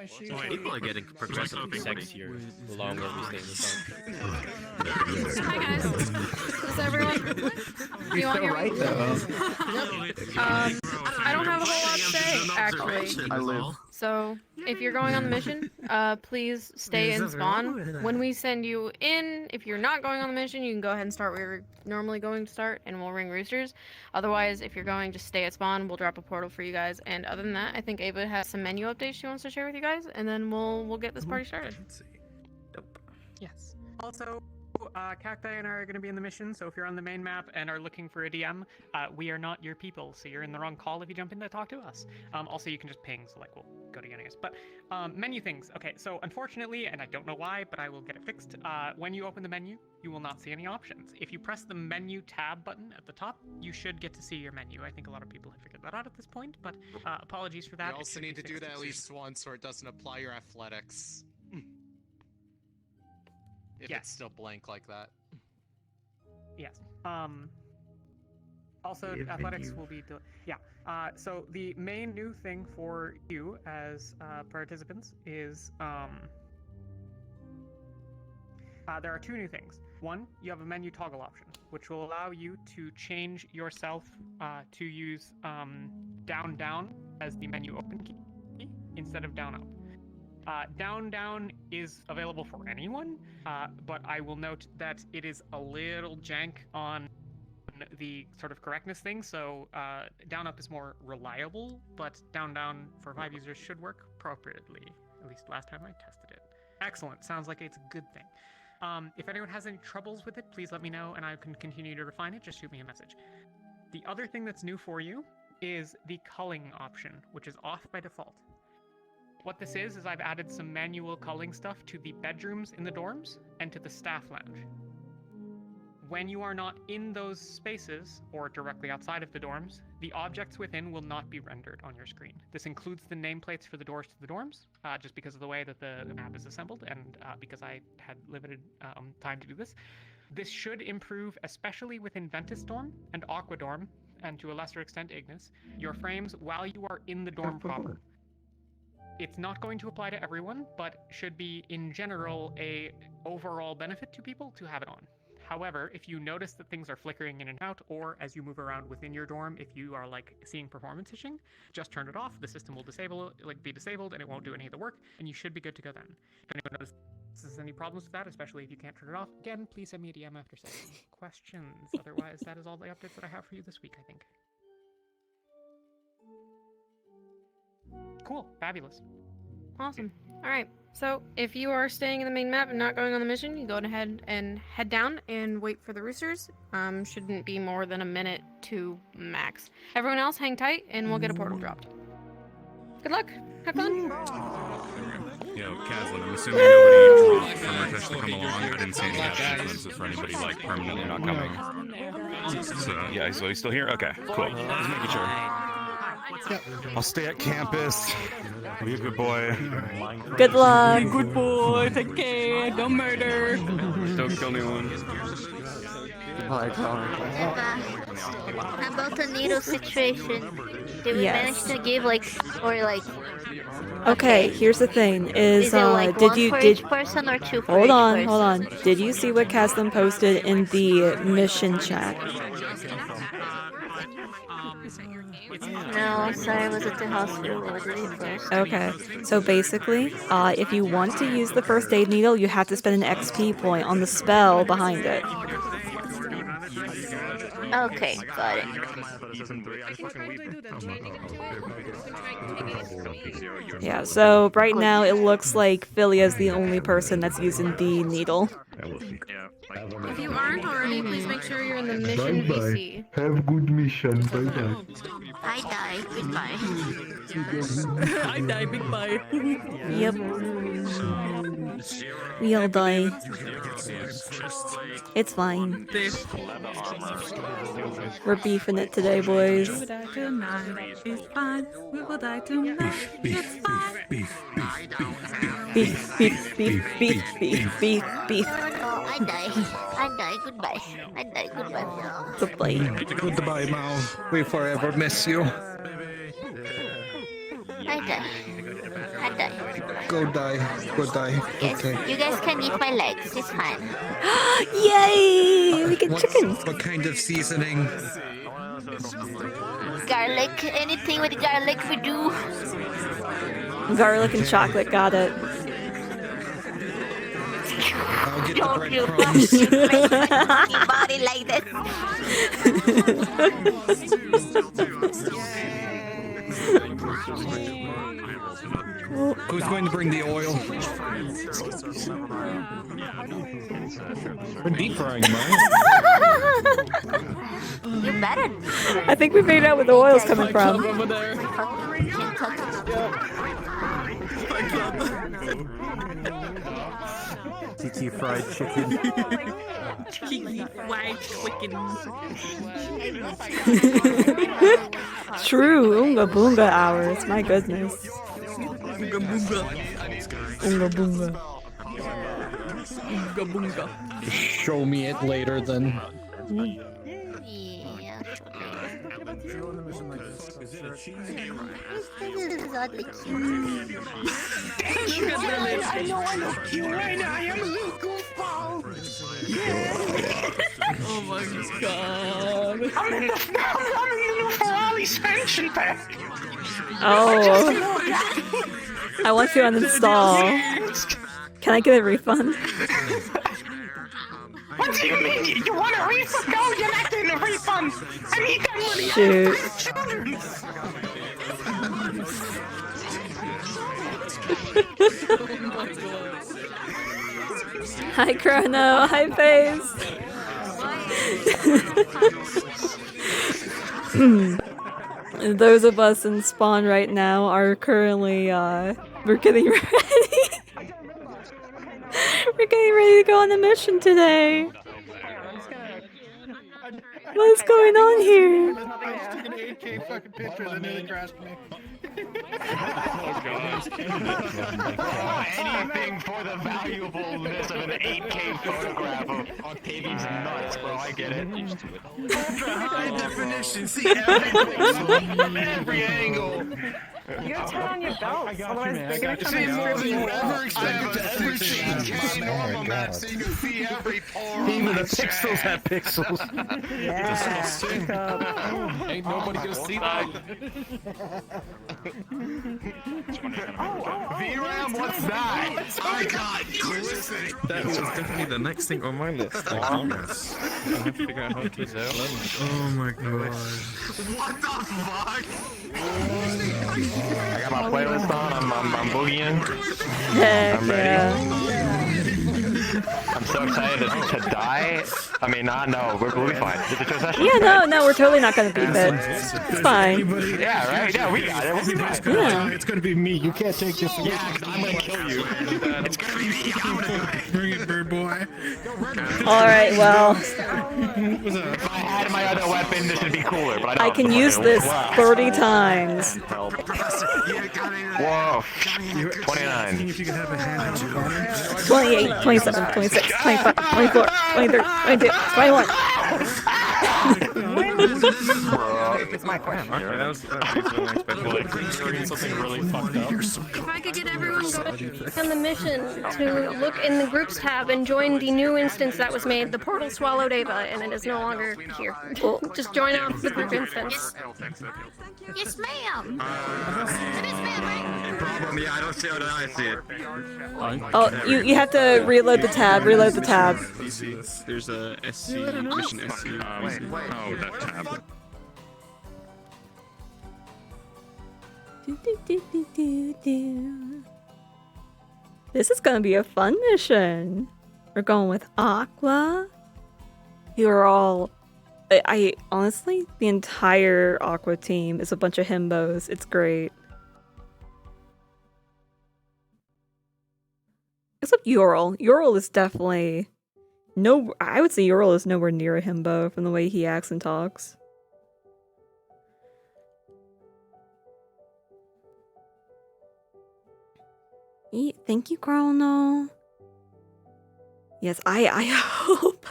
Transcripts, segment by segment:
People are getting progressively sexier the longer we stay in the zone. Hi guys. Is everyone? You're so right though. I don't have a whole lot to say actually. I live. So if you're going on the mission, please stay in spawn. When we send you in, if you're not going on the mission, you can go ahead and start where you're normally going to start, and we'll ring roosters. Otherwise, if you're going, just stay at spawn. We'll drop a portal for you guys. And other than that, I think Ava has some menu updates she wants to share with you guys, and then we'll get this party started. Let's see. Nope. Yes. Also, Cacti and I are going to be in the mission, so if you're on the main map and are looking for a DM, we are not your people, so you're in the wrong call if you jump in to talk to us. Also, you can just ping, so like we'll go to you anyways. But menu things. Okay, so unfortunately, and I don't know why, but I will get it fixed. When you open the menu, you will not see any options. If you press the menu tab button at the top, you should get to see your menu. I think a lot of people have figured that out at this point, but apologies for that. You also need to do that at least once, or it doesn't apply your athletics. If it's still blank like that. Yes. Also, athletics will be... so the main new thing for you as participants is... there are two new things. One, you have a menu toggle option, which will allow you to change yourself to use down as the menu open key instead of down up. Down is available for anyone, but I will note that it is a little jank on the sort of correctness thing, so down up is more reliable, but down for 5 users should work appropriately, at least last time I tested it. Excellent, sounds like it's a good thing. If anyone has any troubles with it, please let me know and I can continue to refine it, just shoot me a message. The other thing that's new for you is the culling option, which is off by default. What this is I've added some manual culling stuff to the bedrooms in the dorms and to the staff lounge. When you are not in those spaces, or directly outside of the dorms, the objects within will not be rendered on your screen. This includes the nameplates for the doors to the dorms, just because of the way that the map is assembled, and because I had limited time to do this. This should improve, especially within Ventus Dorm and Aqua Dorm, and to a lesser extent Ignis, your frames while you are in the dorm proper. It's not going to apply to everyone, but should be, in general, a overall benefit to people to have it on. However, if you notice that things are flickering in and out, or as you move around within your dorm, if you are like seeing performance hishing, just turn it off. The system will be disabled, and it won't do any of the work, and you should be good to go then. If anyone notices any problems with that, especially if you can't turn it off, again, please send me a DM after session. Questions? Otherwise, that is all the updates that I have for you this week, I think. Cool. Fabulous. Awesome. Alright, so if you are staying in the main map and not going on the mission, you go ahead and head down and wait for the roosters. Shouldn't be more than a minute to max. Everyone else, hang tight and we'll get a portal dropped. Good luck. Have fun. Yo, Kazlin, I'm assuming nobody dropped from our test to come along. I didn't see any consequences for anybody like permanently not coming. So yeah, so he's still here? Okay, cool. Just making sure. I'll stay at campus. Be a good boy. Good luck. Good boy. Take care. Don't murder. Don't kill anyone. About the needle situation, did we manage to give Okay, here's the thing: is it did you each person or two for hold each on, person? hold on? Did you see what Caslin posted in the mission chat? No, sorry, I was at the hospital. What did you first? Okay, so basically, if you want to use the first aid needle, you have to spend an XP point on the spell behind it. Okay, got it. Yeah, so right now it looks like Philia is the only person that's using the needle. If you aren't already, please make sure you're in the mission VC. Have good mission. Bye-bye. I die. Goodbye. I die. Big bye. Yep. We all die. It's fine. We're beefing it today, boys. We will die tonight. It's fine. We will die tonight. It's fine. Beef, beef, beef, beef, beef, beef, beef. Oh, I die. Goodbye. I die. Goodbye. Goodbye. Goodbye, Mal. We forever miss you. I die. Go die. Go die. Yes, Okay. you guys can eat my legs. It's fine. Yay! We get chicken. What kind of seasoning? Garlic. Anything with garlic we do. Garlic and chocolate, got it. I'll get the Don't you breadcrumbs. make my body like this. Who's going to bring the oil? We're deep frying them, You better. I think we figured out where the oil's coming from. Over there. TT fried chicken. Fried chicken. True Oonga Boonga hours. My goodness. Boonga boonga. Oonga Boonga. Boonga boonga. Show me it later then. Yeah. This is oddly cute. I know. I am a little goofball. Oh my god. I'm in the new Ferrari expansion pack. Oh. I want to uninstall. Can I get a refund? What do you mean? You want a refund? No, you're not getting a refund. I need that money. Shoot. Hi Chrono, hi Face. Those of us in spawn right now are currently we're getting ready. We're getting ready to go on the mission today. What's going on here? I just took an 8K fucking picture and then it crashed me. Anything for the valuableness of an 8K photograph of Octavian's nuts, bro. I get it. Ultra high definition, see everything from every angle. You gotta turn on your belts, otherwise they're gonna come See, and strip you off. overextended to every change my normal map so you can see every pore on Even my the pixels have pixels. Yeah. Ain't nobody gonna see that. VRAM, what's that? Oh my god, listen. That was definitely the next thing on my list. I promise. I have to figure out how to use that. Oh my god. What the fuck? I got my playlist on. I'm boogieing. Heck I'm ready. yeah. I'm so excited to die. I mean, no, we'll be fine. Is it a show session? Yeah, no, we're totally not gonna beat it. It's fine. Yeah, right? Yeah, we got it. We'll be fine. Yeah. It's gonna be me. You can't take this. Yeah, because I'm gonna kill you. It's gonna be me. I'm gonna do it. Bring it, bird boy. Alright, well, If I had my other weapon, this would be cooler, but I don't. I can use this 30 times. Whoa. 29. If you could have a hand 28, 27, 26, 25, 24, 23, 22, 21. It's my question. that was unexpected. Something really fucked up. If I could get everyone going on the mission to look in the groups tab and join the new instance that was made, the portal swallowed Ava, and it is no longer here. Just join up the group instance. Yes, ma'am. It is ma'am, right? Problem, yeah, I don't see how I see it. Oh, you have to reload the tab, reload the tab. There's a SC, mission SC. Oh, that tab. This is gonna be a fun mission. We're going with Aqua. You're all... I honestly, the entire Aqua team is a bunch of himbos. It's great. Except Ural. Ural is definitely... No, I would say Ural is nowhere near a himbo from the way he acts and talks. Thank you, Chrono. Yes, I hope...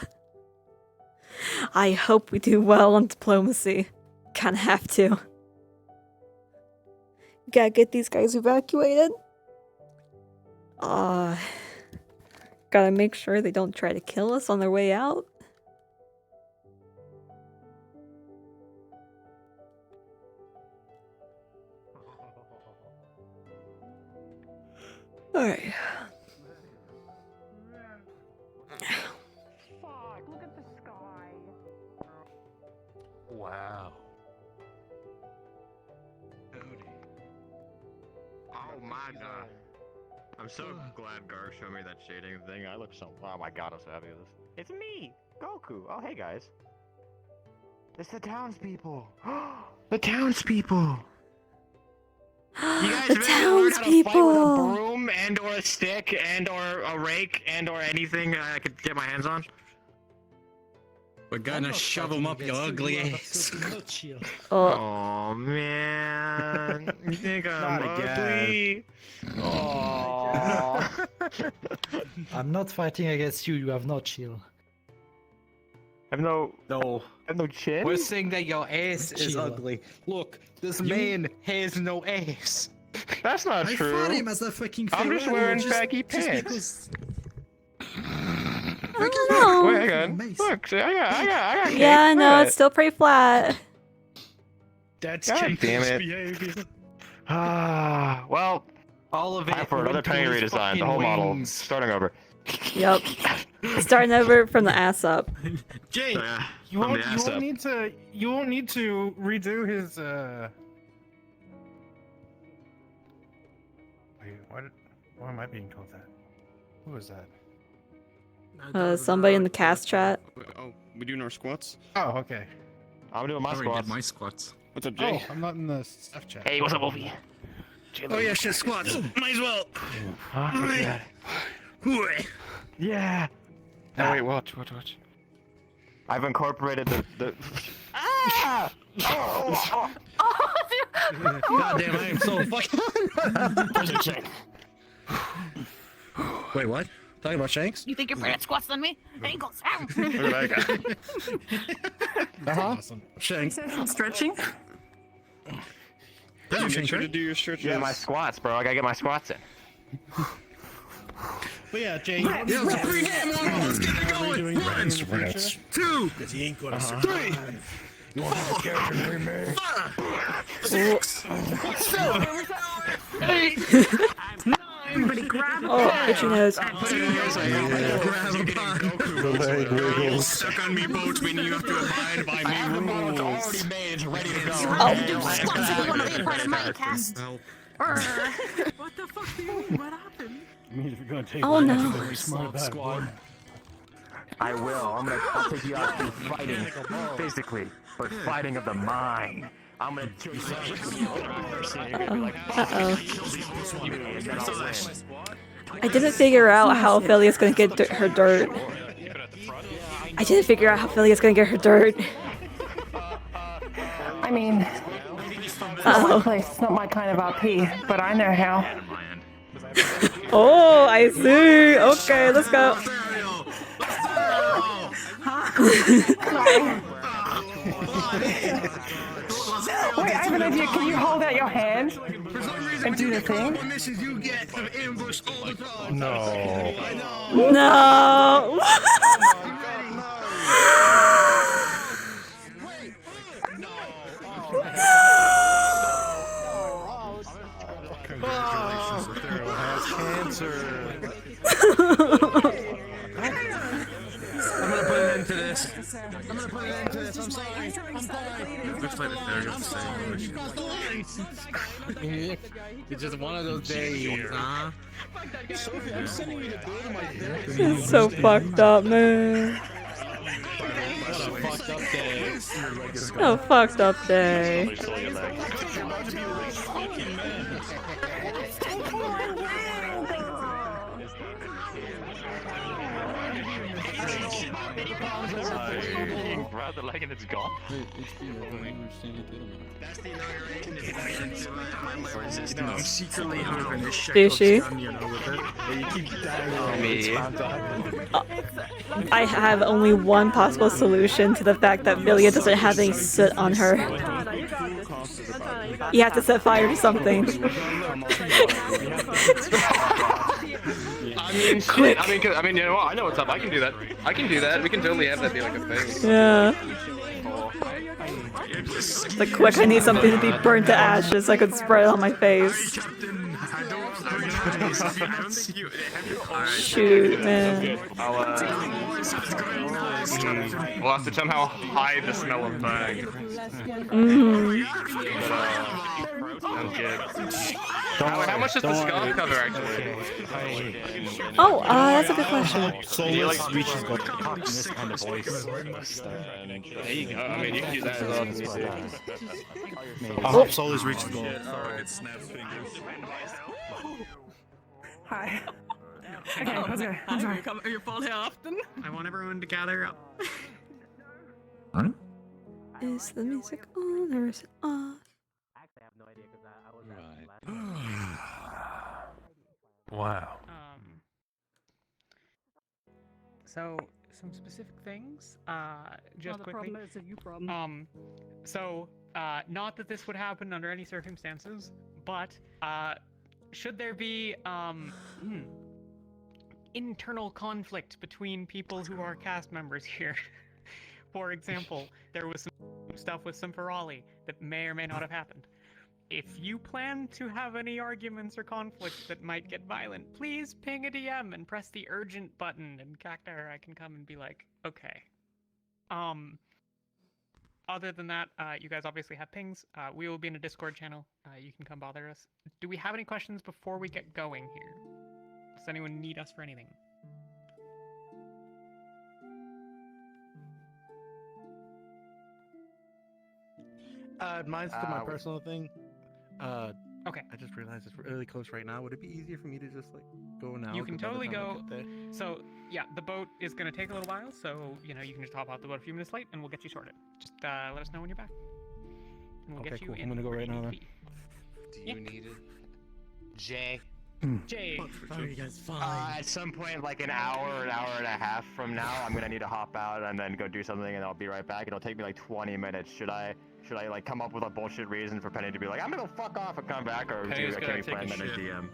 I hope we do well on diplomacy. Kinda have to. Gotta get these guys evacuated. Gotta make sure they don't try to kill us on their way out. Alright. Fuck, look at the sky. Wow. Oh my god. I'm so glad Garg showed me that shading thing. I look so. Oh my god, I'm so happy with this. It's me, Goku. Oh hey guys. It's the townspeople. The townspeople. You guys The ready to learn how to fight with a townspeople. broom and or a stick and or a rake and or anything I could get my hands on? We're gonna shove him up your ugly ass. Oh man, you think I'm ugly? Oh. I'm not fighting against you. You have no chill. I have no chin. We're saying that your ass is Chill. ugly. Look, this man has no ass. That's not I true. fought him as a fucking I'm just Ferrari, wearing just- baggy just pants. I don't know. Wait, hang on. Look, see, I got cake. Yeah, no, Look. it's still pretty flat. That's God damn it. behavior. Ah, well, All of it. time for another went to penny his redesign. The fucking whole model, wings. starting over. Yep. Starting over from the ass up. Jay, So, yeah, you from won't the ass up. need to redo his Wait, why am I being told that? Who is that? Somebody in the cast chat. Oh, we doing our squats? Oh, okay. I'm doing my I already squats. did my squats. What's up, Oh, Jay? I'm not in the stuff chat. Hey, what's up, Wolfie? Oh yeah, shit, squats. Might as well. Huh? Yeah. No, wait, watch. I've incorporated the Ah! Oh! God damn, I am so fucking. There's a check. Wait, what? Talking about Shanks? You think you're better at squats than me? And he goes, "Ah." Look at that guy. Uh-huh. Shanks. Some stretching. That's Make Shanks, sure to right? do your stretches. Yeah, my squats, bro. I gotta get my squats in. But yeah, Jay. Yeah, let's bring him on. Let's get it going. One stretch. Two. Because he ain't gonna three. You want to character remake? 6, 7, 8, 9. Everybody grab a Oh, itchy nose. Grab a pie. Stuck on me boats, meaning you have to abide by me rules. already made. It's ready to go. Oh, do squats if you want to be part of my cast. What the fuck do you mean? What happened? Oh no. I will. I'll take you out through fighting, physically, but fighting of the mind. I'm gonna kill you. Uh-oh. I didn't figure out how Philly's gonna get her dirt. I didn't figure out how Philly's gonna get her dirt. I mean, Uh-oh. place. It's not my kind of RP, but I know how. Oh, I see. Okay, let's go. Wait, I have an idea. Can you hold out your hand and do the thing? You get ambush all the time. No. Congratulations, Ethereal has cancer. I'm gonna put an end to this. I'm sorry. I'm fine. Looks like Ethereal's the same. It's just one of those days, huh? It's so fucked up, man. Fucked up day. So fucked up day. Grab the leg and it's gone. I'm secretly hoping this shit Do she? goes down, you know, with it. You keep dying. I have only one possible solution to the fact that Villia doesn't have any soot on her. You have to set fire to something. Quick. I mean, you know what? I know what's up. I can do that. I can do that. We can totally have that be like a thing. Yeah. Like, quick, I need something to be burnt to ashes. I could spray it on my face. Shoot, man. We'll have to somehow hide the smell of bang. How much does the skull cover actually? Oh, that's a good question. Soulless reaches gold in this kind of voice. There you go. I mean, you can use that as well. I hope Soulless reaches gold. It snaps fingers. Hi. Okay, I'm sorry. I'm sorry. Are you fall here often? I want everyone to gather up. Is the music on or is it off? Wow. So some specific things. Just the quickly. problem is a you problem. So not that this would happen under any circumstances, but should there be internal conflict between people who are cast members here? For example, there was some stuff with some Ferali that may or may not have happened. If you plan to have any arguments or conflicts that might get violent, please ping a DM and press the urgent button, and Cactar, I can come and be like, okay. Other than that, you guys obviously have pings. We will be in a Discord channel. You can come bother us. Do we have any questions before we get going here? Does anyone need us for anything? Mine's to my personal thing. Okay. I just realized it's really close right now. Would it be easier for me to just like go now? You can 'Cause by the totally time I go. get there- So yeah, the boat is gonna take a little while, so you know you can just hop out the boat a few minutes late, and we'll get you sorted. Just let us know when you're back, and we'll Okay, get you cool. in. I'm gonna go right now then. Do you need it? Jay? Jay. At some point, like an hour or an hour and a half from now, I'm gonna need to hop out and then go do something, and I'll be right back. It'll take me like 20 minutes. Should I like come up with a bullshit reason for Penny to be like, I'm gonna go fuck off and come back, or Penny's can gonna we take plan a that in shit. DM?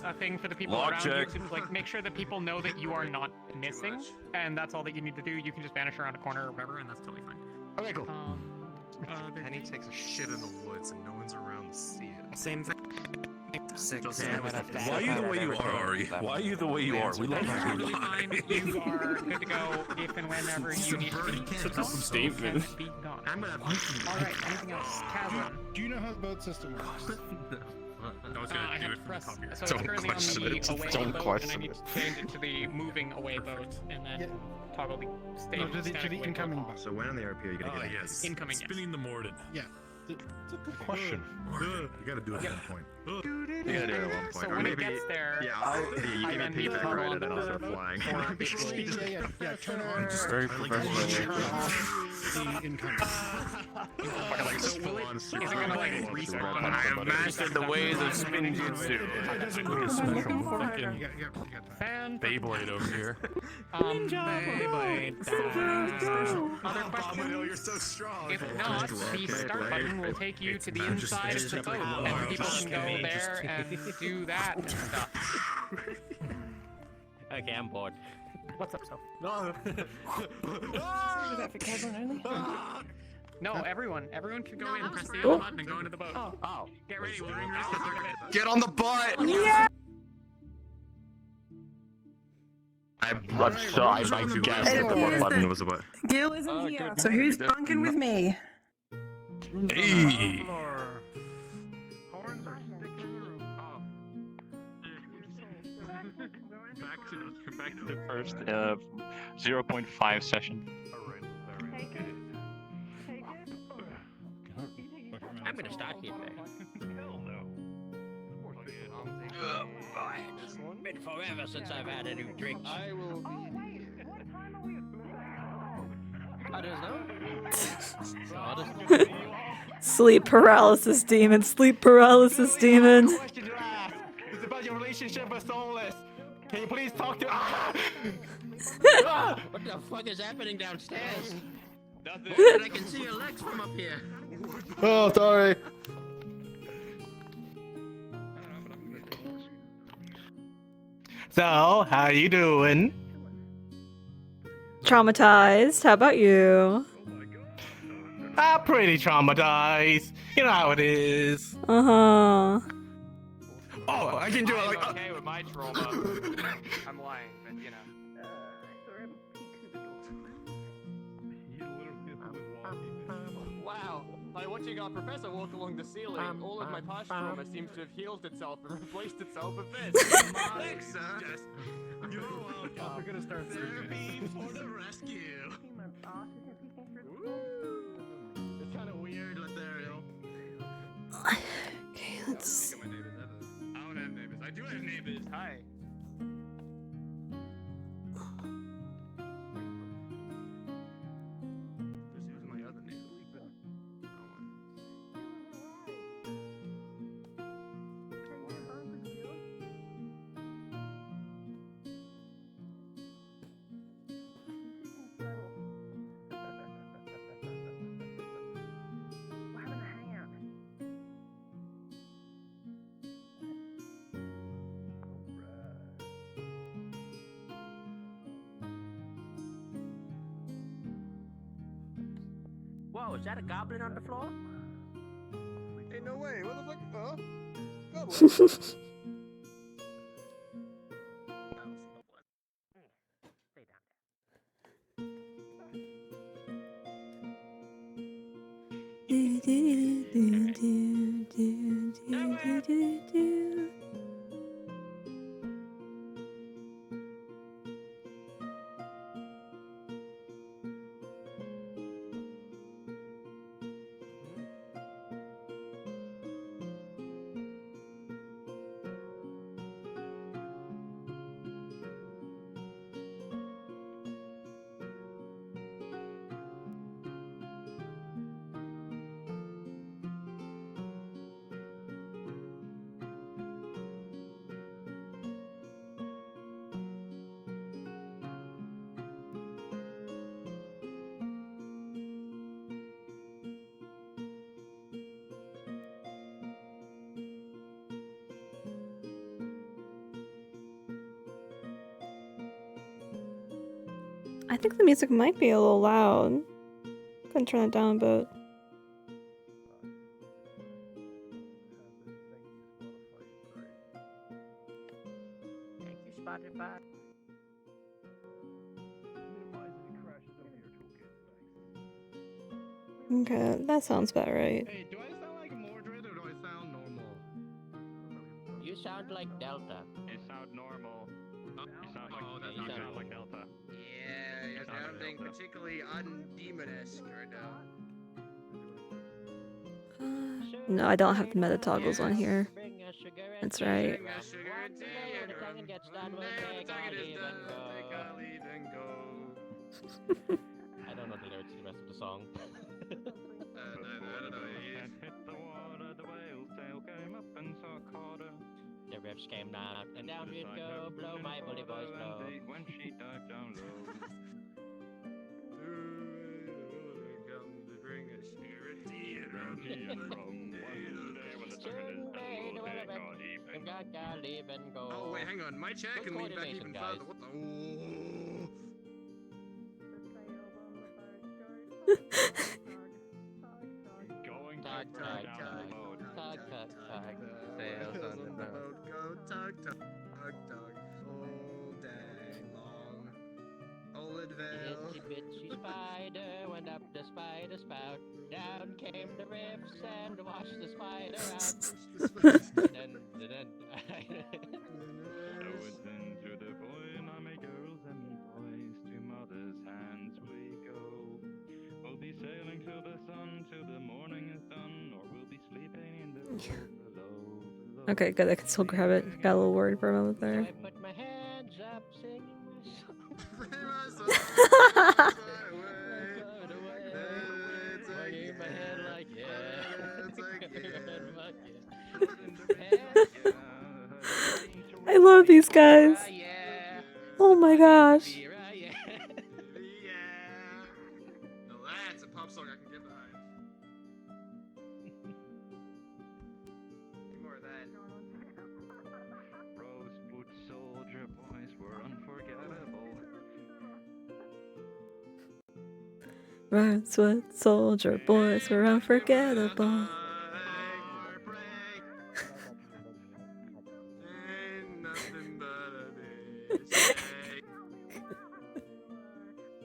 A thing for the people Lock around check. you to like make sure that people know that you are not missing, and that's all that you need to do. You can just vanish around a corner or whatever, and that's totally fine. Okay, cool. Penny takes a shit in the woods and no one's around to see it. Same thing. Why are you the way you are, Ari? Why are you the way you are? We love That's you. totally fine. You are good to go if and whenever you need to be. Such a statement. Be gone. Alright, anything else? Kazan. Do you know how the boat system works? I was I gonna do have it to from press. the top here. So it's Don't currently on question the it. away Don't boat, question and I need to change it to the moving away boat, and then toggle the state. No, to the static away incoming boat. boat. So when on the RP are you gonna Oh get yes. Incoming, yes. Spinning the Morden. Yeah. It's a good question. You gotta do it at one point. You gotta do it at one point. So or when maybe, it gets there, yeah, you I give me then need to piggyback turn right on and then I'll start the flying. Yeah. Turn on. Very professional. Turn off the incoming. so will it, is it gonna like restart? I have mastered the ways of spinning jutsu. Fan. Beyblade over here. Beyblade. Other questions? You're so strong. If not, the start button will take you to the inside of the boat, and people can go there and do that and stuff. Okay, I'm bored. What's up, Soph? No. No, everyone can go in, press the Oh. other button, and go into the boat. Oh. Get ready, we'll ring roosters in a bit. Get on the butt! I guessed that the button was a what? Gil isn't here. So who's bunking with me? Hey. Back to the first 0.5 session. I'm gonna start here. It's been forever since I've had a new drink. I will be. I don't know. Sleep paralysis demon. Sleep paralysis demon. It's about your relationship with Soulless. Can you please talk to What the fuck is happening downstairs? Nothing. I can see your legs from up here. Oh, sorry. So, how you doing? Traumatized. How about you? I'm pretty traumatized. You know how it is. Uh-huh. Oh, I can do it like. okay with my trauma. I'm lying, but you know. Wow, like what you got, Professor, walk along the ceiling. All of my past trauma seems to have healed itself and replaced itself with this. Thanks, sir. You're welcome. We're gonna start Therapy for the rescue. It's kind of weird, Lothario. Okay, let's. I don't have neighbors. I do have neighbors. Hi. This is my other neighbor. Whoa, is that a goblin on the floor? Hey, no way. What the fuck? Huh? Goblin. Do, do, do, do, do, do, do, do. I think the music might be a little loud. Gonna turn it down a bit. Thank you, Spotify. Okay, that sounds about right. Hey, do I sound like Mordred or do I sound normal? You sound like Delta. You sound normal. You sound like, Oh, that's you not sound good. like Delta. Yeah, you're sounding particularly undemon-esque right now. No, I don't have the meta toggles on here. That's right. Bring a sugar and tea and rum. One day the tongue is done, take a leave and go. I don't know the lyrics to the rest of the song. Neither, I don't know. Hit the water, the whale's tail came up and saw Carter. The riffs came down, and down we'd go, blow my bully boys blow. When she dived down low. Come to bring a sugar and tea and rum. Leave and go. Oh wait, hang on. My chair Good can lean back coordination, even guys. further. What the? Oh. Going Tug, to tug, down the road. Tug, tug, tug. Sails on the boat. Go tug, tug, tug, tug. All day long. Old Vale. Itsy bitsy spider went up the spider spout. Down came the riffs and washed the spider out. Dun, dun, dun. So it's into the boy and I make girls and me boys. To mother's hands we go. We'll be sailing till the sun, till the morning is done, or we'll be sleeping in the pool below. Okay, good. I can still grab it. Got a little worried for a moment So there. I put my hands up singing my song. Swinging my head like I love these guys. Oh my gosh. Yeah. Now that's a pop song I can get behind. More of that. Rosewood soldier boy. Rosewood soldier boys were unforgettable. Ain't nothing but a mistake.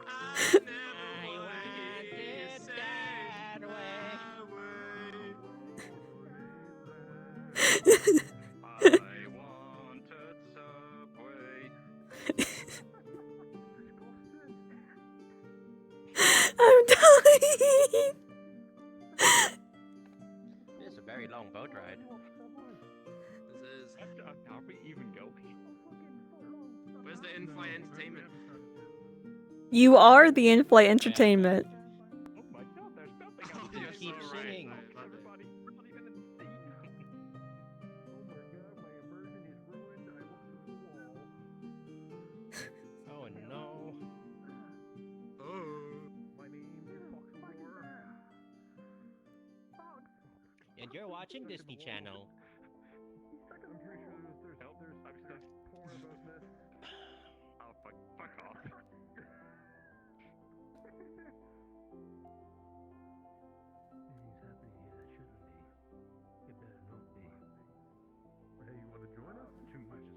I never wanted to that way. I wanted Subway. I'm dying. It's a very long boat ride. This is. Are we even going? Where's the in-flight entertainment? You are the in-flight entertainment. Oh my god, there's nothing else. You keep singing. Everybody, we're not even in the seat. Oh no. And you're watching Disney Channel. I'm pretty sure there's elders. I'm stuck. Oh, fuck off.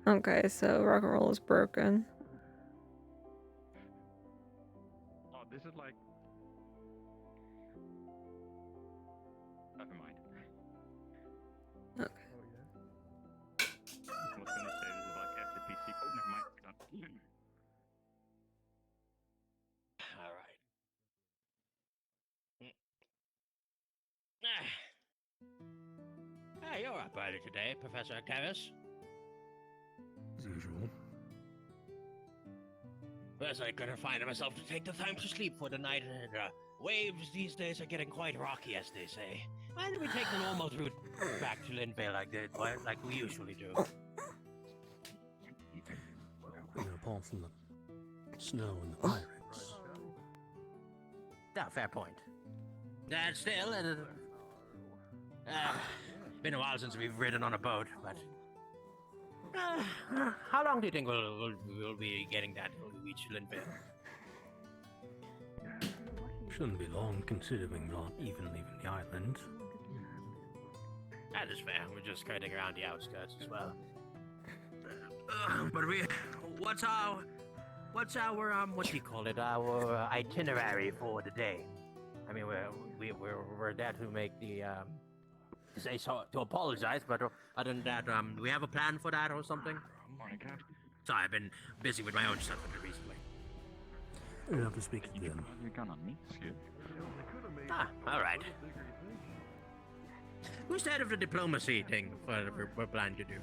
Okay, so rock and roll is broken. Oh, this is like. Never mind. Okay. I was gonna say this is like FTPC. Oh, never mind. Done. All right. Hey, you're up early today, Professor Octavius. As usual. Yes, I couldn't find myself to take the time to sleep for the night, and waves these days are getting quite rocky, as they say. Why don't we take the normal route back to Linvale like we usually do? Apart from the snow and the pirates. Fair point. Still, been a while since we've ridden on a boat, but how long do you think we'll be getting that till we reach Linvale? Shouldn't be long, considering we're not even leaving the island. That is fair. We're just skirting around the outskirts as well. But what's our what do you call it? Our itinerary for the day. I mean, we're there to make the say so to apologize, but other than that, do we have a plan for that or something? Morning, Cat. Sorry, I've been busy with my own stuff recently. We'll have to speak to them. You gonna meet you? All right. Who's the head of the diplomacy thing we're planning to do?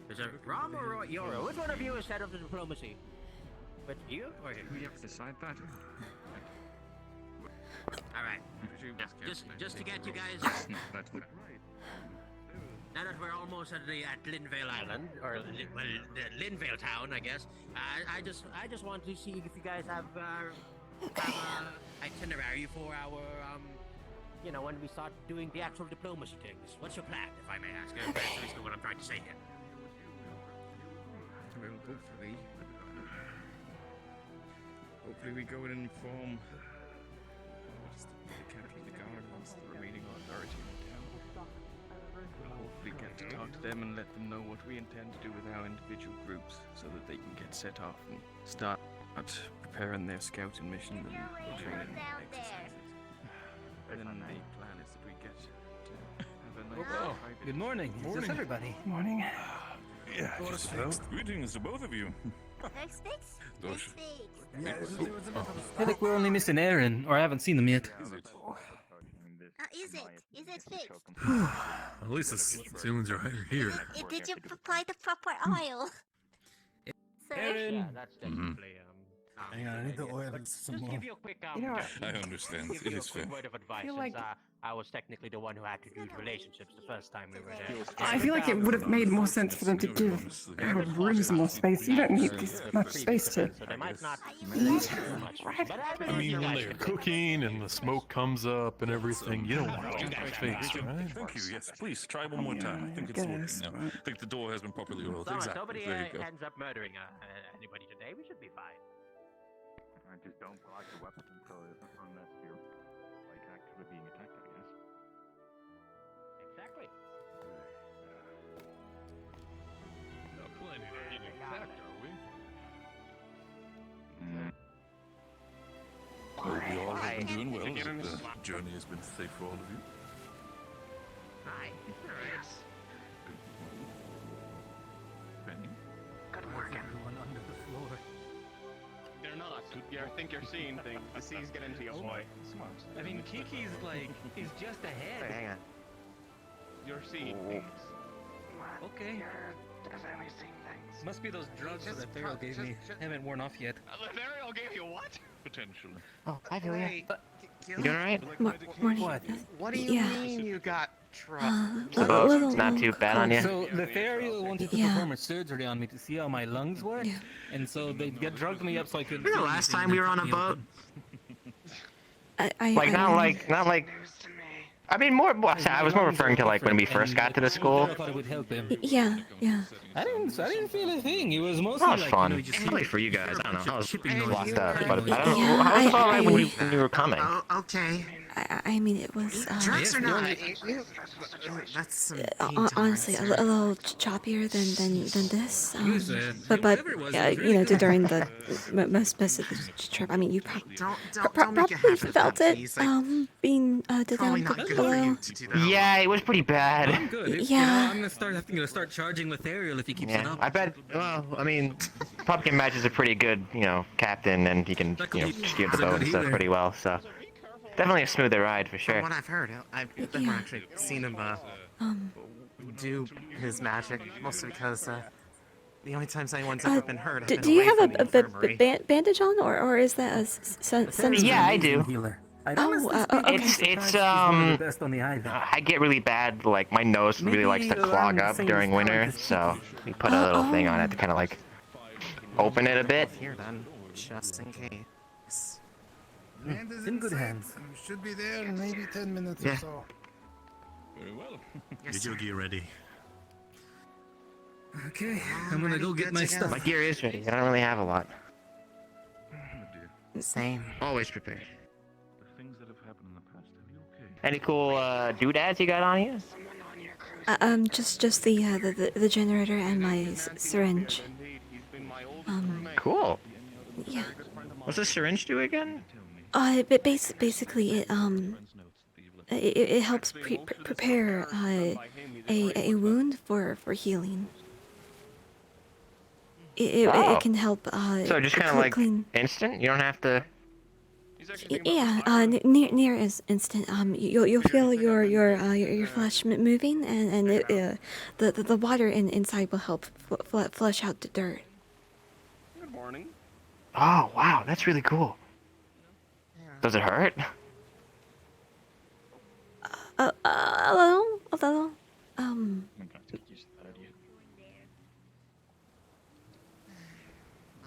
Is it Rom or Yoro? Which one of you is head of the diplomacy? But you or him? We have to decide that. All right. Just to get you guys. Now that we're almost at Linvale Island, or the Linvale town, I guess. I just want to see if you guys have a itinerary for our when we start doing the actual diplomacy things. What's your plan, if I may ask? That's basically what I'm trying to say here. Well, hopefully we go and inform the captain of the guard once the remaining authority in town. We'll hopefully get to talk to them and let them know what we intend to do with our individual groups, so that they can get set off and start preparing their scouting mission and training exercises. And then the plan is that we get to have a nice private... Good morning. Is this everybody? Morning. Yeah, just fixed. Greetings to both of you. Next fix? Those- I feel like we're only missing Aaron, or I haven't seen him yet. Is it? Is it fixed? At least the ceilings are higher here. Did you apply the proper oil? Sir? Yeah, that's definitely Hang on, I need to oil this some Just more. give you a quick I understand. Give It you a is quick fair. word of advice. feel Since, like- I was technically the one who had to do the relationships the first time we were there. I feel like it would have made more sense for them to give rooms more space. You don't need this much space to. So they might not eat. too much. Right. But I mean, when they're cooking and the smoke comes up and everything, you don't want too much space, right? Thank you. Yes, please try one more time. I think it's working now. I think the door has been properly oiled. So Exactly. nobody There you go. ends up murdering anybody today. We should be fine. I just don't pull out your weapons unless you're like actually being attacked, I guess. Exactly. Not planning on getting attacked, are we? Well, we all have been Hi. doing well. Give him a The slap. journey has been safe for all of you. Hi. Alright. Benny? Good work. Everyone under the floor. They're not. I think you're seeing things. The seas get into you, boy. I mean, Kiki's like, is just ahead. Hang on. You're seeing things. Okay. Definitely seeing things. Must be those drugs that Ethereal gave me. Haven't worn off yet. Ethereal gave you what? Potentially. Oh, I feel Wait, you doing alright? Morning. what do you Yeah. mean you got truck? A little not too bad on you. So the Ethereal wanted to Yeah. perform a surgery on me to see how my lungs work, and so they drugged me up so I couldn't. Remember feel last anything, time we and were on put a me boat? Not like. I mean, more. I was more referring to like when we first got to the school. I thought it would help him. Yeah. I didn't feel a thing. It was mostly That was like, fun. you know, you just Probably for you guys. I don't know. I was shipping noises. locked up, but I don't know. Yeah, How was it all right when I- you were coming? Oh, okay. I mean, it was. Drugs or not? That's some pain Honestly, a tolerance. little choppier than this. was, But whoever it was, it was really good. during the most of the trip, I mean, you Don't make it probably happen, felt it. please. Like, Being probably down not good for below. you to do that. Yeah, it was pretty bad. I'm good. If, Yeah. I'm gonna start charging with Ethereal if he keeps it Yeah, up. I bet. Well, I mean, Pumpkin Match is a pretty good, captain, and he can, steer the boat and stuff pretty well. So definitely a smoother ride for sure. From what I've heard, I've never actually seen him do his magic, mostly because the only times anyone's ever been hurt, Do you have a bandage on, or is that a sense? Yeah, I do. Healer. Oh, okay. It's I get really bad, like my nose really likes to clog up during winter, so we put a little thing on it to kind of like open it a bit. Here then, just in case. In good hands. You should be there in maybe 10 minutes Yeah. or so. Very well. Get your gear ready. Okay, I'm gonna go get my stuff. My gear is ready. I don't really have a lot. Same. Always prepared. The things that have happened in the past, are you okay? Any cool doodads you got on you? Just the generator and my syringe. Cool. Yeah. What's the syringe do again? But basically it helps prepare a wound for healing. It can help. So just kind of like clean. instant. You don't have to. Yeah, near is instant. You'll feel your flesh moving, and the water inside will help flush out the dirt. Good morning. Oh wow, that's really cool. Does it hurt? A little.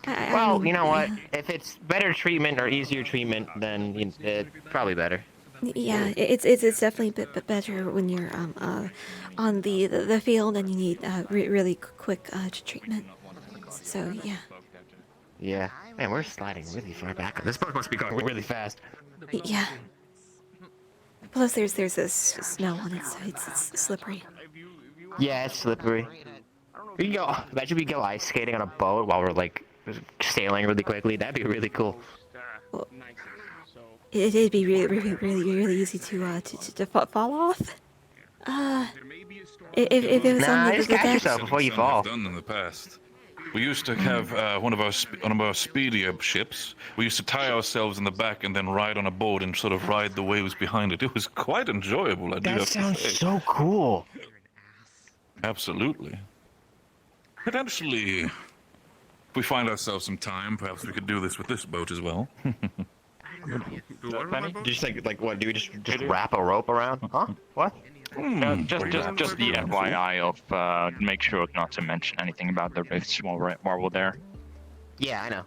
Well, you know what? If it's better treatment or easier treatment, then it's probably better. Yeah, it's definitely a bit better when you're on the field and you need really quick treatment. So yeah. Yeah. Man, we're sliding really far back. This boat must be going really fast. Yeah. Plus, there's this snow on it, so it's slippery. Yeah, it's slippery. We can go. Imagine we go ice skating on a boat while we're like sailing really quickly. That'd be really cool. Well, it'd be really easy to fall off. If it was on the just catch deck. yourself before you fall. Done in the past. We used to have one of our speedier ships. We used to tie ourselves in the back and then ride on a boat and sort of ride the waves behind it. It was quite enjoyable. I do have That to sounds say. so cool. Absolutely. Potentially we find ourselves some time, perhaps we could do this with this boat as well. Did you say like what? Do we just wrap a rope around? Huh? What? Just the FYI of make sure not to mention anything about the rifts while we're there. Yeah, I know.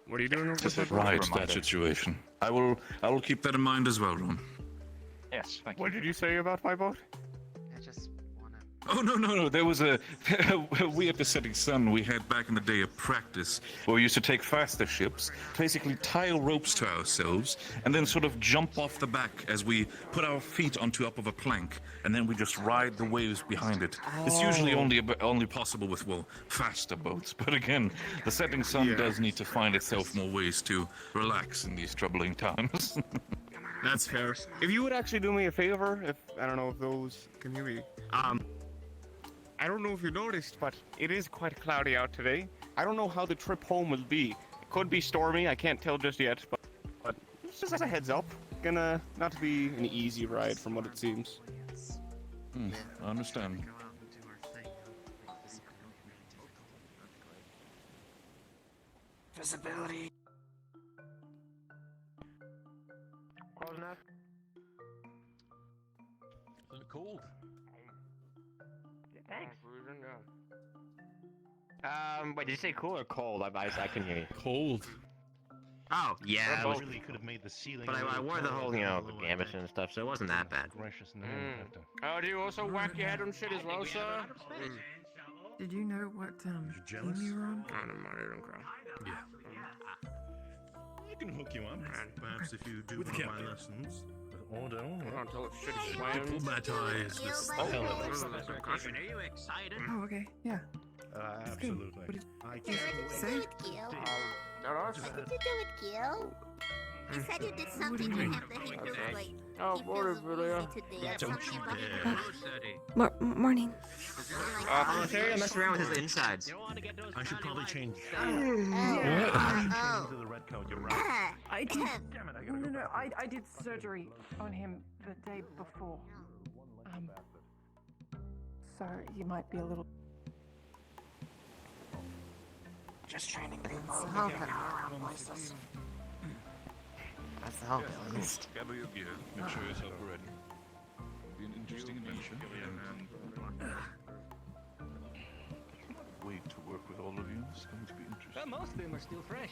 What are you doing over there? Right, that situation. I will keep that in mind as well, Ron. Yes, thank you. What did you say about my boat? Oh, no. There was we at the Setting Sun, we had back in the day a practice where we used to take faster ships, basically tie ropes to ourselves, and then sort of jump off the back as we put our feet on top of a plank, and then we just ride the waves behind it. It's usually only possible with, well, faster boats. But again, the Setting Sun does need to find itself more ways to relax in these troubling times. That's fair. If you would actually do me a favor, if I don't know if those can hear me. I don't know if you noticed, but it is quite cloudy out today. I don't know how the trip home will be. It could be stormy, I can't tell just yet, but just as a heads up, gonna not be an easy ride from what it seems. I understand. Visibility. Close enough. Cold. Thanks. Wait, did you say cool or cold? I couldn't hear you. Cold. Oh, yeah. I really could have made the ceiling. But I wore the whole, the gambit and stuff, so it wasn't that bad. Oh, do you also whack your head on shit as well, sir? Did you know what team you were on? I don't cry. Yeah. I can hook you up. Perhaps if you do With one of my Captain. lessons. Order. Until it's shitty Diplomatize this Are hell you excited? Oh, okay, yeah. Absolutely. I What can't did you do wait. with Gil? What What did you do with Gil? You said you did something to him that he feels like Oh, he feels woozy today. Don't Something you about dare. his Morning. Terry messed around with his insides. I should probably change. Oh. To the red coat. You're right. I did. No. I did surgery on him the day before. So you might be a little. Just training people. That's the whole list. Gather your gear, make sure yourself are ready. Be an interesting adventure. Wait to work with all of you. It's going to be interesting. Most of them are still fresh.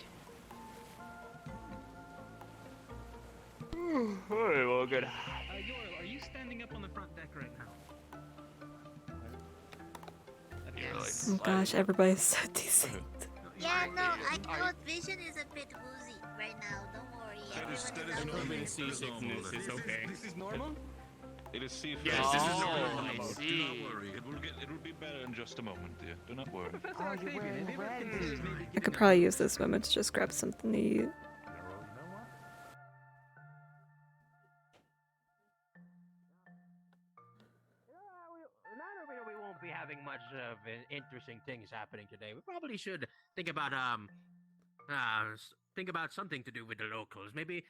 Very well, good. Yoral, are you standing up on the front deck right now? Oh gosh, everybody's so decent. Yeah, no, I know vision is a bit woozy right now. Don't worry. Normal seasickness. It's okay. This is normal? It is seafood. Yes, this is normal. Do I not see. worry. It will be better in just a moment, dear. Do not worry. Professor Octavian, if you ever consider maybe I could probably use this moment to just grab something to eat. We won't be having much of interesting things happening today. We probably should think about something to do with the locals. Maybe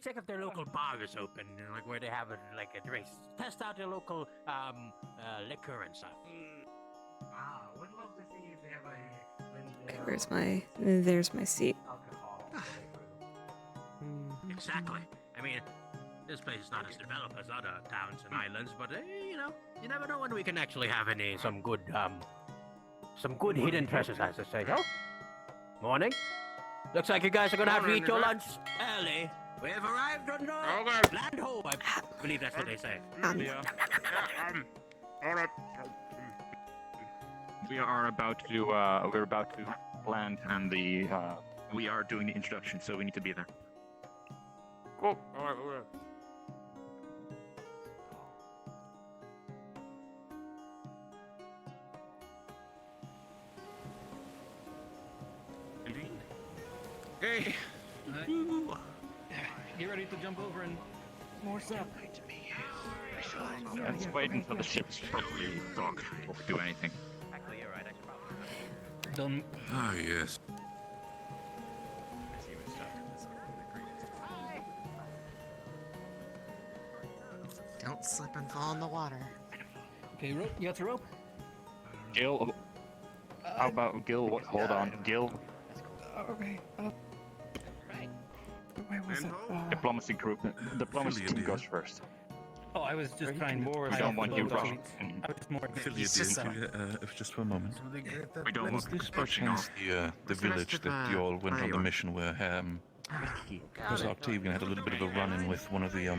check if their local bar is open, like where they have a drink. Test out their local liquor and stuff. Would love to see if they have Okay, there's my seat. Exactly. I mean, this place is not as developed as other towns and islands, but you never know when we can actually have some good hidden treasures, as I say. Oh, morning. Looks like you guys are gonna have to eat your lunch early. We have arrived on the land ho. I believe that's what they say. We are about to land, and we are doing the introduction, so we need to be there. Cool. Alright, alright. Hey. Get ready to jump over and morse up. Let's wait until the ship's properly docked before we do anything. Actually, you're right. I should probably. Done. Ah, yes. Don't slip and fall in the water. Okay, rope. You got the rope? Jill, How about Gil? Hold on, Gil. Okay. Where was it? Diplomacy group. Diplomacy team goes first. Oh, I was just trying more. We don't want you rushing. I was more. Just for a moment. We don't Was want this by chance the village that you all went on the mission where because Octavian had a little bit of a run-in with one of the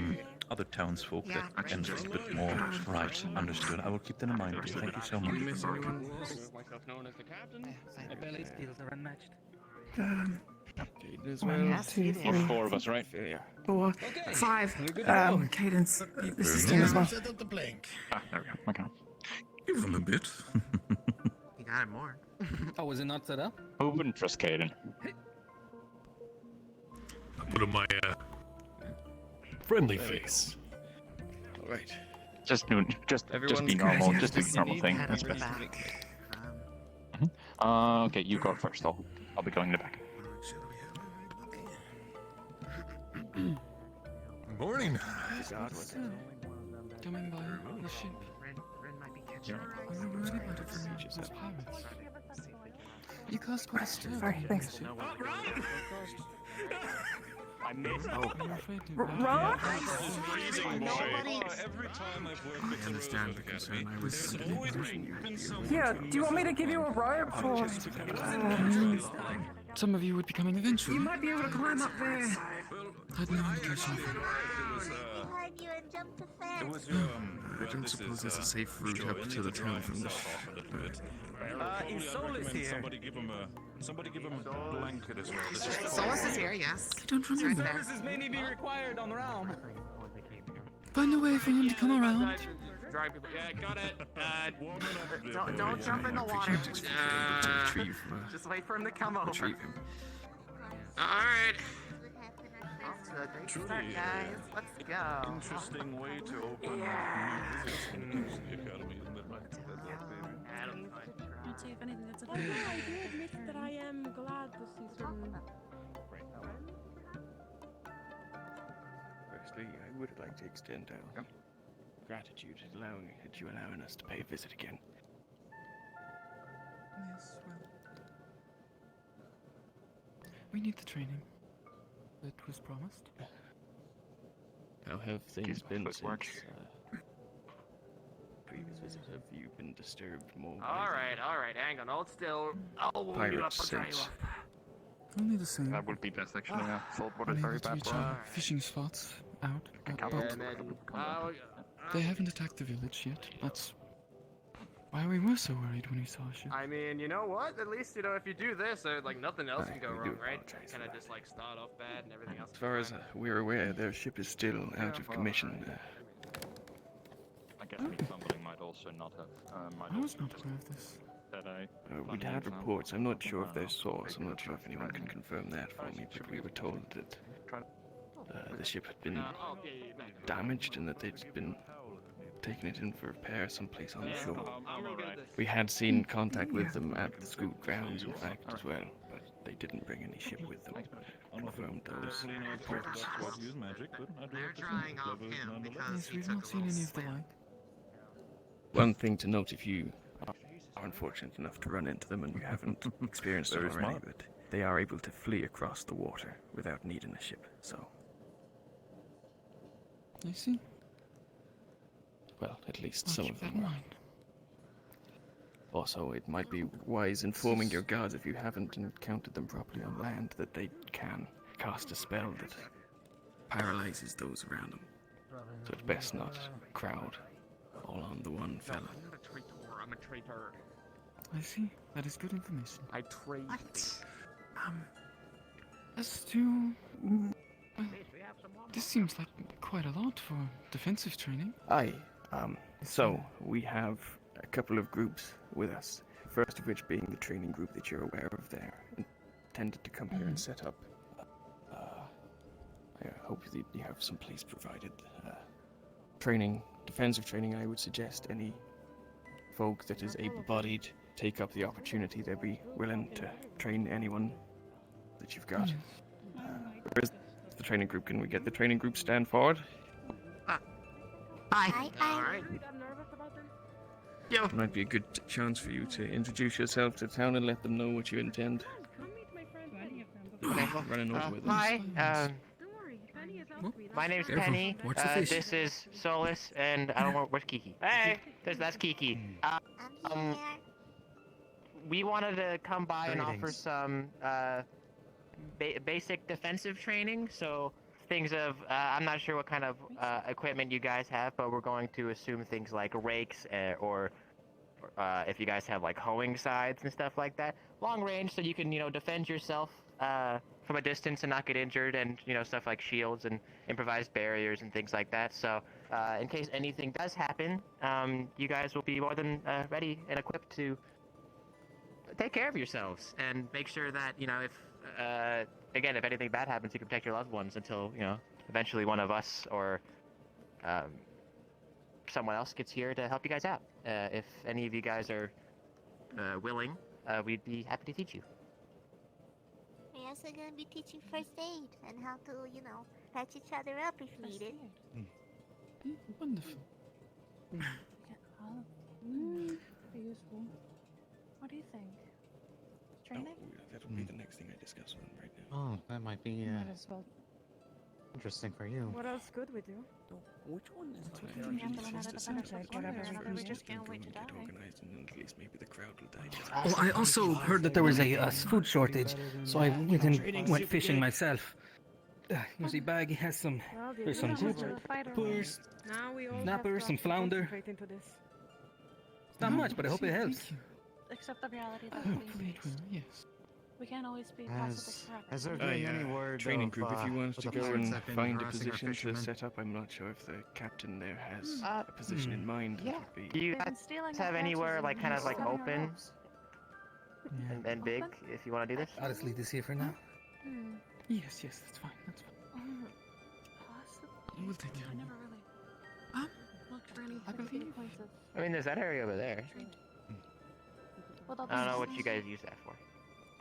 other townsfolk that ended a bit more right? Understood. I will keep that in mind. Thank you so much. Myself known as the captain. My belly skills are unmatched. Caden as well. 2, 3, There's 4 of us, right? 4, 5. Cadence. This is Tim as well. Set up the blank. Ah, there we go. Okay. Give them a bit. You got it more. Oh, was it not set up? Who wouldn't trust Caden? I put on my friendly face. All right. Just be normal. Just do the normal thing. That's best. Okay, you go first. I'll be going in the back. Morning. Coming by the ship. I'm worried about it from those pirates. You caused quite a stir. Sorry, thanks. I missed. I'm afraid to. Wrong? I understand the concern. I was. Yeah, do you want me to give you a rope or? Some of you would be coming eventually. You might be able to climb up there. Had no indication of it. Behind you and jump the fence. I don't suppose there's a safe route up to the town from the Somebody give him a blanket as well. Solus is here, yes. I don't remember. Services may be required on the realm. Find a way for him to come around. Yeah, got it. Don't jump in the water. Just wait for him to come over. Retrieve him. Alright. Off to a great start, guys. Let's go. Interesting way to open new business in the academy, isn't it? I'd say if anything, that's a good I do admit that I am glad to see some. Firstly, I would like to extend our gratitude at you allowing us to pay a visit again. Yes, well. We need the training that was promised. How have things been since previous visit? Have you been disturbed more? Alright, hang on, hold still. I'll warm you up, I'll dry you up. Only the same. That would be best actually. Yeah, saltwater I'm is very able to bad. reach our fishing spots out, but they haven't attacked the village yet. That's why we were so worried when we saw a ship. I mean, you know what? At least, if you do this, like, nothing else can go wrong, right? Kind of just, like, start off bad and everything else. As far as we're aware, their ship is still out of commission. I guess somebody might also not have. I was not aware of this. We'd had reports. I'm not sure of their source. I'm not sure if anyone can confirm that for me, but we were told that the ship had been damaged and that they'd been taking it in for repair someplace on the shore. We had seen contact with them at the school grounds, in fact, as well, but they didn't bring any ship with them. Confirmed those reports. They're drying off him because Yes, we've not seen any of the like. One thing to note, if you are unfortunate enough to run into them and you haven't experienced it already, but they are able to flee across the water without needing a ship, so... I see. Well, at least I'll some keep of that them in are. mind. Also, it might be wise informing your guards if you haven't encountered them properly on land that they can cast a spell that paralyzes those around them. So it's best not crowd all on the one fella. I'm a traitor. I see. That is good information. I trade. As to... Well, this seems like quite a lot for defensive training. Aye. So, we have a couple of groups with us. First of which being the training group that you're aware of there. Intended to come here and set up. I hope that you have some place provided. Training, defensive training, I would suggest any folk that is able-bodied take up the opportunity. They'd be willing to train anyone that you've got. Where's the training group? Can we get the training group stand forward? Aye. Alright. Yo. It might be a good chance for you to introduce yourself to town and let them know what you intend. Running over with them. Hi. My name's Careful. Penny. Watch the fish. This is Solus, and I don't know where's Kiki. Hey, that's Kiki. We wanted to come by and offer some basic defensive training. So things of I'm not sure what kind of equipment you guys have, but we're going to assume things like rakes or if you guys have like hoeing scythes and stuff like that. Long range, so you can defend yourself from a distance and not get injured, and stuff like shields and improvised barriers and things like that. So in case anything does happen, you guys will be more than ready and equipped to take care of yourselves and make sure that if again, if anything bad happens, you can protect your loved ones until eventually one of us or someone else gets here to help you guys out. If any of you guys are willing, we'd be happy to teach you. We're also going to be teaching first aid and how to, patch each other up if needed. Wonderful. Useful. What do you think? Training? That'll be the next thing I discuss with them right now. Oh, that might be Might as well. interesting for you. What else could we do? Which one is it? We just can't wait to die. Organized, and then at least maybe the crowd will die. Oh, I also heard that there was a food shortage, so I went fishing myself. Here's a bag. He has some. There's some poopers, snappers, some flounder. It's not much, but I hope it helps. Accept the reality that Yes. we can't always be positive. Has there been any word training of, group, if you want what to the go pirates and have been find a harassing our position to fishermen? set up, I'm not sure if the captain there has a position in mind. Yeah. That would Do be... you guys have anywhere like kind of like open and big if you want to do this? I'll just leave this here for now. Yes, that's fine. That's fine. We'll take care I of never it. really looked for any particular places. I mean, there's that area over there. Well, I don't know what you guys use that for.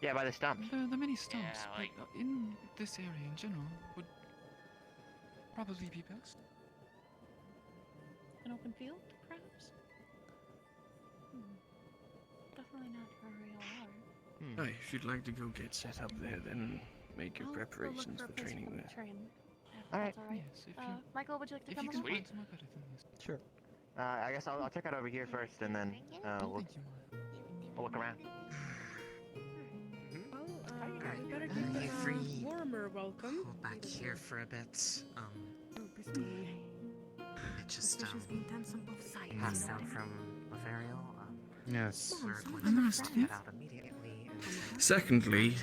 Yeah, by the stumps. The many stumps, but in this area in general would probably be best. An open field, perhaps? Definitely not where we all are. If you'd like to go get set up there, then make your preparations for training there. Alright. Michael, would you like to come along? Sweet. Sure. I guess I'll check out over here first, and then we'll look around. We better keep it warmer welcome. Hold back here for a bit. It just passed out from Laverial. Yes. We're going to head out immediately. Secondly,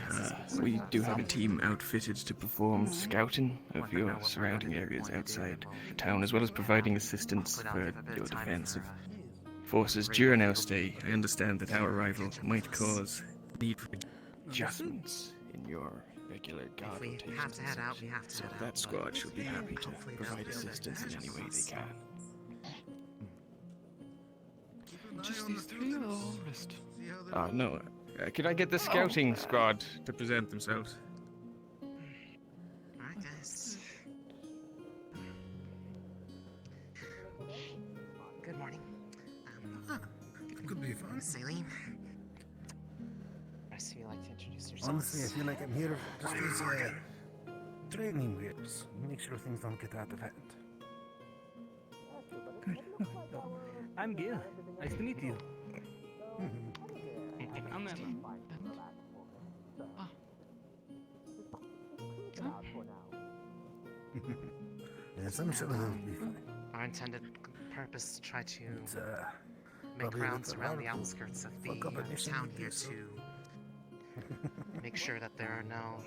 we do have a team outfitted to perform scouting of your surrounding areas outside town, as well as providing assistance for your defensive forces during our stay. I understand that our arrival might cause need for adjustments in your regular guard rotations. We have to head out, we have to so head out, that squad but should be happy to hopefully provide they'll assistance in any way they can. Just these three or all the rest? No. Could I get the scouting squad to present themselves? Alright, guys. Good morning. Could be fun. Saline. Rest of you like to introduce yourselves? Honestly, I feel like I'm here just as training wheels. Make sure things don't get out of hand. I'm Gil. Nice to meet you. I'm Emma. Yes, I'm sure it'll be fine. Our intended purpose is to try to make probably rounds look around the around, outskirts of the fuck up a mission town with here this. to make sure that there are no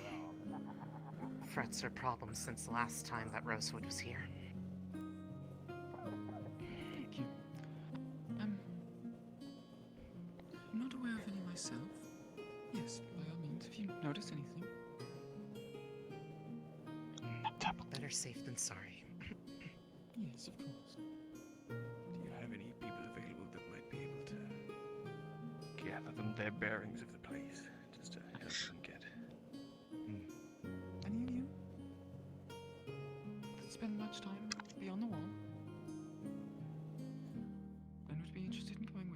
threats or problems since the last time that Rosewood was here. Thank you. I'm not aware of any myself. Yes, by all means, if you notice anything. Better safe than sorry. Yes, of course. Do you have any people available that might be able to gather them their bearings of the place, just to help them get? Any of you that spend much time beyond the wall and would be interested in going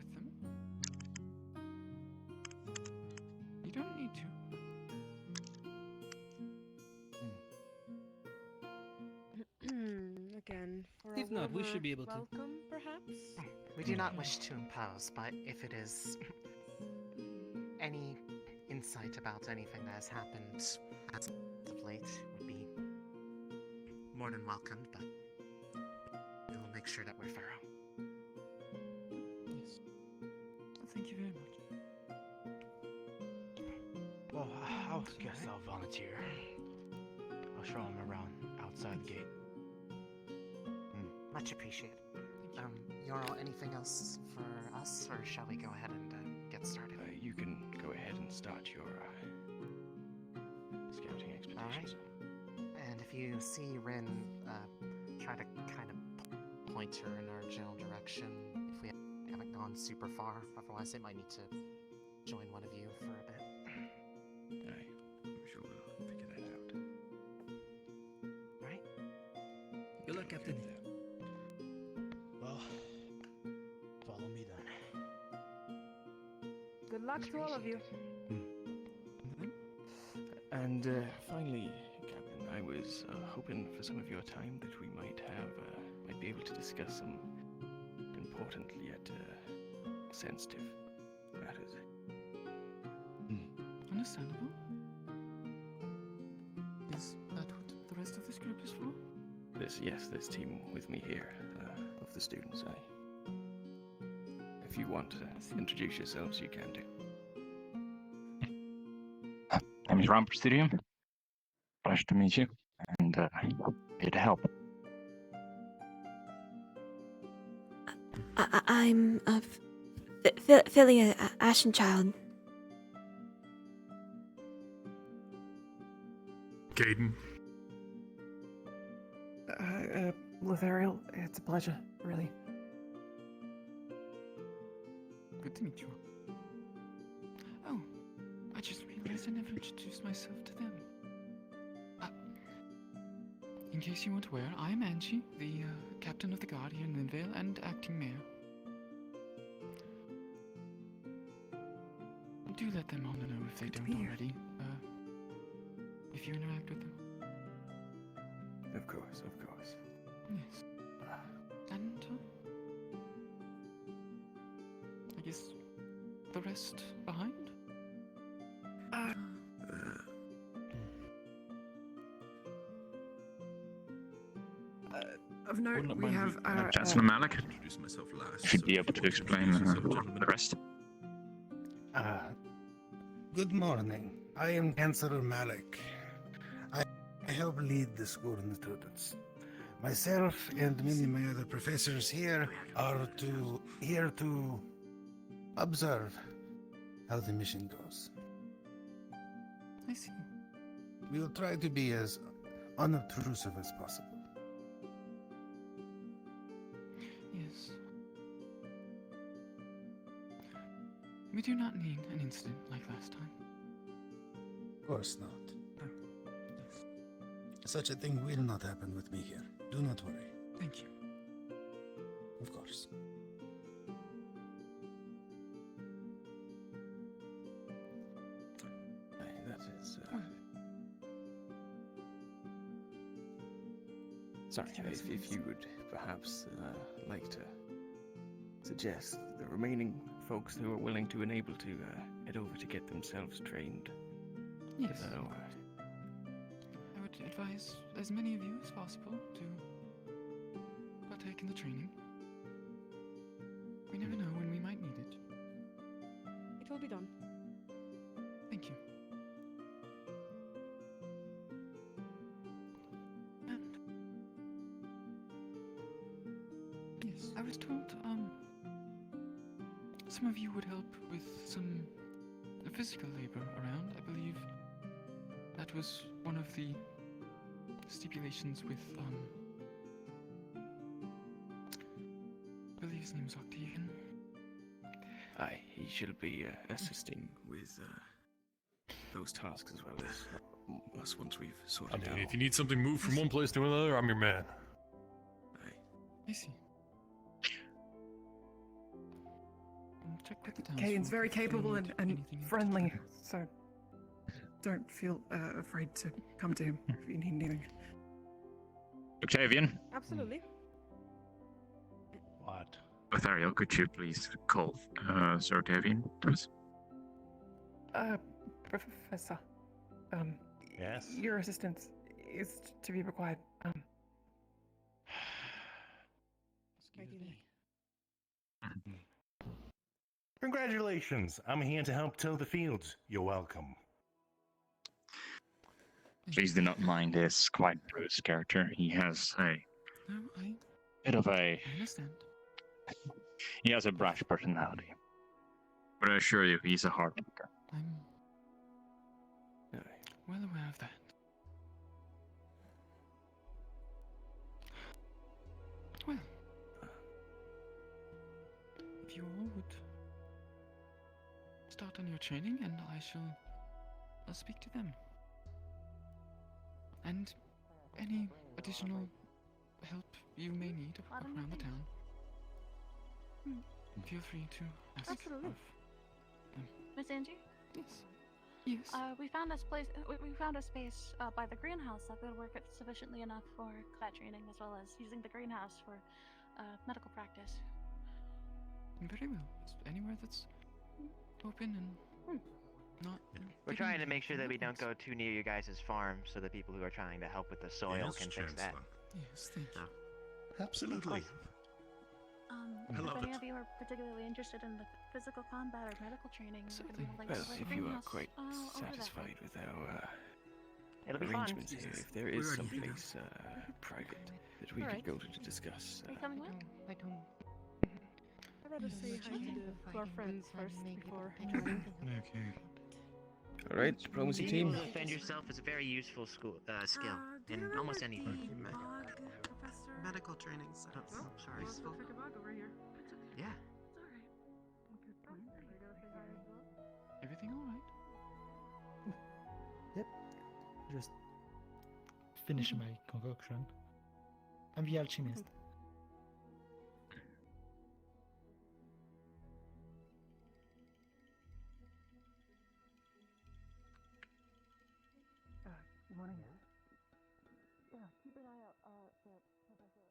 not, we should be able to. Welcome, perhaps? We do not wish to impose, but if it is any insight about anything that has happened as of late would be more than welcome, but we will make sure that we're thorough. Yes. Thank you very much. Well, I guess I'll volunteer. I'll show him around outside the gate. Much appreciated. Yorl, anything else for us, or shall we go ahead and get started? You can go ahead and start your scouting expedition. Alright. And if you see Rin, try to kind of point her in our general direction if we haven't gone super far. Otherwise, it might need to join one of you for a bit. I'm sure we'll figure that out. Alright. Good luck, Captain. Well, follow me then. Good luck to all of you. And finally, Captain, I was hoping for some of your time that we might be able to discuss some important yet sensitive matters. Understandable. Is that what the rest of this group is for? This team with me here, of the students, if you want to introduce yourselves, you can do. My name is Ron Presidium. Pleasure to meet you, and here to help. I'm Philly Ashenchild. Caden. Lethariel, it's a pleasure, really. Good to meet you. Oh, I just realized I never introduced myself to them. In case you weren't aware, I'm Angie, the captain of the guard here in Linvale and acting mayor. Do let them all know if they don't already, if you interact with them. Of course, of course. Yes. And, I guess the rest behind? Of note, we have Chancellor Malik. Introduce myself last. Should be able to explain the rest. Good morning. I am Chancellor Malik. I help lead the school and the students. Myself and many of my other professors here are here to observe how the mission goes. I see. We will try to be as unobtrusive as possible. Yes. We do not need an incident like last time. Of course not. Such a thing will not happen with me here. Do not worry. Thank you. Of course. That is. Sorry, if you would perhaps like to suggest the remaining folks who are willing to and able to head over to get themselves trained. Yes. I would advise as many of you as possible to partake in the training. We never know when we might need it. It will be done. Thank you. And yes, I was told some of you would help with some physical labor around. I believe that was one of the stipulations with I believe his name was Octavian. Aye, he shall be assisting with those tasks as well as us once we've sorted out. If you need something moved from one place to another, I'm your man. I see. Check with the dance Caden's floor very if they capable need and anything in friendly, particular. so don't feel afraid to come to him if you need anything. Octavian. Absolutely. Lothario, could you please call Sir Tavian to us? Professor. Yes? Your assistance is to be required. Congratulations! I'm here to help till the fields. You're welcome. Please do not mind this quite bruised character. He has a No, bit of a. I understand. He has a brash personality. But I assure you, he's a hard worker. I'm well aware of that. Well, if you all would start on your training, and I'll speak to them. And any additional help you may need around the town, feel free to ask. Absolutely. Miss Angie? Yes. Yes. We found a place. We found a space by the greenhouse that would work sufficiently enough for combat training, as well as using the greenhouse for medical practice. Very well. It's anywhere that's open and not. We're trying to make sure that we don't go too near you guys' farm, so the people who are trying to help with the soil can fix that. Yes, thank you. Absolutely. If any of you are particularly interested in the physical combat or medical training, Well, if you are quite satisfied with our It'll be fun. arrangements here, if there is some place private that we could go to discuss. Are you coming with? I don't. I'd rather say hi to our friends first before joining. Okay. All right, diplomacy Being team. able to defend yourself is a very useful skill in almost anything. Medical training setup. Oh, sorry. Yeah. Everything all right? Yep. Just finish my concoction. I'm the alchemist. Good morning. Yeah, keep an eye out for Professor.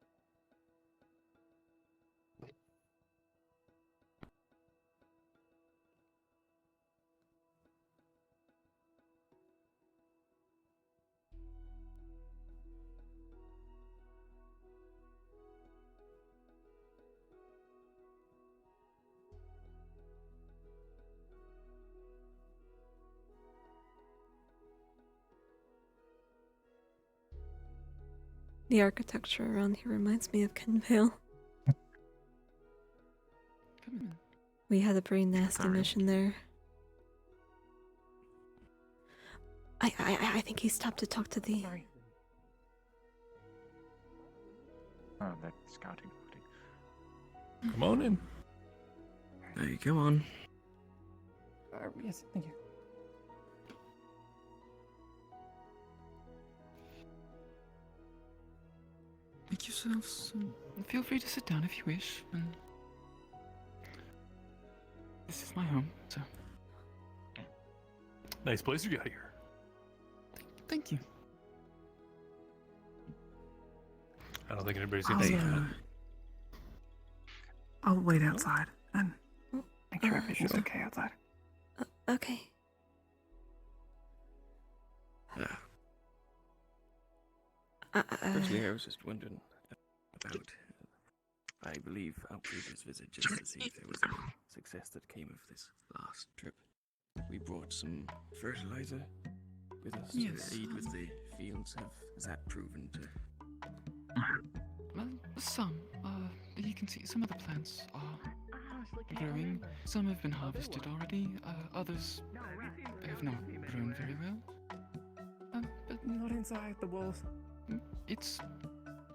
The architecture around here reminds me of Kenvale. We had a pretty nasty mission there. I think he stopped to talk to the. Oh, that scouting party. Come on in. Hey, come on. Yes, thank you. Make yourselves some. Feel free to sit down if you wish. And this is my home, so. Nice place you got here. Thank you. I don't think anybody's gonna say I'll wait outside and make sure everything's okay outside. Okay. Firstly, I was just wondering about. I believe Outreacher's visit just to see if there was any success that came of this last trip. We brought some fertilizer with us to aid with the fields. Has that proven to? Well, some. You can see some of the plants are growing. Some have been harvested already. Others have not grown very well. But not inside the walls. It's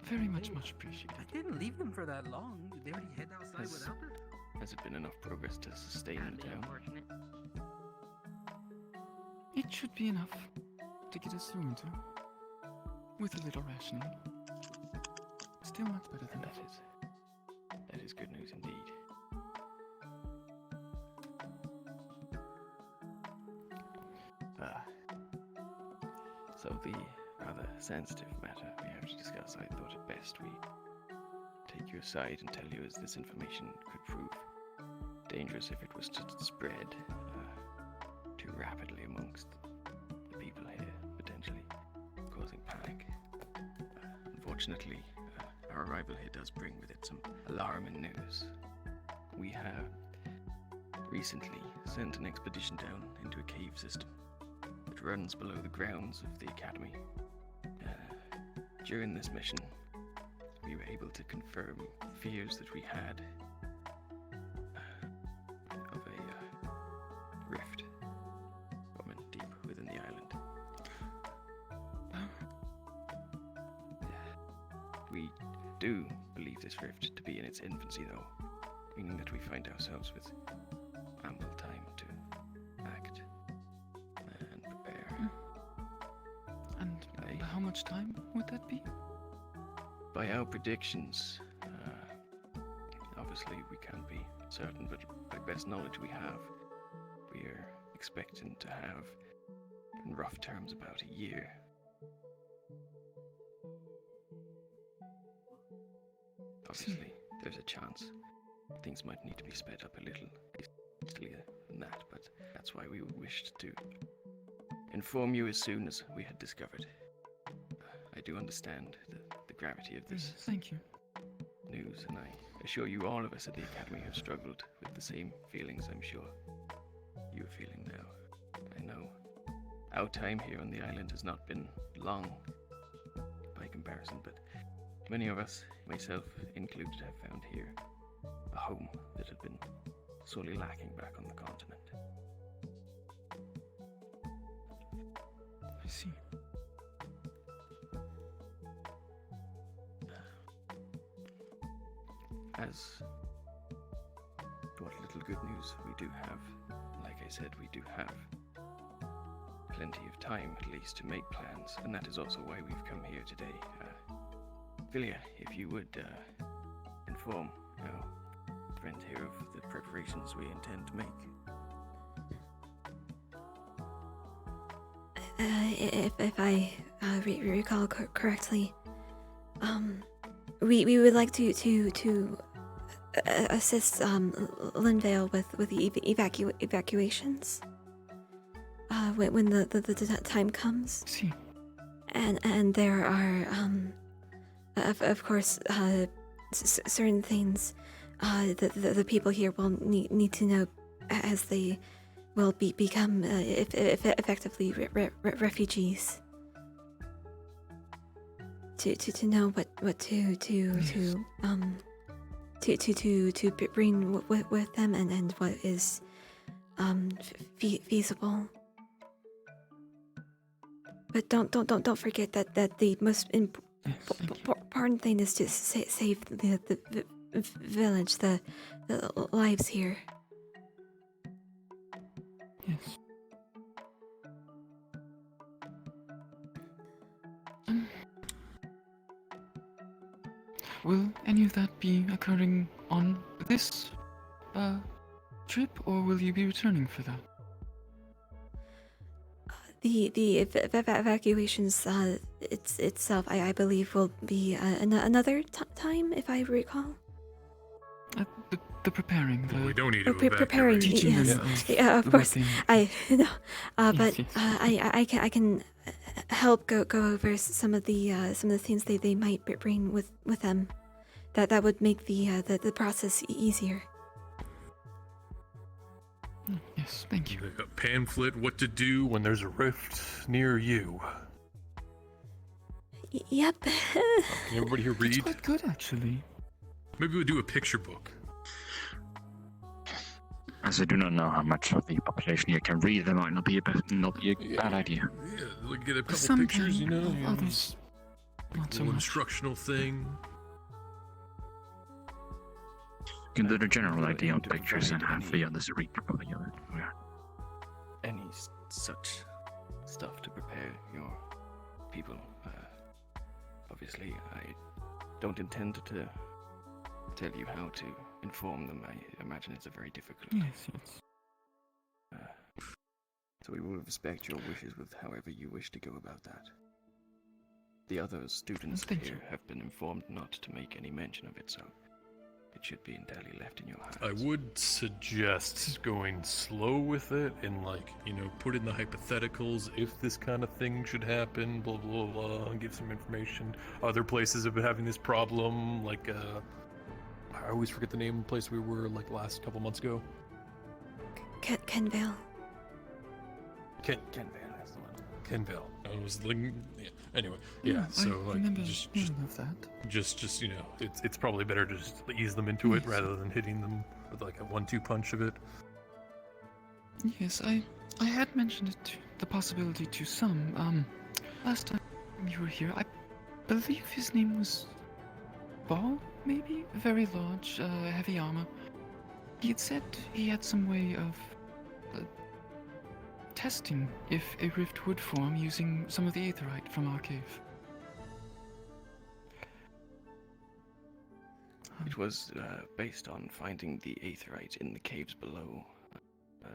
very much appreciated. I didn't leave them for that long. Did they already head outside without it? Has it been enough progress to sustain the town? It should be enough to get us through winter. With a little rationing. Still much better than that. That is good news indeed. So the rather sensitive matter we have to discuss, I thought it best we take your side and tell you, as this information could prove dangerous if it was to spread too rapidly amongst the people here, potentially causing panic. Unfortunately, our arrival here does bring with it some alarming news. We have recently sent an expedition down into a cave system that runs below the grounds of the academy. During this mission, we were able to confirm fears that we had of a rift forming deep within the island. We do believe this rift to be in its infancy, though, meaning that we find ourselves with ample time to act and prepare. And how much time would that be? By our predictions, obviously we can't be certain, but by best knowledge we have, we are expecting to have, in rough terms, about a year. Obviously, there's a chance things might need to be sped up a little hastilier than that, but that's why we wished to inform you as soon as we had discovered. I do understand the gravity of this Thank you. news, and I assure you all of us at the Academy have struggled with the same feelings I'm sure you are feeling now. I know our time here on the island has not been long by comparison, but many of us, myself included, have found here a home that had been sorely lacking back on the continent. I see. As what little good news we do have, like I said, we do have plenty of time at least to make plans, and that is also why we've come here today. Philia, if you would inform our friend here of the preparations we intend to make. If I recall correctly, we would like to assist Linvale with the evacuations when the time comes. See. And there are of course certain things the people here will need to know as they will become effectively refugees. To know what to bring with them and what is feasible. But don't forget that the most important thing is to save the village, the lives here. Yes. Will any of that be occurring on this trip, or will you be returning for that? The evacuations itself, I believe, will be another time, if I recall. The preparing. We don't need to preparing. Yes. Yeah, of course. I know, but yes. I can help go over some of the things they might bring with them. That would make the process easier. Yes, thank you. A pamphlet, what to do when there's a rift near you. Yep. Can everybody here read? It's quite good, actually. Maybe we'll do a picture book. As I do not know how much of the population here can read, that might not be a bad idea. Yeah, look, get a couple Some pictures, can, you know. others not so little much. instructional thing. You can do the general idea on pictures and have the others read probably. Any such stuff to prepare your people. Obviously, I don't intend to tell you how to inform them. I imagine it's a very difficult. Yes. So we will respect your wishes with however you wish to go about that. the other students here have been informed not to make any mention of it, so it should be entirely left in your hands. I would suggest going slow with it and, like, you know, put in the hypotheticals if this kind of thing should happen, blah, blah, blah, and give some information. Other places have been having this problem, like, I always forget the name of the place we were, like, last couple months ago. Kenvale. Kenvale, that's the one. Kenvale. I was like, yeah. Anyway, yeah. So I like, remember just of that. Just you know, it's probably better to just ease them into it rather than hitting them with like a 1-2 punch of it. Yes, I had mentioned it to the possibility to some. Last time you were here, I believe his name was Ball, maybe? Very large, heavy armor. He had said he had some way of testing if a rift would form using some of the aetherite from our cave. It was based on finding the aetherite in the caves below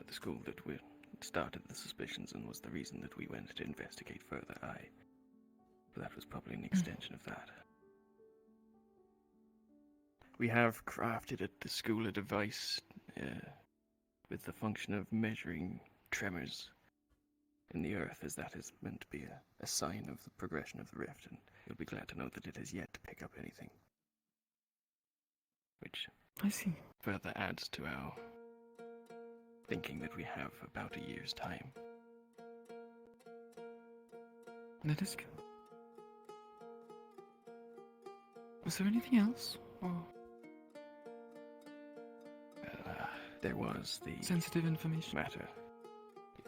the school that we started the suspicions and was the reason that we went to investigate further. But that was probably an extension of that. We have crafted at the school a device with the function of measuring tremors in the earth, as that is meant to be a sign of the progression of the rift, and you'll be glad to know that it has yet to pick up anything. Which I see. Further adds to our thinking that we have about a year's time. That is good. Was there anything else? Or there was the sensitive information matter.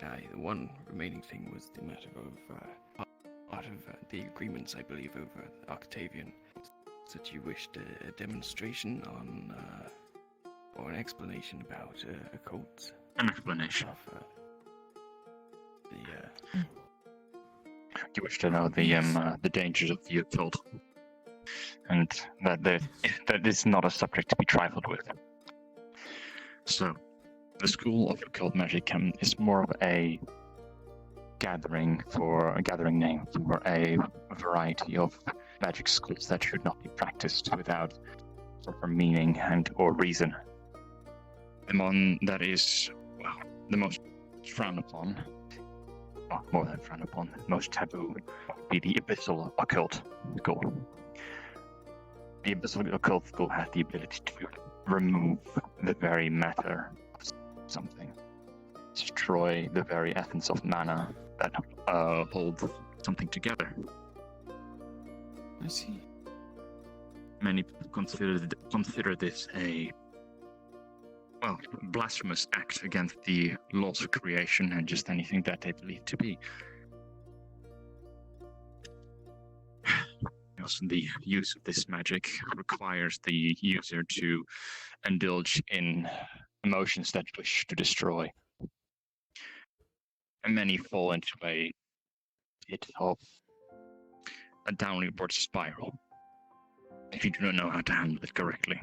The one remaining thing was the matter of part of the agreements, I believe, over Octavian, that you wished a demonstration on or an explanation about occults. An explanation. You wish to know the dangers of the occult, and that is not a subject to be trifled with. So, the School of Occult Magic is more of a gathering name for a variety of magic schools that should not be practiced without proper meaning and or reason. The one that is, well, the most frowned upon, or more than frowned upon, most taboo, would be the Abyssal Occult School. The Abyssal Occult School has the ability to remove the very matter of something, destroy the very essence of mana that holds something together. I see. Many people consider this a, well, blasphemous act against the laws of creation and just anything that they believe to be. Also, the use of this magic requires the user to indulge in emotions that wish to destroy. And many fall into a pit of a downward spiral if you do not know how to handle it correctly.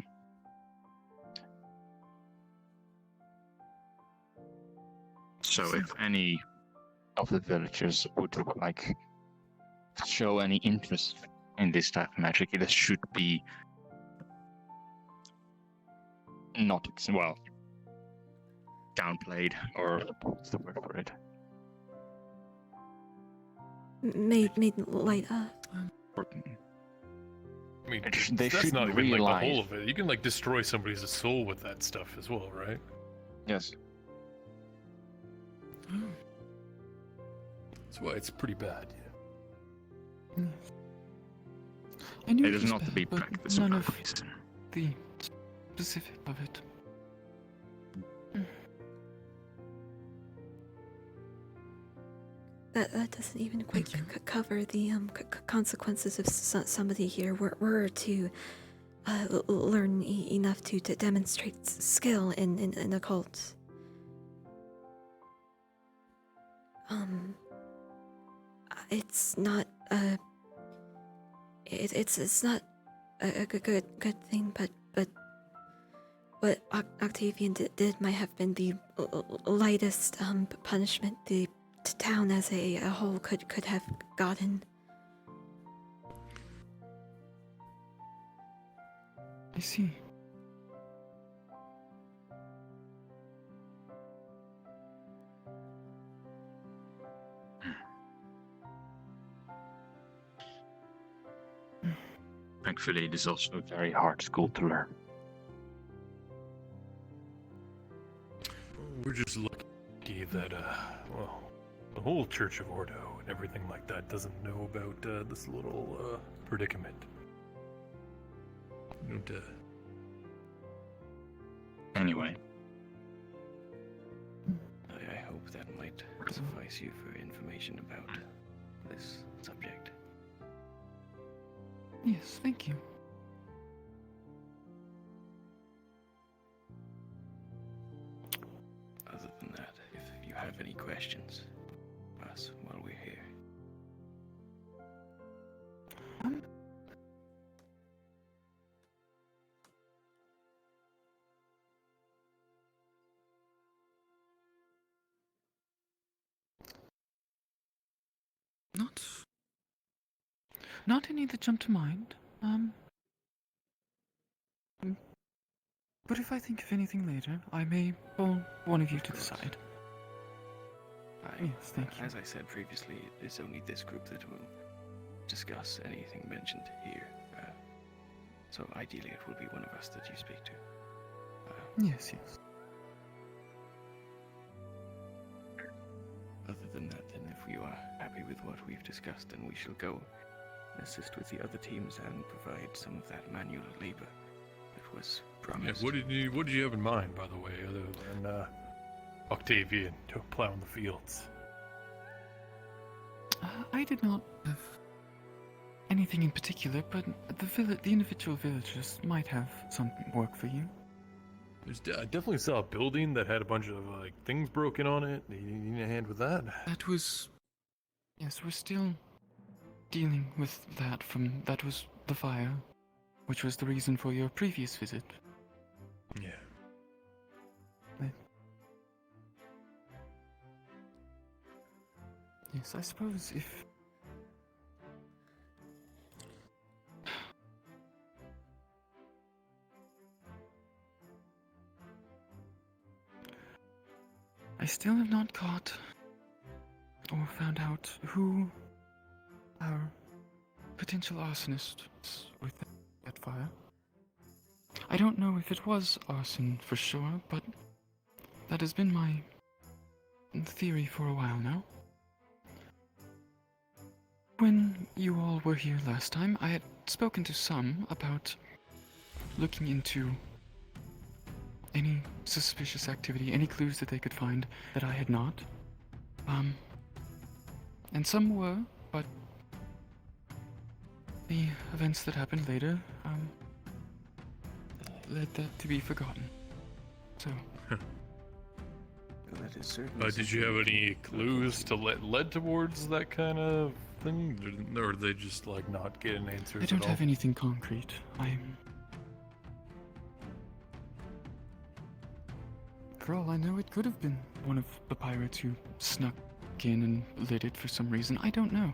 So if any of the villagers would like to show any interest in this type of magic, it should be not, well, downplayed, or what's the word for it? Made light of. I mean, they that's should not even like the whole realize- of it. You can like destroy somebody's soul with that stuff as well, right? Yes. That's why it's pretty bad. I knew It it is was not to bad, be but practiced none for of reason. the specific of it. That doesn't even quite cover the consequences if somebody here were to learn enough to demonstrate skill in occult. It's not it's not a good thing, but what Octavian did might have been the lightest punishment the town as a whole could have gotten. I see. Thankfully, it is also a very hard school to learn. We're just lucky that, well, the whole Church of Ordo and everything like that doesn't know about this little predicament. Anyway. I hope that might suffice you for information about this subject. Yes, thank you. Other than that, if you have any questions, ask while we're here. Not any that jump to mind. But if I think of anything later, I may pull one of you to the side. Yes, thank you. As I said previously, it's only this group that will discuss anything mentioned here. So ideally, it will be one of us that you speak to. Yes, yes. Other than that, then, if you are happy with what we've discussed, then we shall go and assist with the other teams and provide some of that manual labor that was promised. Yeah, what did you have in mind, by the way, other than Octavian to plow in the fields? I did not have anything in particular, but the individual villagers might have some work for you. I definitely saw a building that had a bunch of like things broken on it. You need a hand with that? That was... Yes, we're still dealing with that that was the fire, which was the reason for your previous visit. Yeah. Yes, I suppose if... I still have not caught or found out who our potential arsonist is with that fire. I don't know if it was arson for sure, but that has been my theory for a while now. When you all were here last time, I had spoken to some about looking into any suspicious activity, any clues that they could find that I had not. And some were, but the events that happened later, led that to be forgotten. So... That is certainly Did you have any clues to led towards that kind of thing? Or they just like not getting answers I don't at all? have anything concrete. For all I know, it could have been one of the pirates who snuck in and lit it for some reason. I don't know.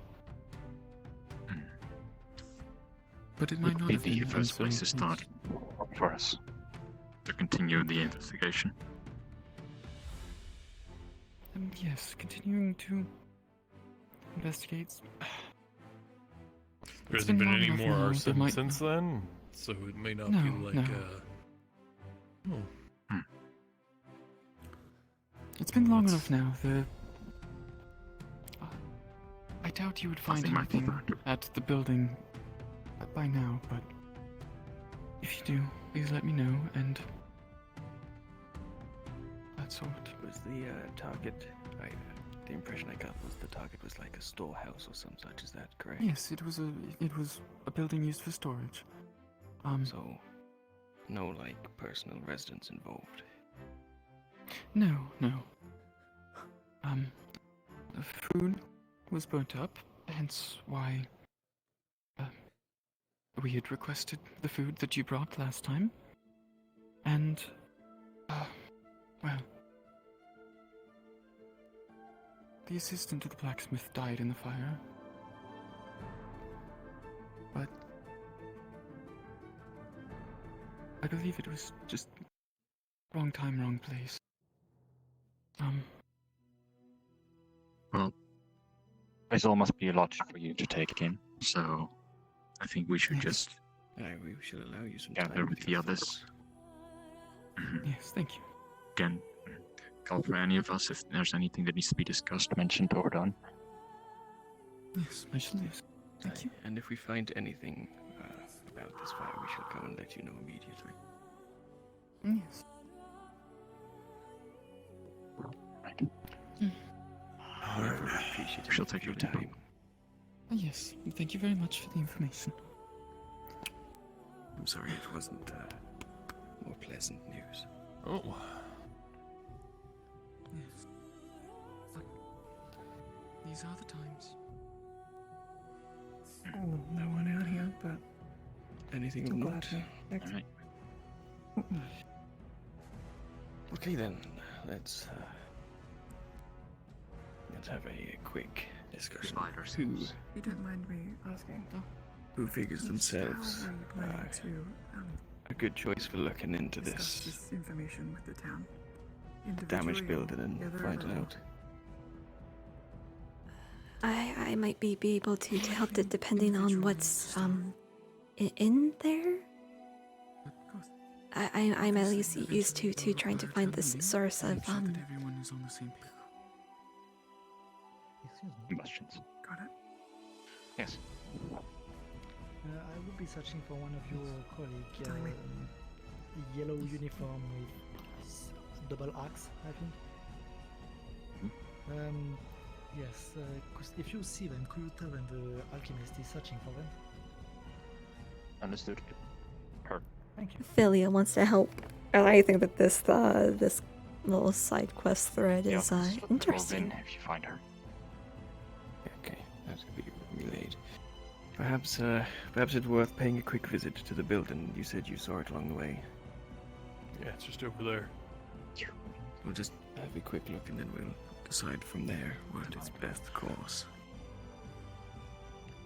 But it might not be have the been. first place to start for us to continue the investigation. Yes, continuing to investigate. There It's hasn't been long any enough more now, there arson might- since then, so it may not No, be like no. oh. It's been long enough now. I doubt you would find Nothing might be anything at the building by now, but if you do, please let me know, and that sort. Was the target... the impression I got was the target was like a storehouse or some such, is that correct? Yes, it was a building used for storage. So, no, like, personal residence involved? No. The food was burnt up, hence why we had requested the food that you brought last time. And, well, the assistant to the blacksmith died in the fire. But believe it was just wrong time, wrong place. Well, this all must be a lot for you to take in, so I think we should just we should allow you some gather time with to the go others. Yes, thank you. Again, call for any of us if there's anything that needs to be discussed, mentioned, or done. Yes, mention this. Thank you. And if we find anything about this fire, we shall come and let you know immediately. Yes. Appreciate She'll take your time. Yes, thank you very much for the information. I'm sorry it wasn't more pleasant news. Oh. Yes. But these are the times. No one out here, but anything of note? Alright. Okay then, let's have a quick discussion. You don't mind me asking? Who figures themselves How are you planning to a good choice for looking into discuss this this information with the town? damaged Individually or building and together, finding or- out? I might be able to help it depending on what's in there. I'm at least used to trying to find this source of Everyone is on the same page. Questions. Got it. Yes. I would be searching for one of your colleagues, Tell me. yellow uniform with double axe, I think. Yes, 'cause if you see them, could you tell them the alchemist is searching for them? Understood. Heard. Thank you. Philia wants to help, and I think that this little side quest thread is interesting. If you find her. Okay, that's gonna be relayed. Perhaps it's worth paying a quick visit to the building. You said you saw it along the way. Yeah, it's just over there. We'll just have a quick look and then we'll decide from there what is best course.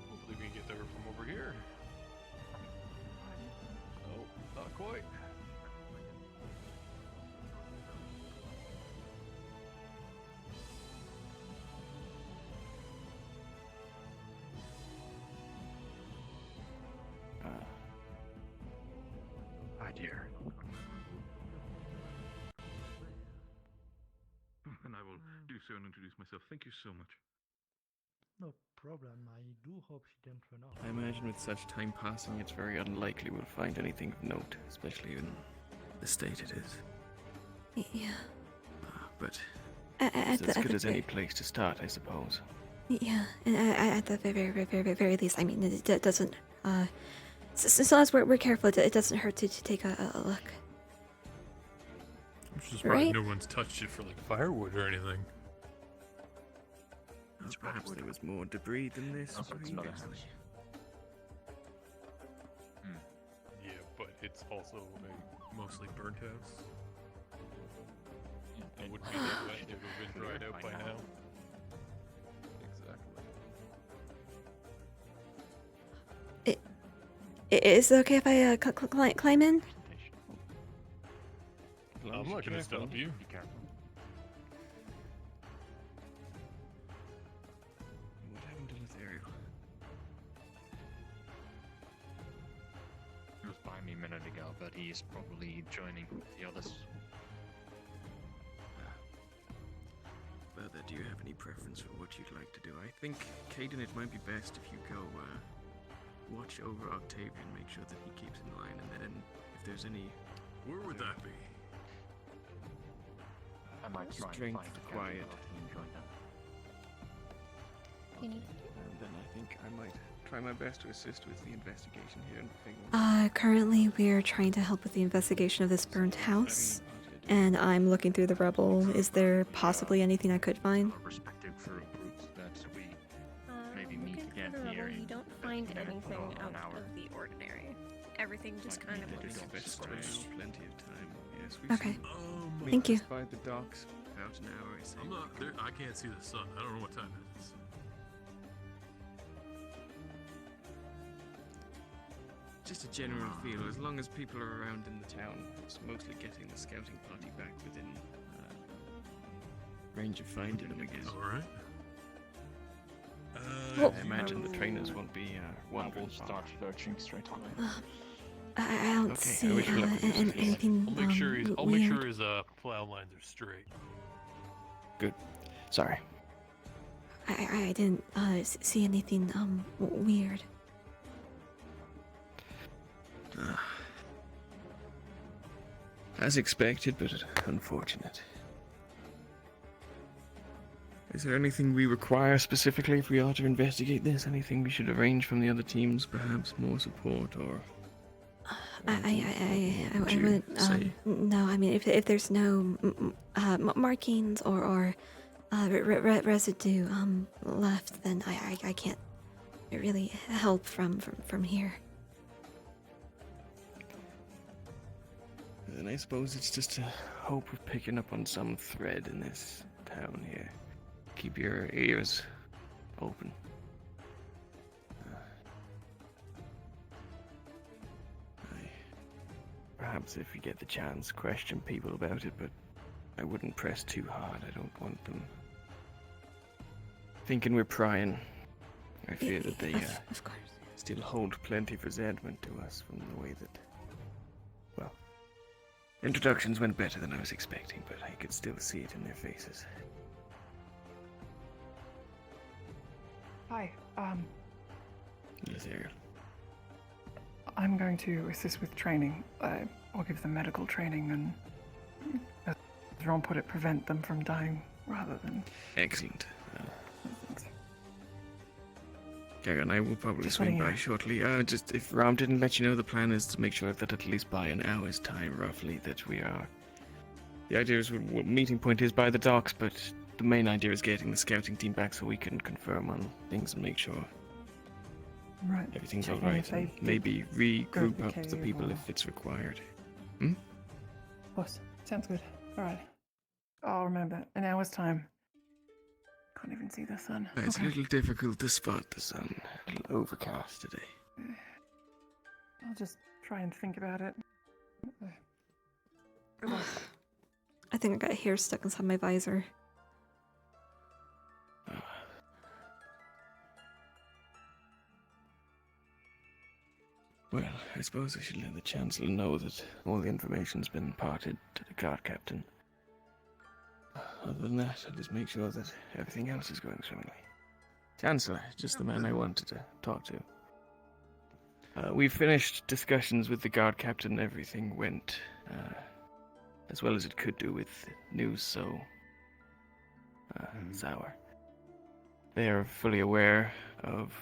Hopefully we can get there from over here. Oh, not quite. Hi, dear. And I will do so and introduce myself. Thank you so much. No problem. I do hope she didn't run off. I imagine with such time passing, it's very unlikely we'll find anything of note, especially in the state it is. Yeah. But At it's as good the as any place to start, I suppose. Yeah, and at the very least, I mean, it doesn't. So long as we're careful, it doesn't hurt to take a look. I'm just surprised Right? no one's touched it for like firewood or anything. Perhaps there was more debris than this. previously. Yeah, but it's also a mostly burnt house. It wouldn't be that wet, it would have been dried out by now. Is it okay if I climb in? I'm not gonna stop you. Be careful. What happened to Lothario? He was by me a minute ago, but he is probably joining the others. Further, do you have any preference for what you'd like to do? I think, Caden, it might be best if you go watch over Octavian, make sure that he keeps in line, and then if there's any... Where would that be? I might try and Strength find a required. casualty and join them. And then I think I might try my best to assist with the investigation here and figure Currently we're trying to help with the investigation of this burnt house, and I'm looking through the rubble. Is there possibly anything I could find? Respective for groups that we maybe meet Looking again through the here rubble, in you don't find 15 minutes anything or an out hour. of the ordinary. Everything just kind of looks strange. plenty of time. Yes, we've Okay. seen- Thank you. By the docks, about an hour, I say. I'm not there. I can't see the sun. I don't know what time it is. just a general feel. As long as people are around in the town, it's mostly getting the scouting party back within range of finding them, I guess. All right. I imagine the trainers won't be wandering. We'll start searching straight away. I don't Okay, see I wish you luck with this. anything I'll make sure his weird. plow lines are straight. Good. Sorry. I didn't see anything weird. As expected, but unfortunate. Is there anything we require specifically if we are to investigate this? Anything we should arrange from the other teams? Perhaps more support, or? I What would you wouldn't. say? No, I mean if there's no markings or residue left, then I can't really help from here. Then I suppose it's just a hope of picking up on some thread in this town here. Keep your ears open. Perhaps if we get the chance, question people about it, but I wouldn't press too hard. I don't want them thinking we're prying. I fear that they of course. still hold plenty of resentment to us from the way that, well, introductions went better than I was expecting, but I could still see it in their faces. Hi, Yes, Ariel. I'm going to assist with training. I'll give them medical training and, as Ron put it, prevent them from dying rather than... Excellent. Karen, I will probably Just swing letting you by know. shortly. Just if Ram didn't let you know, the plan is to make sure that at least by an hour's time, roughly, that we are. The idea is what meeting point is by the docks, but the main idea is getting the scouting team back so we can confirm on things and make sure Right. everything's Checking alright. if they And did maybe regroup go up to the cave people or- if it's required. Of course. Sounds good. Alright. I'll remember. An hour's time. Can't even see the sun. It's Okay. a little difficult to spot the sun. A little overcast today. I'll just try and think about it. Good luck. I think I got hair stuck inside my visor. Well, I suppose I should let the Chancellor know that all the information's been imparted to the guard captain. Other than that, I'll just make sure that everything else is going swimmingly. Chancellor, just the man I wanted to talk to. We finished discussions with the guard captain. Everything went as well as it could do with news so sour. They are fully aware of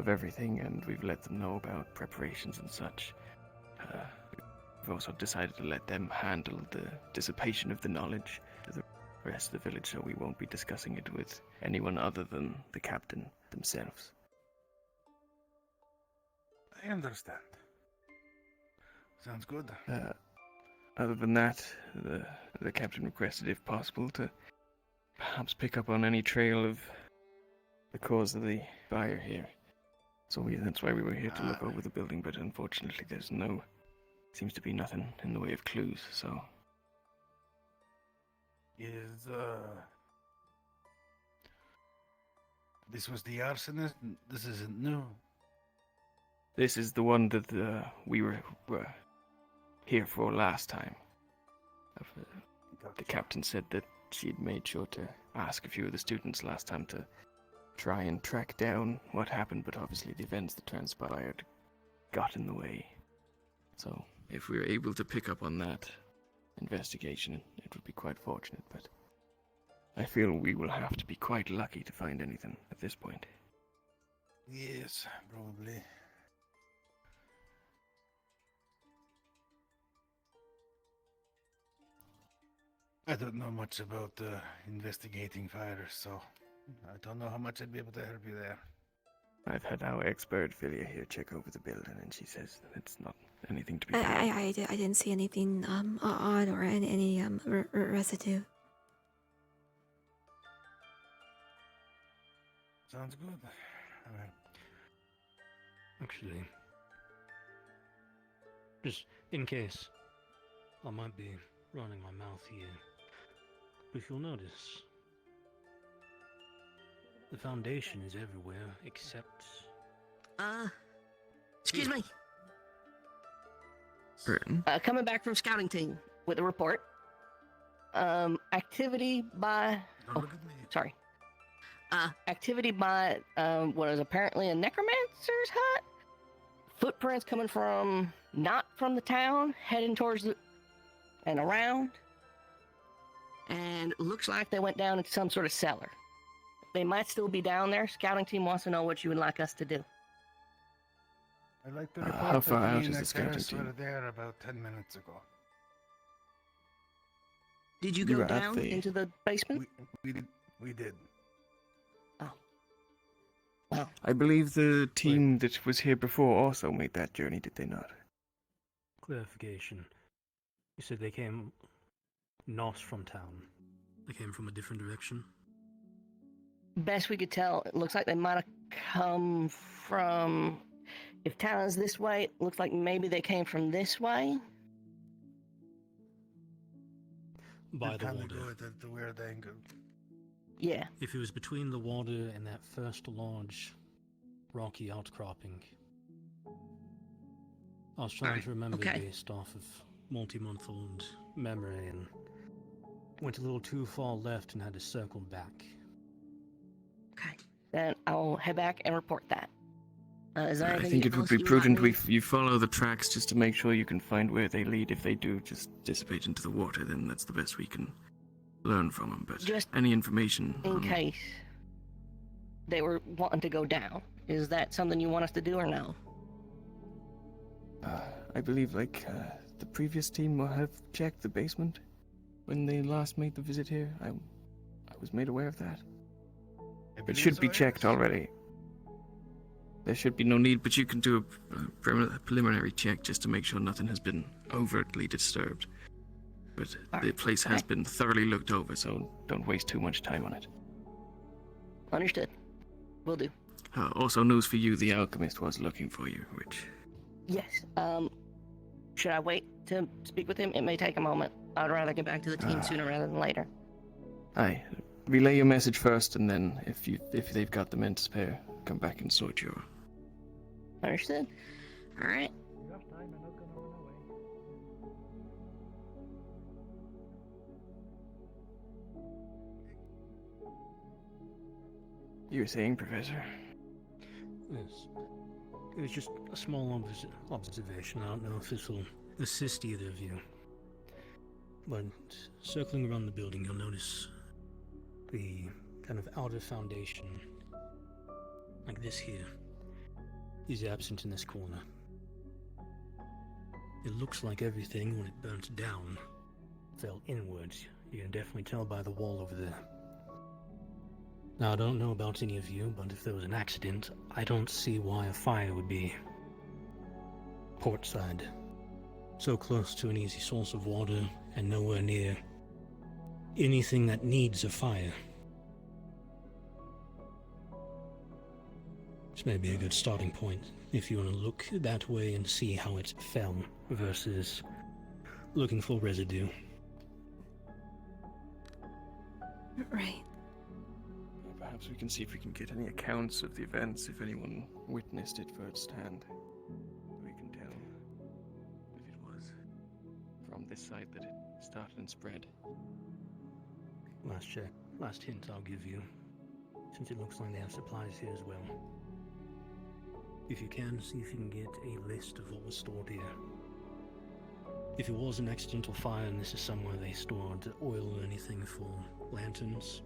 everything, and we've let them know about preparations and such. We've also decided to let them handle the dissipation of the knowledge to the rest of the village, so we won't be discussing it with anyone other than the captain themselves. I understand. Sounds good. Other than that, the captain requested, if possible, to perhaps pick up on any trail of the cause of the fire here. So that's why we were here to look over the building, but unfortunately seems to be nothing in the way of clues, so... This was the arsonist? This isn't new. This is the one that we were here for last time. The captain said that she'd made sure to ask a few of the students last time to try and track down what happened, but obviously the events that transpired got in the way. So, if we were able to pick up on that investigation, it would be quite fortunate, but I feel we will have to be quite lucky to find anything at this point. Yes, probably. I don't know much about investigating fires, so I don't know how much I'd be able to help you there. I've had our expert Philia here check over the building, and she says it's not anything to be I didn't see anything odd or any residue. Sounds good. Actually, just in case, I might be running my mouth here. But if you'll notice, the Foundation is everywhere except... Excuse me. Britain. Coming back from scouting team with a report. Activity by... Oh, sorry. Activity by what is apparently a necromancer's hut. Footprints coming from, not from the town, heading towards the... and around. And looks like they went down into some sort of cellar. They might still be down there. Scouting team wants to know what you would like us to do. I'd like to report how far that out me is and the scouting Akaris team? were there about 10 minutes ago. Did you You go were at down the- into the basement? We did. I believe the team that was here before also made that journey, did they not? Clarification. You said they came not from town. They came from a different direction? Best we could tell, it looks like they might have come from... If town is this way, it looks like maybe they came from this way. By the Kinda water. go at the weird angle. Yeah. If it was between the water and that first large rocky outcropping. I was trying to remember based off of multi-month-old memory and went a little too far left and had to circle back. Okay. Then I'll head back and report that. Is there I anything think it would else be you prudent want me- you follow the tracks just to make sure you can find where they lead. If they do just dissipate into the water, then that's the best we can learn from them. But Just any information in on- case they were wanting to go down. Is that something you want us to do or no? I believe the previous team will have checked the basement when they last made the visit here. I was made aware of that. It should be checked already. There should be no need, but you can do a preliminary check just to make sure nothing has been overtly disturbed. But the place has been thoroughly looked over, so don't waste too much time on it. Understood. Will do. Also, news for you, the alchemist was looking for you, which... Yes. Should I wait to speak with him? It may take a moment. I'd rather get back to the team sooner rather than later. Aye. Relay your message first, and then if they've got the men to spare, come back and sort your... Understood. Alright. You were saying, Professor? Yes. It was just a small observation. I don't know if this will assist either of you. But circling around the building, you'll notice the kind of outer foundation, like this here, is absent in this corner. It looks like everything, when it burnt down, fell inwards. You can definitely tell by the wall over there. Now, I don't know about any of you, but if there was an accident, I don't see why a fire would be port side. So close to an easy source of water, and nowhere near anything that needs a fire. This may be a good starting point if you want to look that way and see how it fell versus looking for residue. Right. Perhaps we can see if we can get any accounts of the events, if anyone witnessed it firsthand. We can tell if it was from this site that it started and spread. Last hint I'll give you, since it looks like they have supplies here as well. If you can, see if you can get a list of what was stored here. If it was an accidental fire and this is somewhere they stored oil or anything for lanterns,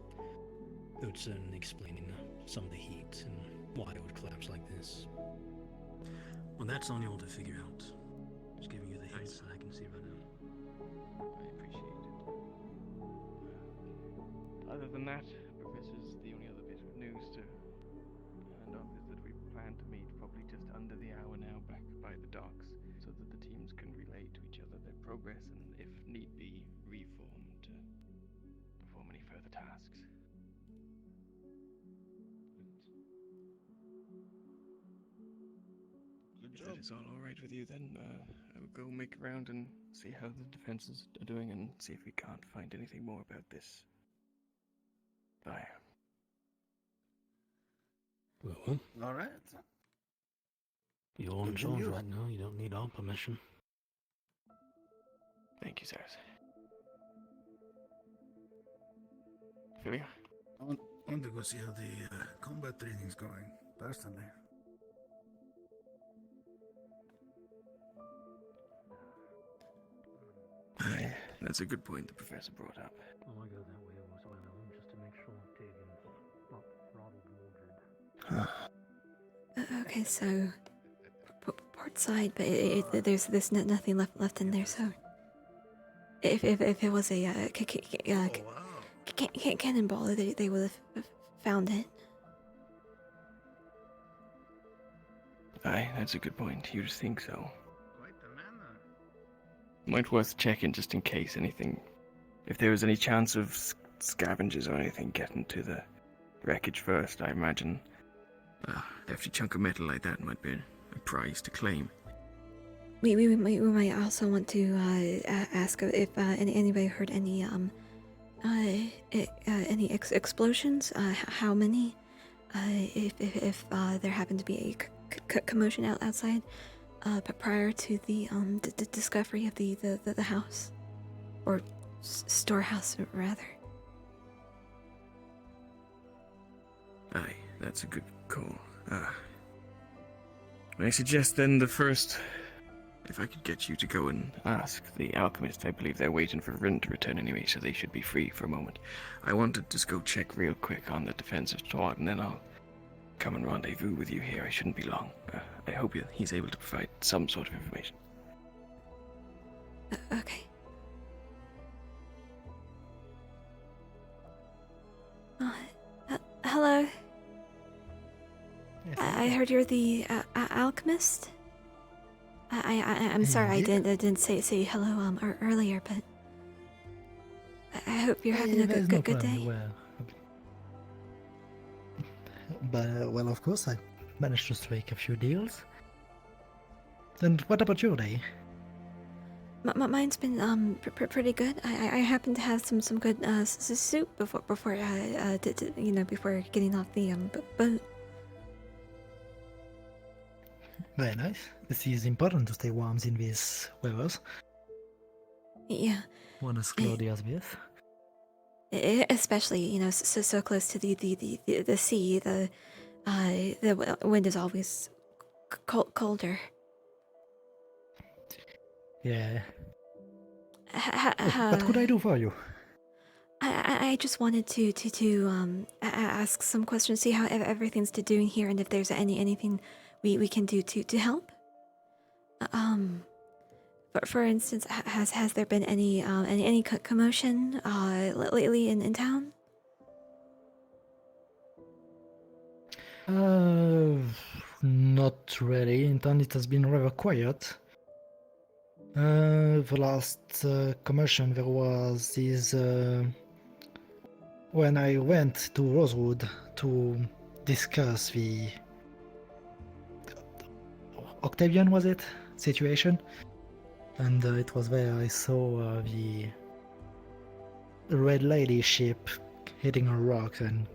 it would certainly explain some of the heat and why it would collapse like this. Well, that's on you all to figure out. Just giving you the hints that I can see right now. I appreciate it. Other than that, Professors, the only other bit of news to hand off is that we plan to meet probably just under the hour now back by the docks, so that the teams can relay to each other their progress and, if need be, reform to perform any further tasks. If that is all alright with you, then I will go make a round and see how the defenses are doing and see if we can't find anything more about this. Bye. Well, All right. you're in Good for charge you. right now. You don't need our permission. Thank you, sirs. Philia? I want to go see how the combat training's going, personally. Aye, that's a good point the professor brought up. Oh, I go that way as well, just to make sure Dagon's not throttled Mildred. Okay, so port side, but there's nothing left in there. So if it was a cannonball, they would have found it. Aye, that's a good point. You'd think so. Might worth checking just in case anything. If there was any chance of scavengers or anything getting to the wreckage first, I imagine a hefty chunk of metal like that might be a prize to claim. We might also want to ask if anybody heard any explosions. How many? If there happened to be a commotion outside, prior to the discovery of the house, or storehouse rather. Aye, that's a good call. I suggest then the first, if I could get you to go and ask the alchemist. I believe they're waiting for Rin to return anyway, so they should be free for a moment. I want to just go check real quick on the defensive squad, and then I'll come and rendezvous with you here. I shouldn't be long. I hope he's able to provide some sort of information. Okay. Hello. I heard you're the alchemist. I'm sorry I didn't say hello earlier, but I hope you're having a good day. But, well, of course, I managed to strike a few deals. And what about your day? Mine's been pretty good. I happened to have some good soup before before getting off the boat. Very nice. This is important to stay warm in these weathers. Yeah. One as cloudy as this. Especially, so close to the sea. The wind is always colder. Yeah. What could I do for you? I just wanted to ask some questions, see how everything's doing here, and if there's anything we can do to help. For instance, has there been any commotion lately in town? Not really. In town it has been rather quiet. The last commotion there was when I went to Rosewood to discuss the Octavian, was it? Situation. And it was where I saw the Red Lady ship hitting a rock, and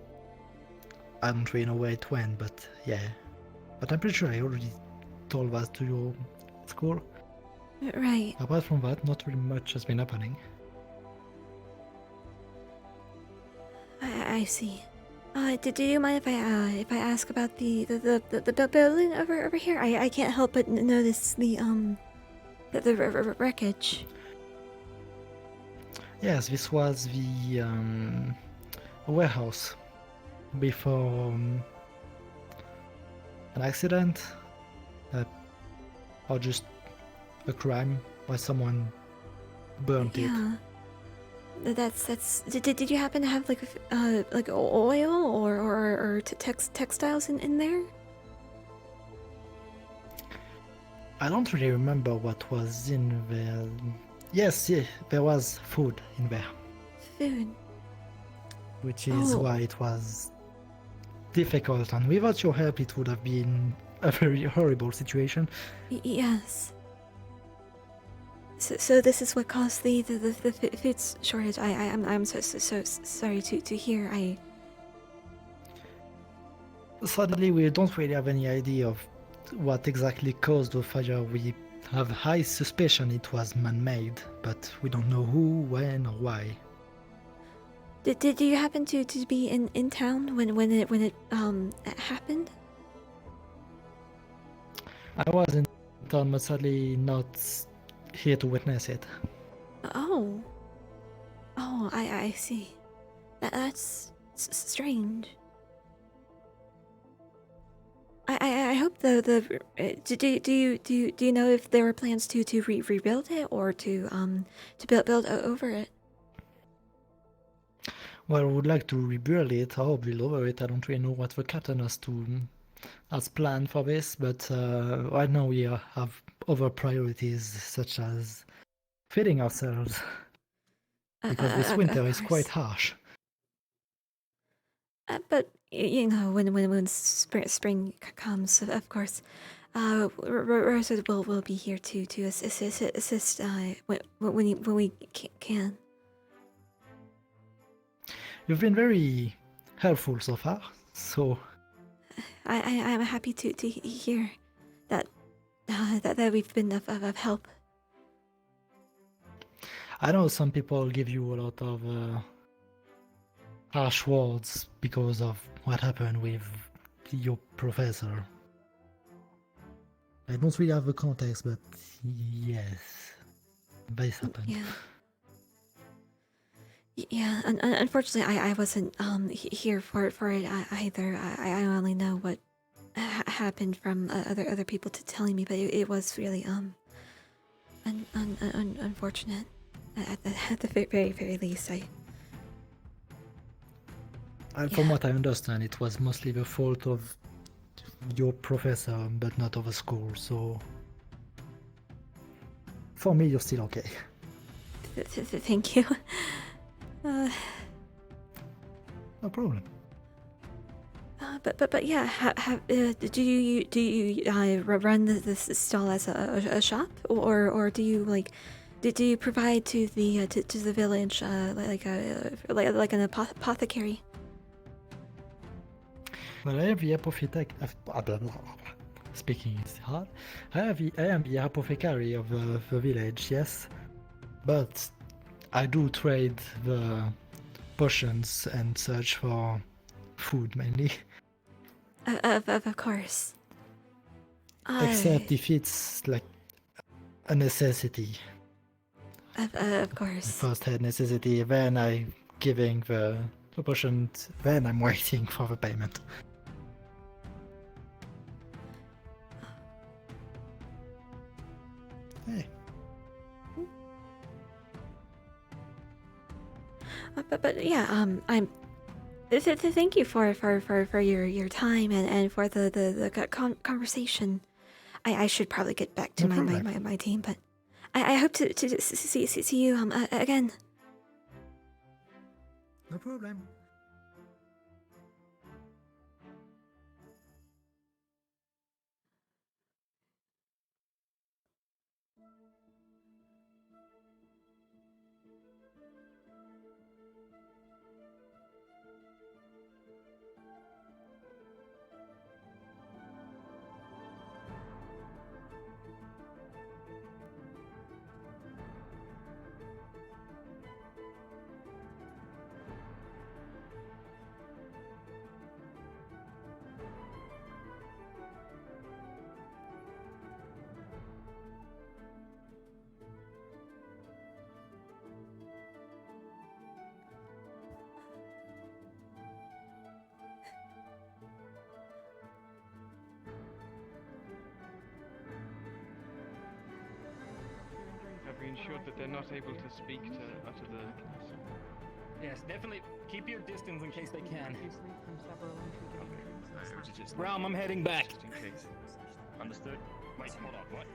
I don't really know where it went, but yeah. But I'm pretty sure I already told that to your school. Right. Apart from that, not really much has been happening. I see. Do you mind if I ask about the building over here? I can't help but notice the wreckage. Yes, this was the warehouse before an accident, or just a crime where someone burnt it. Yeah. That's. Did you happen to have like oil or textiles in there? I don't really remember what was in there. Yes, yeah, there was food in there. Food. Which is why it was difficult, and without your help it would have been a very horrible situation. Yes. So this is what caused the food shortage. I'm so sorry to hear. Sadly, we don't really have any idea of what exactly caused the fire. We have high suspicion it was man-made, but we don't know who, when, or why. Did you happen to be in town when it happened? I was in town, but sadly not here to witness it. Oh, I see. That's strange. I hope do you know if there were plans to rebuild it or to build over it? Well, I would like to rebuild it or build over it. I don't really know what the captain has planned for this, but right now we have other priorities such as feeding ourselves because this winter is quite harsh. But you know, when spring comes, of course, Rosewood will be here to assist when we can. You've been very helpful so far, so I'm happy to hear that we've been of help. I know some people give you a lot of harsh words because of what happened with your professor. I don't really have the context, but yes, this happened. Yeah, unfortunately, I wasn't here for it either. I only know what happened from other people telling me, but it was really unfortunate at the very least. And from what I understand, it was mostly the fault of your professor, but not of the school. So for me, you're still okay. Thank you. No problem. But yeah, do you run this stall as a shop, or do you do you provide to the village like an apothecary? Well, I am the speaking is hard. I am the apothecary of the village, yes, but I do trade the potions and search for food mainly. Of course. Except if it's like a necessity. Of course. First head necessity, then I'm giving the potions, then I'm waiting for the payment. Hey. But yeah, I'm. Thank you for your time and for the conversation. I should probably get back to my team, but I hope to see you again. No problem. Have we ensured that they're not able to speak to utter the... Yes, definitely keep your distance in case they can. Okay. Realm, I'm heading back. Just in case. Understood. Wait, hold on. What?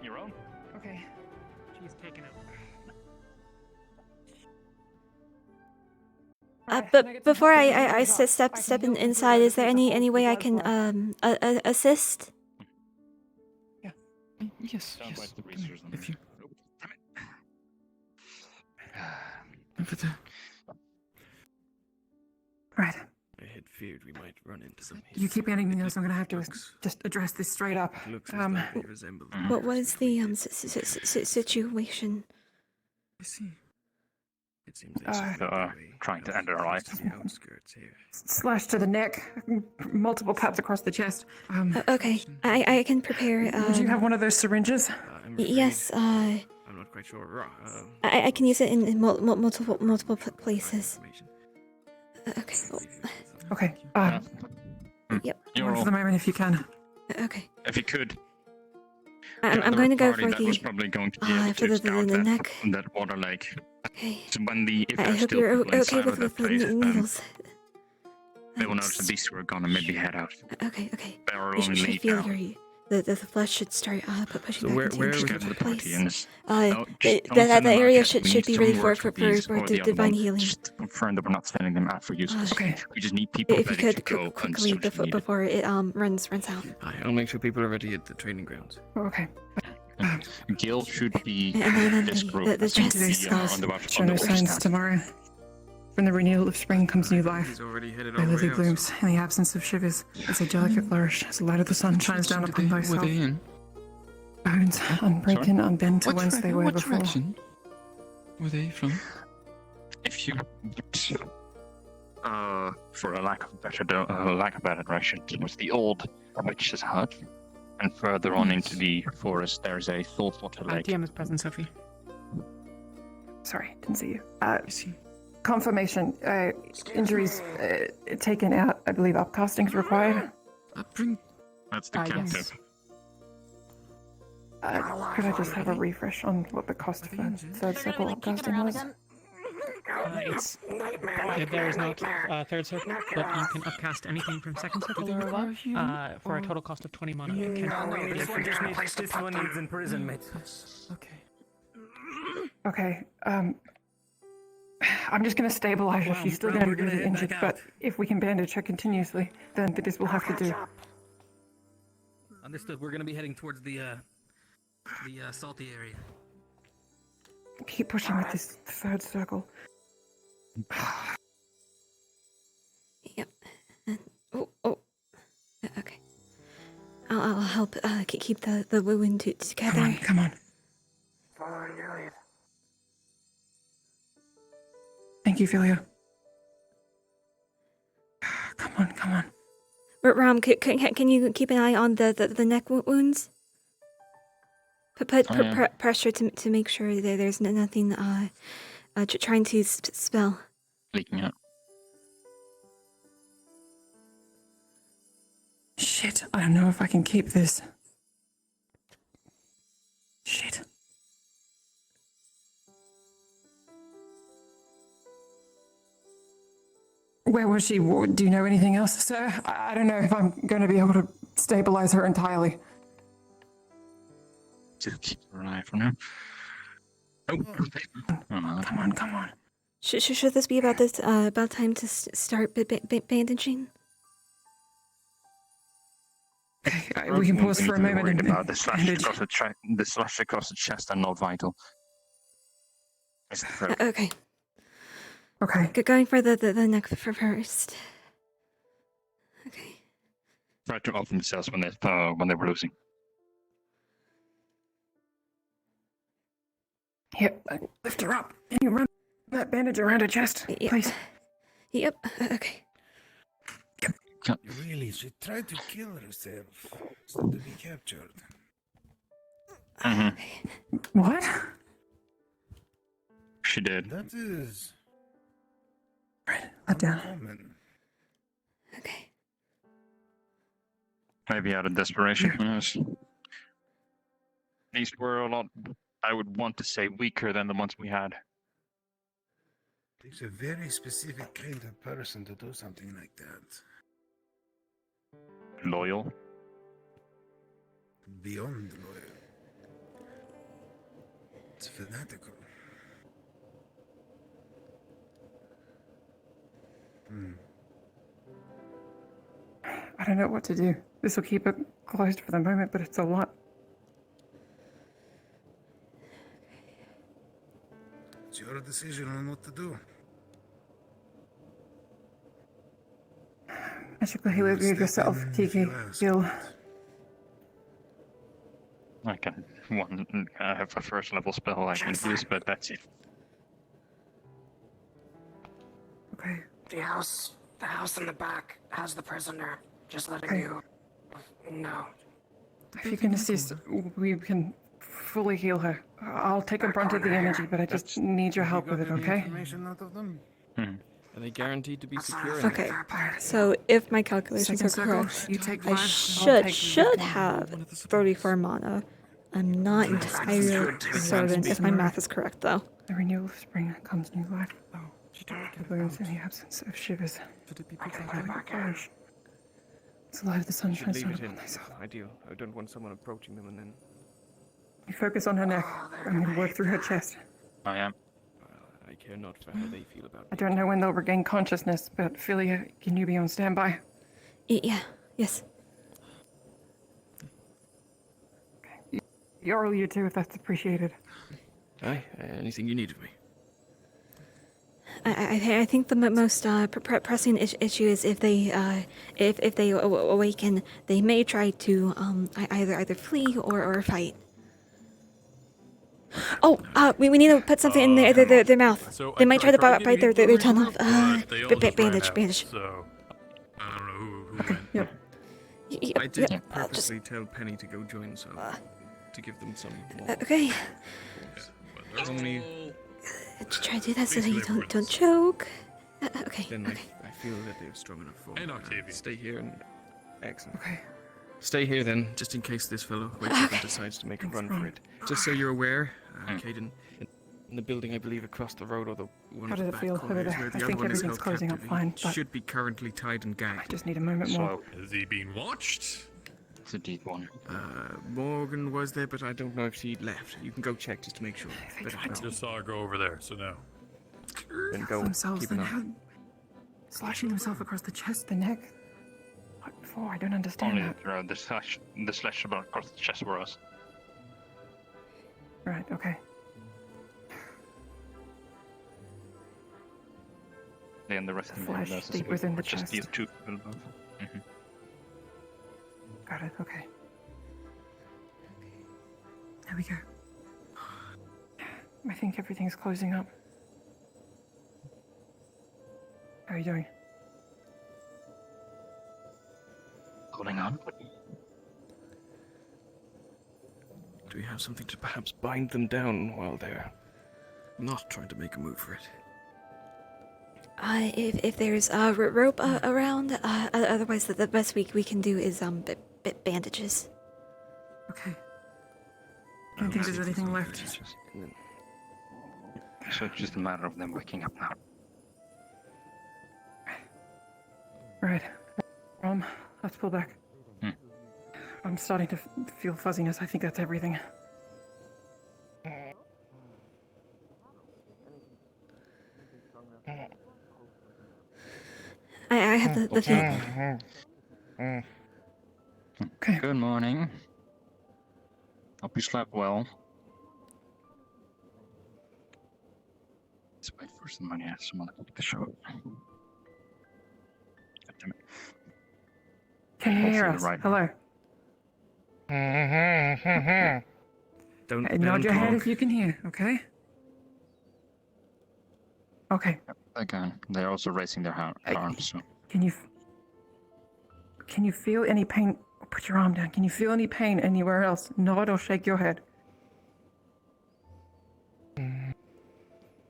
Your own? Okay. She's taken it. But before I step inside, is there any way I can assist Yes, Down by yes. the Come here, breezers on if there. you... Over there. Right. I had feared we might run into them here. You keep handing me those. I'm gonna have to just address this straight up. Looks as though they resemble the What mirrors was the situation? I see. It seems they trying to end our life. the outskirts here. Slash to the neck, multiple cuts across the chest. Okay, I can prepare. Would you have one of those syringes? Yes. I'm not quite sure. I can use it in multiple places. Okay. Okay. Yep. One for the moment, if you can. Okay. If you could. I'm going to go for that was the probably going to be able for to start the that, neck. that water lake. Okay. So when if I there's hope still you're people okay inside with of that the place, needles. they will notice that these two are gonna maybe head out. Okay. They are You only should leave feel now. the flesh should start pushing back into the party place. in this? That area should be ready for divine healing. Just to confirm that we're not sending them out for useless. Okay. We just need people If you ready could to go quickly before it runs out. I'll make sure people are ready at the training grounds. Okay. Gil should be And this group. the chest. Today's scars on the show no signs tomorrow. From the renewal of spring comes new life. He's already headed My all the lily way out. blooms in the absence of shivers. It's a delicate flourish as the light of the sun shines down upon Were thyself. they in? Bones unbroken, unbent to What whence they were what before. direction were they from? If you for a lack of better direction, it was the old witch's hut, and further on into the forest there's a saltwater lake. DM is present, Sophie. Sorry, didn't see you. Confirmation. Injuries taken out. I believe upcasting is required. That's the captain. Yes. Could I just have a refresh on what the cost of the third circle upcasting was? There is no third circle, but you can upcast anything from second circle or above for a total cost of 20 mana. It can This one needs imprisonment. Okay. Okay. I'm just going to stabilize her. She's still going to be really injured, but if we can bandage her continuously, then this will have to do. Understood. We're gonna be heading towards the salty area. Keep pushing with this third circle. Yep. Oh. Okay. I'll help keep the wound together. Come on. Thank you, Philia. Come on. Ram, can you keep an eye on the neck wounds? Put pressure to make sure that there's nothing trying to spell. Leaking out. Shit, I don't know if I can keep this. Shit. Where was she? Do you know anything else, sir? I don't know if I'm going to be able to stabilize her entirely. Just keep her alive for now. Oh. Come on. Should this be about time to start bandaging? Okay, we can pause for a moment Worried and about the slash bandage. across the chest are not vital. It's the throat. Okay. Okay. Going for the neck first. Okay. Try to open themselves when they were losing. Yep, lift her up. Can you run that bandage around her chest, please? Yep. Okay. Really, she tried to kill herself instead to be captured. What? She did. That is Let down. common. Okay. Maybe out of desperation, who knows? These were a lot, I would want to say, weaker than the ones we had. Takes a very specific kind of person to do something like that. Loyal. Beyond loyal. It's fanatical. I don't know what to do. This will keep it closed for the moment, but it's a lot. It's your decision on what to do. Magical healer, you yourself, Tiki. Heal. I can I have a first level spell I can use, but that's it. Okay. The house in the back has the prisoner. Just letting Okay. you know. If you can assist, we can fully heal her. I'll take a brunt of the energy, but I just need your help with it, okay? Information out of them? Are they guaranteed to be secure? Okay, so if my calculations are Second circle, correct, you take I five, I'll take should have 34 mana. I'm not entirely certain if my math is correct, though. The renewal of spring comes new life. Oh, the blooms in the absence of shivers. Purge. It's the light of the sun You should shines leave down it in. upon thyself. Ideal. I don't want someone approaching them and then. You focus on her neck. I'm going to work through her chest. I am. I care not for how they feel about I don't know when they'll regain consciousness, but Philia, can you be on standby? Yeah, yes. Jarl, you too, if that's appreciated. Aye, anything you need of me. I think the most pressing issue is if they awaken, they may try to either flee or fight. Oh, we need to put something in their mouth. So They I might try to tried bite getting their people tongue off. but they all just ran Bandage, out, bandage. So I don't know who went. I did purposely tell Penny to go join some, to give them some more. Okay. They're only. Try to do that so that you don't choke. Okay. Then Okay. I feel that they're strong enough for. And Octavia. Stay here and. Excellent. Okay. Stay here then, just in case this fellow wakes up and decides to make a run for it. Just so you're aware, Caden, in the building I believe across the road, or the one How of the does it back feel over corners there? where I the other think one is everything's held closing up captive, fine, he but should be currently tied and gagged. I just need a moment more. Is he being watched? It's a deep one. Morgan was there, but I don't know if she left. You can go check just to make sure. I just saw her go over there, so no. Then go Themselves, keep then an eye. how... Slashing himself across the chest, the neck. What for? I don't understand Only that. the slash across the chest were us. Right, okay. And the rest of the Flesh nurses deep were within the just chest. these two people above. Got it, okay. There we go. I think everything's closing up. How are you doing? Holding on. Do we have something to perhaps bind them down while they're not trying to make a move for it? If there's a rope around, otherwise the best we can do is bandages. Okay. I don't think there's anything left. So it's just a matter of them waking up now. Right. Let's pull back. I'm starting to feel fuzziness. I think that's everything. I have the thing. Okay. Good morning. Hope you slept well. Let's wait for somebody else. Someone to the show. God damn it. Can you hear us? Right. Hello. Don't Okay, nod your head if you can hear, okay? Okay. They can. They're also raising their arms. So. Can you feel any pain? Put your arm down. Can you feel any pain anywhere else? Nod or shake your head.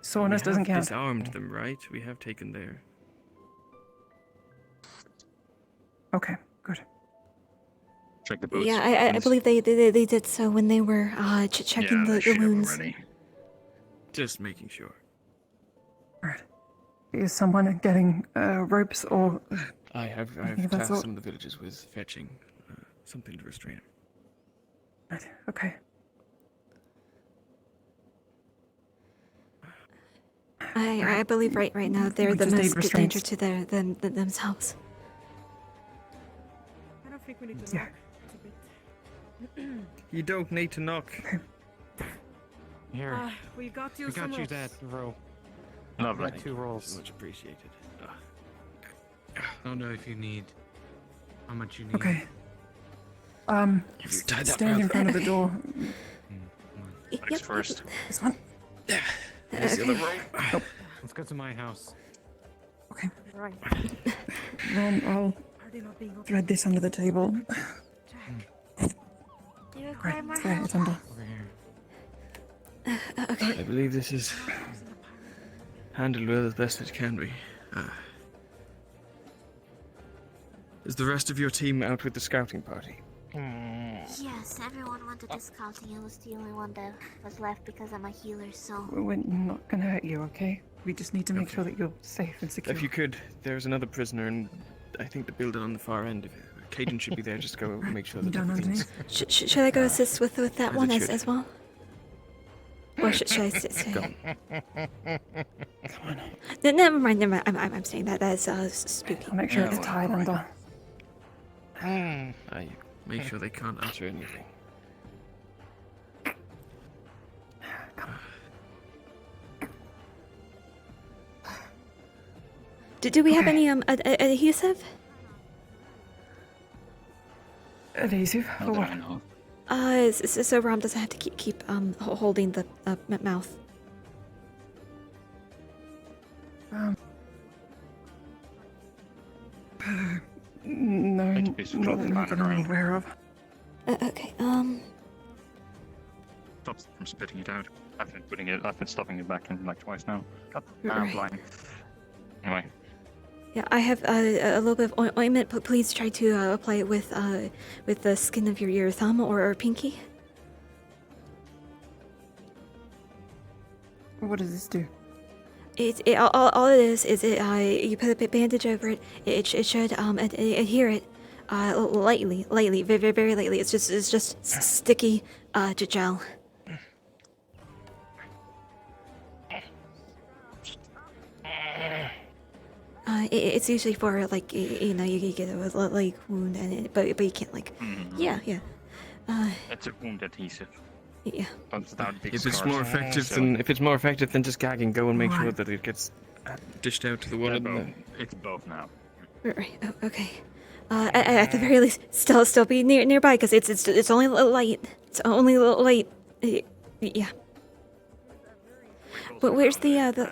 Soreness doesn't We have count. disarmed them, right? We have taken their. Okay, good. Check the boots. Yeah, I believe they did so when they were checking the wounds. Just making sure. Is someone getting ropes or... I've anything of that tasked sort? some of the villagers with fetching something to restrain him. Right, okay. I believe right now they're We the just need most danger restraints. to themselves. I don't think we need to knock. It's a bit... You don't need to knock. Here. We got you I got some you ropes. that rope. Lovely. Got 2 rolls. Much appreciated. I don't know if you need. How much you need. Okay. Have you tied that Stand in rope? front of the door. Legs first. This one. There's the other rope. Let's go to my house. Okay. Right. Ron, I'll thread this under the table. Do you require more There, help? it's under. I believe this is handled well as best it can be. Is the rest of your team out with the scouting party? Yes, everyone went to the scouting. I was the only one that was left because I'm a healer, so... We're not gonna hurt you, okay? We just need to make sure that you're safe and secure. If you could, there's another prisoner, and I think the building on the far end. Caden should be there. Just go make sure that Down everything's... Should I go assist with that as one it as should. well? Or should I sit? Go. No, never mind. I'm saying that. That's spooky. I'll make sure it's tied under. I make sure they can't utter anything. Do we have any adhesive? Adhesive? For what? So Rom doesn't have to keep holding the mouth. No, not that I'm aware of. Okay. Stop from spitting it out. I've been stuffing it back in like twice now. God, Right. blind. Anyway. Yeah, I have a little bit of ointment, but please try to apply it with the skin of your thumb or pinky. What does this do? All it is you put a bandage over it. It should adhere it lightly, very very lightly. It's just sticky gel. It's usually for like you get a leg wound and but you can't like yeah. It's a wound adhesive. Yeah. But without big If it's scars. more effective So- than just gagging, go and make sure Right. that it gets dished out to the one. It's both now. Right. Okay. At the very least, still be nearby because it's only a little light. It's only a little light. Yeah. But where's the other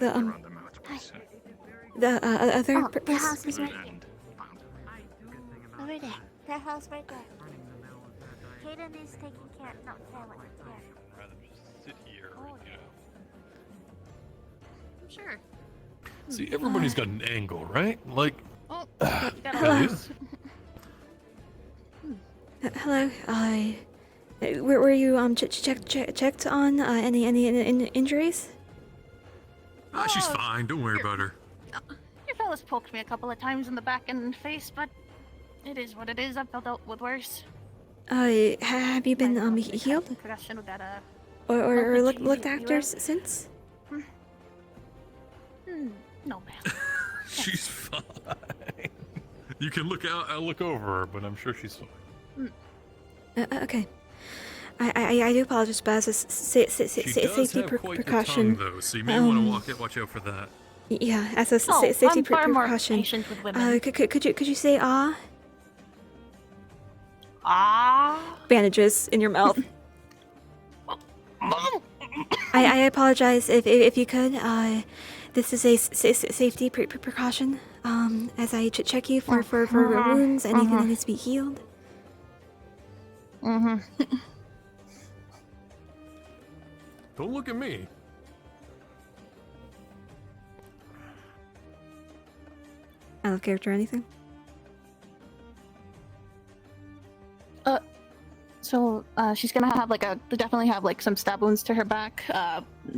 the house is right there. Over there. That house right there. Hayden is taking care. No, there. Rather just sit here, I'm sure. See, everybody's got an angle, right? Like, Hello. Hello. Were you checked on any injuries? she's fine. Don't worry about her. Your fellas poked me a couple of times in the back and face, but it is what it is. I've dealt with worse. Have you been healed Concussion with that or RPG looked you after have? since? No, man. She's fine. You can look out. I'll look over her, but I'm sure she's fine. Okay. I do apologize, but as a She does safety have quite precaution. the tongue, though, so you may want to watch out for that. Yeah, as a Oh, safety I'm far more precaution. patient with women. Could you say ah? Ah. Bandages in your mouth. I apologize if you could. This is a safety precaution. As I check you for wounds, anything that needs to be healed. Don't look at me. Out of character, or anything? So she's gonna have definitely have like some stab wounds to her back,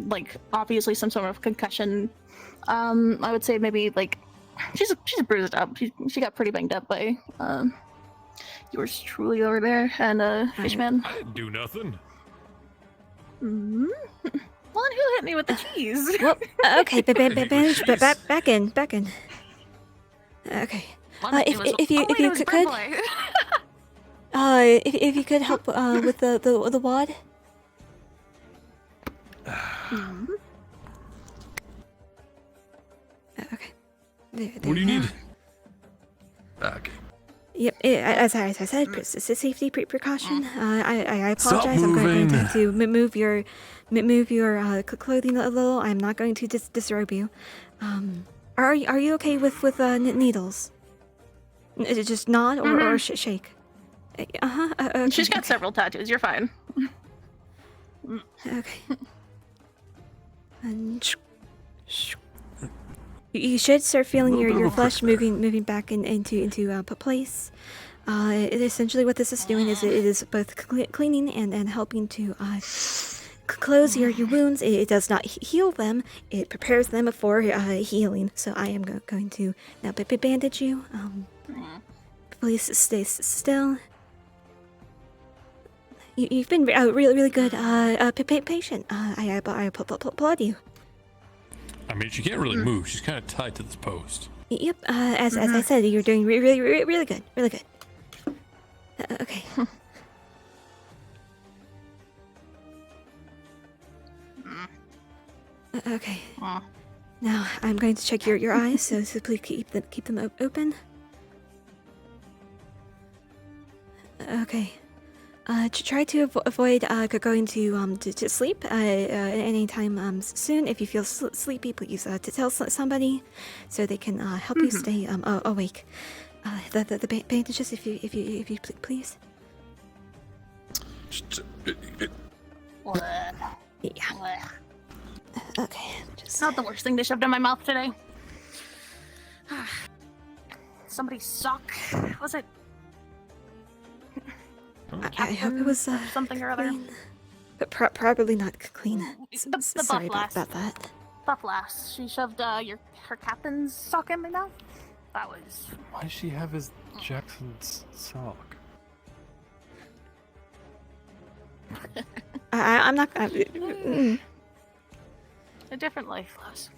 like obviously some sort of concussion. I would say maybe like she's bruised up. She got pretty banged up by yours truly over there and Fishman. I didn't do nothing. Well, and who hit me with the cheese? Well, okay, bandage, back in. Okay. If you could. If you could help with the wad. Okay. There, What do you we need? are. Okay. Yep, as I said, it's a safety precaution. I Stop apologize. I'm going moving. to move your clothing a little. I'm not going to disrobe you. Are you okay with needles? Just nod or shake. Okay, She's got several tattoos. You're fine. Okay. And you should start feeling your flesh moving back into place. Essentially, what this is doing is it is both cleaning and helping to close your wounds. It does not heal them. It prepares them for healing. So I am going to now bandage you. Please stay still. You've been really good patient. I applaud you. I mean, she can't really move. She's kind of tied to this post. Yep, as I said, you're doing really good. Really good. Okay. Okay. Now I'm going to check your eyes, so please keep them open. Okay. Try to avoid going to sleep anytime soon. If you feel sleepy, please to tell somebody so they can help you stay awake. The bandages, if you please. Yeah. Okay. It's not the worst thing they shoved in my mouth today. Somebody's sock. Was it? I hope it was something or other. clean. But probably not clean. The Sorry buff about that. Buff lass. She shoved her captain's sock in my mouth. That was. Why does she have his Jackson's sock? I'm not. A different life, lass.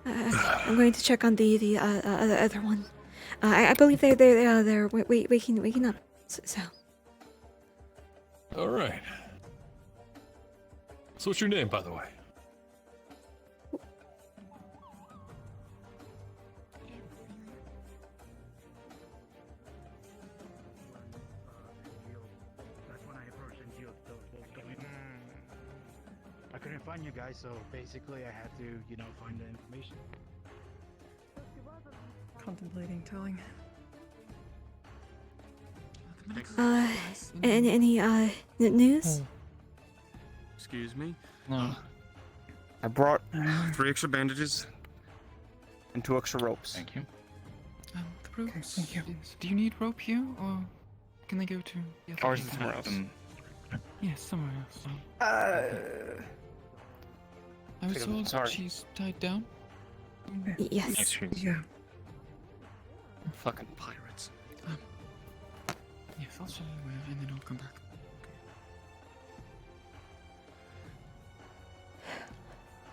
I'm going to check on the other one. I believe they're waking up. So. All right. So what's your name, by the way? I couldn't find you guys, so basically I had to, find the information. Contemplating telling. Any news? Excuse me? No. I brought 3 extra bandages and 2 extra ropes. Thank you. The ropes. Thank you. Do you need rope here, or can they go to the other Or is it room? somewhere else? Yes, somewhere else. I was told sorry. she's tied down. Yes. Excuse Yeah. Fucking pirates. Yes, I'll show you where, and then I'll come back.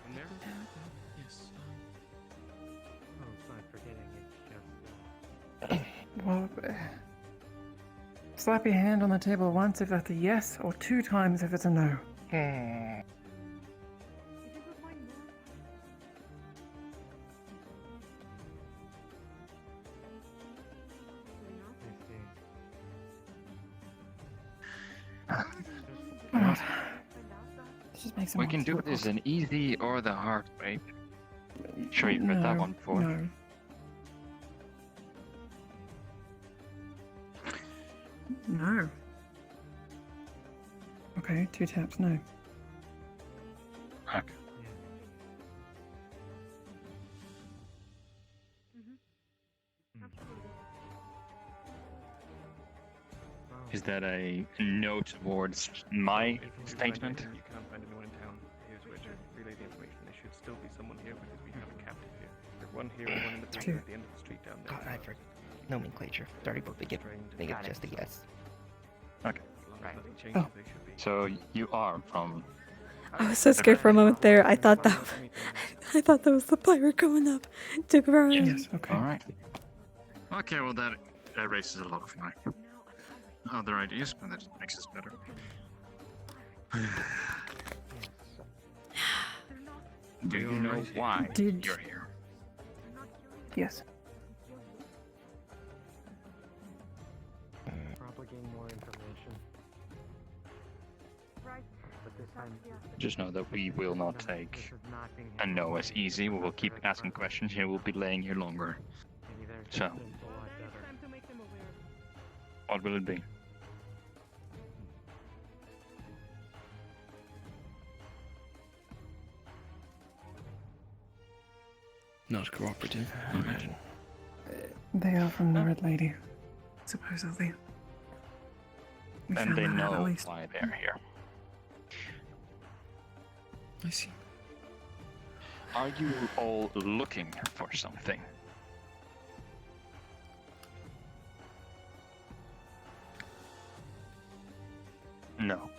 In there? Yes. Oh, it's not forgetting, it's just... Well, slap your hand on the table once if that's a yes, or 2 times if it's a no. God. This just makes it We more can do difficult. this an easy or the hard way. Sure, you've read that one before. No. No. Okay, 2 taps, no. Okay. Is that a no towards my statement? You can't find anyone in town. Here's where to relay the information. There should still be someone here because we have a captive here. There's one here and one in the building at the end of the street down there. God, I forget nomenclature. Sorry, but they get just a yes. Okay. Right. Oh. So you are from. I was so scared for a moment there. I thought that was the pirate going up to grab him. Yes, okay. All right. Okay, well that erases a lot of my other ideas, but that makes this better. Do you know why Did- you're here? Yes. Probably gain more information. But this time, Just know that we will not take a no as easy. We will keep asking questions here. We'll be laying here longer. So, what will it be? Not cooperative, I imagine. They are from the Red Lady, supposedly. We And found they that out, at know least. why they're here. I see. Are you all looking for something? No.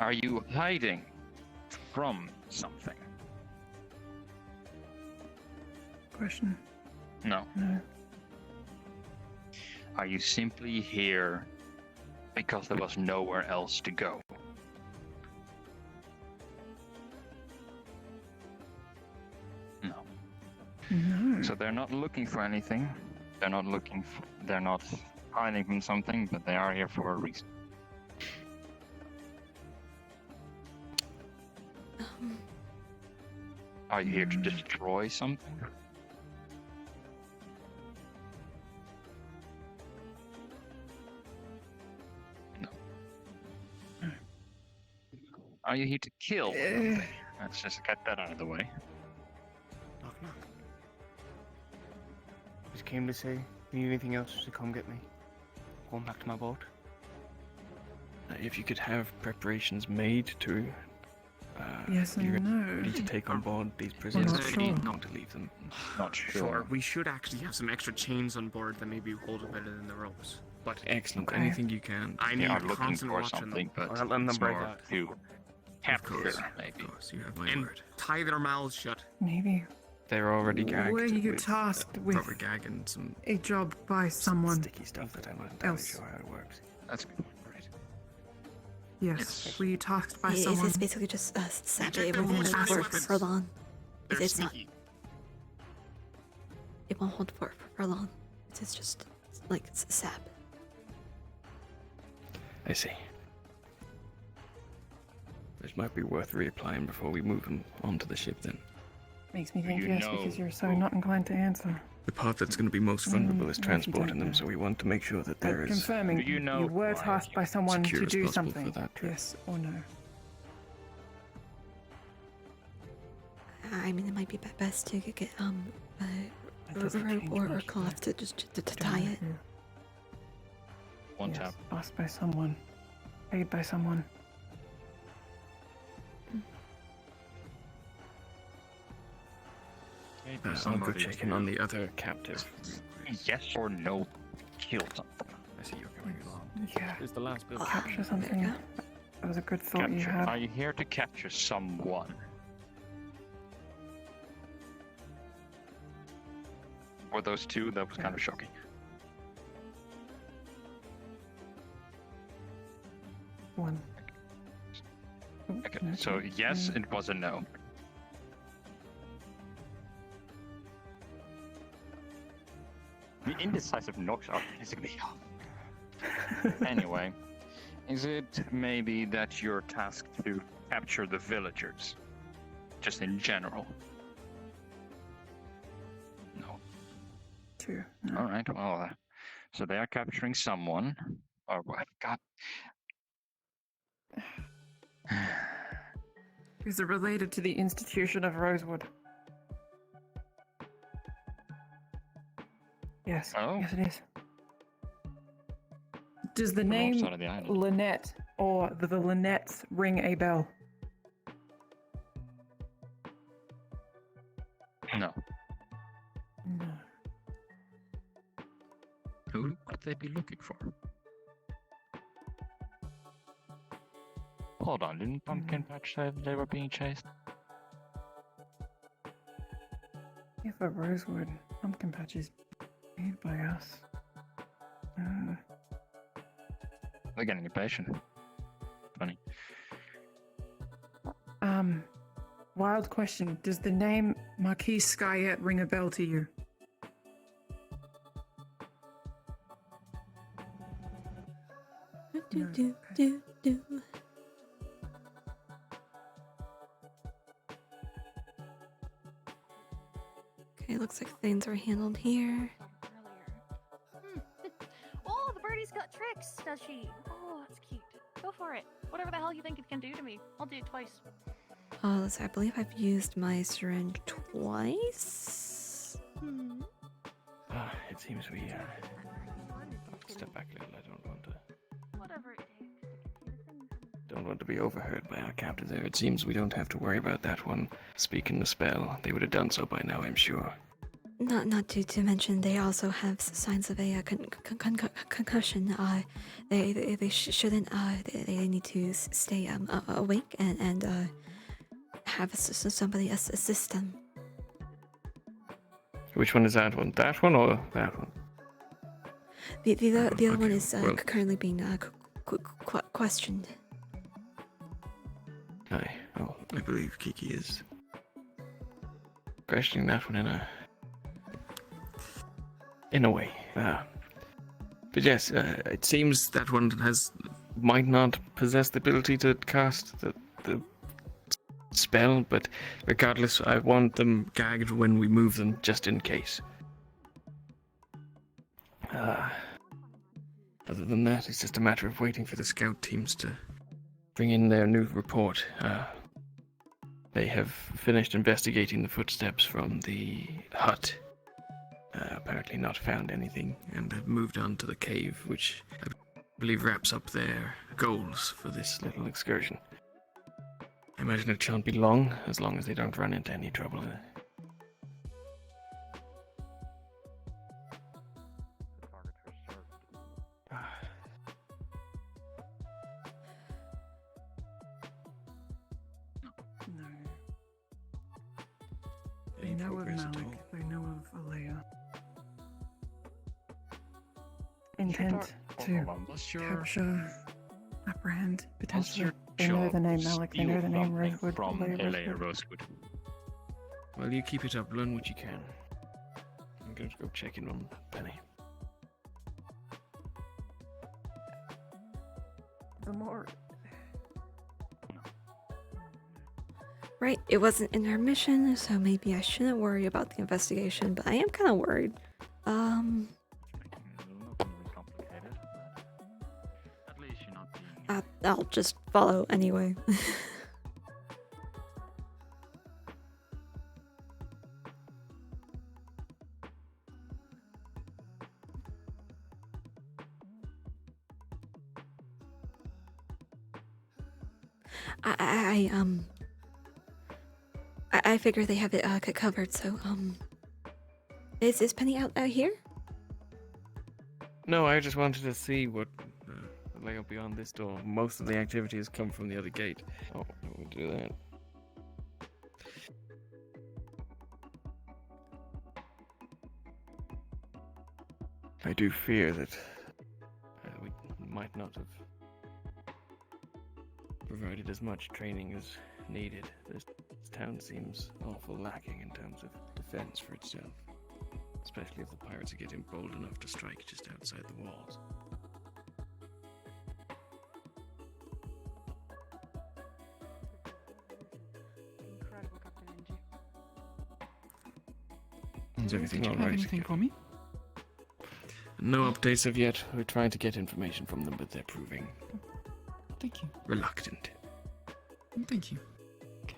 Are you hiding from something? Question. No. No. Are you simply here because there was nowhere else to go? No. No. So they're not looking for anything. They're not hiding from something, but they are here for a reason. Are you here to destroy something? No. Are you here to kill something? Let's just get that out of the way. Knock, knock. Just came to say, if you need anything else, just come get me. Going back to my boat. If you could have preparations made to. Yes and you're no. ready to take on board these prisoners, not or do sure. you want to leave them? Not Sure, we should actually have some extra chains on board that maybe hold it better than the ropes. But Excellent. Okay. Anything you can. I They need are looking constant for watch on something, them. but Or not letting them it's break more out. to capture, Of maybe. course, you have my And word. tie their mouths shut. Maybe. They're already gagged. Were you with, tasked with rubber gag and some a job by someone sticky stuff that I'm not entirely else? sure how it works. That's good. Right. Yes. Were you tasked by Is someone? this basically just sap Inject it them within with fast for weapons. long? They're It's not. sneaky. It won't hold for long. It's just like sap. I see. This might be worth reapplying before we move them onto the ship then. Makes me think You yes, know because you're so not inclined to answer. The part that's going to be most vulnerable is if you transporting don't them, know. so we want to make sure that there is Confirming, Do you know you were why tasked by someone secure to do responsible for something. that trip. Yes or no? I mean, it might be best to get That doesn't rope change or much, cloth to tie it. One Yes, tap. asked by someone. Paid by someone. I'll go check in on the other captive. Yes or no, kill something. I see you're going along. Yeah. Is the last bit. Capture something. That was a good thought you Capture. had. Are you here to capture someone? Were those two? That was kind of shocking. One. Okay, no, so okay. yes, it was a no. The indecisive knocks are physically off. Anyway, is it maybe that you're tasked to capture the villagers? Just in general? No. Two. Alright, well, so they are capturing someone. Or what? God. Is it related to the institution of Rosewood? Yes. Oh. Yes, it is. Does the From name outside of the island. Lynette or the Lynette's ring a bell? No. No. Who would they be looking for? Hold on, didn't Pumpkin Patch say they were being chased? Yeah, but Rosewood, pumpkin patches made by us. They're getting impatient. Funny. Wild question. Does the name Marquis Skyette ring a bell to you? Do. Okay, looks like things are handled here. Oh, the birdie's got tricks, does she? Oh, that's cute. Go for it. Whatever the hell you think it can do to me, I'll do it twice. Let's see, I believe I've used my syringe twice. It seems we step back a little. I don't want to. Whatever it takes. Don't want to be overheard by our captor there. It seems we don't have to worry about that one speaking the spell. They would have done so by now, I'm sure. Not to mention, they also have signs of a concussion. They shouldn't. They need to stay awake and have somebody assist them. Which one is that one? That one or that one? The other one is currently being questioned. I believe Kiki is questioning that one in a way. But yes, it seems that one might not possess the ability to cast the spell, but regardless, I want them gagged when we move them, just in case. Other than that, it's just a matter of waiting for the scout teams to bring in their new report. They have finished investigating the footsteps from the hut. Apparently not found anything, and have moved on to the cave, which I believe wraps up their goals for this little excursion. I imagine it shan't be long, as long as they don't run into any trouble. No. They know of Malik. They know of Alea. Intent to capture, apprehend, potentially. They know the name Malik. They know the name Rosewood. From Alea Rosewood. Well, you keep it up, learn what you can. I'm going to go check in on Penny. The more. Right, it wasn't in our mission, so maybe I shouldn't worry about the investigation, but I am kind of worried. I'll just follow anyway. I figure they have it covered, so is Penny out here? No, I just wanted to see what lay up beyond this door. Most of the activity has come from the other gate. Oh, we'll do that. I do fear that we might not have provided as much training as needed. This town seems awful lacking in terms of defense for itself, especially if the pirates are getting bold enough to strike just outside the walls. Incredible, Captain Angie. Is everything Did you all have right? anything for me? No updates of yet. We're trying to get information from them, but they're proving Thank you. reluctant. Thank you. Okay.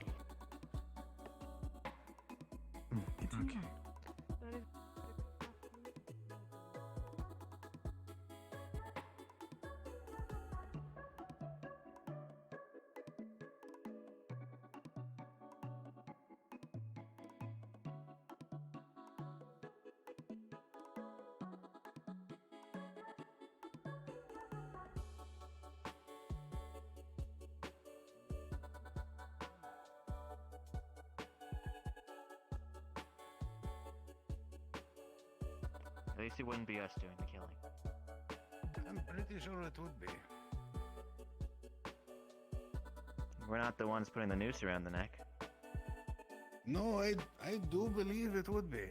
At least it wouldn't be us doing the killing. I'm pretty sure it would be. We're not the ones putting the noose around the neck. No, I do believe it would be.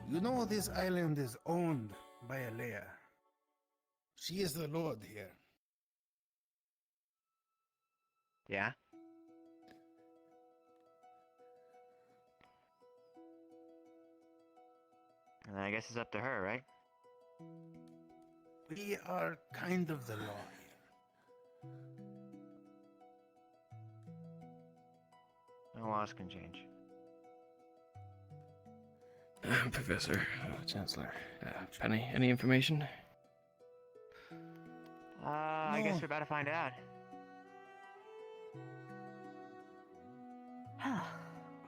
You know this island is owned by Alea. She is the lord here. Yeah? And I guess it's up to her, right? We are kind of the law here. No laws can change. Professor, Chancellor, Penny, any information? I guess we're about to find out.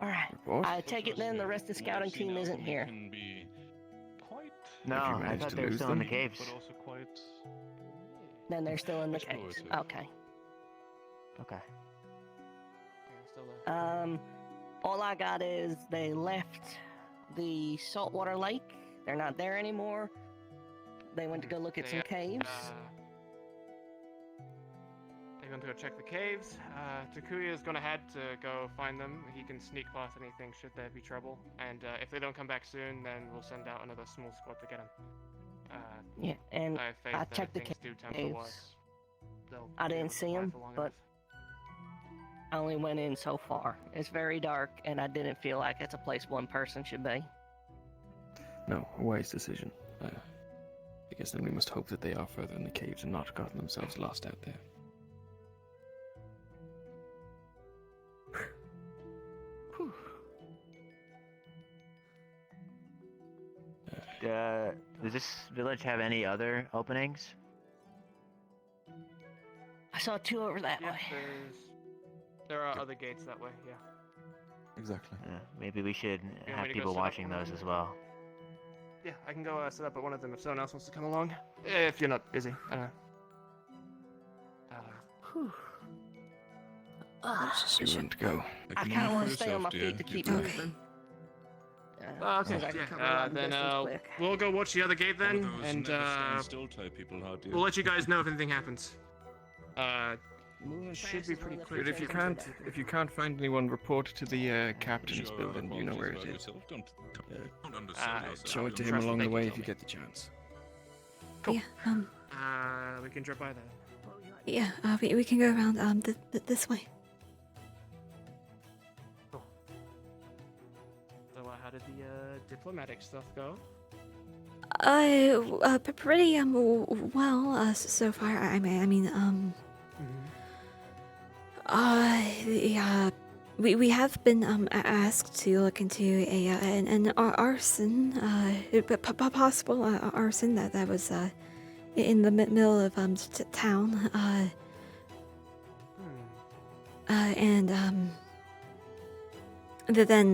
Alright. I take it then the rest of the scouting team isn't here. No, I thought they were still in the caves. Then they're still in the caves. Okay. Okay. All I got is they left the saltwater lake. They're not there anymore. They went to go look at some caves. They're going to go check the caves. Takuya is going to head to go find them. He can sneak past anything should there be trouble. And if they don't come back soon, then we'll send out another small squad to get them. Yeah, and I have faith I that checked the things do temper caves. wise. They'll I be didn't able to see survive them, for long but I only went in so far. It's very dark, and I didn't feel like it's a place one person should be. No, a wise decision. I guess then we must hope that they are further in the caves and not gotten themselves lost out there. Does this village have any other openings? I saw two over that way. There are other gates that way, yeah. Exactly. Maybe we should want have me to go people set up watching one of those them? as well. Yeah, I can go set up at one of them if someone else wants to come along. If you're not busy, I don't know. You want to go? I kind of want to stay on my feet to keep moving. Okay, then we'll go watch the other gate then, and we'll let you guys know if anything happens. Should be pretty quick. But if you can't find anyone, report to the captain's building. You know where it is. Show it to him along the way if you get the chance. Cool. Yeah. We can drop by there. Yeah. We can go around this way. So how did the diplomatic stuff go? Pretty well so far. I mean we have been asked to look into an arson, possible arson that was in the middle of town, and then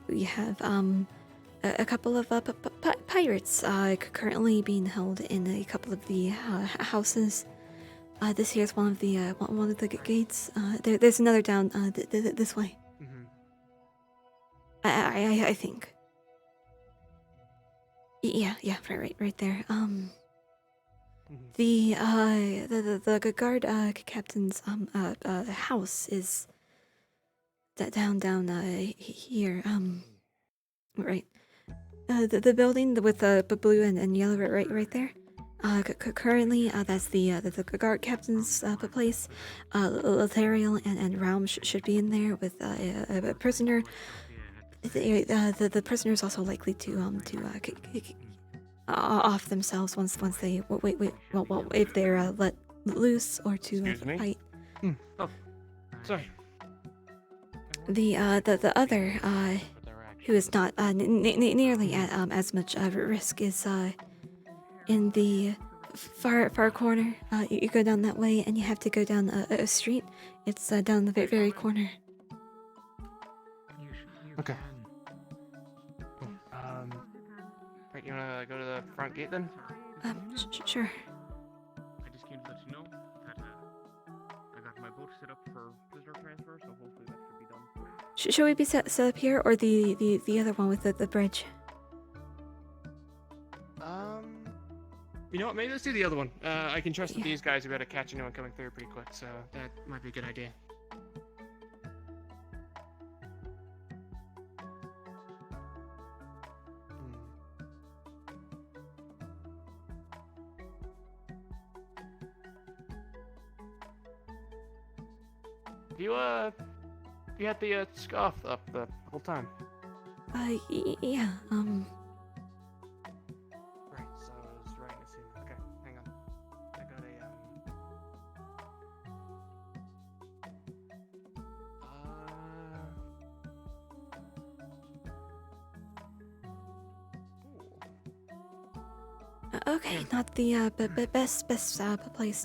we have a couple of pirates currently being held in a couple of the houses. This here's one of the gates. There's another down this way. I think. Yeah, right there. The guard captain's house is down here. Right. The building with the blue and yellow right there. Currently, that's the guard captain's place. Lothariel and Raum should be in there with a prisoner. The prisoner is also likely to off themselves once they well if they're let loose or to fight. Oh, sorry. The other who is not nearly at as much risk is in the far corner. You go down that way and you have to go down a street. It's down the very corner. Okay. Right, you wanna go to the front gate then? Sure. I just came to let you know that I got my boat set up for prisoner transfer, so hopefully that should be done. Should we be set up here or the other one with the bridge? You know what? Maybe let's do the other one. I can trust that these guys are better catch anyone coming through pretty quick, so that might be a good idea. You had the scarf up the whole time. Yeah, Right, so I was writing this in. Okay, hang on. I got okay, not the best place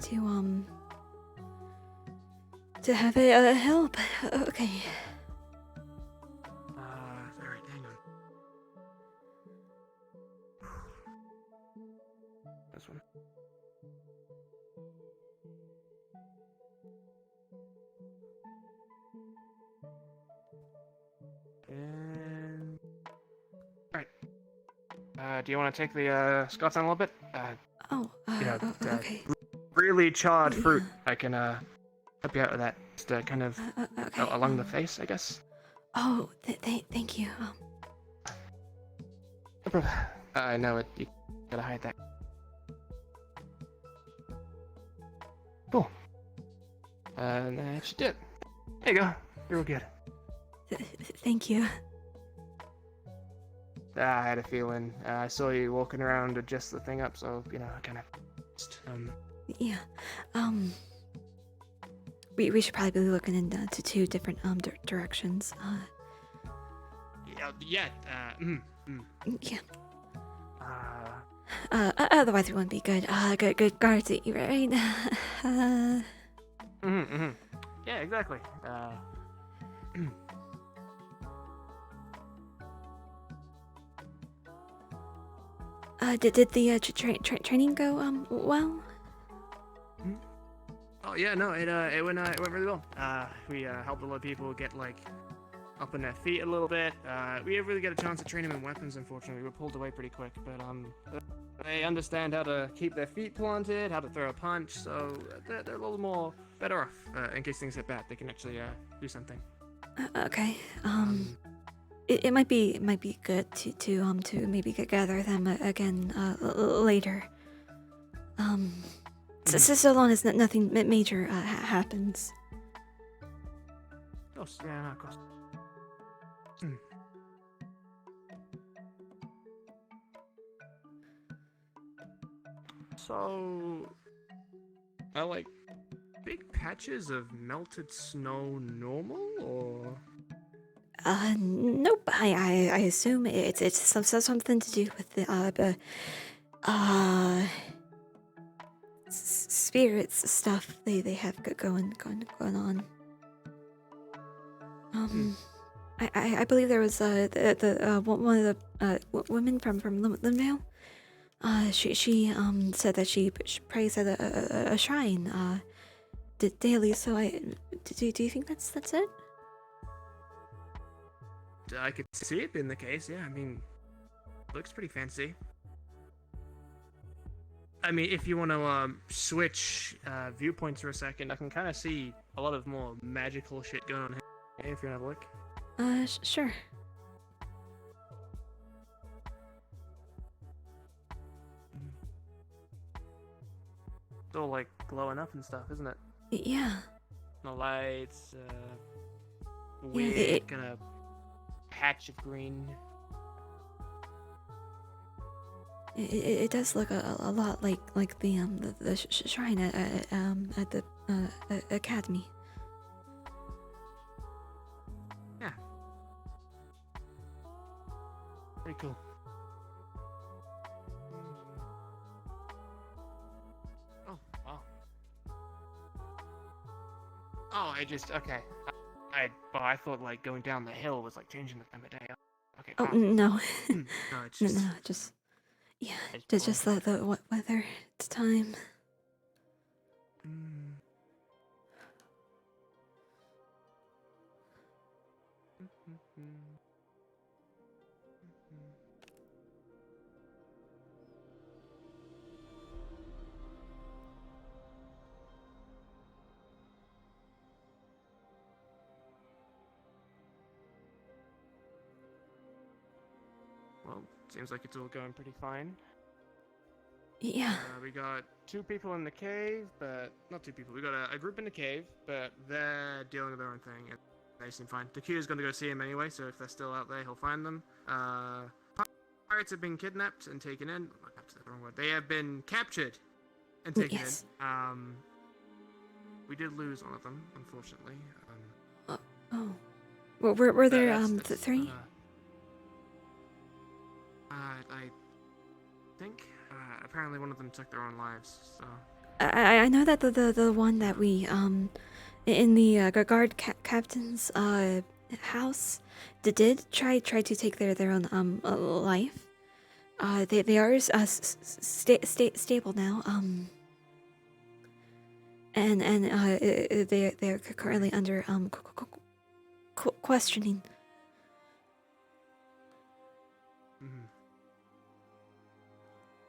to have a help. Okay. Alright, hang on. This one. And... Alright. Do you want to take the scarf down a little bit? Okay. Really charred fruit. I can help you out with that. Just kind of okay. along the face, I guess. Oh, thank you. No problem. I know it. You gotta hide that. Cool. And that should do it. There you go. You're all good. Thank you. I had a feeling. I saw you walking around to adjust the thing up, so, you know, I kind of... Yeah. We should probably be looking into two different directions. Yeah. Yeah. Otherwise it wouldn't be good. Good guards, right? Yeah, exactly. Did the training go well? Oh yeah, no, it went really well. We helped a lot of people get like up on their feet a little bit. We didn't really get a chance to train them in weapons, unfortunately. We were pulled away pretty quick, but they understand how to keep their feet planted, how to throw a punch, so they're a little more better off in case things get bad. They can actually do something. Okay. It might be good to maybe gather them again later. So long as nothing major happens. Of course, yeah, of course. So, are like big patches of melted snow normal, or? Nope. I assume it's something to do with the spirits stuff they have going on. I believe there was the one of the women from Limvale. She said that she prays at a shrine daily. So do you think that's it? I could see it being the case. Yeah, I mean, looks pretty fancy. I mean, if you want to switch viewpoints for a second, I can kind of see a lot of more magical shit going on here. If you want to have a look. Sure. It's all like glowing up and stuff, isn't it? Yeah. The lights, weird kind of patch of green. It does look a lot like the shrine at the academy. Yeah. Pretty cool. Oh, wow. Oh, okay. I thought like going down the hill was like changing the time of day. Okay. Oh, wow. no. No, it's just... No, just the weather. It's time. seems like it's all going pretty fine. Yeah. We got 2 people in the cave, but not 2 people. We got a group in the cave, but they're dealing with their own thing, and they seem fine. Takuya's gonna go see him anyway, so if they're still out there, he'll find them. Pirates have been kidnapped and taken in. That's the wrong word. They have been captured and taken in. We did lose one of them, unfortunately. Were there 3? I think apparently one of them took their own lives. So I know that the one that we in the guard captain's house did try to take their own life. They are stable now. And they are currently under questioning.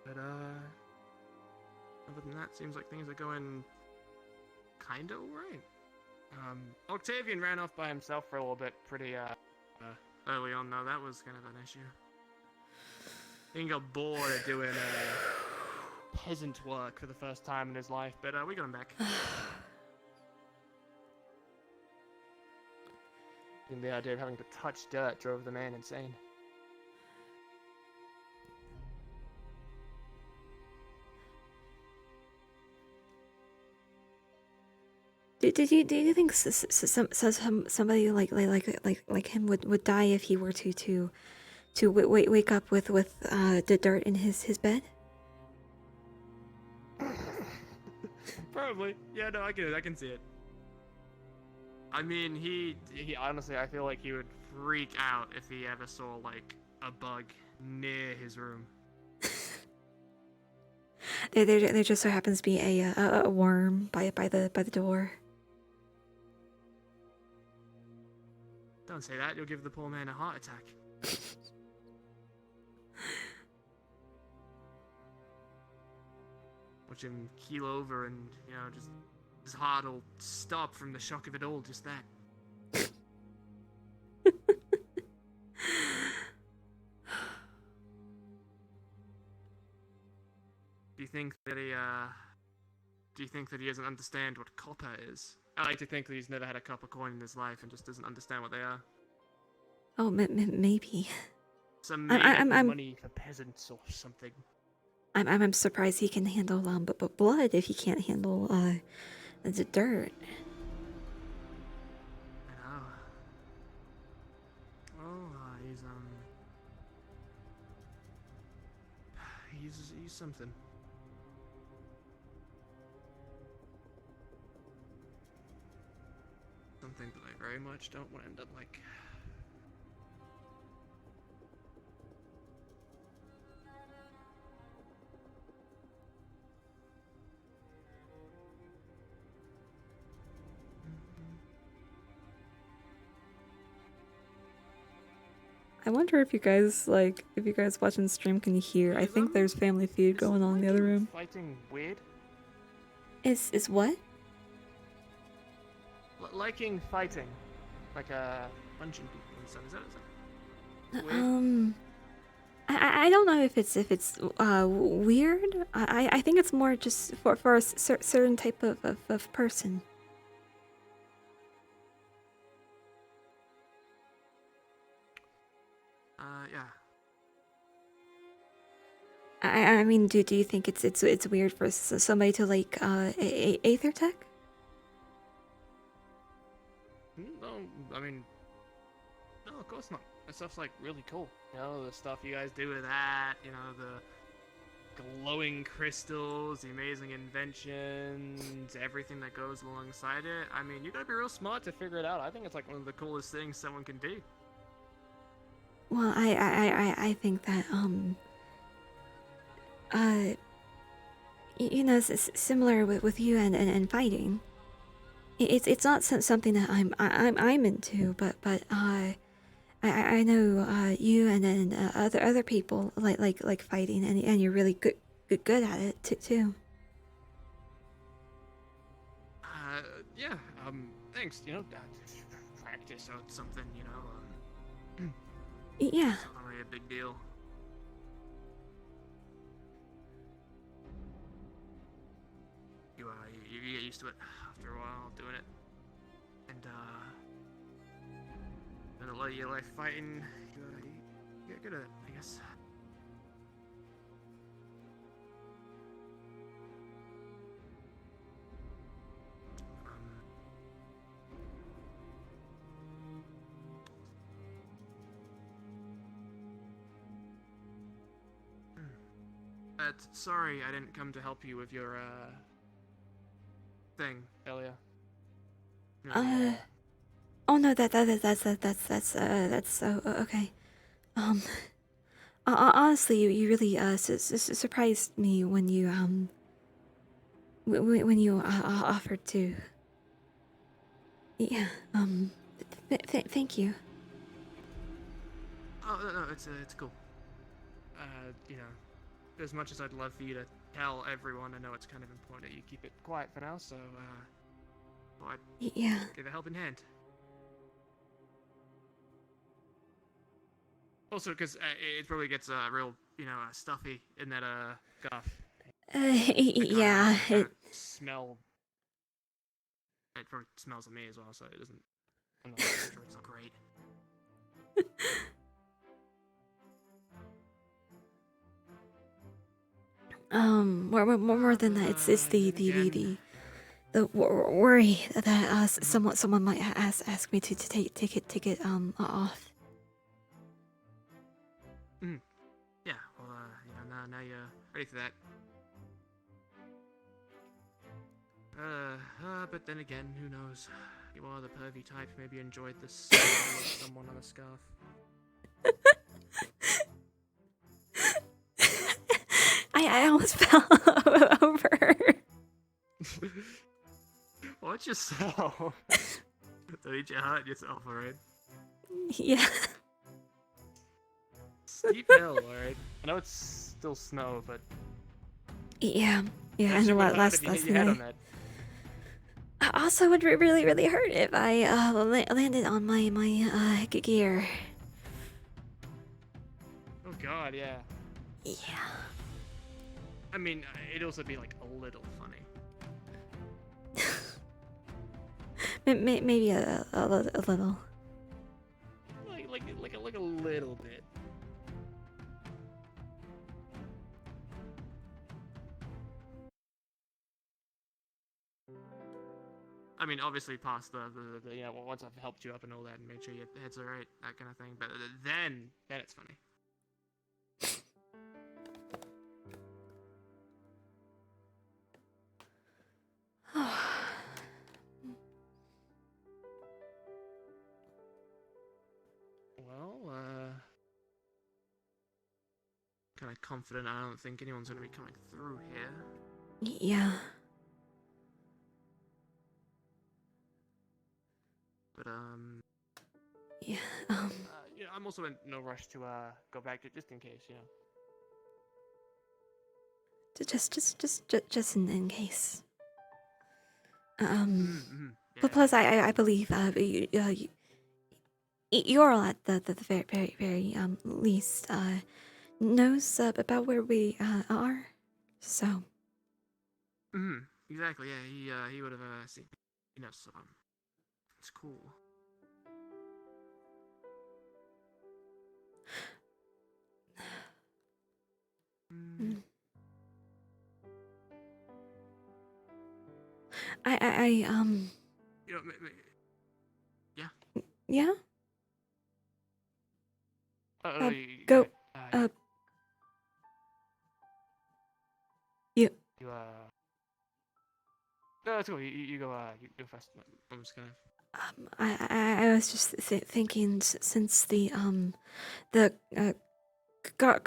But other than that, seems like things are going kinda alright. Octavian ran off by himself for a little bit pretty early on though. That was kind of an issue. He got bored of doing peasant work for the first time in his life, but we got him back. And the idea of having to touch dirt drove the man insane. Do you think somebody like him would die if he were to wake up with the dirt in his bed? Probably. Yeah, no, I get it. I can see it. I mean, he honestly, I feel like he would freak out if he ever saw like a bug near his room. There just so happens to be a worm by the door. Don't say that. You'll give the poor man a heart attack. Watch him keel over and, you know, just his heart will stop from the shock of it all, just that. Do you think that he doesn't understand what copper is? I like to think that he's never had a copper coin in his life and just doesn't understand what they are. Oh, maybe. Some I'm money for peasants or something. I'm surprised he can handle but blood if he can't handle the dirt. I know. Well, he's something. Something that I very much don't want to end up like. I wonder if you guys watching stream can hear. I think there's Family Feud going on in the other room. Fighting weird? Is what? Liking fighting, like punching people and stuff. Is that weird? I don't know if it's weird. I think it's more just for a certain type of person. Yeah. I mean, do you think it's weird for somebody to like Aether Tech? No, I mean, no, of course not. That stuff's like really cool. You know, the stuff you guys do with that. You know, the glowing crystals, the amazing inventions, everything that goes alongside it. I mean, you gotta be real smart to figure it out. I think it's like one of the coolest things someone can do. Well, I think that you know, similar with you and fighting. It's not something that I'm into, but I know you and then other people like fighting, and you're really good at it too. Yeah. Thanks. You know, practice out something. You know. Yeah. It's not really a big deal. you get used to it after a while doing it. And a lot of your life fighting, you get good at it, I guess. Sorry I didn't come to help you with your, thing, Elia. Oh no, that's okay. Honestly, you really surprised me when you when you offered to. Yeah. Thank you. Oh no, it's cool. You know, as much as I'd love for you to tell everyone, I know it's kind of important that you keep it quiet for now. So well, I'd yeah. give a helping hand. Also, because it probably gets real, stuffy in that guff. Yeah. Smell. It probably smells of me as well, so it doesn't. I'm not sure it's great. More than that, it's the worry that someone might ask me to take it off. Yeah. Well, now you're ready for that. But then again, who knows? You are the pervy type. Maybe you enjoyed the smell of someone on a scarf. I almost fell over. Watch yourself. Don't you hurt yourself, alright? Yeah. Steep hill, alright? I know it's still snow, but... Yeah, and a lot less than I also would really hurt if I landed on my gear. Oh god, yeah. Yeah. I mean, it'd also be like a little funny. Maybe a little. Like a little bit. I mean, obviously past the once I've helped you up and all that and made sure your head's alright, that kind of thing. But then it's funny. Well, kind of confident I don't think anyone's going to be coming through here. Yeah. But, yeah, I'm also in no rush to, go back to just in case, Just in case. Yeah. Plus, I believe you're at the very least knows about where we are, so. Exactly. Yeah, he would have seen, so it's cool. Yeah. Yeah. Go. You. No, it's cool. You go. You go first. I'm just gonna. I was just thinking since the guard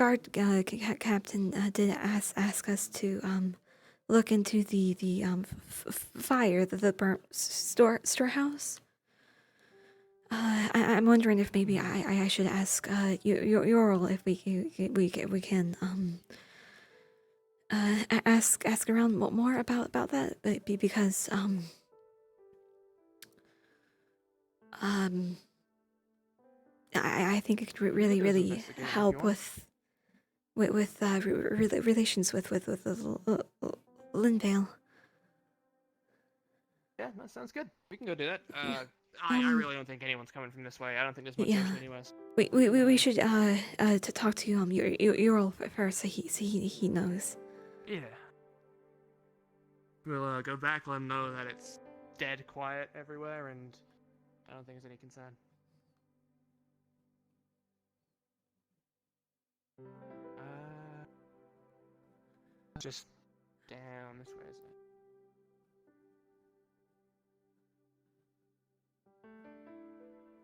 captain did ask us to look into the fire, the burnt storehouse. I'm wondering if maybe I should ask Ural if we can ask around more about that, because I think it could really help with relations with Linvale. Yeah, that sounds good. We can go do that. I really don't think anyone's coming from this way. I don't think there's much Yeah. issue anyways. We should to talk to your first so he knows. Yeah. We'll go back, let them know that it's dead quiet everywhere, and I don't think there's any concern. Just down this way, isn't it?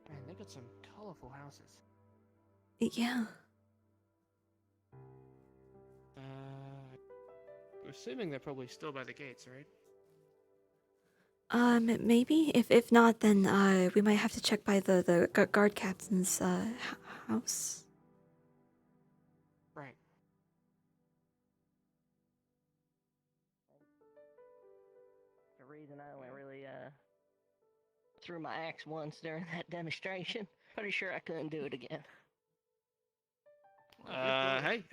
Man, they got some colorful houses. Yeah. I'm assuming they're probably still by the gates, right? Maybe. If not, then we might have to check by the guard captain's house. Right. The reason I only really threw my axe once during that demonstration. Pretty sure I couldn't do it again. Hey,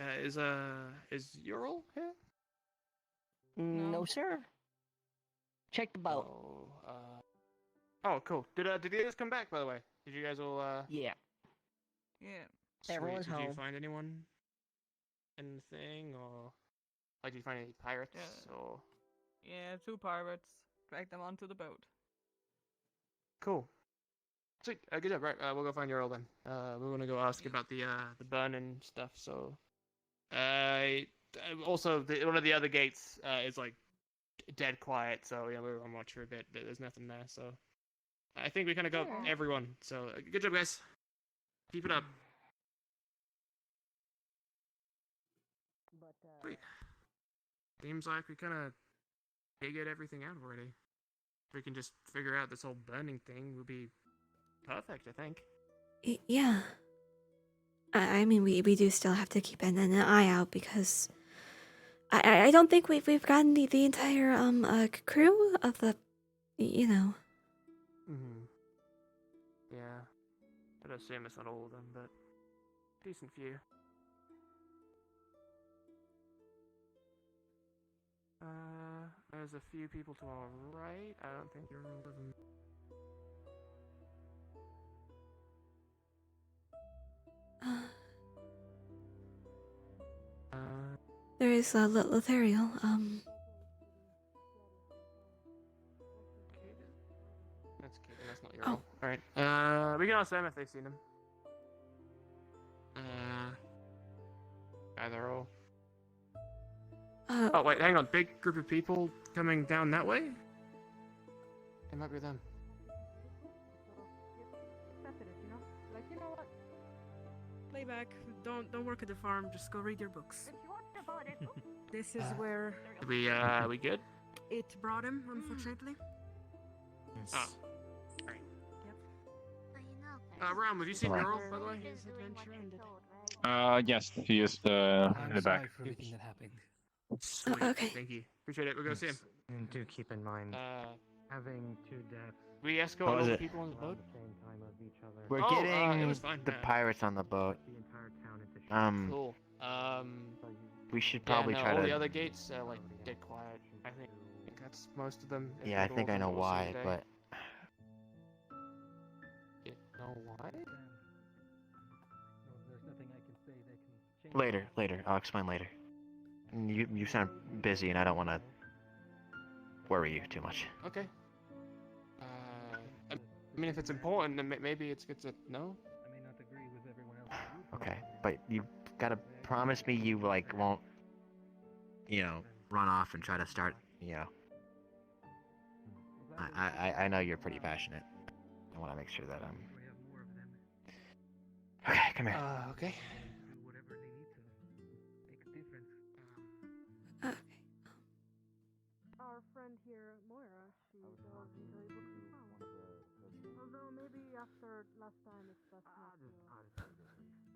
is Ural here? No, sir. Check the boat. Oh, cool. Did you guys come back, by the way? Did you guys all Yeah. Yeah. Sweet. Everyone's Did home. you find anyone? Anything, or like, did you find any pirates, or? Yeah, 2 pirates. Drag them onto the boat. Cool. Sweet. Good job. Right. We'll go find Ural then. We're gonna go ask about the burn and stuff. So, also one of the other gates is like dead quiet. So yeah, we're on watch for a bit. But there's nothing there. So I think we kind of got everyone. So good job, guys. Keep it up. Sweet. Seems like we kind of figured everything out already. If we can just figure out this whole burning thing, we'll be perfect, I think. Yeah. I mean, we do still have to keep an eye out because I don't think we've gotten the entire crew of the, you know. Yeah. I'd assume it's not all of them, but decent few. There's a few people to our right. I don't think you're all of them. There is Lothariel. That's cute. That's not your role. Alright. We can ask them if they've seen him. Either or. Oh, wait, hang on. Big group of people coming down that way? It might be them. Accepted it, you know? Like, you know what? Lay back. Don't work at the farm. Just go read your books. This is where We good? it brought him, unfortunately. Oh. Alright. Ram, have you seen Right. Ural, by the way? His adventure ended. Yes, he is in the back. For everything that happened. Sweet. Okay. Thank you. Appreciate it. We'll go see him. And do keep in mind, having 2 deaths. We How escort all was the it? people on the boat? Same time of each other. We're it getting was fine. the pirates on the boat. The entire town into Cool. We should probably try all to. the other gates are like dead quiet. I think that's most of them. if Yeah, I not think all I of know them that we'll see why, today. but You know why? There's nothing I can say that can change. later. I'll explain later. You sound busy, and I don't want to worry you too much. Okay. I mean, if it's important, then maybe it's good to know. I may not agree with everyone else. Okay, but you gotta promise me you won't, run off and try to start, I know you're pretty passionate. I want to make sure that Okay, come here. Okay. Our friend here, Moira, she does enjoy books as well. Although maybe after last time it's best not to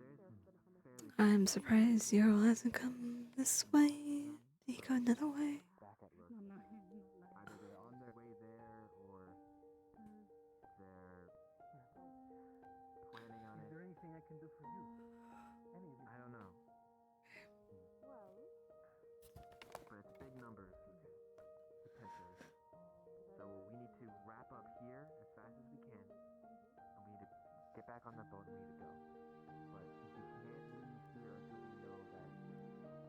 share stuff on this. I'm surprised Ural hasn't come this way. Did he go another way? Either they're on their way there, or they're planning on it. Is there anything I can do for you? I don't know. But it's big numbers, potentially. So we need to get back on that boat and we need to go. But we can't leave here until we know that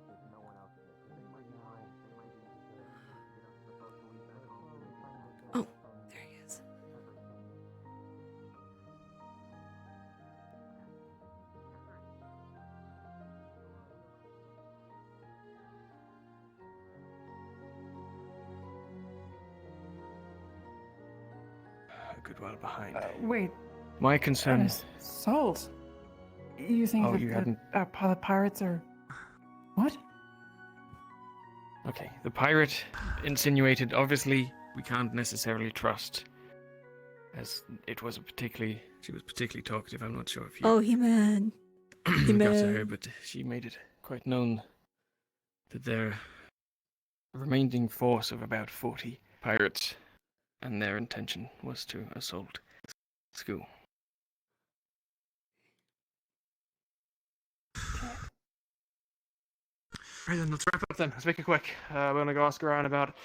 there's no one else here. They might be lying. They might be get us the boat to leave back home. Oh, there he is. A good while behind. Wait. My concern. An assault? You think Oh, that you hadn't. the pirates are. What? Okay, the pirate insinuated. Obviously, we can't necessarily trust, as it was a particularly. She was particularly talkative. I'm not sure if you. Oh, He-Man. got to He-Man. her, but she made it quite known that their remaining force of about 40 pirates, and their intention was to assault the school. Alright then, let's wrap up then. Let's make it quick. We're gonna go ask around about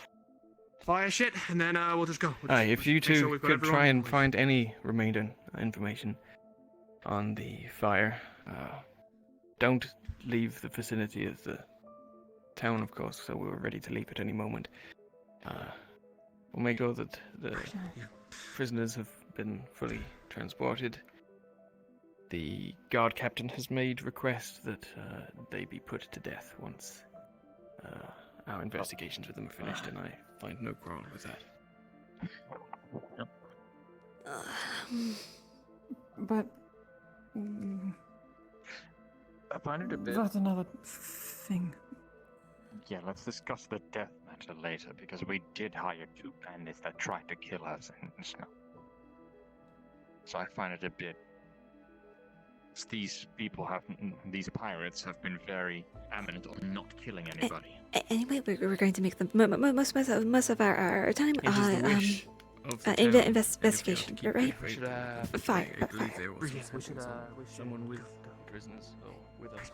fire shit, and then we'll just go. We'll Aye, if you make sure two we've got could everyone. try and find any remaining information on the fire, don't leave the vicinity of the town, of course, so we're ready to leave at any moment. We'll make sure that the prisoners have been fully transported. The guard captain has made request that they be put to death once our investigations with them are finished, and I find no quarrel with that. But. I find it a bit. That's another thing. Yeah, let's discuss the death matter later, because we did hire 2 bandits that tried to kill us in the snow. So I find it a bit. These these pirates have been very adamant on not killing anybody. Anyway, we're going to make the most of our time It is the wish of the town, investigation, right? Fire. I believe there was We should someone with prisoners or with us.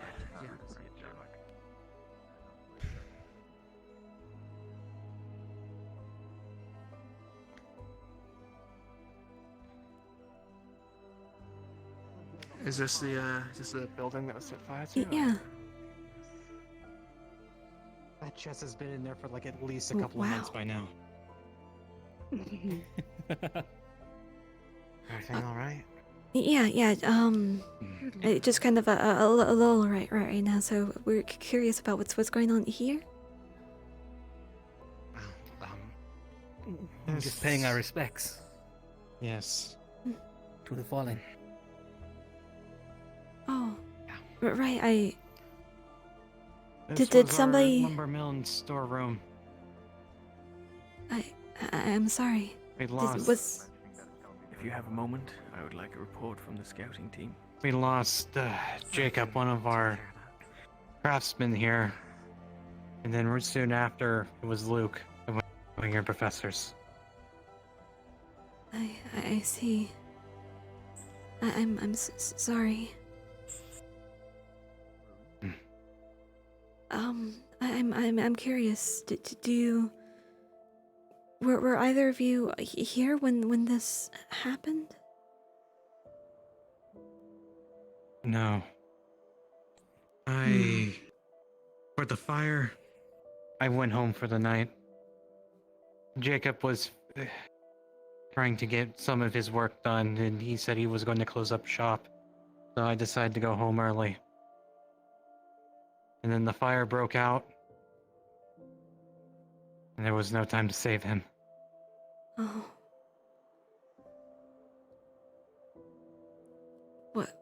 Is this the building that was set fire to? Yeah. That chest has been in there for like at least a Oh, couple of months wow. by now. Everything all right? Yeah. It just kind of a little right now. So we're curious about what's going on here. Just paying our respects Yes. to the fallen. Oh, right. This Did was somebody? our lumber mill and storeroom. I'm sorry. We This lost. was. If you have a moment, I would like a report from the scouting team. We lost Jacob, one of our craftsmen here, and then soon after it was Luke, one of your professors. I see. I'm sorry. I'm curious. Do you were either of you here when this happened? No. For the fire, I went home for the night. Jacob was trying to get some of his work done, and he said he was going to close up shop. So I decided to go home early. And then the fire broke out, and there was no time to save him. Oh. What?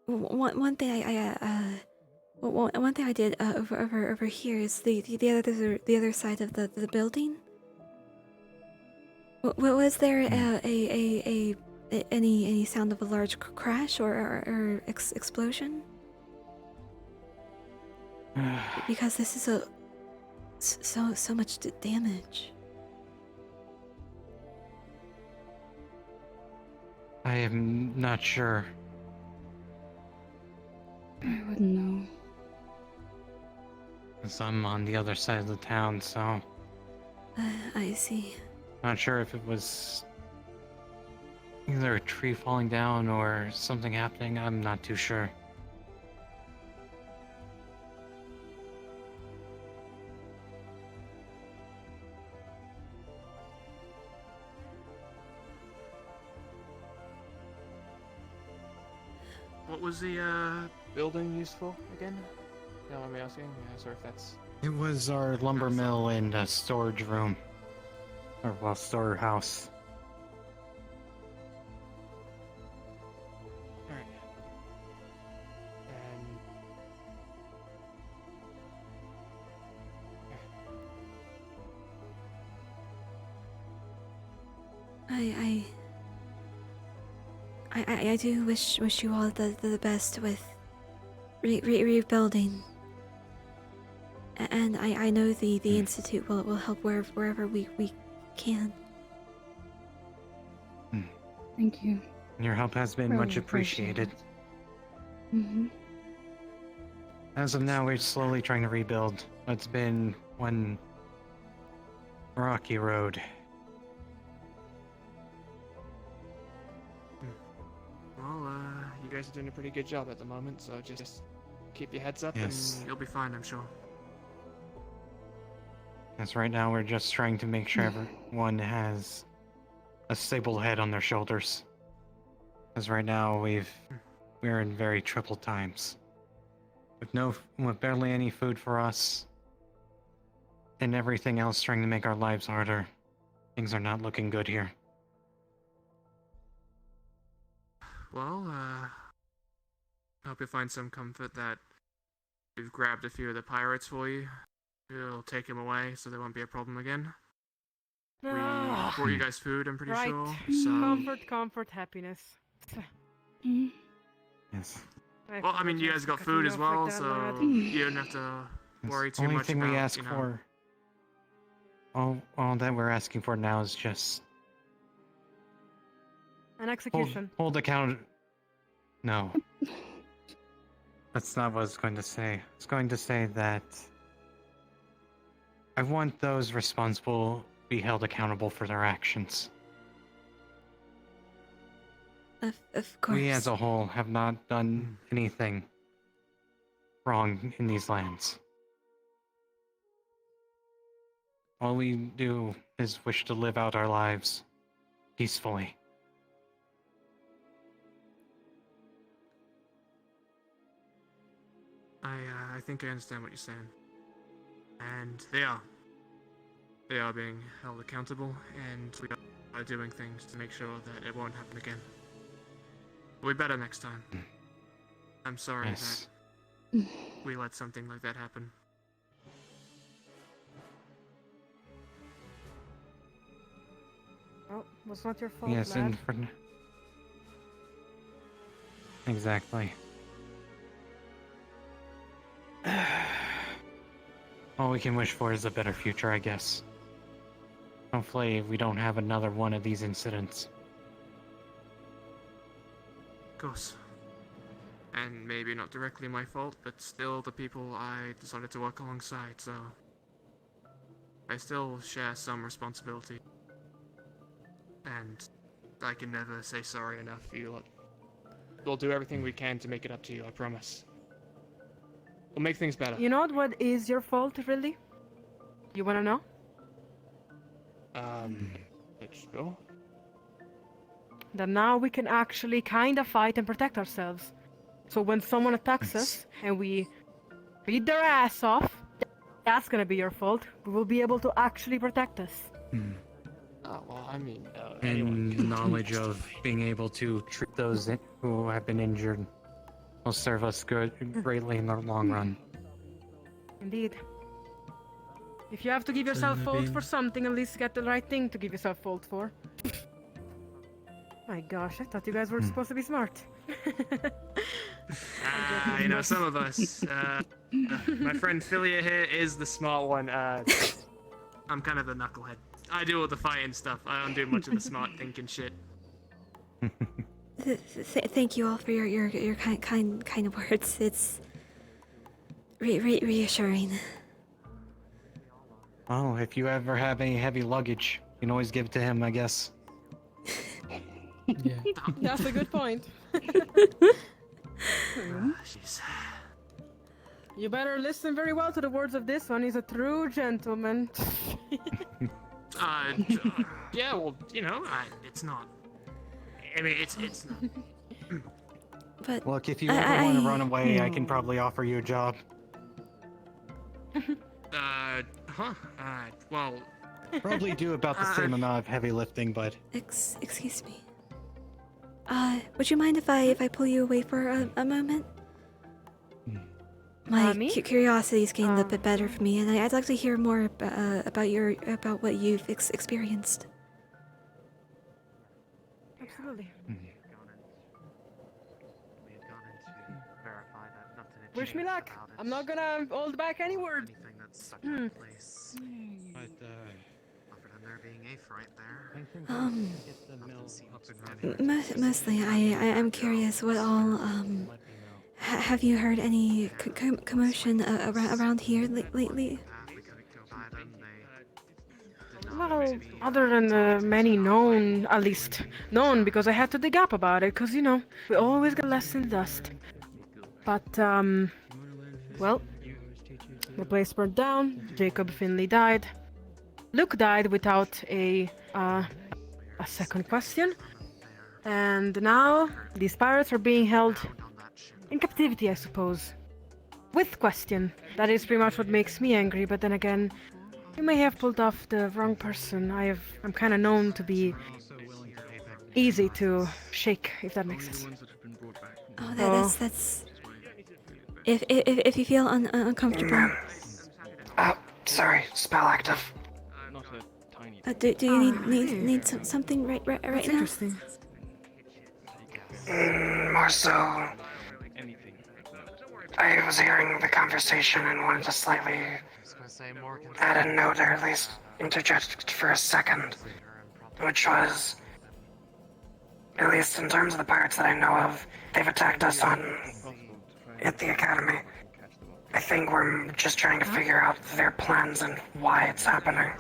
One thing I did over here is the other side of the building. Was there any sound of a large crash or explosion? Because this is so much damage. I am not sure. I wouldn't know. Because I'm on the other side of the town, so I see. not sure if it was either a tree falling down or something happening. I'm not too sure. What was the building used for again? You know what I'm asking? Yeah, sorry if that's. It was our lumber mill and a storage room. Or, well, storehouse. Alright. I do wish you all the best with rebuilding. And I know the Institute will help wherever we can. Thank you. Your help has been Really much appreciated. As of now, we're slowly trying to rebuild. It's been one rocky road. Well, you guys are doing a pretty good job at the moment, so just keep your heads up Yes. and you'll be fine, I'm sure. As right now, we're just trying to make sure everyone has a stable head on their shoulders. As right now, we're in very troubled times. With barely any food for us, and everything else trying to make our lives harder. Things are not looking good here. Well, I hope you find some comfort that we've grabbed a few of the pirates for you. We'll take them away so they won't be a problem again. We brought you guys food, I'm pretty Right. sure. So Comfort, happiness. Yes. well, I mean, you guys got food as well, so you don't have to worry too Only much thing about, we ask you know. for, all that we're asking for now is just An execution. hold account. No, that's not what I was going to say. I was going to say that I want those responsible be held accountable for their actions. Of course. We as a whole have not done anything wrong in these lands. All we do is wish to live out our lives peacefully. I think I understand what you're saying. And they are. They are being held accountable, and we are doing things to make sure that it won't happen again. We'll be better next time. I'm sorry Yes. that we let something like that happen. Oh, was not your fault, Yes, lad. and for exactly. All we can wish for is a better future, I guess. Hopefully, we don't have another one of these incidents. Of course. And maybe not directly my fault, but still the people I decided to work alongside, so I still share some responsibility. And I can never say sorry enough. We'll do everything we can to make it up to you, I promise. We'll make things better. You know what is your fault, really? You wanna know? Let's go. That now we can actually kind of fight and protect ourselves. So when someone attacks us and we beat their ass off, that's gonna be your fault. We will be able to actually protect us. Oh, well, I mean, And knowledge of being able to treat those who have been injured will serve us greatly in the long run. Indeed. If you have to give yourself fault for something, at least get the right thing to give yourself fault for. My gosh, I thought you guys were supposed to be smart. You know, some of us. My friend Philia here is the smart one. I'm kind of the knucklehead. I do all the fighting stuff. I don't do much of the smart thinking shit. Thank you all for your kind words. It's reassuring. Well, if you ever have any heavy luggage, you can always give it to him, I guess. Yeah. That's a good point. You better listen very well to the words of this one. He's a true gentleman. Yeah, well, you know, it's not. I mean, it's not. But Look, if you ever want to run away, I can probably offer you a job. Well. Probably do about the same amount of heavy lifting, but. Excuse me. Would you mind if I pull you away for a moment? My curiosity is getting a little bit better for me, and I'd like to hear more about what you've experienced. Absolutely. Wish me luck. I'm not gonna hold back any word. Mostly, I'm curious what all, have you heard any commotion around here lately? Well, other than the many known, at least known because I had to dig up about it, because, you know, we always get less in dust. But, well, the place burned down, Jacob Finley died, Luke died without a second question, and now these pirates are being held in captivity, I suppose. With question. That is pretty much what makes me angry, but then again, you may have pulled off the wrong person. I'm kind of known to be easy to shake, if that makes sense. Oh, that's... If you feel uncomfortable... Sorry, spell active. Do you need something right now? Interesting. More so, I was hearing the conversation and wanted to slightly add a note, or at least interject for a second, which was, at least in terms of the pirates that I know of, they've attacked us at the academy. I think we're just trying to figure out their plans and why it's happening.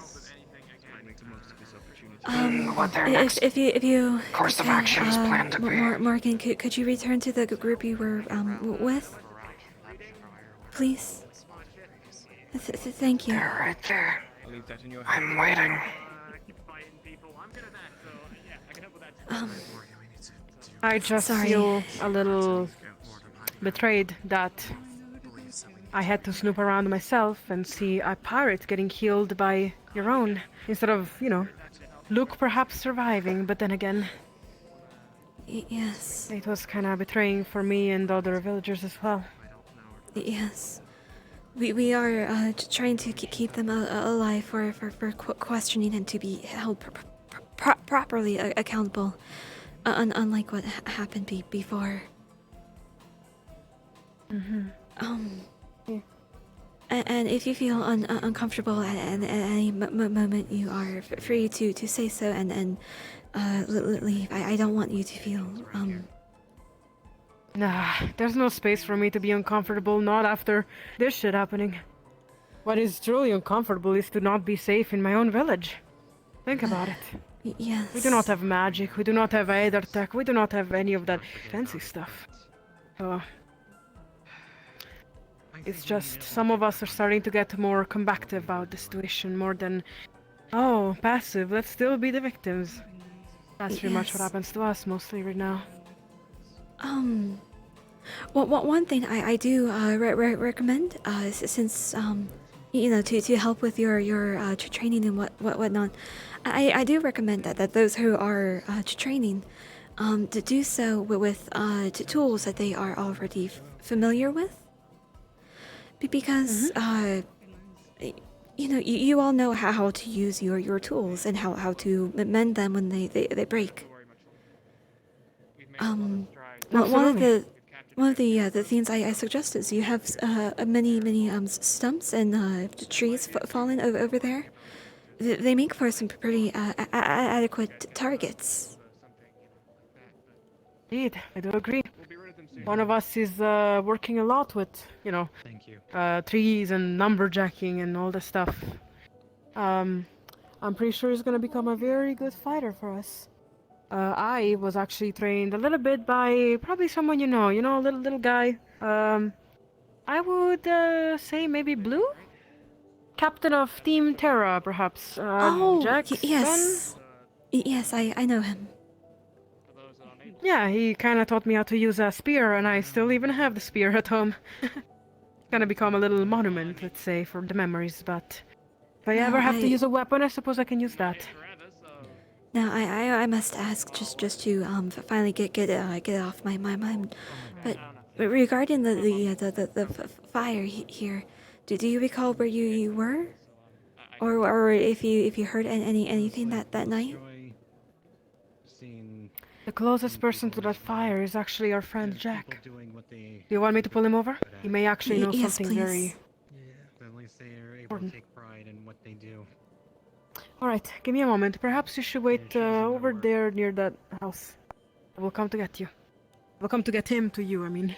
What their next if you course of action is planned to be. Morgan, could you return to the group you were with? Please? Thank you. They're right there. I'm waiting. I just feel a little betrayed that I had to snoop around myself and see a pirate getting killed by your own, instead of, you know, Luke perhaps surviving, but then again... Yes. It was kind of betraying for me and the other villagers as well. Yes. We are trying to keep them alive for questioning and to be held properly accountable, unlike what happened before. And if you feel uncomfortable at any moment, you are free to say so and leave. I don't want you to feel Nah, there's no space for me to be uncomfortable, not after this shit happening. What is truly uncomfortable is to not be safe in my own village. Think about it. Yes. We do not have magic, we do not have either tech, we do not have any of that fancy stuff. So... It's just, some of us are starting to get more combative about the situation, more than, oh, passive, let's still be the victims. That's pretty much what happens to us mostly right now. Well, one thing I do recommend, since you know, to help with your training and whatnot, I do recommend that those who are training, to do so with tools that they are already familiar with. Because, you know, you all know how to use your tools and how to mend them when they break. One of the things I suggest is you have many stumps and trees falling over there. They make for some pretty adequate targets. Indeed, I do agree. One of us is working a lot with, you know, trees and lumberjacking and all this stuff. I'm pretty sure he's gonna become a very good fighter for us. I was actually trained a little bit by probably someone you know, a little guy. I would say maybe Blue? Captain of Team Terra, perhaps. Oh, Jackson? yes. Yes, I know him. Yeah, he kind of taught me how to use a spear, and I still even have the spear at home. Gonna become a little monument, let's say, for the memories, but if I No, ever have to I- use a weapon, I suppose I can use that. Now I must ask just to finally get it off my mind. But regarding the fire here, do you recall where you were, or if you heard anything that night? The closest person to that fire is actually our friend Jack. Do you want me to pull him over? He may actually know Yes, something very please. At least they are able to take pride in what they do. Alright, give me a moment. Perhaps you should wait over there near that house. I will come to get you. I will come to get him to you, I mean.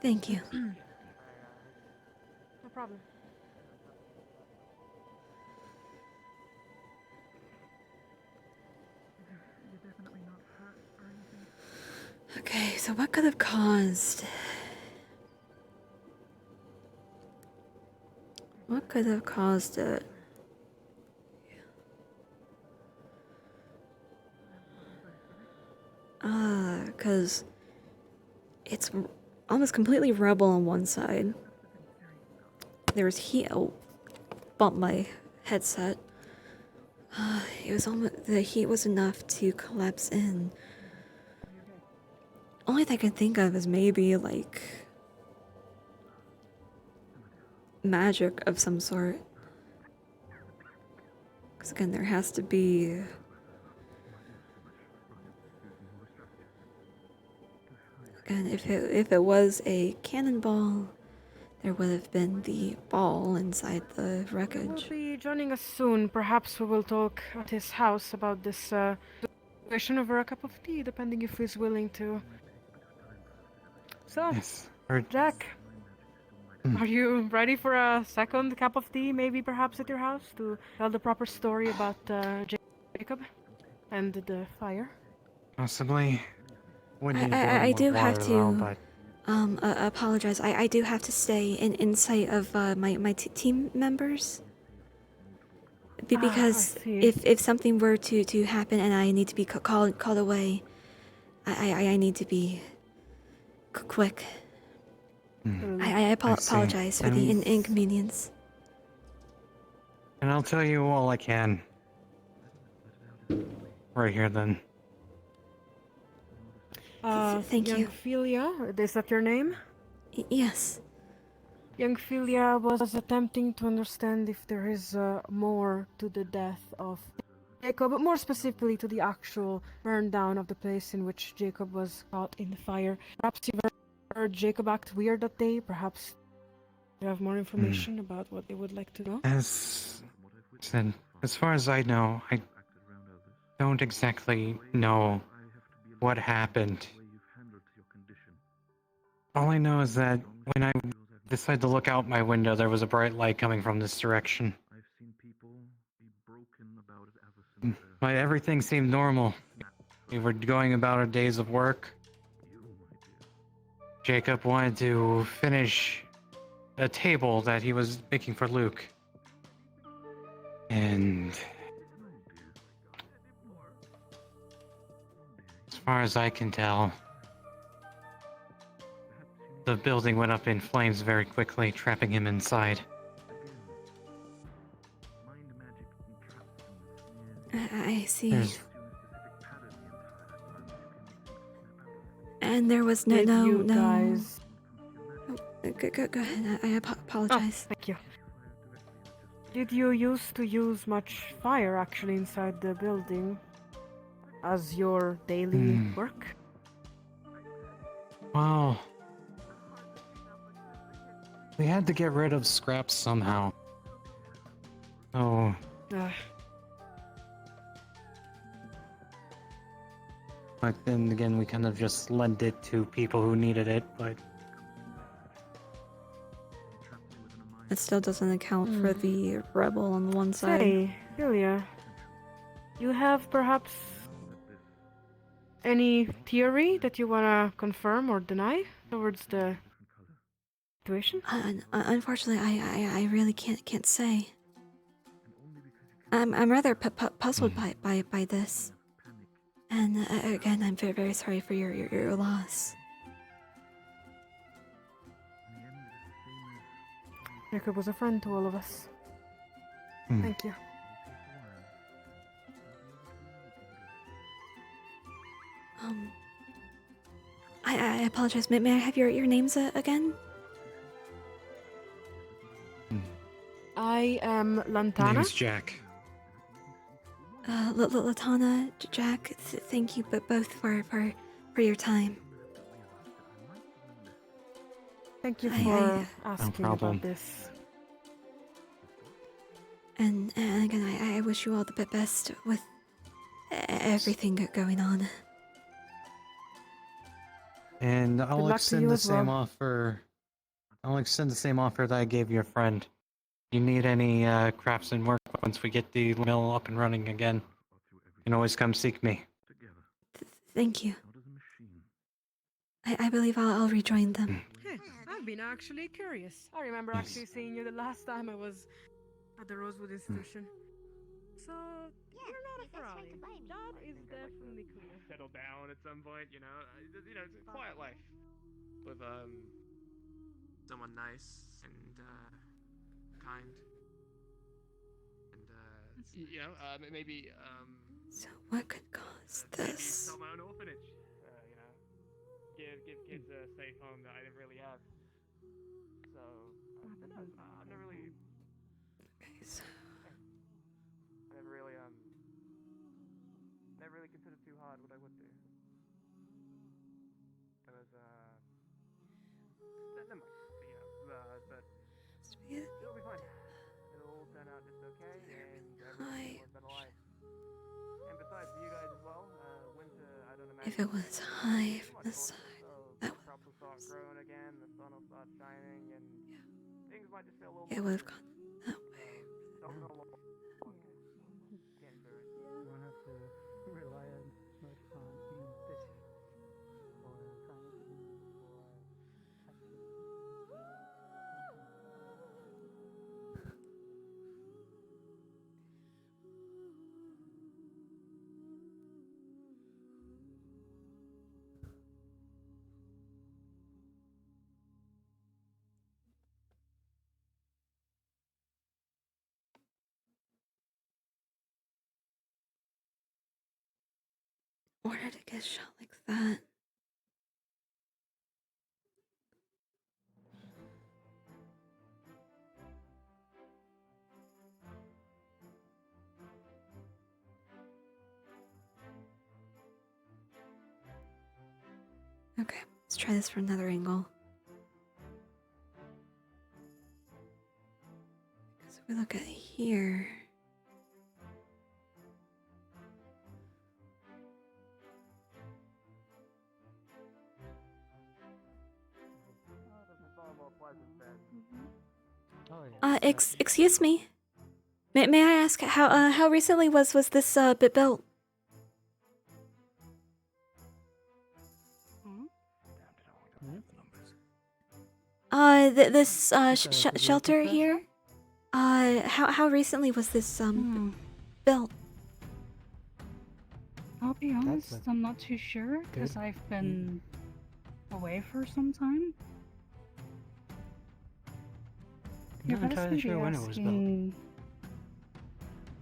Thank you. No problem. Okay, so what could have caused? What could have caused it? Because it's almost completely rubble on one side. There was heat. Oh, bumped my headset. It was almost, the heat was enough to collapse in. Only thing I can think of is maybe like magic of some sort. Because again, there has to be. Again, if it was a cannonball, there would have been the ball inside the wreckage. He'll be joining us soon. Perhaps we will talk at his house about this situation over a cup of tea, depending if he's willing to. So, Jack, are you ready for a second cup of tea, maybe perhaps at your house, to tell the proper story about Jacob and the fire? Possibly. Would need a little I more do have water, to though, but apologize. I do have to stay in sight of my team members. Because if something were to happen and I need to be called away, I need to be quick. I apologize for the inconvenience. And I'll tell you all I can. Right here, then. Thank you. Young Philia, is that your name? Yes. Young Philia was attempting to understand if there is more to the death of Jacob, but more specifically to the actual burn down of the place in which Jacob was caught in the fire. Perhaps you heard Jacob act weird that day. Perhaps you have more information about what they would like to know. As said, as far as I know, I don't exactly know what happened. All I know is that when I decided to look out my window, there was a bright light coming from this direction. But everything seemed normal. We were going about our days of work. Jacob wanted to finish a table that he was making for Luke. And as far as I can tell, the building went up in flames very quickly, trapping him inside. I see. And there was no. Guys... Go ahead. I apologize. Thank you. Did you used to use much fire actually inside the building as your daily work? Wow. We had to get rid of scraps somehow. Oh. But then again, we kind of just lent it to people who needed it, but... It still doesn't account for the rebel on one side. Say, Julia, you have perhaps Any theory that you wanna confirm or deny towards the situation? Unfortunately, I really can't say. I'm rather puzzled by this, and again, I'm very sorry for your loss. Jacob was a friend to all of us. Thank you. I apologize. May I have your names again? I am Lantana. Name's Jack. Latana, Jack. Thank you, both for your time. Thank you for asking problem. about this. And again, I wish you all the best with everything going on. And I'll luck to extend you the as same well. offer. I'll extend the same offer that I gave your friend. You need any crafts and work once we get the mill up and running again, you can always come seek me. Thank you. I believe I'll rejoin them. Hey, I've been actually curious. I remember actually seeing you the last time I was at the Rosewood Institution. So, you're not a frowny. That is definitely cool. Settle down at some point, you know. It's a quiet life with someone nice and kind, and maybe So what could cause maybe this? start my own orphanage. Give kids a safe home that I didn't really have. So I've never really. Okay, so I never really considered too hard what I would do. It was never mind. But it'll be fine. It'll all turn out just okay, and everything will have been alive. And besides, you guys as well. Winter, I don't imagine. if it was high from the side, that Crops will start growing again. The sun will start shining, and things might just feel a little. it would have gone that way. Don't know what. Can't do it. You won't have to rely on much on being busy or trying to do or actually. Where did it get shot like that? Okay, let's try this from another angle. Because if we look at here. Excuse me. May I ask how recently was this bit built? This shelter here. How recently was this built? I'll be honest, I'm not too sure because I've been away for some time. I'm not entirely sure when it was built.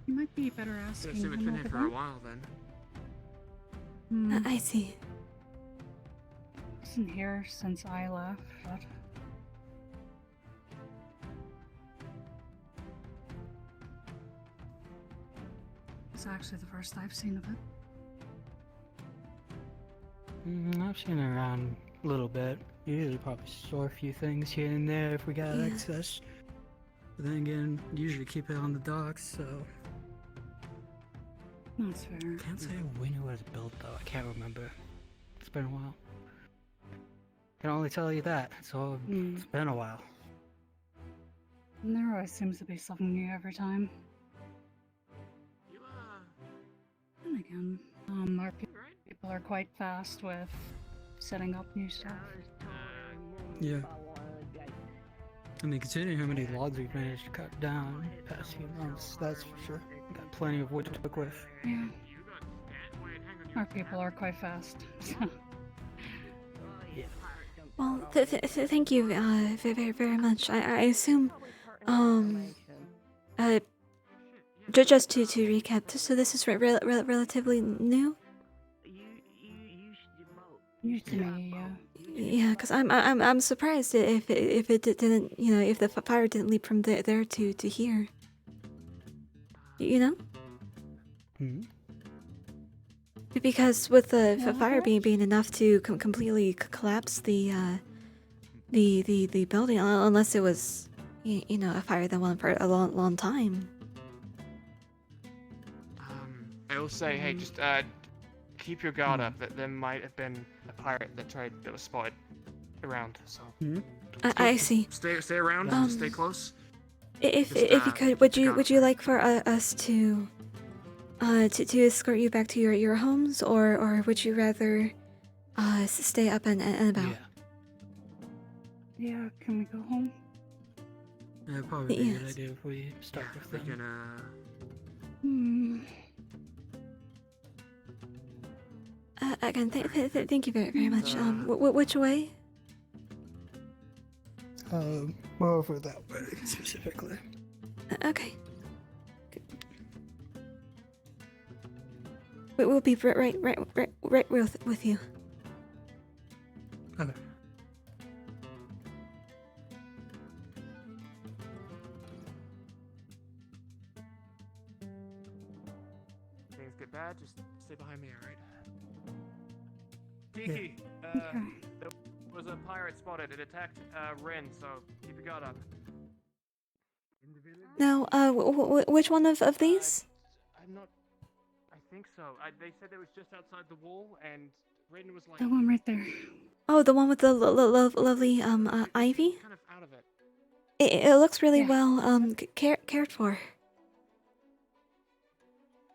You might be better asking. Assume it's been here for a while then. I see. I wasn't here since I left, but it's actually the first I've seen of it. I've seen it around a little bit. Usually probably store a few things here and there if we got access. But then again, usually keep it on the docks, so... That's fair. Can't say when it was built though, I can't remember. It's been a while. Can only tell you that, so it's been a while. And there always seems to be something new every time. And again, our people people are quite fast with setting up new stuff. Yeah. I mean, considering how many logs we've managed to cut down the past few months, that's for sure. We've got plenty of wood to cook with. Yeah. Our people are quite fast. Well, thank you very much. I assume, just to recap, so this is relatively new? New to me, yeah. Yeah, because I'm surprised if it didn't, if the fire didn't leap from there to here. You know? Hmm. Because with the fire being enough to completely collapse the building, unless it was a fire that went for a long time. I will say, hey, just keep your guard up. That there might have been a pirate that was spotted around. So. I see. Stay around. Stay close. If you could, would you like for us to escort you back to your homes, or would you rather stay up and about? Yeah, can we go home? Yeah, probably be a good idea if we start with them. Again, thank you very much. Which way? More over that way specifically. Okay. We'll be right with you. Okay. Things get bad, just stay behind me, alright? Kiki, there was a pirate spotted. It attacked Rin, so keep your guard up. Now, which one of these? I'm not. I think so. They said it was just outside the wall, and Rin was like. That one right there. Oh, the one with the lovely ivy. Kind of out of it. It looks really well cared for.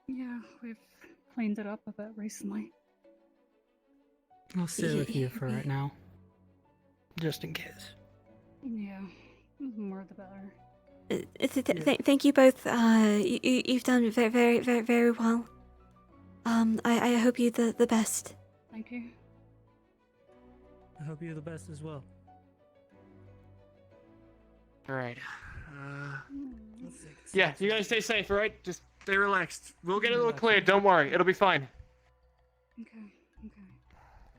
Yeah, we've cleaned it up a bit recently. I'll stay with you for right now, just in case. Yeah, the more the better. Thank you both. You've done very well. I hope you the best. Thank you. I hope you're the best as well. Alright. Yeah, you guys stay safe, alright? Just stay relaxed. We'll get it all cleared, don't worry. It'll be fine. Okay.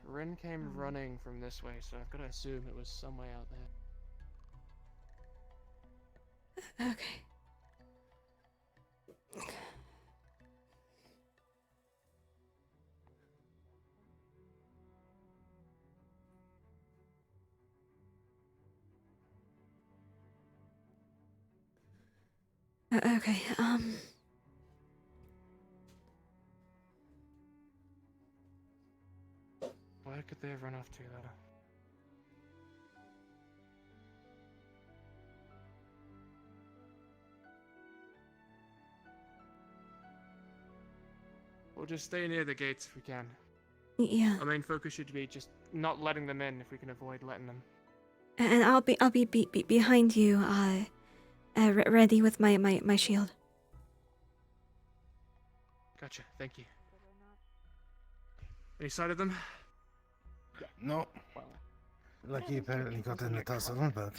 Rin came running from this way, so I've got to assume it was some way out there. Okay. Okay, Where could they have run off to, though? We'll just stay near the gates if we can. Yeah. Our main focus should be just not letting them in if we can avoid letting them. and I'll be behind you, ready with my shield. Gotcha, thank you. Any sight of them? No. Lucky apparently got in the tussle, but.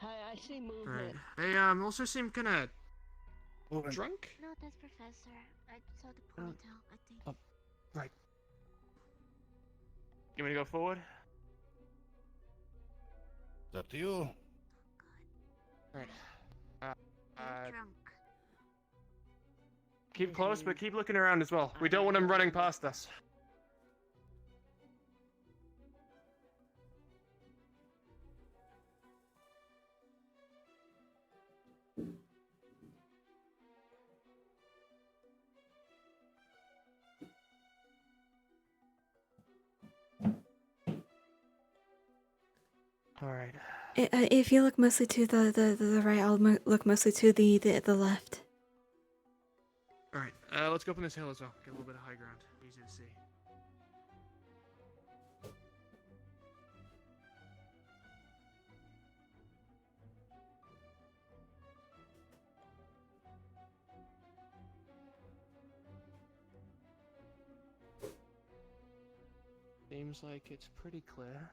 I see movement. Right. They also seem kind of drunk. No, that's Professor. I saw the ponytail, I think. Right. You want to go forward? It's up to you. Right. Drunk. Keep close, but keep looking around as well. We don't want them running past us. All right. If you look mostly to the right, I'll look mostly to the left. Alright, let's go up on this hill as well. Get a little bit of high ground. Easy to see. Seems like it's pretty clear.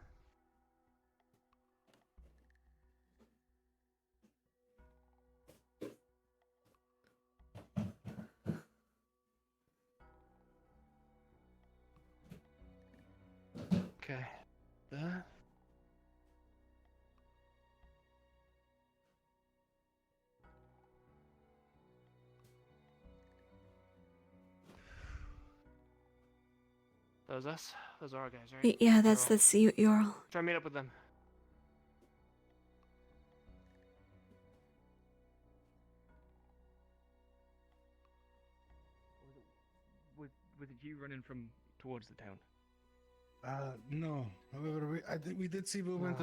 Okay. There. That was us? Those are our guys, right? Yeah, that's you're all. Try and meet up with them. Was it you running from towards the town? No. However, I think we did see movement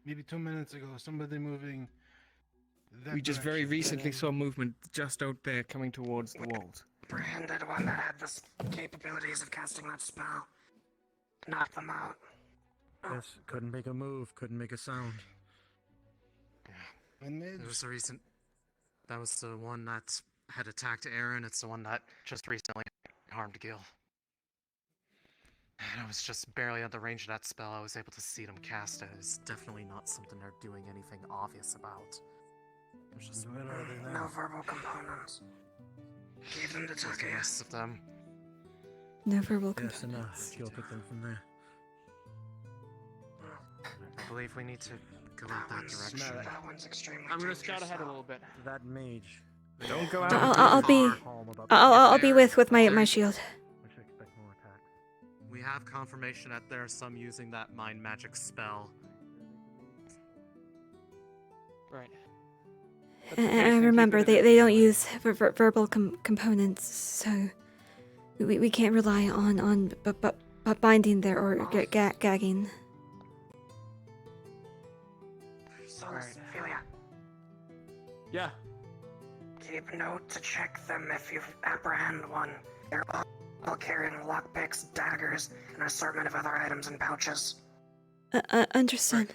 maybe 2 minutes ago. Somebody moving. We just very recently saw movement just out there coming towards the walls. Apprehended one that had the capabilities of casting that spell. Knocked them out. Yes, couldn't make a move, couldn't make a sound. There was a recent. That was the one that had attacked Aaron. It's the one that just recently harmed Gil. And I was just barely at the range of that spell. I was able to see them cast it. It's definitely not something they're doing anything obvious about. There's just No verbal components. Gave them to the Tucker. rest of them. No verbal Yes, components. enough. You'll pick them from there. I believe we need to go in that direction. That one's extremely I'm gonna dangerous, scout ahead a though. little bit. That mage. Don't go out. I'll be with my shield. We have confirmation that there are some using that mind magic spell. Right. And remember, they don't use verbal components, so we can't rely on binding there or gagging. So, Ophelia, Yeah. keep note to check them if you apprehend one. They're all carrying lockpicks, daggers, and an assortment of other items in pouches. Understood.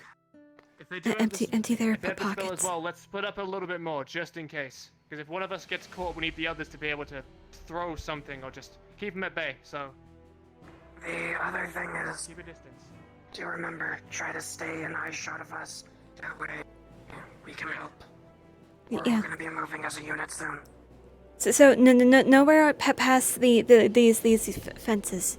If they do Empty their if they have the spell as pockets. well, let's split up a little bit more, just in case. Because if one of us gets caught, we need the others to be able to throw something or just keep them at bay, so... The other thing is, keep a distance. do remember, try to stay in eyeshot of us. That way, we can help. We're Yeah. all gonna be moving as a unit soon. So nowhere past these fences.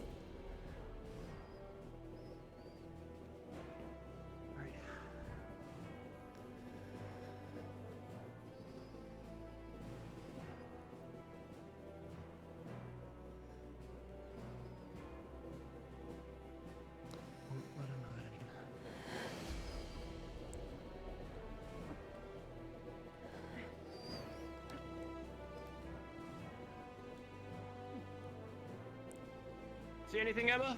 See anything, Emma?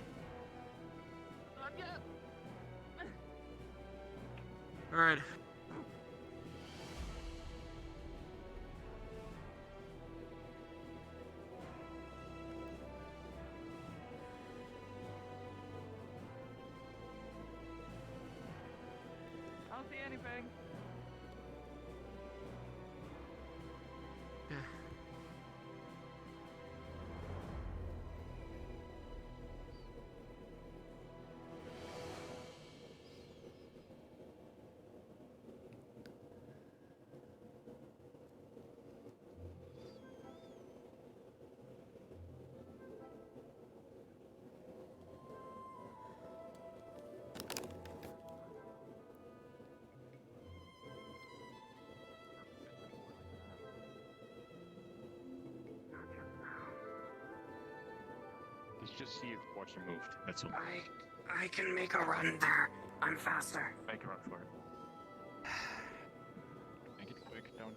Alright. I don't see anything. Yeah. Let's just see if Watcher moved. That's all. I can make a run there. I'm faster. Make a run for it. Make it quick, don't.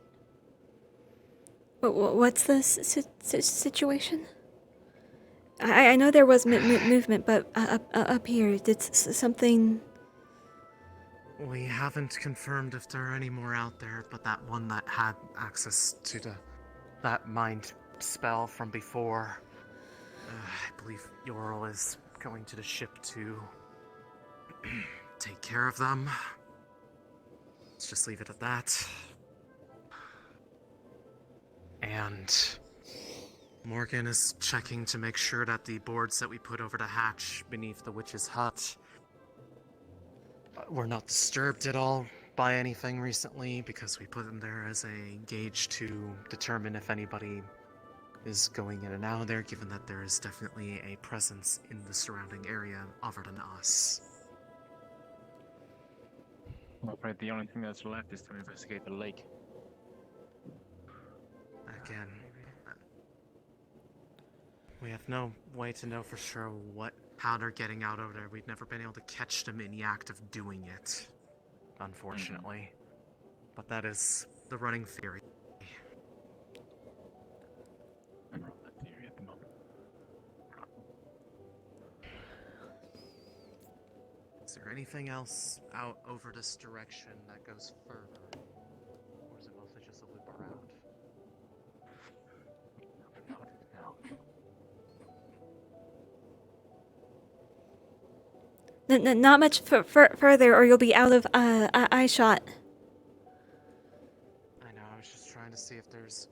What's the situation? I know there was movement, but up here, did something... We haven't confirmed if there are any more out there, but that one that had access to that mind spell from before. I believe Yoral is going to the ship to take care of them. Let's just leave it at that. And Morgan is checking to make sure that the boards that we put over the hatch beneath the witch's hut were not disturbed at all by anything recently, because we put them there as a gauge to determine if anybody is going in and out of there, given that there is definitely a presence in the surrounding area other than us. I'm afraid the only thing that's left is to investigate the lake. Again, we have no way to know for sure how they're getting out over there. We've never been able to catch them in the act of doing it, unfortunately. But that is the running theory. I'm on that theory at the moment. Is there anything else out over this direction that goes further? Or is it mostly just a loop around? Not much further, or you'll be out of eye shot. I know, I was just trying to see if there's...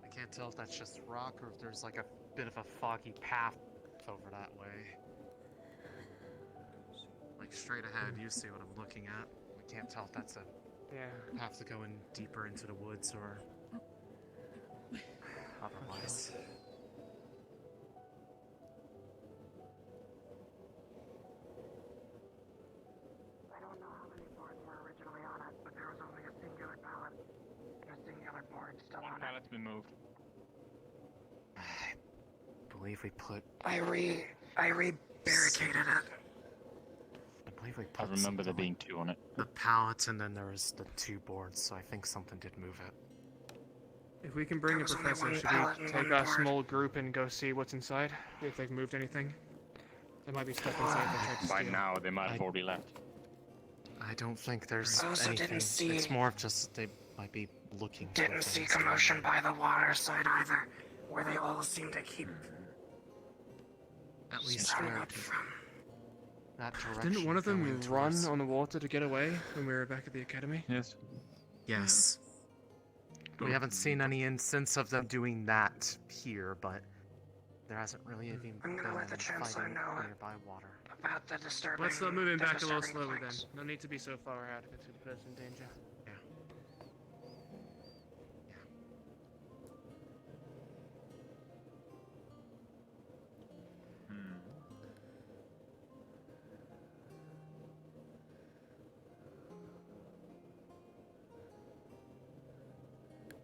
I can't tell if that's just rock or if there's like a bit of a foggy path over that way. Like straight ahead, you see what I'm looking at. I can't tell if that's a path to go in deeper into the woods or otherwise. I don't know how many boards were originally on it, but there was only a singular pallet and a singular board still on it. Pallet's been moved. I believe we put... I re-barricaded it. I believe we I put remember there something being two on it. the pallet, and then there was the two boards, so I think something did move it. If we can bring a professor, should we take our small group and go see what's inside? If they've moved anything? There might be stuff inside they tried to By steal. now, they might have already left. I don't think there's I also anything. didn't see- It's more of just they might be looking for Didn't see things. commotion by the water side either, where they all seem to keep At least starting where up from. that direction. Didn't one of them going run towards- on the water to get away when we were back at the academy? Yes. Yes. We haven't seen any instance of them doing that here, but there hasn't really even I'm gonna been let the any Chancellor fighting know nearby water. about the disturbing. Let's start moving the back a little disturbing slowly then. things. No need to be so far out if it's a person in danger. Yeah.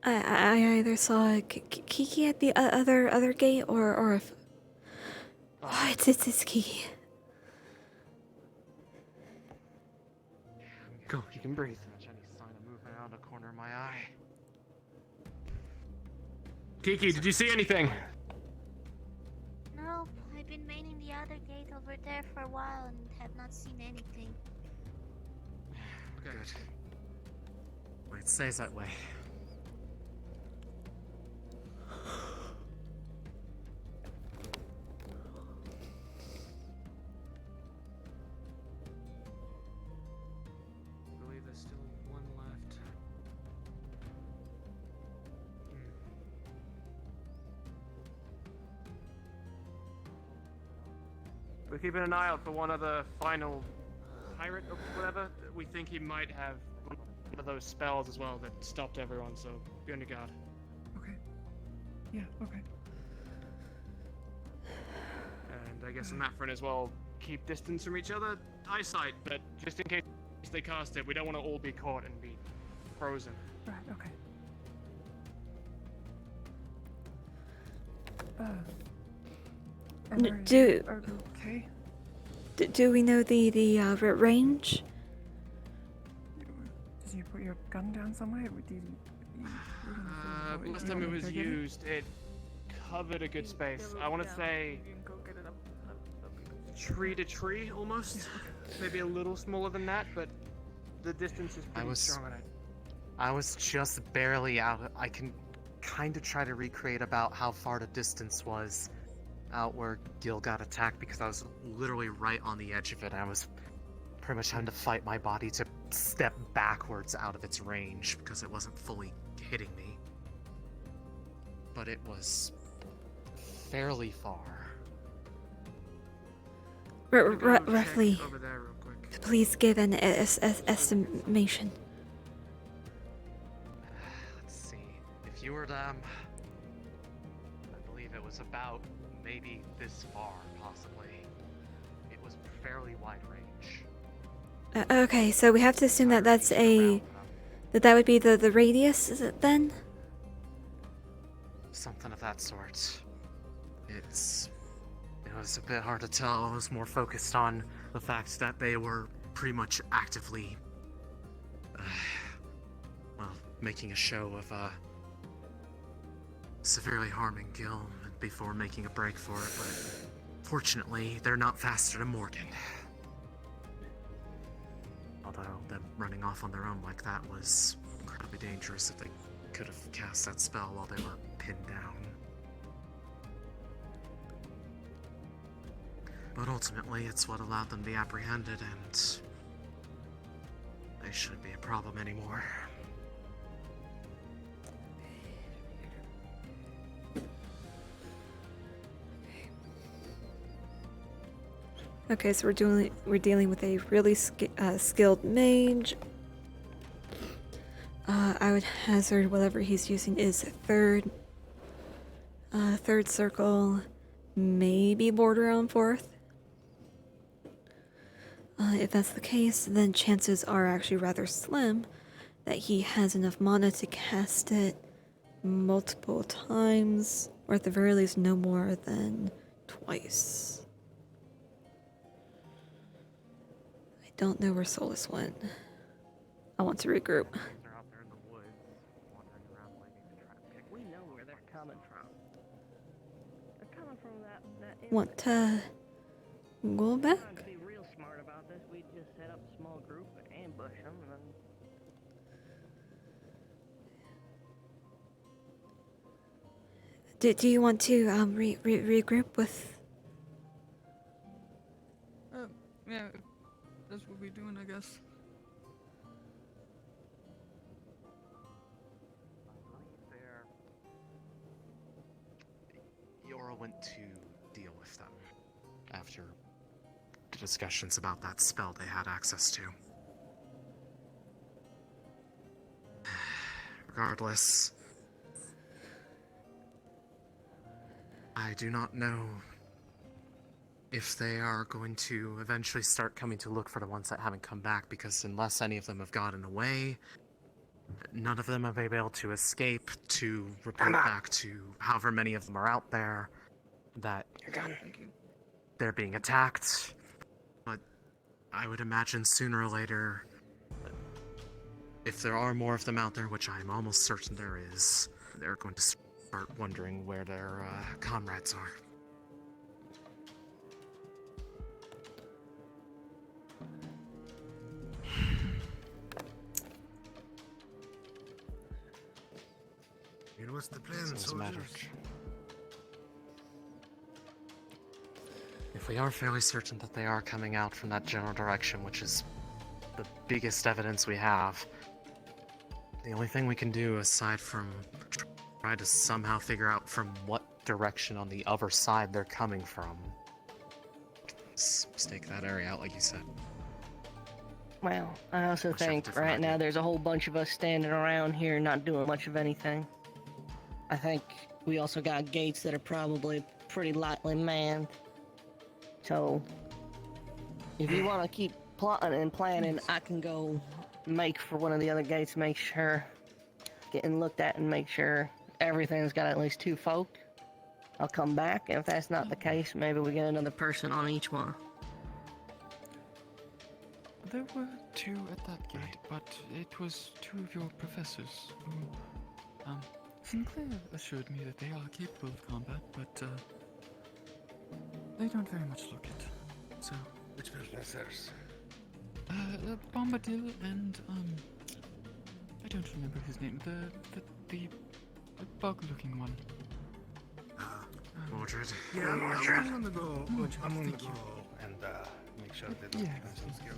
I either saw Kiki at the other gate, or if... Oh, it's Kiki. Go, you can breathe. Any sign of movement out of the corner of my eye? Kiki, did you see anything? No, I've been manning the other gate over there for a while and have not seen anything. Good. Well, it stays that way. I believe there's still one left. We're keeping an eye out for one of the final pirate or whatever. We think he might have one of those spells as well that stopped everyone, so be on your guard. Okay. Yeah, okay. And I guess on that front as well, keep distance from each other, eyesight, but just in case they cast it, we don't want to all be caught and be frozen. Right, okay. Do Okay. do we know the range? Did you put your gun down somewhere? Last time it was used, it covered a good space. I want to say tree to tree almost. Maybe a little smaller than that, but the distance is pretty strong on it. I was just barely out. I can kind of try to recreate about how far the distance was out where Gil got attacked, because I was literally right on the edge of it. I was pretty much having to fight my body to step backwards out of its range because it wasn't fully hitting me. But it was fairly far. Roughly. Over there real quick. Please give an estimation. Let's see. If you were them, I believe it was about maybe this far, possibly. It was fairly wide range. Okay, so we have to assume that that's that would be the radius, is it then? Something of that sort. It was a bit hard to tell. I was more focused on the fact that they were pretty much actively, making a show of, severely harming Gil before making a break for it, but fortunately, they're not faster than Morgan. Although, them running off on their own like that was incredibly dangerous if they could have cast that spell while they were pinned down. But ultimately, it's what allowed them to be apprehended, and they shouldn't be a problem anymore. Okay, so we're dealing with a really skilled mage. I would hazard whatever he's using is third circle, maybe border on fourth. If that's the case, then chances are actually rather slim that he has enough mana to cast it multiple times, or at the very least no more than twice. I don't know where Solus went. I want to regroup. We know where they're coming from. They're coming from that Want to go back? To be real smart about this, we just set up a small group and ambush them, and then... Do you want to regroup with? Yeah, that's what we're doing, I guess. Yora went to deal with them after the discussions about that spell they had access to. Regardless, I do not know if they are going to eventually start coming to look for the ones that haven't come back, because unless any of them have gotten away, none of them have been able to escape to report back to however many of them are out there that they're being attacked. But I would imagine sooner or later, if there are more of them out there, which I'm almost certain there is, they're going to start wondering where their comrades are. And what's the plan, So it's a matter soldiers? If we are fairly certain that they are coming out from that general direction, which is the biggest evidence we have, the only thing we can do aside from try to somehow figure out from what direction on the other side they're coming from, stake that area out like you said. Well, I also think right now there's a whole bunch of us standing around here not doing much of anything. I think we also got gates that are probably pretty lightly manned. So, if you want to keep plotting and planning, I can go make for one of the other gates, make sure, getting looked at and make sure everything's got at least 2 folk. I'll come back, and if that's not the case, maybe we get another person on each one. There were 2 at that gate, but it was 2 of your professors who, Sinclair assured me that they are capable of combat, but, they don't very much look it. So... Which professors? Bombadil and, I don't remember his name. The A bug-looking one. Mordred. Yeah, Mordred. I'm gonna go. I'm gonna go and make sure they don't take themselves care of.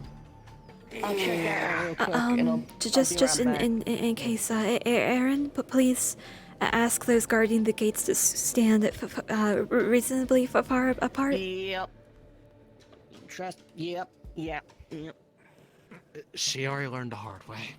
I'll check out real quick, and I'll Just be right back. in case, Aaron, but please ask those guarding the gates to stand reasonably far apart. Yep. Yep. She already learned the hard way.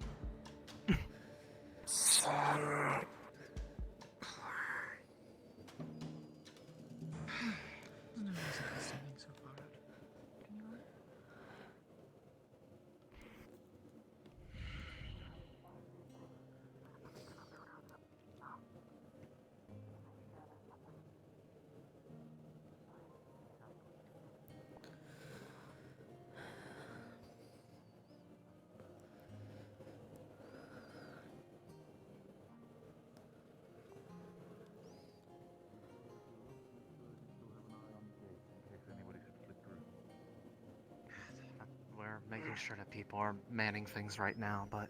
We're making sure that people are manning things right now, but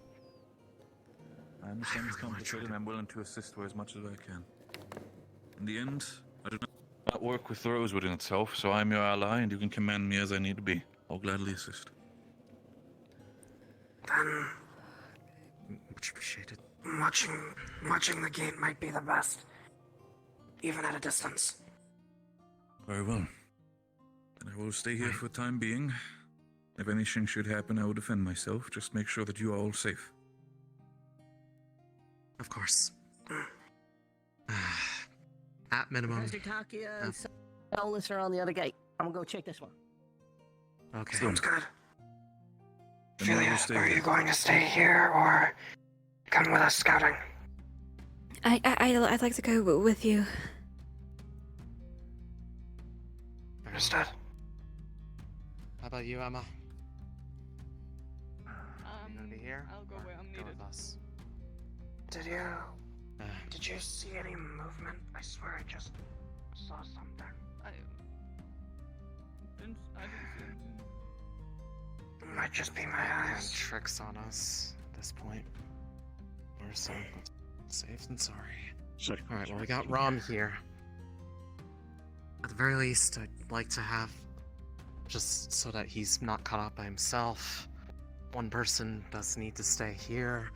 I understand it's complicated and I'm willing to assist for as much as I can. In the end, I do not work with Rosewood in itself, so I'm your ally and you can command me as I need to be. I'll gladly assist. Then much appreciated. watching the gate might be the best, even at a distance. Very well. Then I will stay here for the time being. If anything should happen, I will defend myself. Just make sure that you are all safe. Of course. At minimum. Professor Takia and Ellis are on the other gate. I'm gonna go check this one. Okay. Sounds good. Then I will Julia, stay are here. you going to stay here or come with us scouting? I'd like to go with you. Understood. How about you, Emma? You gonna be here? I'll go where I'm Go needed. with us. Did you see any movement? I swear I just saw something. I didn't see anything. It might just be my Playing eyes. tricks on us at this point. We're so safe and sorry. Alright, well, we got Rom here. At the very least, I'd like to have, just so that he's not caught up by himself, one person does need to stay here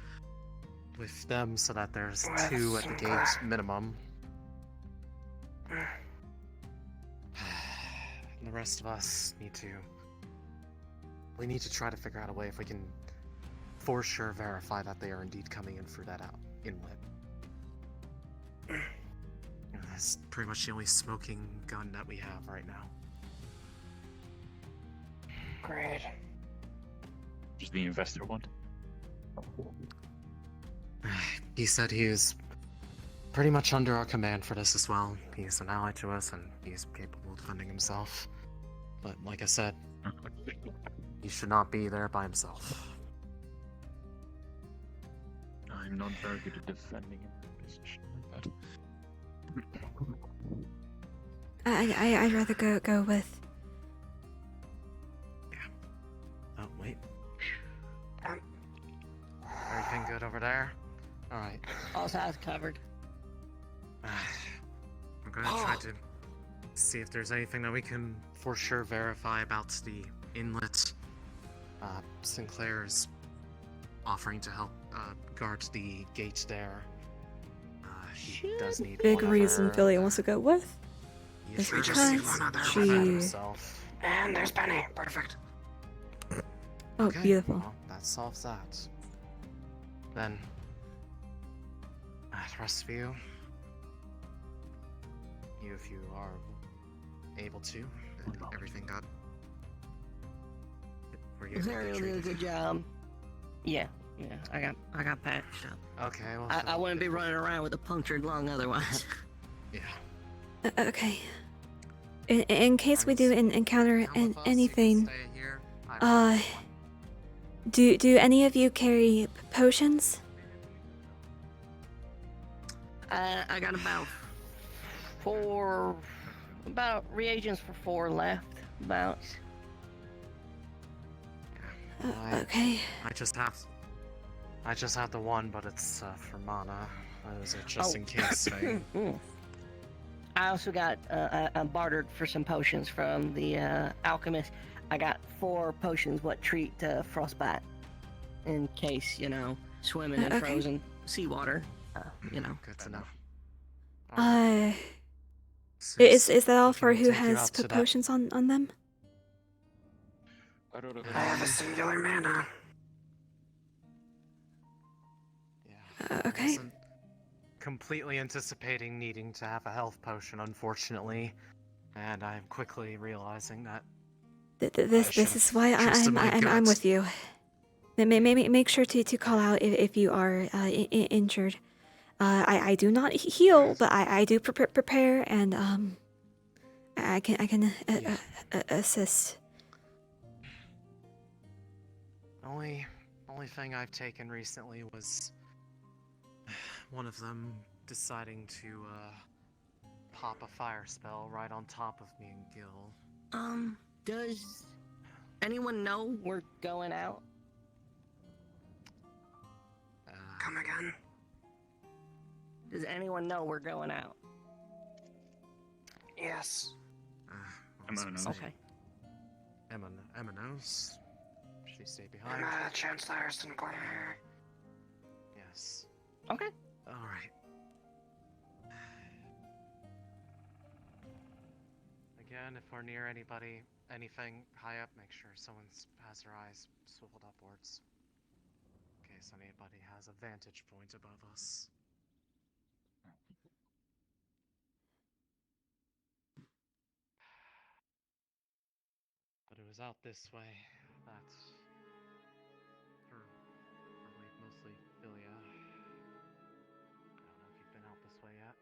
with them so that there's With two at the Sinclair. gate minimum. And the rest of us need to... We need to try to figure out a way if we can for sure verify that they are indeed coming in through that inlet. That's pretty much the only smoking gun that we have right now. Great. Just the investor one. He said he is pretty much under our command for this as well. He's an ally to us and he's capable of defending himself. But like I said, he should not be there by himself. I'm not very good at defending in a position like that. I'd rather go with. Oh, wait. Everything good over there? Alright. All sides covered. I'm gonna try to see if there's anything that we can for sure verify about the inlet. Sinclair is offering to help guard the gate there. He does need Big one reason other- Philly wants to go with. He is should just see because one other she. himself. And there's Penny. Perfect. Oh, Okay, beautiful. well, that solves that. Then, the rest of you, if you are able to, and everything got. Were you able to Zariel get did a treated? good job. Yeah, I got patched up. Okay, well. I wouldn't be running around with a punctured lung otherwise. Yeah. Okay. In case we do encounter anything, do any of you carry potions? I got about reagents for 4 left. About. Okay. I just have the one, but it's for mana. That was it, just in case. I also got I bartered for some potions from the alchemist. I got 4 potions what treat frostbite, in case swimming in okay. frozen seawater. Good to know. Is that all for can who take you has out to put that- potions on them? I have a singular mana. Okay. Wasn't completely anticipating needing to have a health potion, unfortunately, and I'm quickly realizing that. This is why I'm with you. Make sure to call out if you are injured. I do not heal, but I do prepare, and I can assist. Only thing I've taken recently was one of them deciding to pop a fire spell right on top of me and Gil. Does anyone know we're going out? Come again? Does anyone know we're going out? Yes. Emma knows. Okay. Emma knows. She stayed behind. Emma, Chancellor Sinclair. Yes. Okay. All right. Again, if we're near anything high up, make sure someone has their eyes swiveled upwards. In case anybody has a vantage point above us. But it was out this way. That's for probably mostly Philia. I don't know if you've been out this way yet.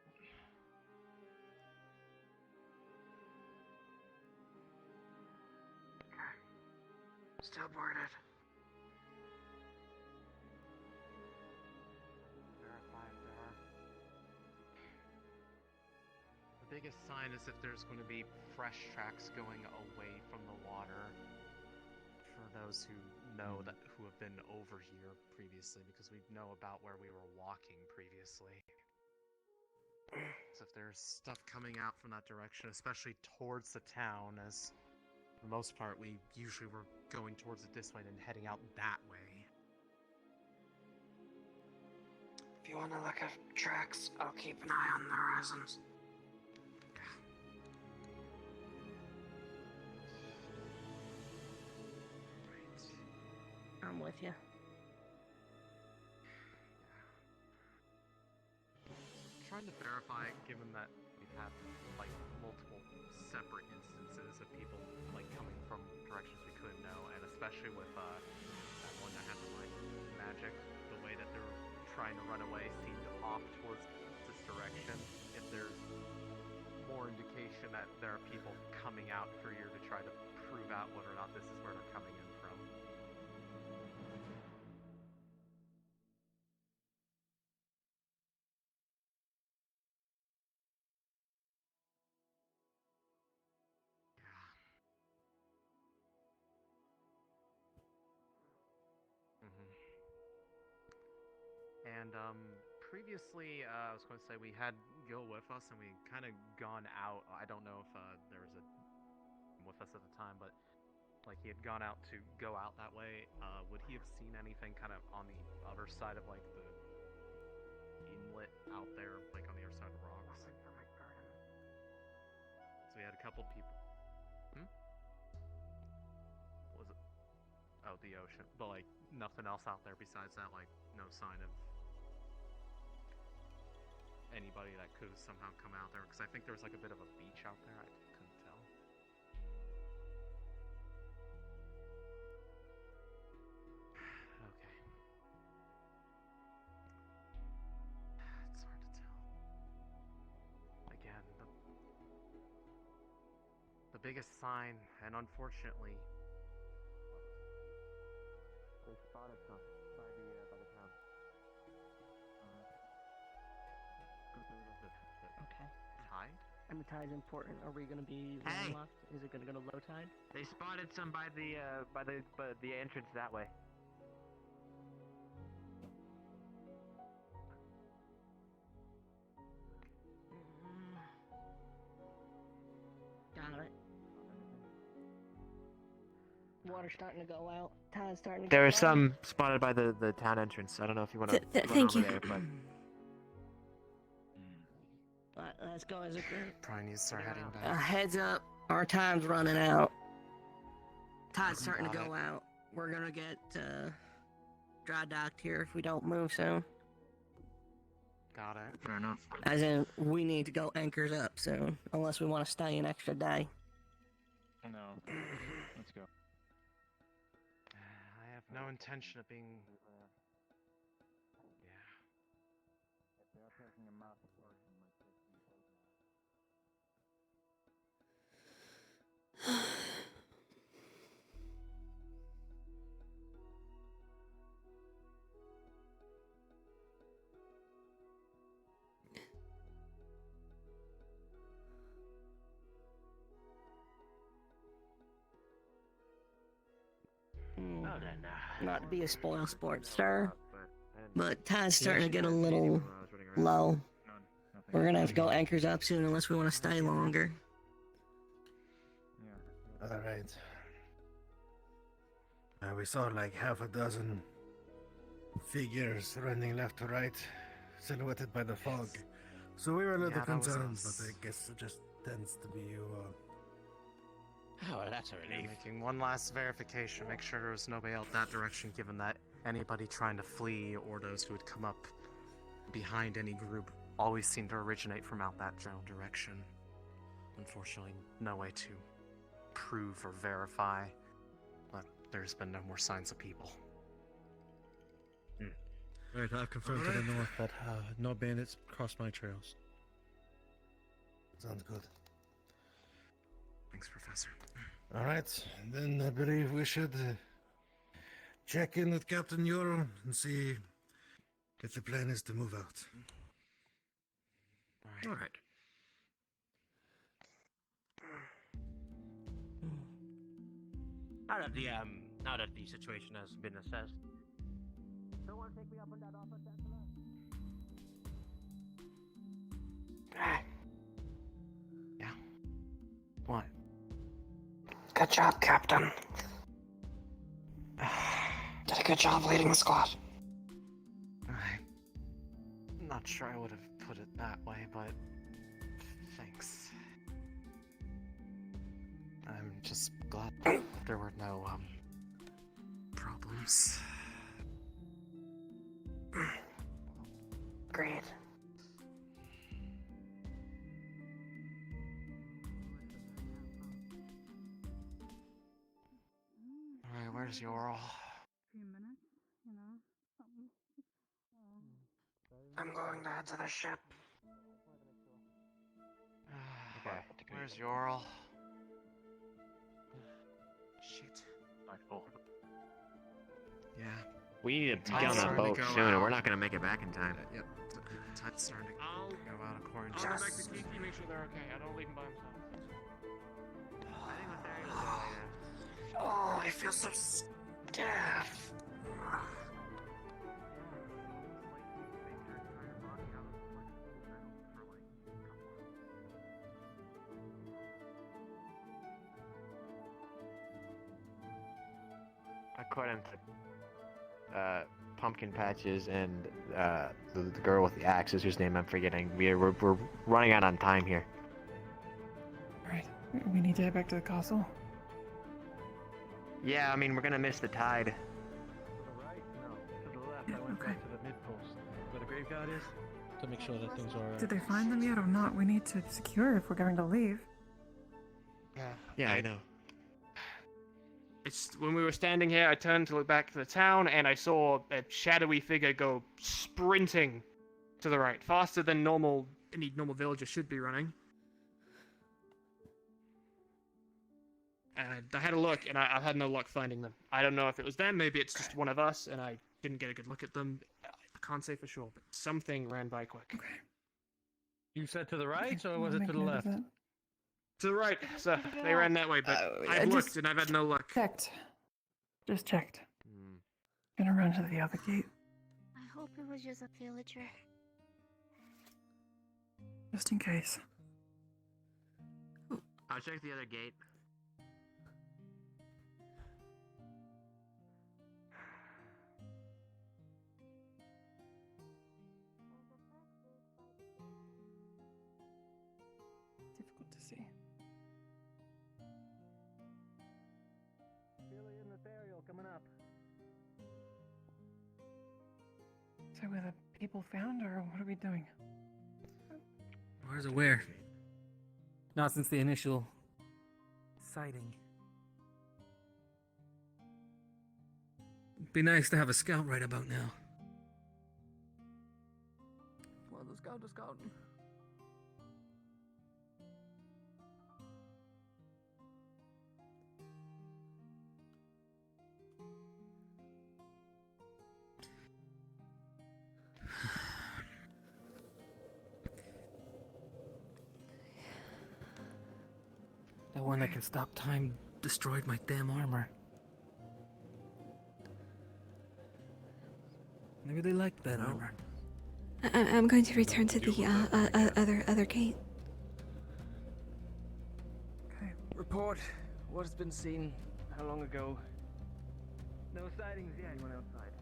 Still boarded. Verify if there are. The biggest sign is if there's going to be fresh tracks going away from the water. For those who know who have been over here previously, because we know about where we were walking previously. So if there's stuff coming out from that direction, especially towards the town, as for the most part we usually were going towards it this way and heading out that way. If you want to look at tracks, I'll keep an eye on the horizons. I'm with you. Trying to verify, given that we've had like multiple separate instances of people like coming from directions we couldn't know, and especially with that one that had the like magic, the way that they were trying to run away seemed off towards this direction. If there's more indication that there are people coming out for you to try to prove out whether or not this is where they're coming in from. And previously, I was going to say we had Gil with us, and we kind of gone out. I don't know if there was a with us at the time, but like he had gone out to go out that way. Would he have seen anything kind of on the other side of like the inlet out there, like on the other side of the rocks? So we had a couple people. What was it? Oh, the ocean. But like nothing else out there besides that. Like no sign of anybody that could have somehow come out there, because I think there was like a bit of a beach out there. I couldn't tell. Okay. It's hard to tell. Again, the biggest sign, and unfortunately, they spotted some by the town. Okay. Tide? And the tide's important. Are we gonna be landlocked? Is it gonna go to low tide? They spotted some by the entrance that way. Water's starting to go out. Tide's starting to There go are out. some spotted by the town entrance. I don't know if you want to run thank over you. there, but Alright, let's go as a group. Probably need to start heading back. Heads up, our time's running out. Tide's starting to Got go it. out. We're gonna get dry docked here if we don't move soon. Got it. Fair enough. As in, we need to go anchors up soon, unless we want to stay an extra day. No. Let's go. I have no intention of being. Yeah. Not to be a spoil sport, sir, but tide's starting to get a little low. We're gonna have to go anchors up soon unless we want to stay longer. All right. We saw like half a dozen figures running left to right, silhouetted by the fog. So we were a little Yeah, that was concerned, us. but I guess it just tends to be you. Oh, that's a relief. Making one last verification, make sure there was nobody out that direction, given that anybody trying to flee or those who would come up behind any group always seem to originate from out that general direction. Unfortunately, no way to prove or verify, but there's been no more signs of people. Alright, I've confirmed to the north that no bandits crossed my trails. Sounds good. Thanks, Professor. All right, then I believe we should check in with Captain Euro and see if the plan is to move out. All right. Now that the situation has been assessed. Don't want to take me up on that offer, Yeah. What? Good job, Captain. Did a good job leading the squad. I'm not sure I would have put it that way, but thanks. I'm just glad there were no problems. Agreed. Alright, where's Yoral? Few minutes, you know, something. I'm going to head to the ship. Okay, where's Yoral? Shit. Yeah. We need to be Tide's on a starting to boat go soon, or out. we're not gonna make it back in time. Yep. Tide's starting to go out of quarantine. I'll go back to Kiki, make sure they're okay. I don't leave them by themselves. Oh, I feel so stiff. According to Pumpkin Patches and the girl with the axes, whose name I'm forgetting, we're running out on time here. Right. We need to head back to the castle. Yeah, I mean, we're gonna miss the tide. To the left, I went back to the mid post where the grave god is to make sure that things are. Did they find them yet or not? We need to secure if we're going to leave. Yeah, I know. It's when we were standing here, I turned to look back to the town, and I saw a shadowy figure go sprinting to the right, faster than any normal villager should be running. And I had a look, and I had no luck finding them. I don't know if it was them, maybe it's just one of us, and I didn't get a good look at them. I can't say for sure, but something ran by quick. Okay. You said to the right, or was it to the left? To the right, so they ran that way, but I I've just looked, and I've had no luck. Checked. Just checked. Gonna run to the other gate, I hope it was just a villager. just in case. I'll check the other gate. see. Civilian Ethereal coming up. So were the people found, or what are we doing? Where's it where? Not since the initial sighting. Be nice to have a scout right about now. Well, the scout is scouting. That one that can stop time destroyed my damn armor. Maybe they like that armor. I'm going to return to the other gate. Okay. Report. What has been seen? How long ago? No sightings yet. Anyone outside?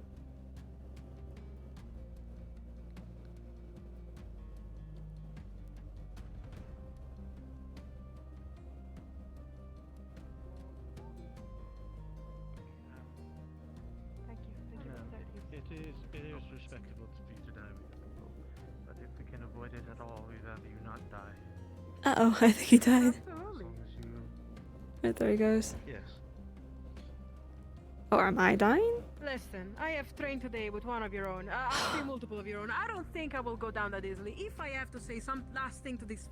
Thank you. Thank you for that. It is respectable to speak to dying people, but if we can avoid it at all, we'd rather you not die. Uh-oh, I think he died. Absolutely. Right, there he goes. Yes. Or am I dying? Listen, I have trained today with one of your own. Actually, multiple of your own. I don't think I will go down that easily. If I have to say some last thing to this,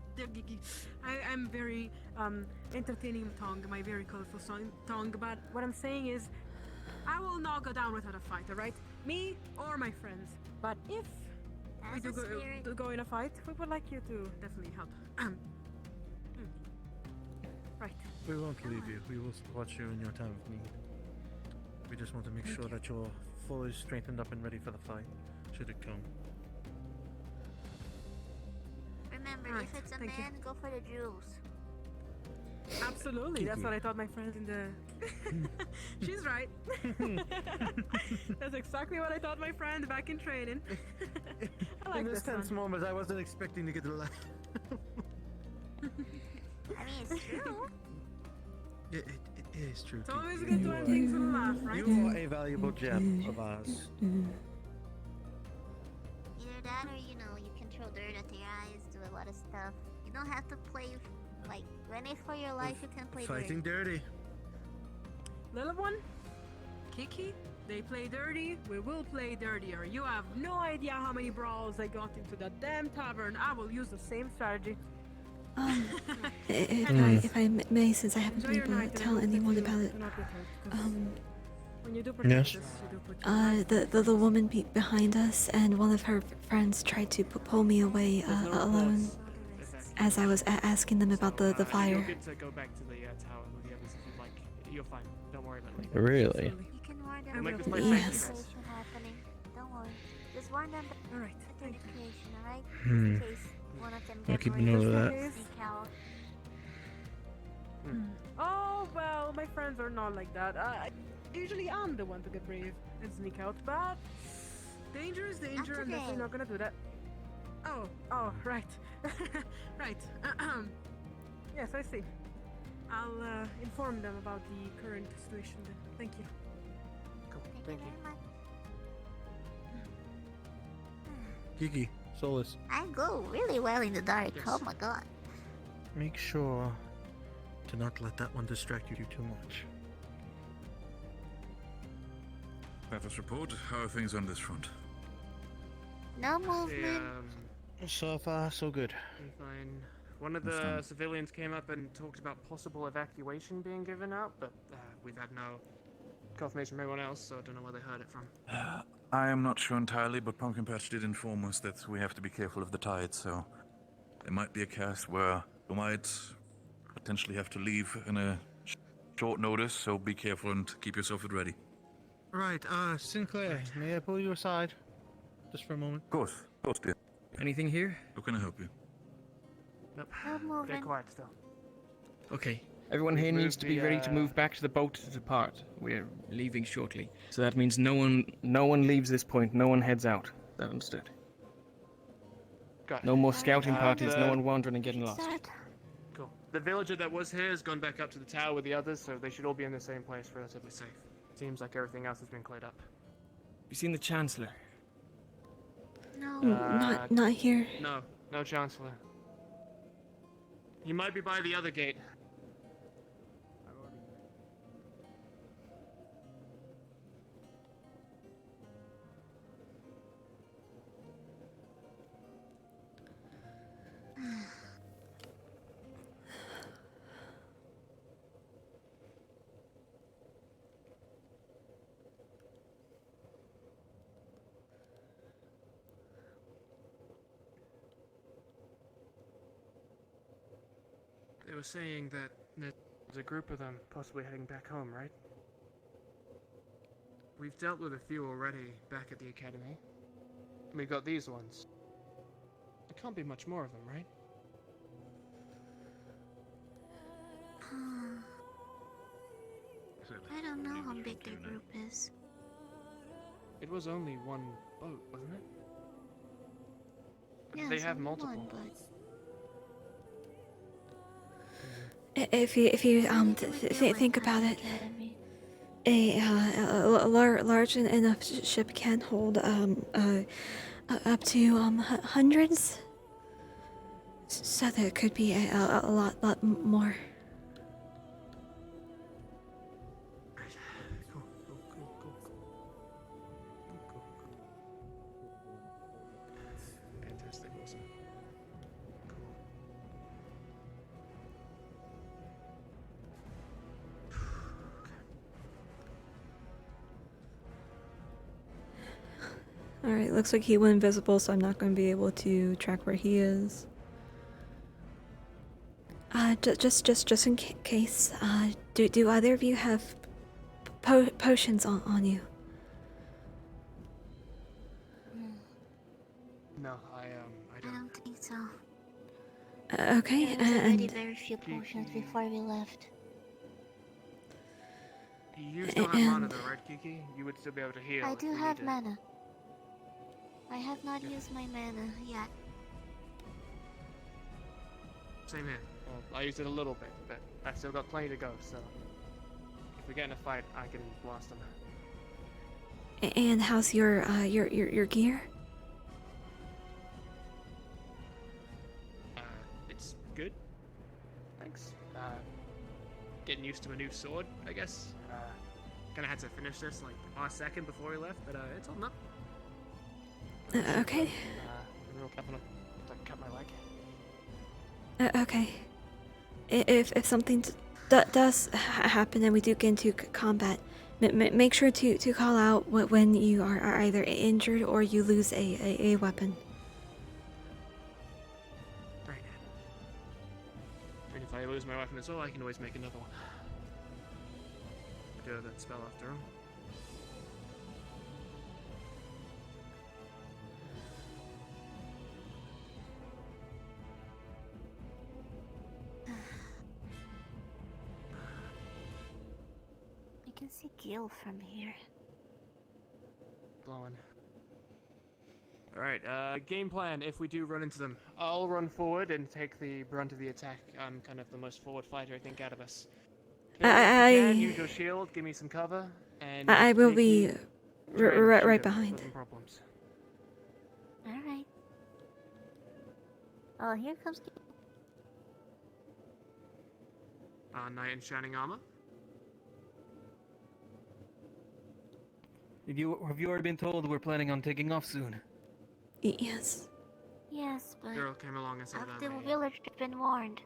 I'm very entertaining tongue, my very colorful tongue. But what I'm saying is, I will not go down without a fight. All right, me or my friends. But if we do go in a fight, we would like you to definitely help. Right. We won't leave you. We will watch you in your time of need. We just want to make sure that you're fully strengthened up and ready for the fight, should it come. Remember, if it's a man, go for the jewels. Absolutely, that's what I taught my friends in the... She's right. That's exactly what I taught my friend back in training. I like in this this tense one. moment, I wasn't expecting to get the laugh. I mean, it's true. It is true. It's always good to end things with a laugh, right? You are a valuable gem of ours. Either that or, you control dirt at your eyes, do a lot of stuff. You don't have to play, like, when it's for your life, you can play Fighting dirty. Little one, Kiki, they play dirty, we will play dirtier. You have no idea how many brawls I got into that damn tavern. I will use the same strategy. If I may, since I haven't been able to tell anyone about it, when you do protect us, you do protect the woman behind us and one of her friends tried to pull me away alone as I was asking them about the fire. You're good to go back to the tower with the others if you'd like. You're fine. Don't worry about it. Really? You can warn them Like about this the place situation happening. Don't worry. Just warn them about the creation, alright? Hmm. In case one of them I'll gets keep a note of that. sneak out. Oh, well, my friends are not like that. Usually I'm the one to get brave and sneak out, but danger is danger. I'm definitely not gonna do that. Oh, right. Right. Yes, I see. I'll inform them about the current situation then. Thank you. Cool. Thank you. Kiki, Solus, I go really well in the dark. Yes. Oh my god. make sure to not let that one distract you too much. Status report. How are things on this front? No movement. So far, so good. Fine. One of the civilians came up and talked about possible evacuation being given out, but we've had no confirmation from anyone else, so I don't know where they heard it from. I am not sure entirely, but Pumpkin Patch did inform us that we have to be careful of the tide, so there might be a case where we might potentially have to leave in a short notice, so be careful and keep yourself at ready. Right, Sinclair, may I pull you aside? Just for a moment? Of course, dear. Anything here? How can I help you? Nope. No movement. They're quiet still. Okay. Everyone We've here needs moved to be the, ready to move back to the boat to depart. We're leaving shortly. So that means no one leaves this point, no one heads out. Is that understood? Got it. No more scouting parties, no one wandering and getting lost. Cool. The villager that was here has gone back up to the tower with the others, so they should all be in the same place, relatively safe. Seems like everything else has been cleared up. You seen the Chancellor? No. Not here. No, no Chancellor. He might be by the other gate. They were saying that there's a group of them possibly heading back home, right? We've dealt with a few already back at the academy. We've got these ones. There can't be much more of them, right? I don't know how big their group is. It was only one boat, wasn't it? Yeah, They it's have only multiple. one, but If you think about it, a large enough ship can hold up to hundreds. So there could be a lot more. Fantastic, awesome. Alright, looks like he went invisible, so I'm not going to be able to track where he is. Just in case, do either of you have potions on you? No, I don't think so. Okay, There was already and very few potions before we left. You still have mana though, right, Kiki? You would still be able to heal. I if do we have needed. mana. I have not used my mana yet. Same here. Well, I used it a little bit, but I've still got plenty to go, so if we get in a fight, I can blast them. and how's your gear? It's good. Thanks. Getting used to a new sword, I guess. Kinda had to finish this like last second before we left, but it's holding up. Okay. Real careful not to cut my leg. Okay. If something does happen and we do get into combat, make sure to call out when you are either injured or you lose a weapon. Right. And if I lose my weapon as well, I can always make another one. I do have that spell after all. I can see Gil from here. Blowing. Alright, game plan if we do run into them. I'll run forward and take the brunt of the attack. I'm kind of the most forward fighter, I think, out of us. If you can, use your shield, give me some cover, and I will make be me try and right shoot 'em behind. with no problems. Alright. Oh, here comes Gil. Knight in shining armor. Have you already been told we're planning on taking off soon? Yes. Yes, but Girl came along and said that. the village has been warned.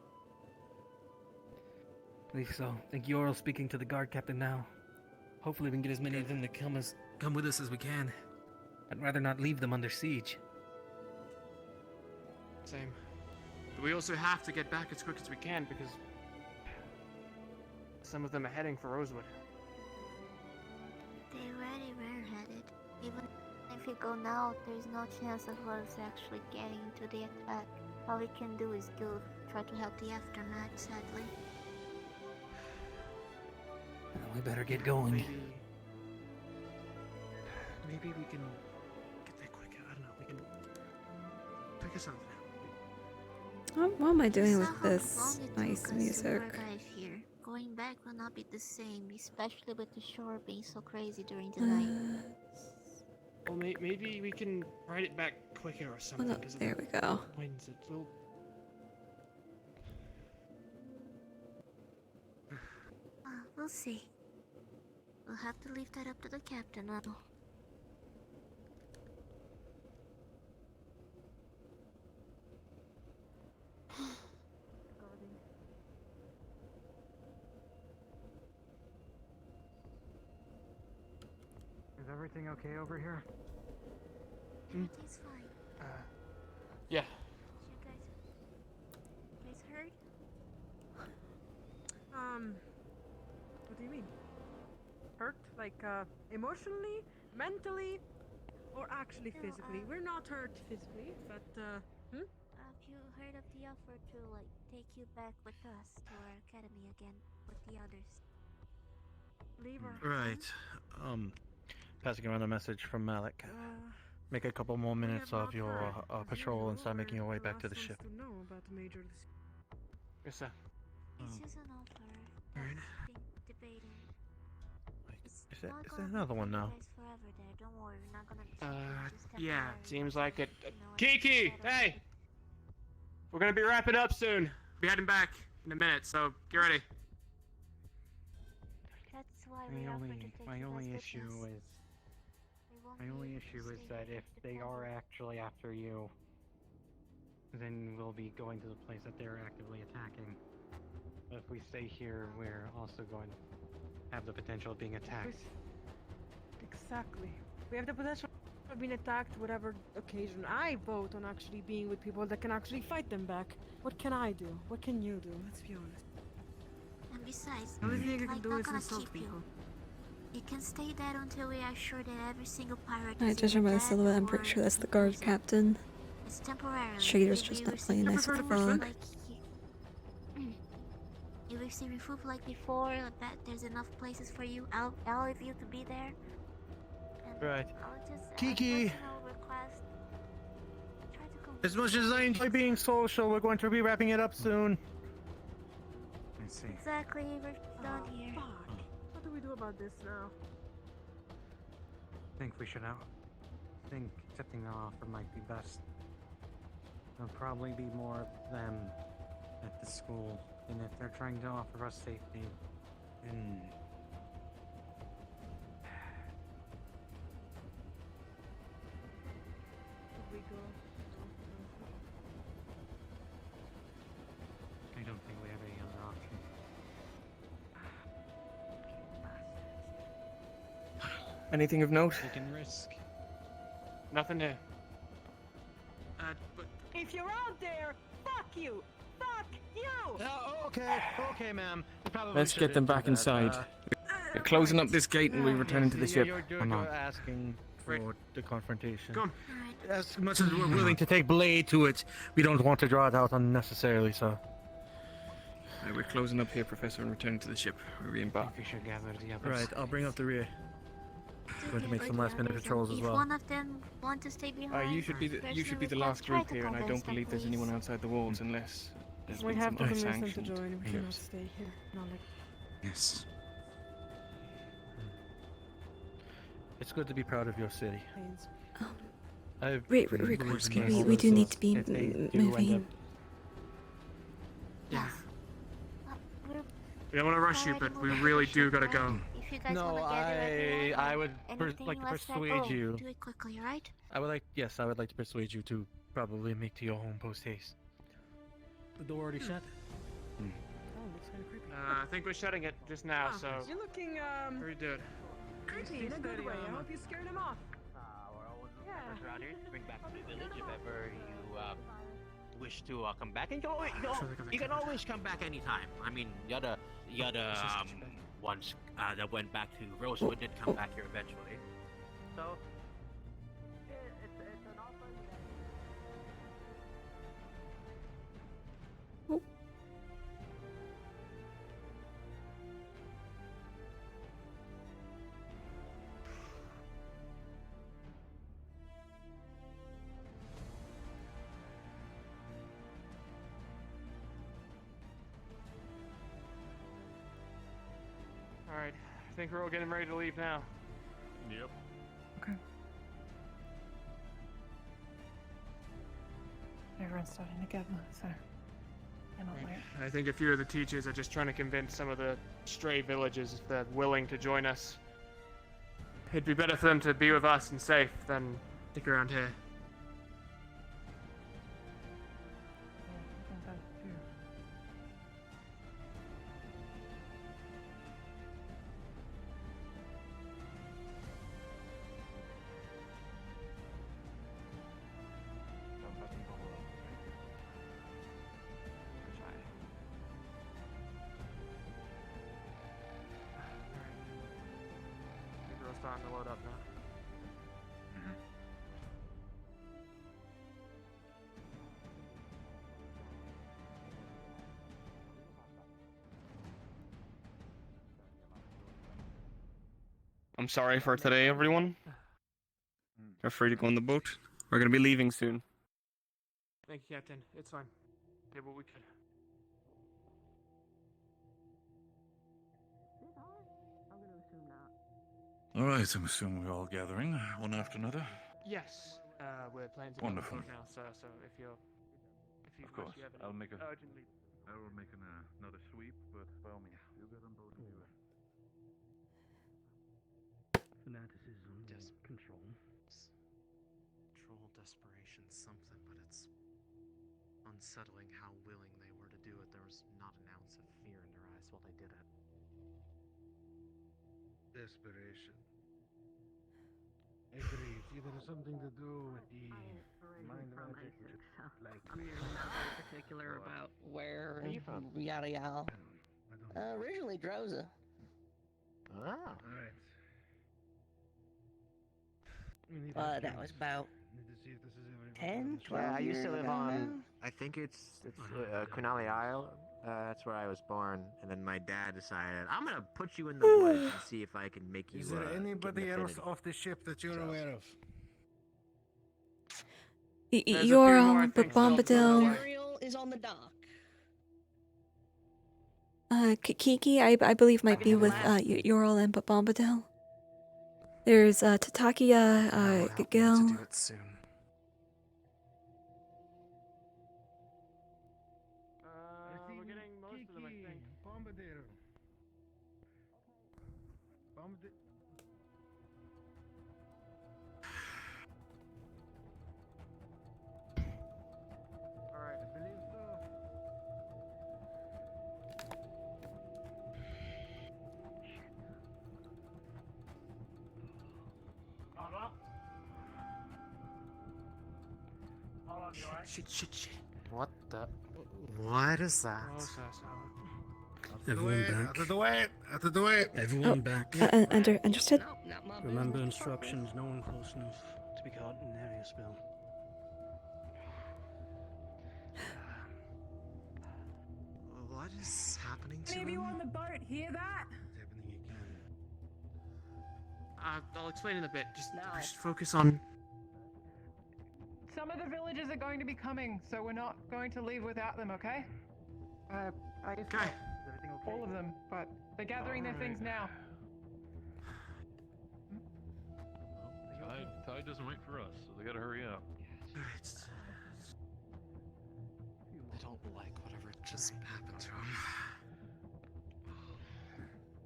I believe so. I think Yorl's speaking to the guard captain now. Hopefully we can get as many of them to come with us as we can. I'd rather not leave them under siege. Same. But we also have to get back as quick as we can because some of them are heading for Rosewood. They already were headed. Even if we go now, there's no chance of us actually getting into the attack. All we can do is go try to help the aftermath, sadly. Well, we better get going. Maybe we can get there quicker. I don't know. We can figure something What am I doing You with saw how this long it nice took us music? to arrive here. Going back will not be the same, especially with the shore being so crazy during the night. Well, maybe we can ride it back quicker or something. no, 'cause of there the we go. winds. We'll see. We'll have to leave that up to the captain now. Is everything okay over here? Everything's fine. Yeah. You guys heard? What do you mean? Hurt? Like, emotionally, mentally, or actually physically? We're not hurt physically, but, Have you heard of the offer to, like, take you back with us to our academy again with the others? Leave our Right. Passing around a message from Malik. Make a couple more minutes of your patrol and start making your way back to the ship. to know about the major Yes, sir. It's just an offer. Alright. Debating. Is there another one now? Guys forever there. Don't worry, we're not gonna just Yeah, seems like it. Kiki, hey! We're gonna be wrapping up soon. Be heading back in a minute, so get ready. That's why we offered to take My you only guys issue with us. is We won't my be only able to issue is stay that here if they are actually after you, then we'll be going to the place that they're actively attacking. But if we stay here, we're also going to have the potential of being attacked. Exactly. We have the potential of being attacked whatever occasion. I vote on actually being with people that can actually fight them back. What can I do? What can you do? Let's be honest. And besides, The only thing I like, can do not is gonna insult keep people. You can stay dead until we are sure that every single pirate I is judging either by the dead silhouette, I'm or pretty sure that's the in guard prison. captain. It's temporarily. Shader's If just we not receive playing nice with the food frog. like if we receive food like before, like that there's enough places for you. I'll leave you to be there. And Right. I'll just Kiki! personal request. Try to come. As much as I enjoy being social, we're going to be wrapping it up soon. I see. Exactly, we're done here. What do we do about this now? I think we should out. I think accepting the offer might be best. There'll probably be more of them at the school, and if they're trying to offer us safety, then We go. I don't think we have any other option. Anything of note? Taking risk. Nothing to. But If you're out there, fuck you! Fuck you! Okay, ma'am. Let's get them back inside. We're closing up this gate and we're returning to the ship. You're asking for the confrontation. Come. As much as we're willing to take blade to it, we don't want to draw it out unnecessarily, so. We're closing up here, Professor, and returning to the ship. We re-embark. We should gather the others. Right, I'll bring up the rear. Going to make some last minute patrols as If well. one of them want to stay behind, You should be the personal last request, try group to here, and I convince don't them, believe there's please. anyone outside the walls unless there's We been have some to convince them to unsanctioned join. We cannot groups. stay here. Not like. Yes. It's good to be proud of your city. We do need to be moving. Yeah. We don't want to rush you, but we really do gotta go. If you guys No, want to gather everyone, I would anything like to less than- persuade you. Do it quickly, alright? I would like to persuade you to probably make to your home post haste. The door already shut? Oh, looks kind of creepy. I think we're shutting it just now, so. You're looking, Pretty good. creepy in a good way. I hope you scared him off. Yeah. Around here to bring back to the village if ever you wish to come back, and you can always come back anytime. I mean, the other ones that went back to Rosewood did come back here eventually. So it's an offer. think we're all getting ready to leave now. Yep. Okay. Everyone's starting to gather, so cannot wait. I think a few of the teachers are just trying to convince some of the stray villagers if they're willing to join us. It'd be better for them to be with us and safe than stick around here. Starting to load up now. I'm sorry for today, everyone. You're free to go on the boat. We're gonna be leaving soon. Thank you, Captain. It's fine. Did what we could. All right, I'm assuming we're all gathering one after another. Yes. We're planning to Wonderful. go on the boat now, sir. So if you Of course, you have any I'll make a. urgently. I will make another sweep, but by all means, you get on board and do it. Fanaticism, control. Control, desperation, something, but it's unsettling how willing they were to do it. There was not an ounce of fear in their eyes while they did it. Desperation. Agreed. Either something to do with the mind magic, like I'm not very particular about where and yada yada. Originally Droza. Ah. Alright. That was about Need to see if this is 10, 12 Yeah, I used to years live ago on. now. I think it's Quinali Isle. That's where I was born, and then my dad decided I'm gonna put you in the woods and see if I can make you. Is there anybody else off the ship that you're aware of? You're on Bombadil. Ariel is on the dock. Kiki, I believe might be with Yoral and Bombadil. There's Tatakia, Gil. Do it soon. We're getting most of them, I think. Bombadil. Bombadil. Alright. I believe so. Shit. What the? What is that? Everyone back. Out of the way! Out of the way! Everyone back. Understood. Remember instructions, no one close enough to be caught in an area spill. What is happening to Any of you him? on the boat hear that? I'll explain in a bit. Just focus on. Some of the villagers are going to be coming, so we're not going to leave without them, okay? I guess not all of them, but they're gathering their things now. Tide doesn't wait for us, so they gotta hurry up. I don't like whatever just happened to him.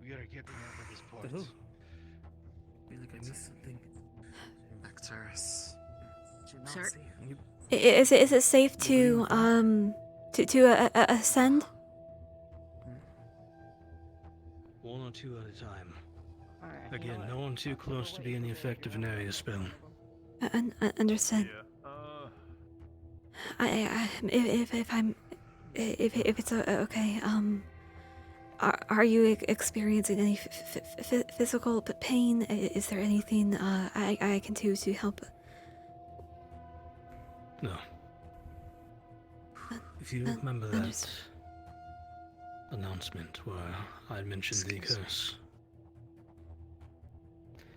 We are getting out of this port. I feel like I missed something. Nectaris. Sir? Is it safe to ascend? One or two at a time. Alright. Again, no one too close to be in the effect of an area spill. Understood. If it's okay, are you experiencing any physical pain? Is there anything I can do to help? No. If you remember that announcement where I mentioned the curse.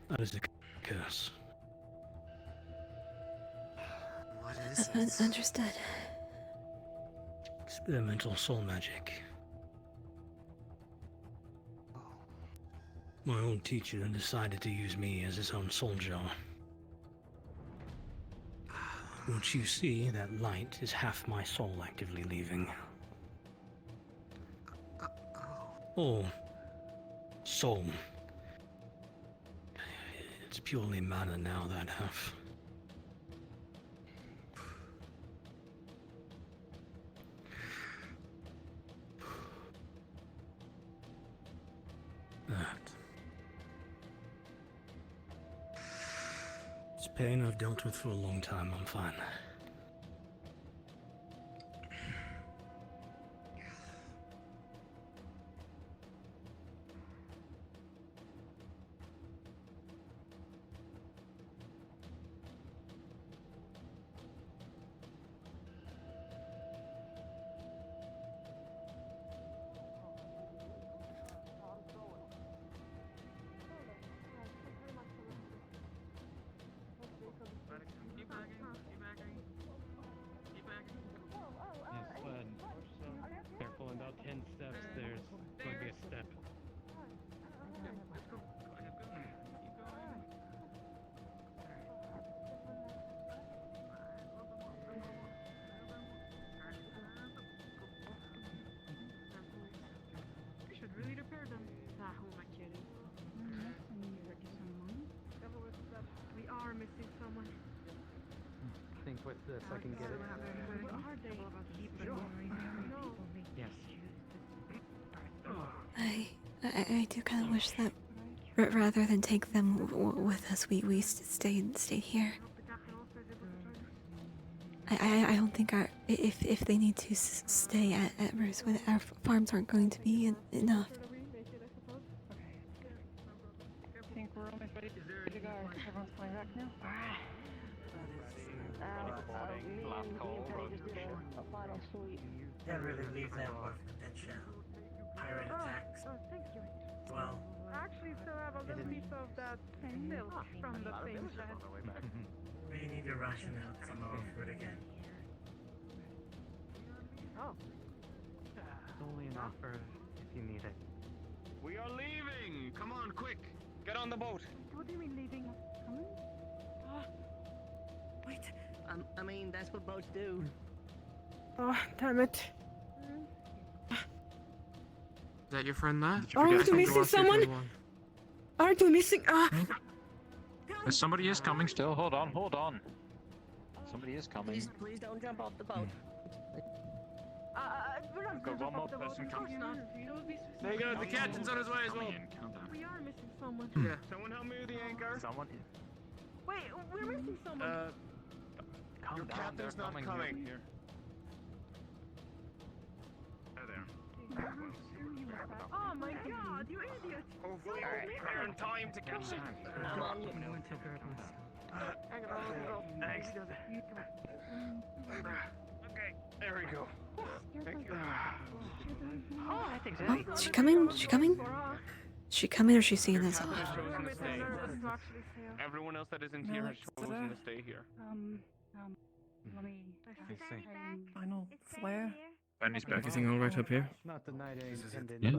That is a curse. What is it? Understood. Experimental soul magic. My own teacher decided to use me as his own soldier. Don't you see that light is half my soul actively leaving? Oh, soul. It's purely matter now, that half. That. It's pain I've dealt with for a long time, I'm fine. Careful, in about 10 steps, there's going to be a step. We should really repair them. Ah, who am I kidding? We are missing someone. I think with this I can get it. Where are they? No. Yes. I do kind of wish that rather than take them with us, we stayed here. I don't think if they need to stay at Rosewood, our farms aren't going to be enough. I think we're almost ready to go. Everyone's flying back now? Last call, road Can't really leave them with potential pirate attacks. Well, I actually still have a little piece of that milk from the thing that... we need to ration out some of our food again. Oh. It's only an offer if you need it. We are leaving! Come on, quick! Get on the boat! What do you mean leaving? Coming? Wait. I mean, that's what boats do. Oh, damn it. Is that your friend there? Aren't we missing someone? Aren't we missing? Somebody is coming still. Hold on. Somebody is coming. Please don't jump off the boat. We're not Got one more the boat, person of course coming. not. There you go, the captain's on his way as well. We are missing someone. Yeah. Someone help me with the anchor. Someone. Wait, we're missing someone. Your captain's not coming. Here. Oh my god, you idiot! Hopefully we're in time to catch it. Thanks. Okay, there we go. Thank you. Oh, I think Oh, is she coming? Is she coming or is she seeing us off? Everyone else that isn't here has chosen to stay here. Let me... Final flare? Benny's back. Everything all right up here? Not the night I intended, Yeah.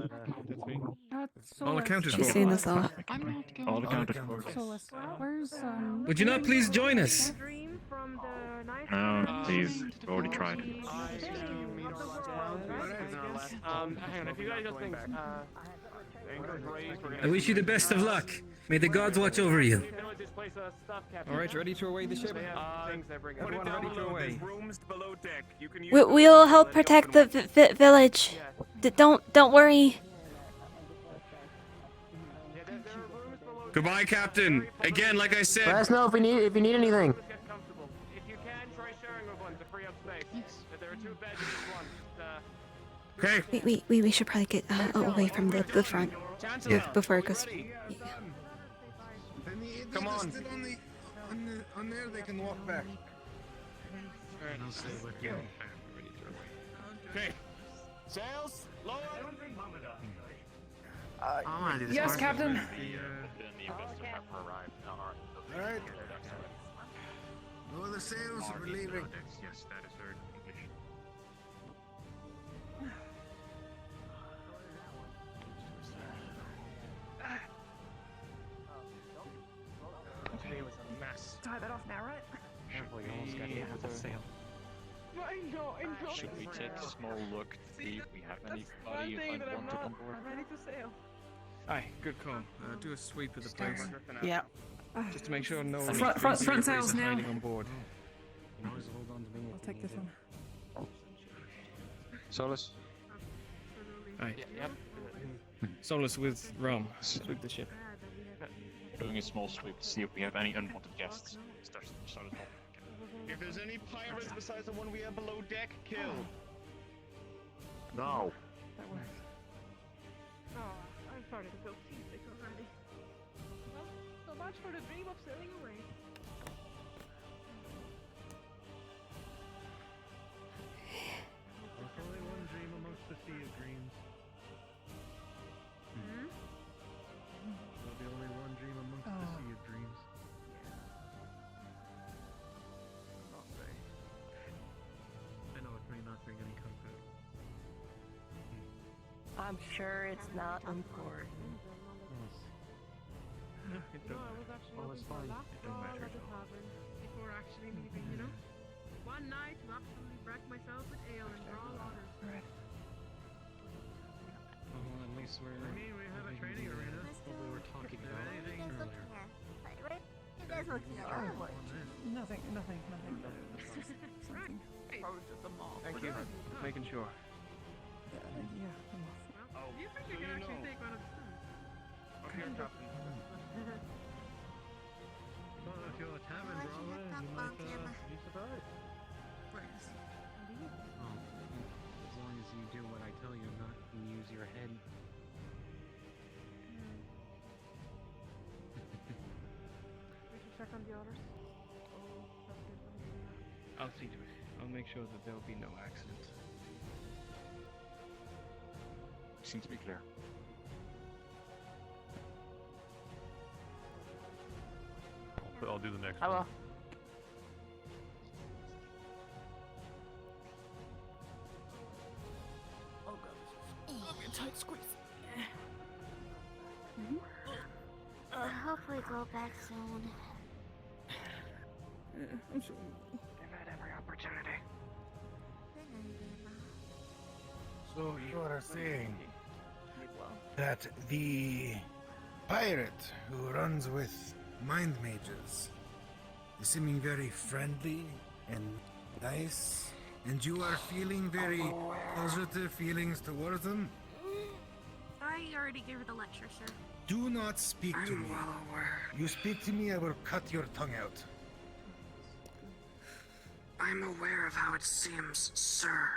but All accounted She's for. seeing us off. I'm not going. All accounted for. Solus, where's Would you not please join us? No, please. We've already tried. Hang on, if you guys got things, I wish you the best of luck. May the gods watch over you. Alright, ready to away the ship? Everyone ready to away. Rooms below deck. You can use We'll help protect the village. Don't worry. Goodbye, Captain. Again, like I said. Let us know if you need anything. If you can, try sharing with one to free up space. If there are two beds in each one. Okay. We should probably get away from the front before it goes. Come on. On there, they can walk back. Okay. Sails, lower. Yes, Captain. Alright. Lower the sails, we're leaving. Yes, that is very English. with a sail. I know. Should we take a small look to see if we have One anybody thing that I'm unwanted not on board? ready to sail. Aye, good call. Do a sweep of the place. Yeah. Just to make sure no one Front sails now. hiding on board. You can always hold on to me. I'll take this one. Solus. Aye. Yep. Solus with Rom. Sweep the ship. Doing a small sweep to see if we have any unwanted guests. Start at the top. If there's any pirates besides the one we have below deck, kill. No. That works. Oh, I'm starting to feel seasick already. Well, so much for the dream of sailing away. There's only one dream amongst the sea of dreams. There'll be only one dream amongst the sea of dreams. I know it may not bring any comfort. I'm sure it's not important. No, I was actually looking for a last call at the tavern before actually leaving, you know? One night to absolutely wreck myself with ale and draw water. Right. Well, at least we're. I mean, we have a training arena. What we were talking about Anything earlier. You guys looking at Nothing. Right. Thank you. Making sure. Yeah, I'm off. Well, do you think we can actually take one of the two? Okay, Captain. Well, if you're a tavern brawler, you might be surprised. Oh, as long as you do what I tell you, not use your head. We should check on the others. I'll see to it. I'll make sure that there will be no accidents. Seems to be clear. I'll do the next I will. one. Oh god. I'll be a tight squeeze. I hope we go back soon. I'm sure. They've had every opportunity. So you are saying that the pirate who runs with mind mages is seeming very friendly and nice, and you are feeling very positive feelings towards them? I already gave her the lecture, sir. Do not speak to me. well aware. You speak to me, I will cut your tongue out. I'm aware of how it seems, sir.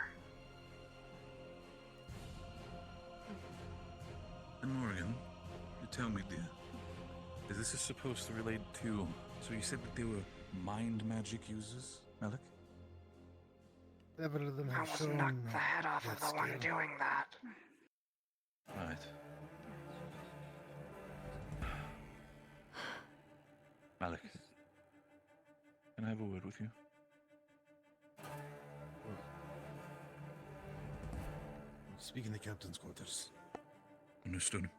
And Morgan, you tell me, dear, is this supposed to relate to... So you said that they were mind magic users, Malik? Several of them I have was shown knocked the head off of that the one skill. doing that. Right. Malik, can I have a word with you? Speak in the captain's quarters. Understood.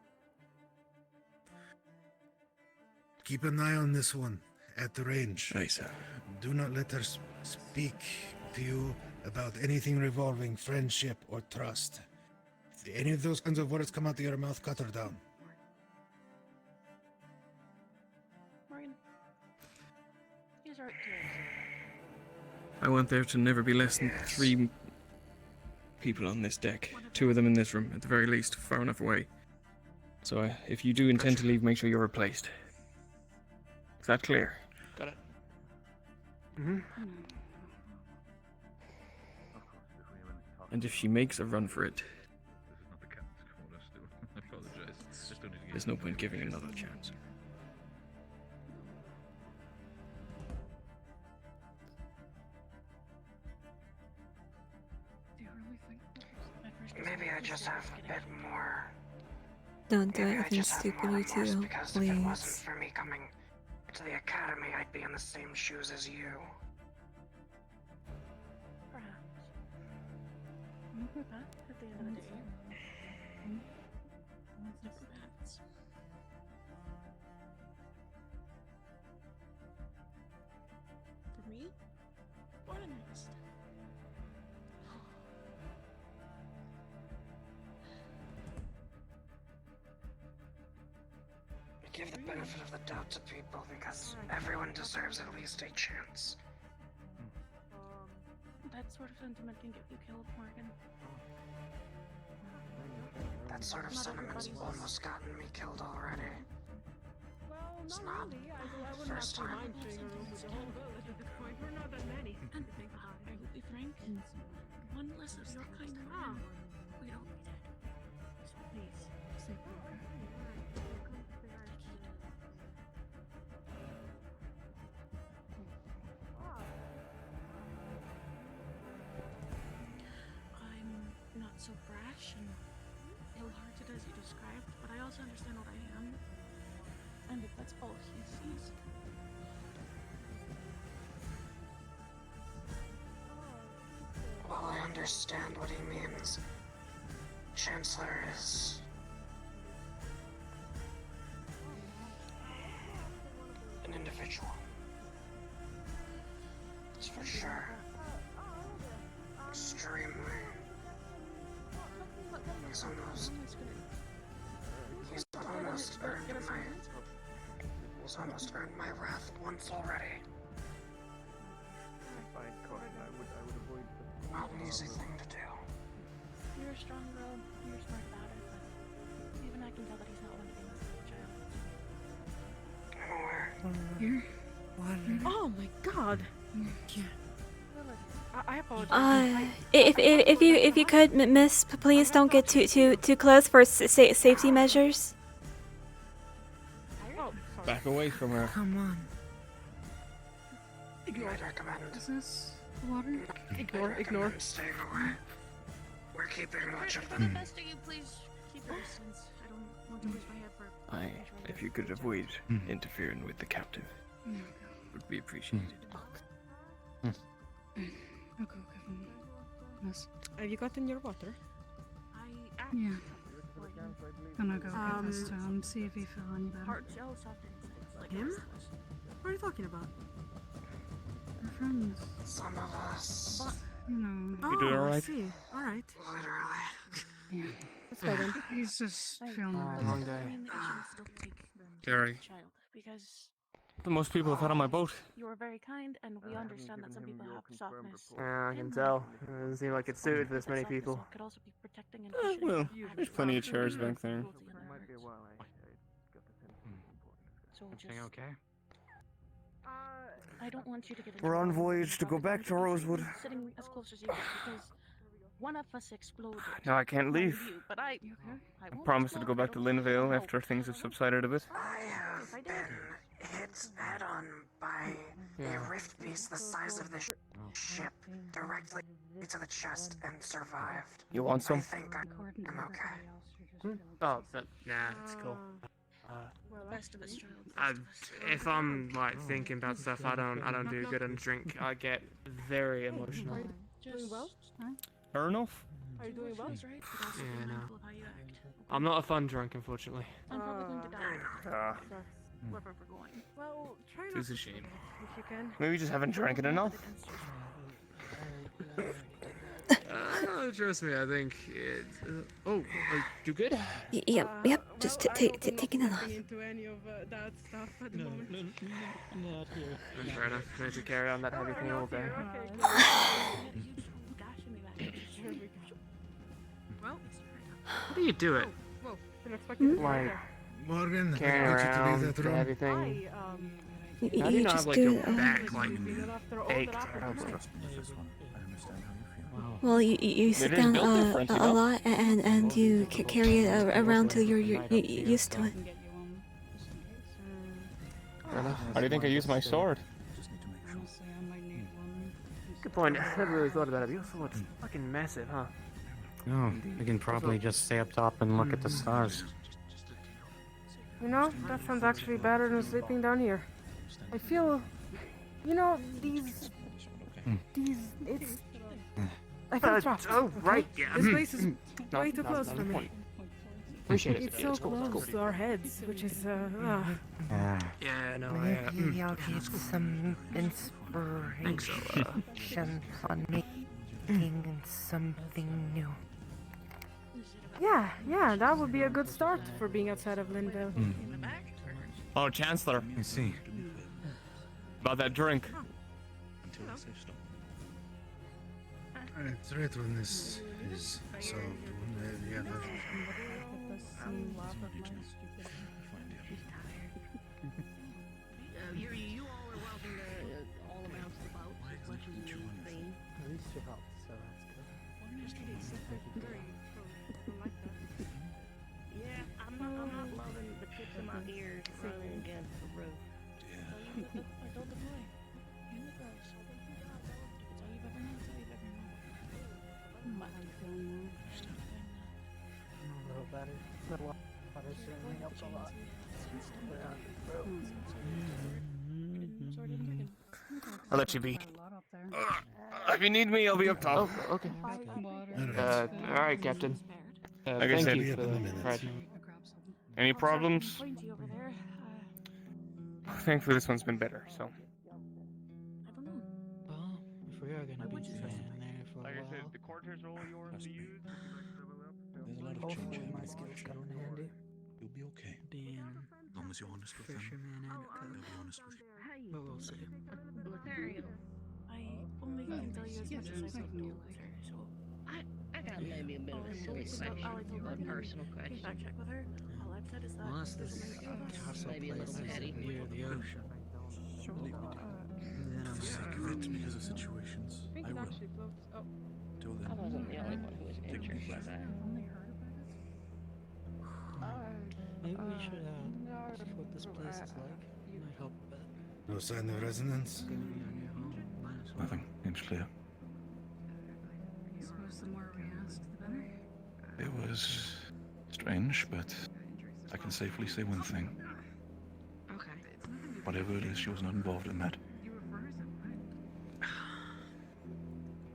Keep an eye on this one at the range. Aye, sir. Do not let her speak to you about anything revolving friendship or trust. If any of those kinds of words come out of your mouth, cut her down. Morgan. These are I want there to never be less than 3 people on this deck. 2 of them in this room, at the very least, far enough away. So if you do intend to leave, make sure you're replaced. Is that clear? Got it. And if she makes a run for it, This is not the captain's quarters, still. I apologize. Just don't need to get... there's no point giving another chance. Do you really think Maybe I just have a bit more. Don't do Maybe I anything just have stupid, more you remorse two. because if it wasn't Please. for me coming to the academy, I'd be in the same shoes as you. perhaps. But at the end of the day, perhaps. For me? What? give the benefit of the doubt to people because everyone deserves at least a chance. That sort of sentiment can get you killed, Morgan. That sort of sentiment's almost gotten me killed already. Well, It's not not really. I wouldn't first actually time. mind sharing a room with the whole village at this point. We're not that many. And I will be frank, one less of your kind around. We don't need it. So please, stay broken. I'm not so brash and ill-hearted as you described, but I also understand what I am. And if that's all he sees. Well, I understand what he means. Chancellor is... an individual. That's for sure. Extremely. He's almost earned my wrath once already. Not an easy thing to do. You're a strong girl, you're smart about it, but even I can tell that he's not one to be with a child. I'm aware. Oh my god! I apologize. If you could, Miss, please don't get too close for safety measures. Back away from her. Come on. Ignore. I'd recommend. Is this water? Ignore. Staying away. We're keeping watch of For the them. best of you, please keep your distance. I don't want to lose my head for... If you could avoid interfering with the captive, would be appreciated. Okay, Miss. Have you gotten your water? Yeah. Gonna go get this to him, see if he feel any better. Heart gel soft insides. Like Him? What are you talking about? We're friends. Some of us. You know. Oh, You doing alright? I see. Alright. Literally. Yeah. Let's go then. He's just feeling long day. I mean that you should still take Gary. the child, because The most people have had on my boat. you are very kind, and we understand that some people have softness. Yeah, I can tell. It doesn't seem like it's suited for this many people. Could also be protecting and Well, there's plenty of chairs back there. So just, Everything okay? I don't want you to get into We're on trouble voyage to go back to Rosewood. sitting as close as you are, because one of us exploded. No, I can't Mind leave. you, but I I won't promised to explode, go back to Linvale after things have subsided a bit. I have been hit head on by a rift beast the size of this ship directly to the chest and survived. You want some? I think I'm okay. Oh, nah, it's cool. Best of us, child. If I'm like thinking about stuff, I don't do good on drink. I get very emotional. Doing well? Fair enough. Are you doing well? Yeah, no. I'm not a fun drunk, unfortunately. I'm probably going to die. Wherever we're going. Well, try not It's a to shame. if you can. Maybe you just haven't drank it enough. Trust me, I think it's... you good? Yep. Just taking it off. Into any of that stuff at the moment. Fair enough. I need to carry on that heavy thing all day. Well, How do you do it? whoa, didn't expect you to be Like, there. Morgan, I carrying want you to leave around that the room. heavy thing? You How do you not just have like do your back like ached? Well, you sit down a lot and you carry it around till you're used to it. How do you think I use my sword? Good point. I never really thought about it. Your sword's fucking massive, huh? No, we can probably just stay up top and look at the stars. You know, that sounds actually better than sleeping down here. I feel, you know, it's... I feel trapped. Oh, right, okay? yeah. This place is No, way too no, close no for me. point. Appreciate it. It's Yeah, so it's cool, it's close cool. to our heads, which is, Yeah, no, Maybe I'll get some inspiration on making something new. Yeah, that would be a good start for being outside of Linville. Oh, Chancellor. I see. About that drink. Until I say stop. It's right when this is solved, one way or the other. You all are welcome to all amounts of boats as much as you need. At least you helped, so that's good. Yeah, I'm not loving the tips of my ears running against the roof. I told the boy. And the girls. It's all you've ever known. It's all you've ever known. How you feeling now? A little better. The water certainly helps a lot. I'll let you be. A lot up there. If you need me, I'll be up top. Oh, okay. Alright, Captain. Like I Thank said, you for in a the minute. ride. Any problems? Pointy over there. Thankfully, this one's been better, so. I don't know. Well, if we are gonna be staying there for a Like I while, said, the quarters are all yours to use. There's a lot of change hopefully in my the skills future. come in handy. You'll be okay. Being As long as you're honest with them, fisherman and a cook. they'll be honest with you. But we'll see. Lothario. I only can tell you as much as I can do, sir. So I got maybe a bit of a silly question, a personal question. back check with her. All I've said is that Unless there's this a nice castle Maybe a place little is petty. near the ocean, then I'm Secret because of situations. I will. Till then, I wasn't the only one who was intrigued by that. Maybe we should see what this place is like. It might help a bit. No sign of resonance? It's gonna be on your home. Might as well. nothing. Seems clear. I suppose the more we ask, the better. It was strange, but I can safely say one thing. Okay. Whatever it is, she was not involved in that.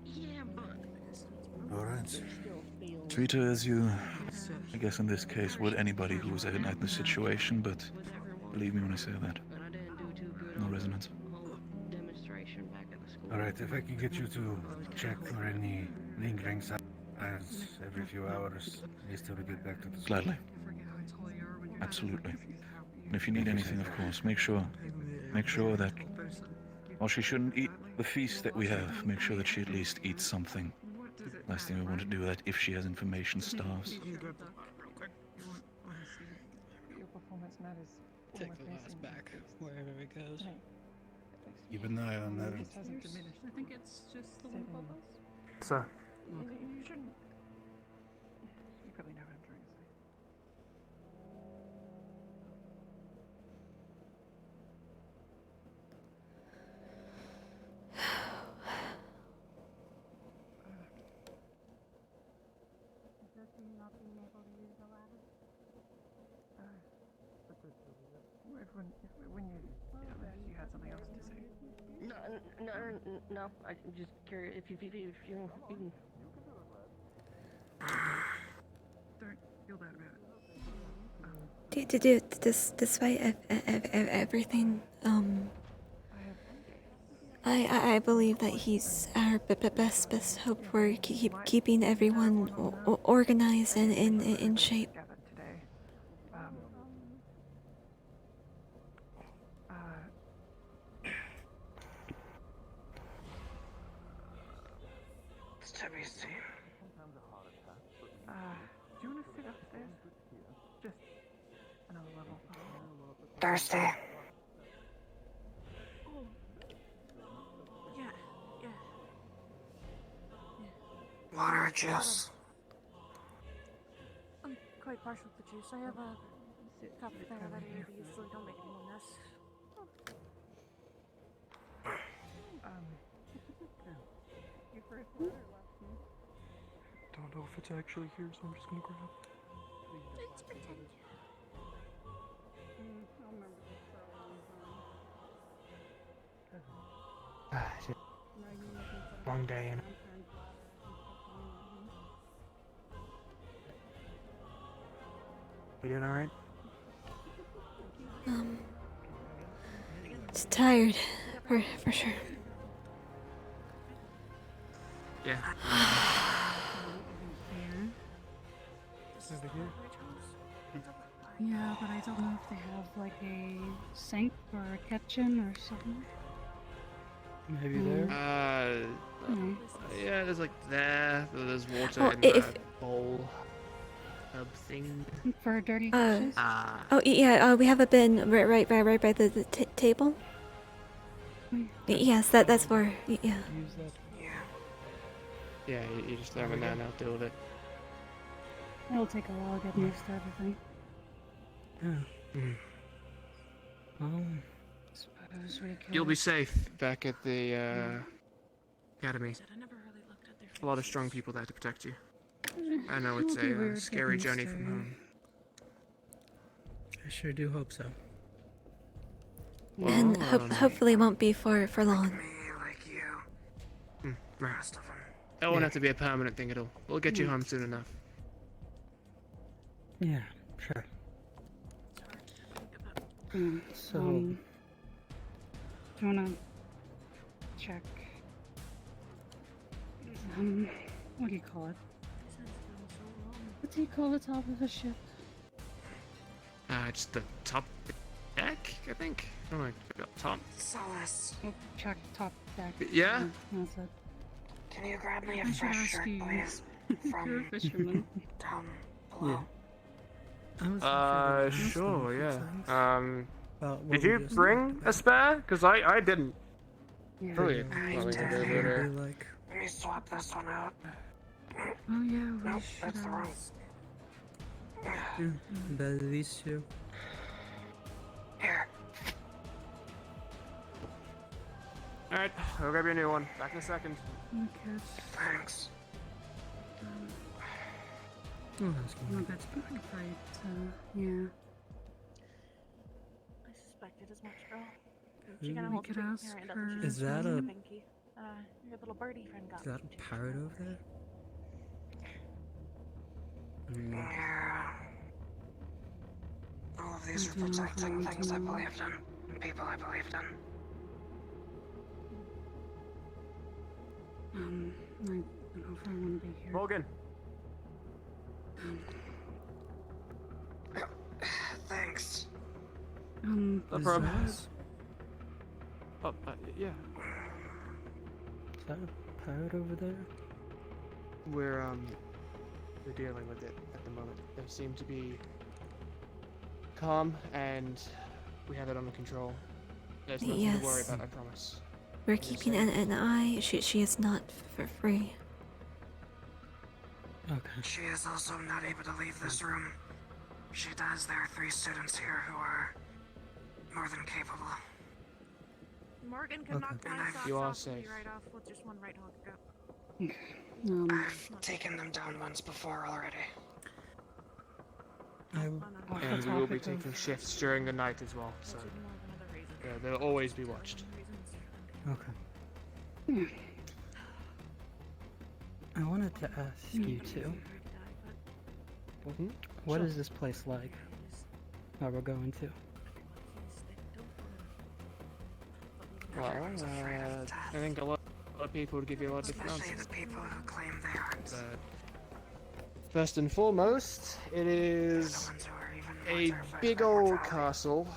Yeah, but Alright. Treat her as you, I guess in this case, would anybody who was in this situation, but believe me when I say that. No resonance. Demonstration back at the school. Alright, if I can get you to check for any lingering signs every few hours, at least till we get back to the school. Gladly. Absolutely. And if you need anything, of course, make sure that while she shouldn't eat the feast that we have, make sure that she at least eats something. Last thing we want to do that if she has information starves. Your performance matters. Take the last back, wherever it goes. Keep an eye on that. I think it's just the one above us. Sir. You shouldn't. You probably know what I'm trying to say. When you had something else to say. No. I'm just curious if you can. Don't feel bad about To do it despite everything, I believe that he's our best hope for keeping everyone organized and in shape. To be seen. Do you want to sit upstairs? Just another level. Thirsty. Oh. Yeah. Water or juice? I'm quite partial to juice. I have a cup there that I usually don't make any more mess. You first water Don't know if it's actually here, so I'm just gonna grab. It's pretend. I'll remember this for a long It's a long day, and we doing alright? Just tired, for sure. Yeah. This is the gear. Yeah, but I don't know if they have like a sink or a kitchen or something. Maybe there. Yeah, there's like there's water Oh, in if- the bowl tub thing. For dirty dishes? Yeah. We have a bin right by the table. Yes, that's for yeah. Use that. Yeah, you just throw them in there and they'll deal with it. It'll take a while getting used to everything. Yeah. Suppose we could. You'll be safe back at the academy. A lot of strong people there to protect you. I know it's It'll be a weird scary getting journey used from to- home. I sure do hope so. And hopefully won't be for long. Right. It won't have to be a permanent thing at all. We'll get you home soon enough. Yeah, sure. So, do you wanna check? What do you call it? What do you call the top of a ship? Just the top deck, I think. Oh my god, top. Solace. Check top deck. Yeah? That's it. Can you grab me I a should fresh ask shirt, you. please? You're a fisherman. Down below. Sure, yeah. what Did we you just bring a spare? Because I didn't. Yeah. Brilliant. I Well, we can did. do it later. like Let me swap this one out. Oh yeah, we Nope, should that's the wrong. Bellissimo. Here. Alright, I'll grab you a new one. Back in a second. Okay. Thanks. Oh, that's I'm a good. bit afraid. Yeah. I suspected as much, girl. She gonna We hold could your ask hand up her- and Is she's that gonna a- pinky. Your little birdie friend got Is that me a too. parrot over there? Yeah. All of these are I don't know if I protecting want to things I know. believed in, and people I believed in. I don't know if I want to be here. Morgan. Thanks. No Is problem. that- Oh, yeah. Is that a parrot over there? We're dealing with it at the moment. They seem to be calm, and we have it under control. There's nothing to worry Yes. about, I promise. We're keeping an eye. She is not for free. Okay. She is also not able to leave this room. She does. There are 3 students here who are more than capable. Morgan can knock my socks You are off and be safe. right off with just one right hook. I've taken them down once before already. And we will be taking shifts during the night as well, so yeah, they'll always be watched. Okay. I wanted to ask you too. What is this place like that we're going to? Well, I think a lot of people would give you a lot of different Especially answers. the people who claim they aren't. But first and foremost, it is a big old castle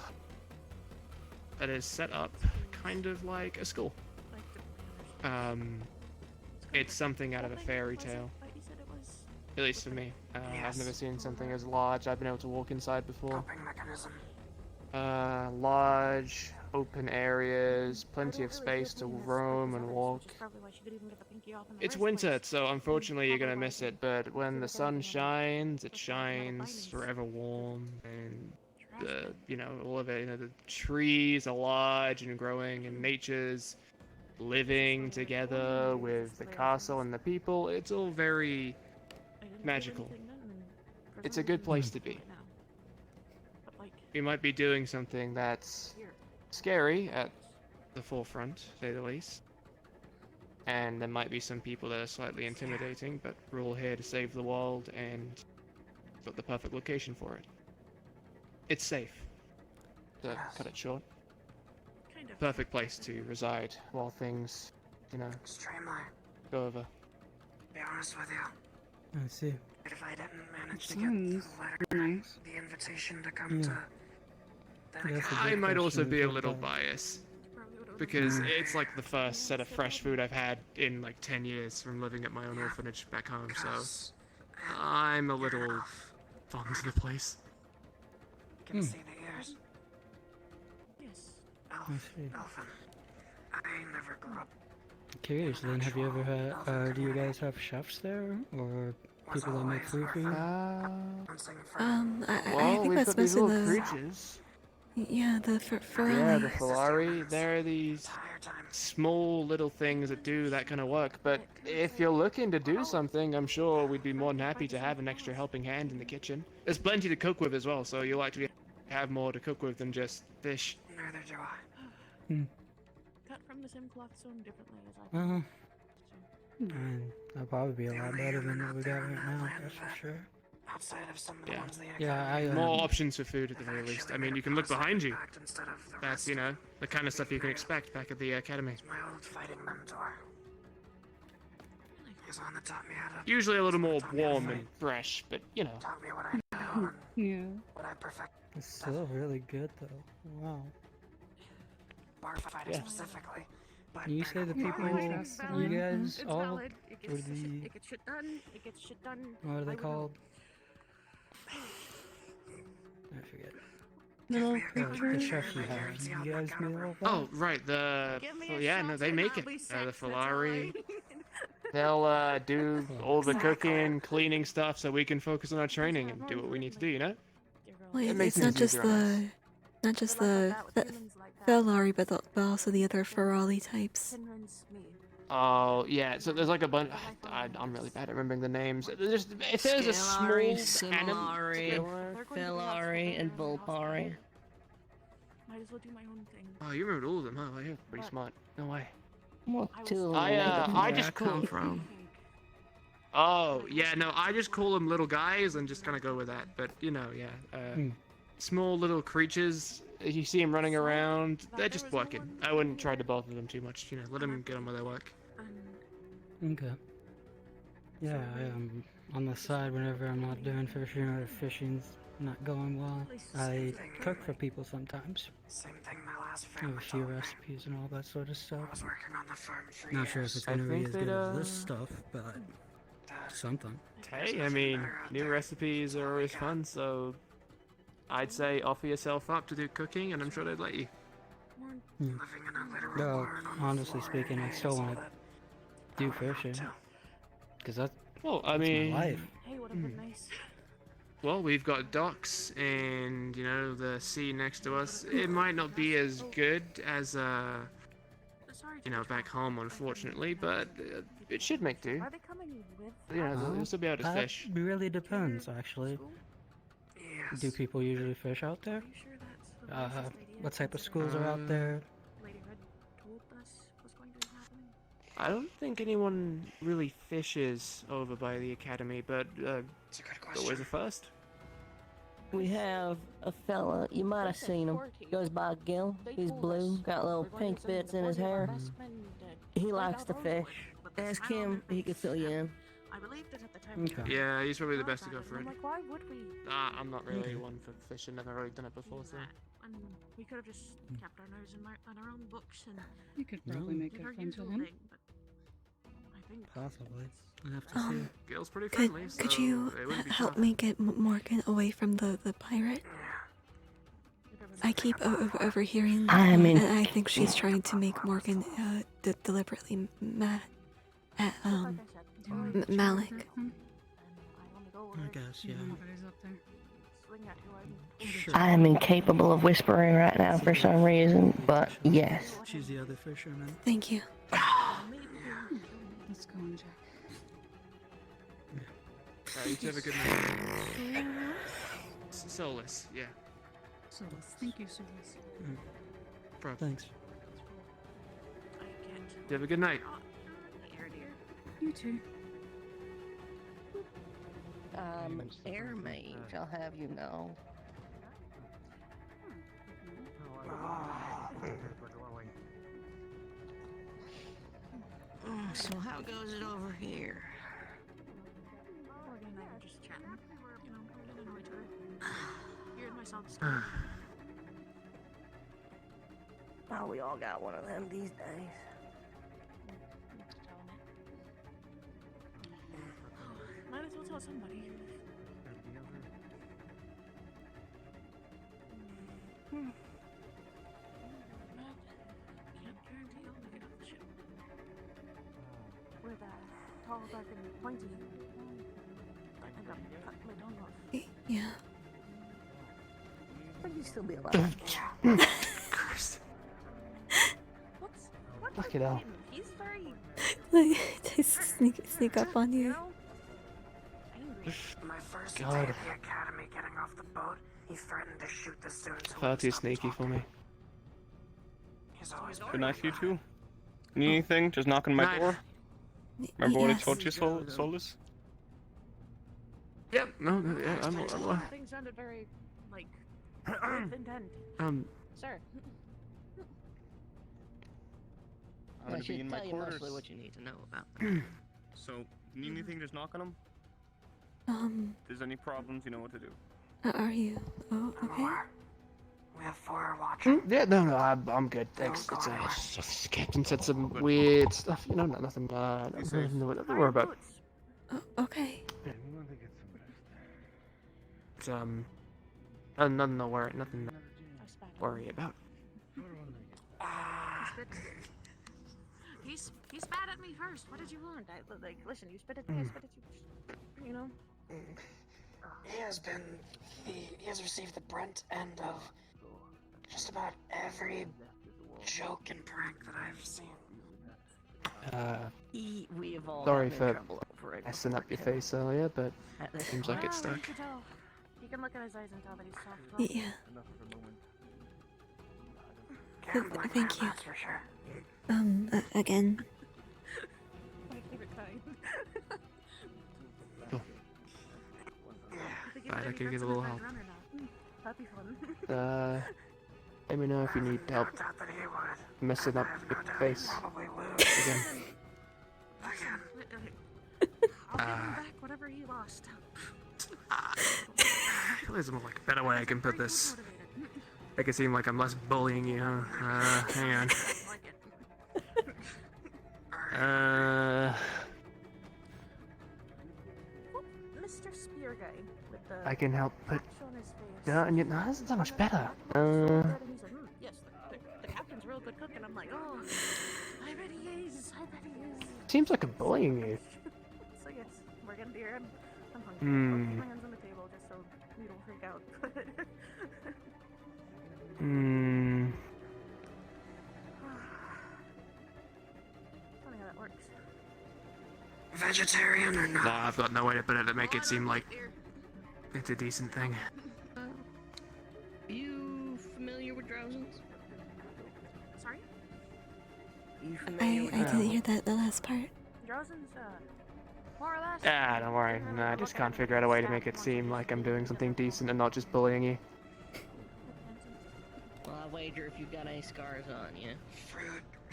that is set up kind of like a school. It's something out of a fairy tale. At least for me. I've never seen something as large. I've been able to walk inside before. Coping mechanism. Large, open areas, plenty of space to roam and walk. It's winter, so unfortunately you're gonna miss it, but when the sun shines, it shines forever warm, and all of it, the trees are large and growing, and nature's living together with the castle and the people. It's all very magical. It's a good place to be. We might be doing something that's scary at the forefront, to say the least. And there might be some people that are slightly intimidating, but we're all here to save the world and got the perfect location for it. It's safe. To cut it short. Perfect place to reside while things, Extremely. go over. Be honest with you. I see. if I didn't manage to Sounds get the letter, nice. the invitation to come Yeah. to. That's a I good might also question, be a good little thought. biased because it's like the first set of fresh food I've had in like 10 years from living at my own orphanage back home, so I'm a little fond of the place. Can see the ears. Yes. I see. Elfin. I never grew up. Curious then, have you ever had, do you guys have chefs there? Or people that make food for you? I think that's mostly the. creatures. Yeah, the Yeah, the Ferrari. Filari. There are these small little things that do that kind of work. But if you're looking to do something, I'm sure we'd be more than happy to have an extra helping hand in the kitchen. There's plenty to cook with as well, so you'll actually have more to cook with than just fish. Neither do I. Cut from the same cloth, sewn differently as I. And that'll probably be a lot better than what we got right now, that's for sure. Outside of some of the ones the Yeah, More options for food at the very least. I mean, you can look behind you. That's, you know, the kind of stuff you can expect back at the academy. My old fighting mentor. He's the one that taught me how to. Usually a little more warm and fresh, but, you know. Taught me what I know and Yeah. what I perfect. It's still really good though. Wow. Bar fighting specifically. But You say the people, you guys all, or the, It gets shit done. It gets shit done. what are they called? I forget. Little The chefs you have, you guys meet all that? Oh, right, yeah, no, they make it. The Filari. They'll, do all the cooking, cleaning stuff so we can focus on our training and do what we need to do, you know? Wait, It makes it's not things just easier on us. not just the Ferrari, but also the other Ferrari types. Oh, yeah, so there's like a bunch. I'm really bad at remembering the names. There's a small Similari, Filari, and Volpari. Might as well do my own thing. Oh, you remembered all of them, huh? You're pretty smart. No way. Well, two of I just come from. Oh, yeah, no, I just call them little guys and just kind of go with that. But, you know, yeah. Small little creatures, you see them running around, they're just working. I wouldn't try to bother them too much, you know, let them get on with their work. Okay. Yeah, on the side whenever I'm not doing fishing or fishing's not going well, I cook for people sometimes. Same thing my last I have family a few told me. recipes and all that sort of stuff. I was working on the farm for Not sure if years. it's gonna be as good as this stuff, but something. Hey, I mean, new recipes are always fun, so I'd say offer yourself up to do cooking, and I'm sure they'd let you. Well, honestly speaking, I still want to do fishing. Because that's, Well, I that's mean, my life. Hey, would have been nice. Well, we've got docks and, you know, the sea next to us. It might not be as good as, you know, back home, unfortunately, but it should make do. Are they coming with? You know, they'll still be able to That fish. really depends, actually. Do people usually fish out there? What type of schools are out there? Lady Red told us was going to be happening. I don't think anyone really fishes over by the academy, but always a first. We have a fella, you might have seen him. Goes by Gil. He's blue, got little pink bits in his hair. He likes to fish. Ask him, he could fill you in. I believed it at the time. Yeah, he's probably the best to go for it. I'm like, why would we? I'm not really one for fishing, never really done it before, so. And we could have just kept our nose in our own books and. You could probably make did a our friend to usual him. thing, but I think Possibly. I have to see. Gil's pretty Could, friendly, so could you it wouldn't be help tough. me get Morgan away from the pirate? I keep overhearing, and I think she's trying to make Morgan deliberately mad at Malik. I guess, yeah. I am incapable of whispering right now for some reason, but yes. She's the other fisherman. Thank you. Let's go on, Jack. You two have a good night. Solus, yeah. Solus. Thank you, Solus. Bro. Thanks. You have a good night. You too. Air mage, I'll have you know. So how goes it over here? Morgan and I are just saw the story. Oh, we all got one of them these days. Might as well tell somebody. Can't guarantee I'll make it off the ship. With that tall, dark, and pointy. I end up cutting my tongue off. Yeah. But you still be alive. What's Fuck it out. He's very Like, they sneak up on you. My first God. day at the academy getting off the boat, he threatened to shoot the students who Far would too stop sneaky for me. He's always Good night for you too. Need anything? Just knock on my Night. door. Remember what I Yes. told you, Solus? Yep. No. Yeah. I'm. Things sounded very like intent. Sir. I'm I gonna be should in my tell you quarters. mostly what you need to know about. So, need anything? Just knock on them. If there's any problems, you know what to do. Are you? Oh, okay. We have 4 watching. Yeah. No. I'm good. Thanks. It's just the captain said some weird stuff. You know, nothing. Nothing to worry about. Oh, okay. It's nothing to worry. Nothing to worry about. He spat at me first. What did you want? Like, listen, you spit at me, I spit at you. You know. He has received the brunt end of just about every joke and prank that I've seen. We have all Sorry gotten in for trouble over it. messing up your face earlier, but At seems like it's Well, stuck. You can tell. You can look at his eyes and tell that he's soft. Yeah. Gambling, Thank you. that's for sure. Again. My favorite kind. Alright, I can get a little help. That'd be fun. Let me know if you need help messing up your face again. I'll give him back whatever he lost. There's more like a better way I can put this. Make it seem like I'm less bullying you, huh? Hang on. Mr. Spear guy with the I can help put patch on his face. dirt on your. No, that's not much better. And he's like, yes, the captain's a real good cook, and I'm like, oh, I bet he is. I bet he is. Seems like I'm bullying you. So yes, we're gonna be here. I'm hungry. I'll keep my hands on the table just so we don't freak out. Funny how that works. Vegetarian or not? Nah, I've got no way to put it to make it seem like it's a decent thing. You familiar with Drowsons? Sorry? You I familiar with didn't hear that the last part. Drozen's, more or less. Ah, don't worry. No, I just can't figure out a way to make it seem like I'm doing something decent and not just bullying you. Well, I wager if you've got any scars on you,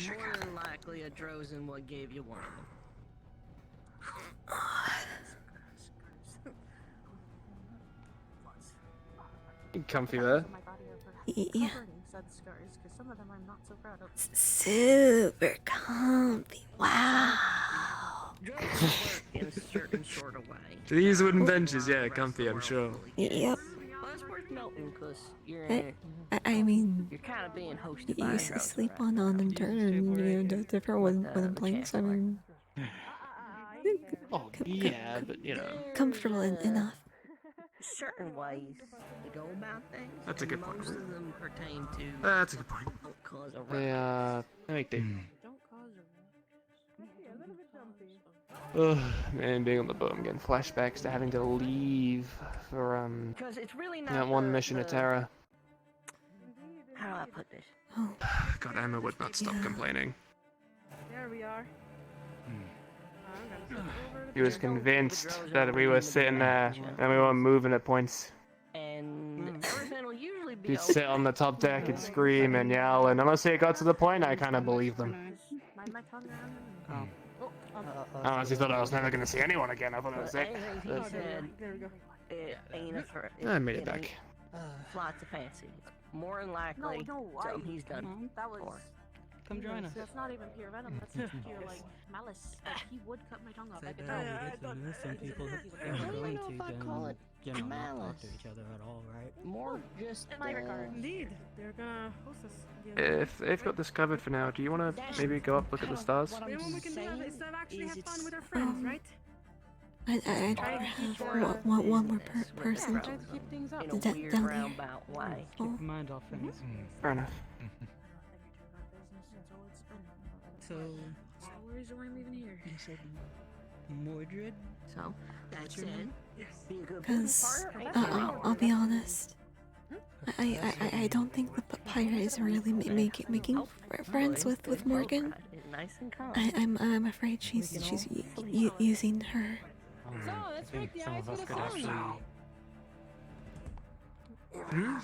more than likely a Drozen what gave you one of them. Comfy there. Yeah. Said scars, because some of them I'm not so proud of. Super comfy. Wow. Drozen work in a certain sort of way. These wooden benches, yeah, comfy, I'm sure. Yep. Well, it's worth noting because you're I mean, you're kind of being hosted you by a used to Drozen. sleep on them dirt and different wooden planks. I mean, Oh, yeah, but you know. comfortable enough. Certain ways to go about things. That's a good point. Most of them pertain to. That's a good point. Don't cause a They, ruckus. I think they. Don't cause a little bit jumpy. Ugh, man, being on the boat, I'm getting flashbacks to having to leave for, Because it's really not that one the- mission of the- Terra. How do I put this? God, Emma would not stop complaining. There we are. He was convinced that we were sitting there and we weren't moving at points. And everything will usually be He'd sit on the top deck and scream and yell, and honestly, it got to the point I kind of believed them. Mind my tongue around I honestly thought I was never going to see anyone again. I thought it was it. Anything he But said, There we go. it ain't a for. I made it back. flights of fancy. It's more than likely something he's done That was. before. Come join us. That's not even pure venom. That's just pure like malice. Like, he would cut my tongue off. I could tell. Some people I don't even know if I'd call it you know, not malice. talk to each other at all, right? More just In my regard. Indeed, they're gonna host us. If they've got this covered for now, do you want to maybe go up, look at the stars? Maybe what we can do is actually have fun with our friends, right? I'd rather have one more person. Try to keep things up. in a Down weird here. roundabout way. Keep your mind off things. Fair enough. So, So where's the worm even here? you said Mordred? So, that's your it. name? Be a good Because partner. I'll be honest. I don't think the pirate is really making friends with Morgan. Nice and calm. I'm afraid she's using her. I think some of us could actually. Oh,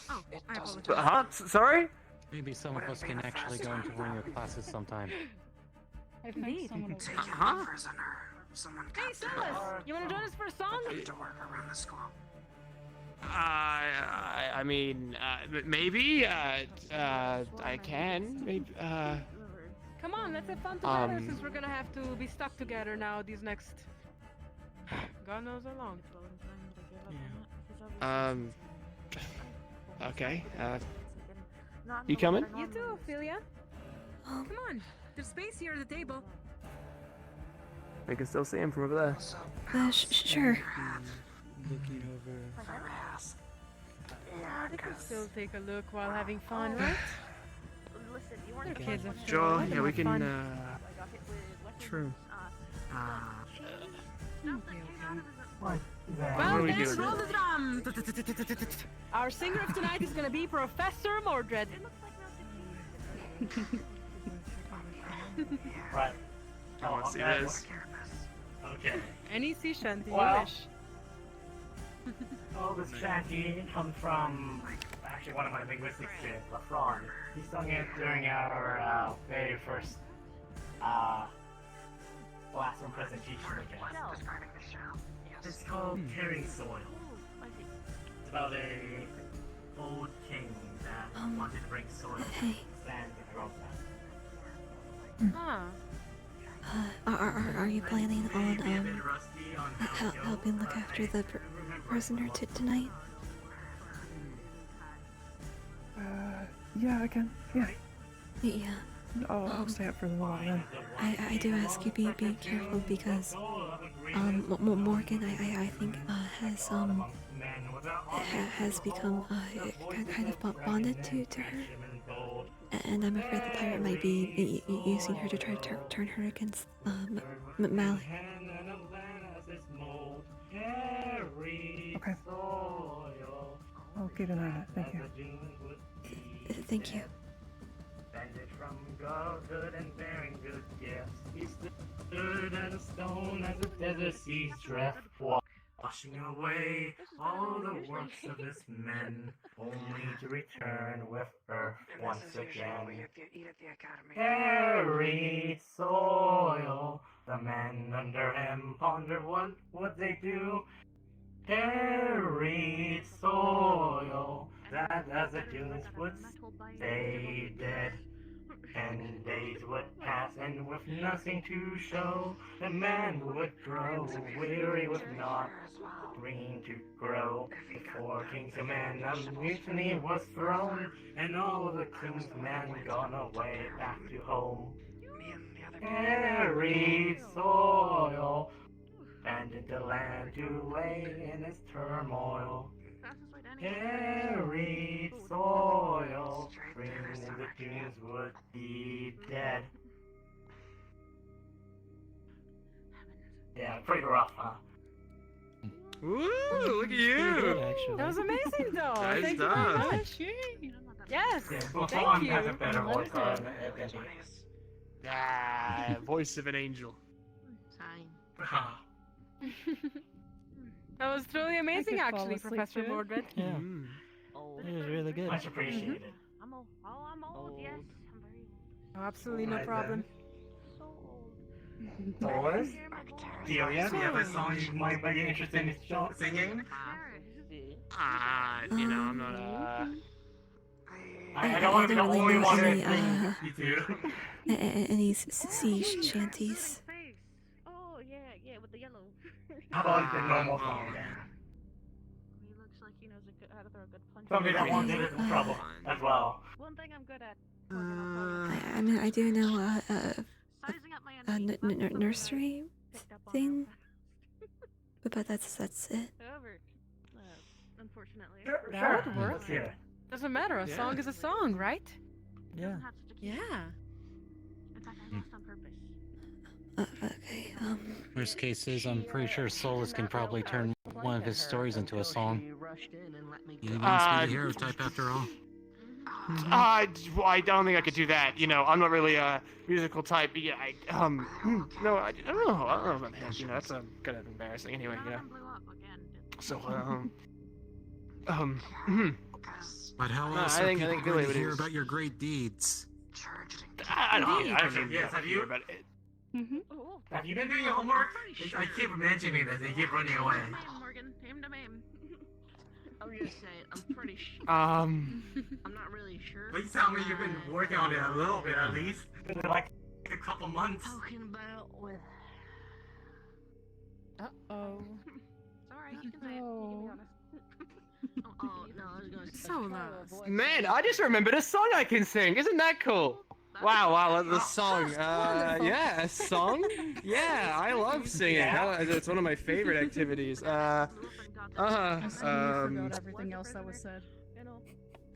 I apologize. Sorry? Maybe some of us can actually go into one of your classes sometime. I think someone will. Huh? Someone Hey, Silas, you want to join us for a song? to work around the school. I mean, maybe. I can. Maybe. Come on, let's have fun together since we're gonna have to be stuck together now these next. God knows how long. Okay. You coming? You too, Ophelia. Come on, there's space here at the table. We can still see him from over there. Sure. Looking over. We can still take a look while having fun, right? Listen, you They're kids after all. Sure. Let Yeah, them we have can. fun. True. What Well, are we then, doing? roll the drum! Our singer of tonight is gonna be Professor Mordred. Right. I want to see this. Okay. Any sea shanty you Well- wish. Oh, this shanty comes from actually one of my linguistics students, LaFron. He sung it during our very first classroom presentation again. It's called Carrying Soil. It's about a old king that wanted to bring soil to sand and grow that. Huh. Are you planning on helping look after the prisoner tonight? Yeah, I can. Yeah. Yeah. I'll stay up for a little while then. I do ask you be careful because Morgan I think has become kind of bonded to her, and I'm afraid the pirate might be using her to try to turn her against Malik. Okay. I'll keep an eye on it. Thank you. Thank you. Bandit from good and bearing good, yes. He stood as a stone as the desert seas drift, washing away all the works of his men, only to return with earth once again. Carried soil, the men under him pondered what would they do. Carried soil, that as the dunes would stay dead. And days would pass, and with nothing to show, the man would grow weary with not green to grow. Before King's command, a mutiny was thrown, and all the king's men gone away back to home. Carried soil, abandoned the land to lay in its turmoil. Carried soil, green in the dunes would be dead. Yeah, pretty rough, huh? Ooh, look at you! That was amazing, though. Nice Thank you very stuff. much. Yes. Yeah, Thank you. has a better voice on Voice of an angel. That was truly amazing, could fall actually, asleep Professor to it. Mordred. Yeah. It was really good. Much appreciated. I'm old. Oh, I'm old. Yes, I'm very old. Oh, absolutely no Right problem. So old. Delia, do you have a song you might be interested in singing? You know, I'm not I don't want to be the don't really only know one any, that you do. any sea shanties. Oh yeah, with the yellow. How about the normal song? He looks like he knows how to throw a good punch. Somebody that won't get into trouble as well. One thing I'm good at. I mean, I do know nursery thing, but that's it. However, unfortunately, That would work. Yeah. Doesn't matter. A song is a song, right? Yeah. Yeah. In fact, I lost on purpose. Okay. Worst case is, I'm pretty sure Solus can probably turn one of his stories into a song. He wants to be the hero type after all. I don't think I could do that. You know, I'm not really a musical type. But yeah, no, I don't know. I don't know about him. You know, that's kind of embarrassing anyway. You know. So, But how No, else I are think people Billy going to would hear just- about your great deeds? I don't know. Actually, yes. Have you? About it. Have you been doing your homework? I keep mentioning this. They keep running away. Morgan, aim to maim. I'm gonna say it. I'm pretty sure. Um. I'm not really sure. Please tell me you've been working on it a little bit at least. Like a couple months. Talking about with. Uh-oh. Sorry, you can say it. You can be honest. Oh no, I was gonna say. So nice. Man, I just remembered a song I can sing. Isn't that cool? Wow, the song. Yeah, a song? Yeah, I love singing. It's one of my favorite activities. I forgot everything else that was said.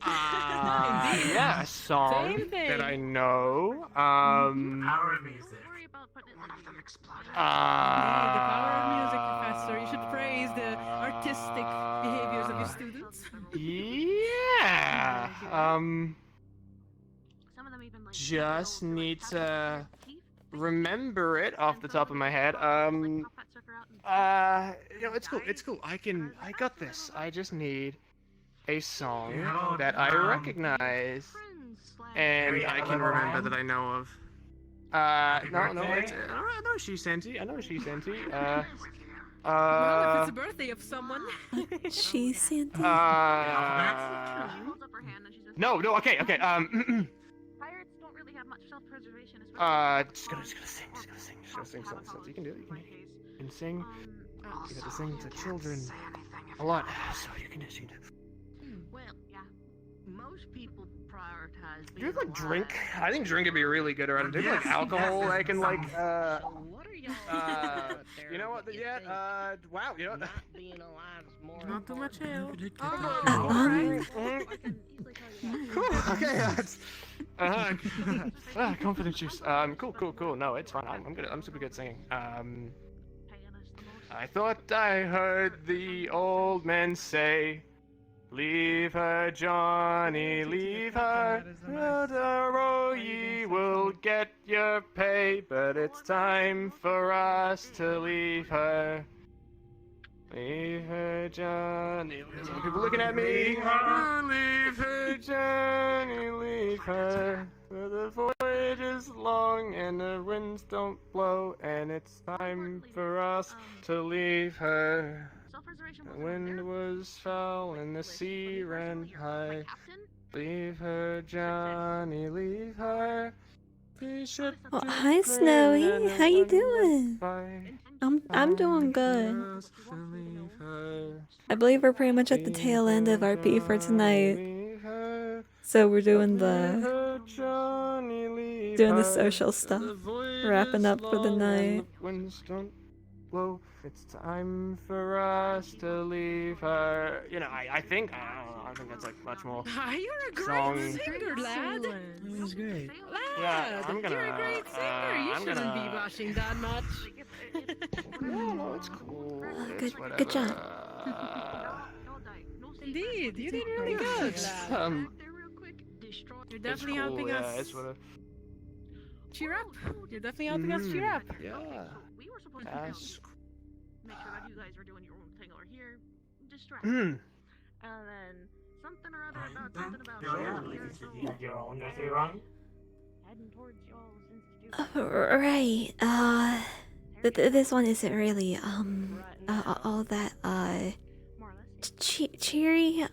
Yeah, a song Same thing. that I know. Power of music. The power of music, Professor. You should praise the artistic behaviors of your students. Yeah. Just need to remember it off the top of my head. You know, it's cool. It's cool. I got this. I just need a song that I recognize and I can remember that I know of. No, it's I know She Senti. I know She Senti. Well, if it's the birthday of someone. She Santa. No, okay. Pirates don't really have much self-preservation. Just gonna sing songs. You can do it. You can sing. You got to sing to children a lot, so you can just, you know. Well, yeah. Most people prioritize. Do you have like drink? I think drink would be really good around. Do you have like alcohol that can like What are y'all? you know what? Yeah. Wow. You know. Not being alive is more. Not too much ale. Cool. Okay. Confident juice. Cool. No, it's fine. I'm good. I'm super good singing. I thought I heard the old men say, "Leave her, Johnny, leave her. Tomorrow ye will get your pay, but it's time for us to leave her. Leave her, Johnny." Some people looking at me. Leave her, Johnny, leave her. For the voyage is long and the winds don't blow, and it's time for us to leave her. The wind was foul and the sea ran high. Leave her, Johnny, leave her. Oh, hi, Snowy. How you doing? I'm doing good. I believe we're pretty much at the tail end of RP for tonight. So we're doing the social stuff, wrapping up for the night. Whoa, it's time for us to leave her. You know, I think that's like much more. You're a great song. singer, lad. That was great. Yeah, I'm gonna. You're a great singer. You I'm shouldn't gonna- be rushing that much. No, it's cool. It's Good job. Indeed, you did really good, lad. You're It's definitely cool, helping yeah, us it's what cheer up. You're definitely helping us cheer up. Yeah. We were supposed to That's make sure that you guys were doing your own thing over here, distract. Hmm. And then something or other about something about Your own nursery rhyme? heading towards y'all's institute. Right. This one isn't really all that cheery,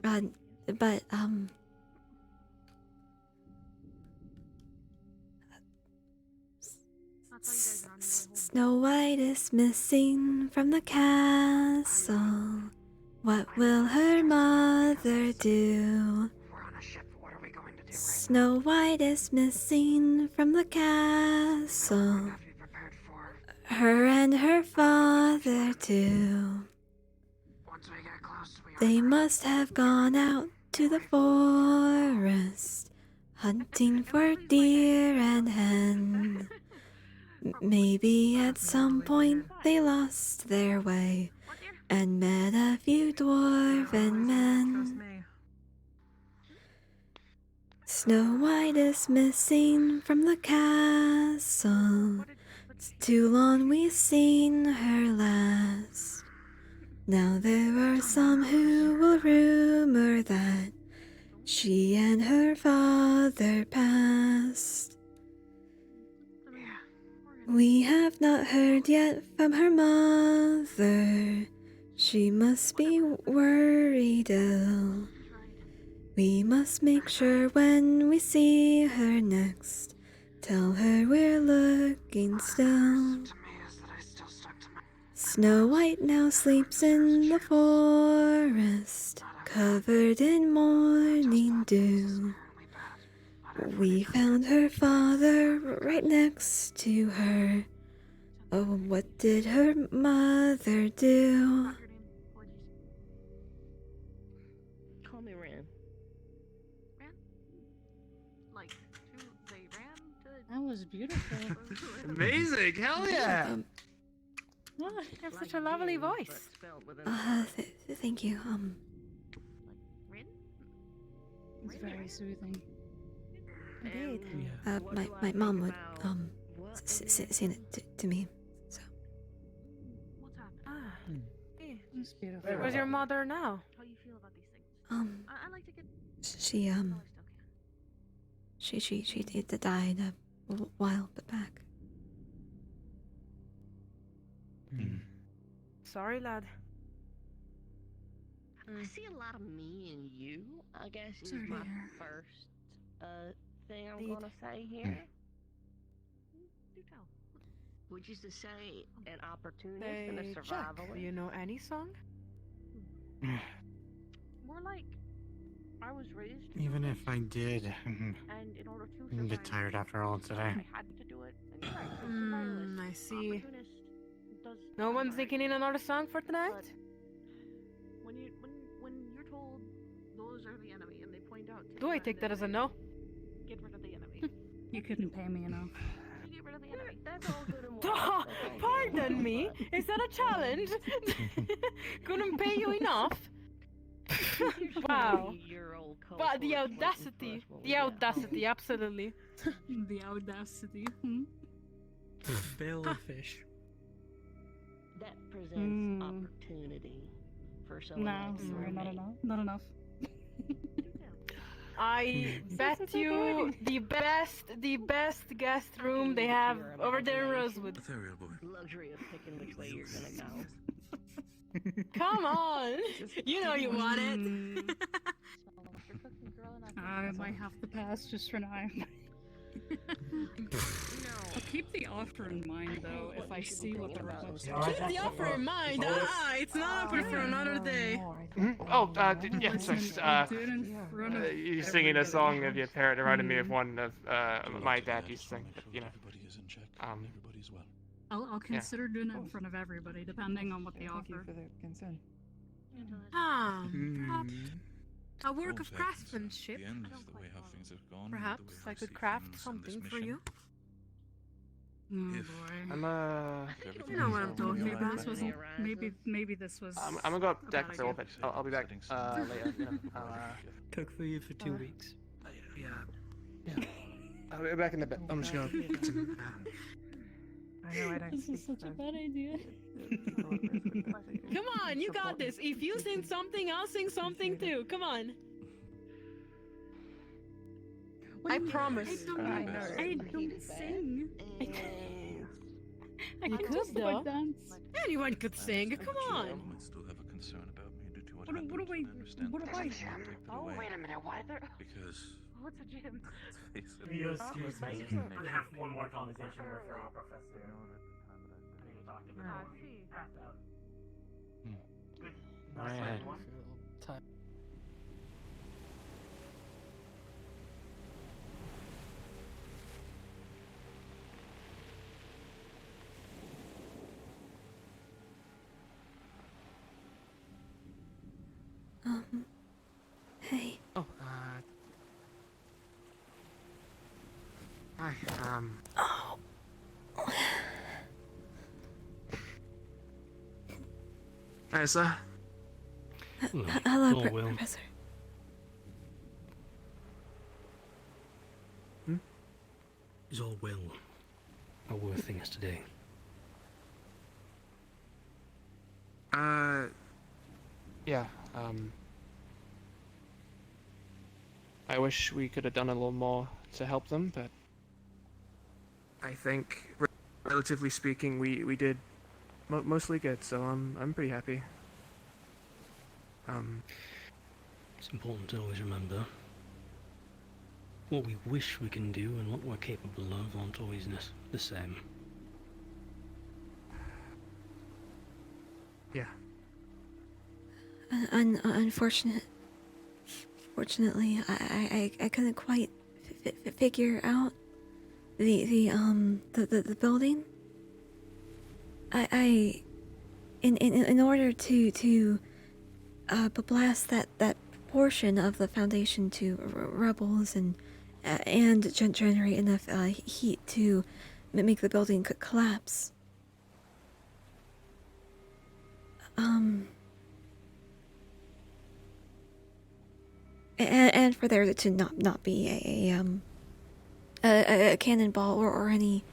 but, Snow White is missing from the castle. What will her mother do? Snow White is missing from the castle. Her and her father too. They must have gone out to the forest, hunting for deer and hen. Maybe at some point they lost their way and met a few dwarven men. Snow White is missing from the castle. It's too long we've seen her last. Now there are some who will rumor that she and her father passed. We have not heard yet from her mother. She must be worried ill. We must make sure when we see her next, tell her we're looking still. Snow White now sleeps in the forest, covered in morning dew. We found her father right next to her. Oh, what did her mother do? Call me Ran. Like, they ran to... That was beautiful. Amazing! Hell yeah! You have such a lovely voice. Thank you. It's very soothing. Indeed. My mom would, sing it to me, so. It's beautiful. Where's your mother now? How you feel about these things? I like to get... She died a while back. Sorry, lad. I see a lot of me in you, I guess is Sorry to my hear. first thing I'm gonna say here. Do tell. Which is to say, an opportunist and a Hey, Jack, survivalist. do you know any song? More like, I was raised to Even do if this, I did, and in order to I'm survive, get tired after all today. I had to do it. And you're right, the survivalist, I see. opportunist does No one's right. thinking in another song for tonight? But when you're told those are the enemy and they point out to Do I take that as a no? get rid of the enemy. You couldn't pay me enough. You get rid of the enemy. That's all good and well. Oh, pardon me? Is that a challenge? Couldn't pay you enough? Wow. But the audacity. The audacity, absolutely. The audacity. Bill of fish. That presents opportunity for someone No, like you sorry, and not me. enough. Not enough. I bet you the best guest room they have over there in Rosewood. Luxury of picking which way you're gonna go. Come on! You know you want it. I might have to pass just for now. I'll keep the offer in mind though if I see what the results are. Keep the offer in mind. It's not open for another day. Oh, yeah, sorry. You're singing a song of your parent reminded me of one of my dad used to sing. You know. I'll consider doing it in front of everybody, depending on what they offer. For the concern. Perhaps a work of craftsmanship. Perhaps I could craft something for you. Oh boy. You know what I'm talking about. This wasn't. Maybe this was. I'm gonna go up deck for a little bit. I'll be back later. You know, Cook for you for 2 weeks. yeah. I'll be back in a bit. I'm just gonna. I know I don't This is such a bad idea. Come on, you got this. If you sing something, I'll sing something too. Come on. I promise. I don't sing. You could just though. dance. Anyone could sing. Come on. You might still have a concern about me due to what What happened. do we? I understand. What about? Take that away. Wait a minute, why there? Because What's a gym? face it, You excuse me, it's just nature. have one more conversation with our professor. Passed out. Good. Nice Right. one. Hey. Oh, hi, Oh. Hi, sir. Hello, Professor. Is all well. How were things today? Yeah, I wish we could have done a little more to help them, but I think, relatively speaking, we did mostly good, so I'm pretty happy. It's important to always remember what we wish we can do and what we're capable of aren't always the same. Yeah. Unfortunately, I couldn't quite figure out the building. In order to blast that portion of the foundation to rebels and generate enough heat to make the building collapse. And for there to not be a cannonball or any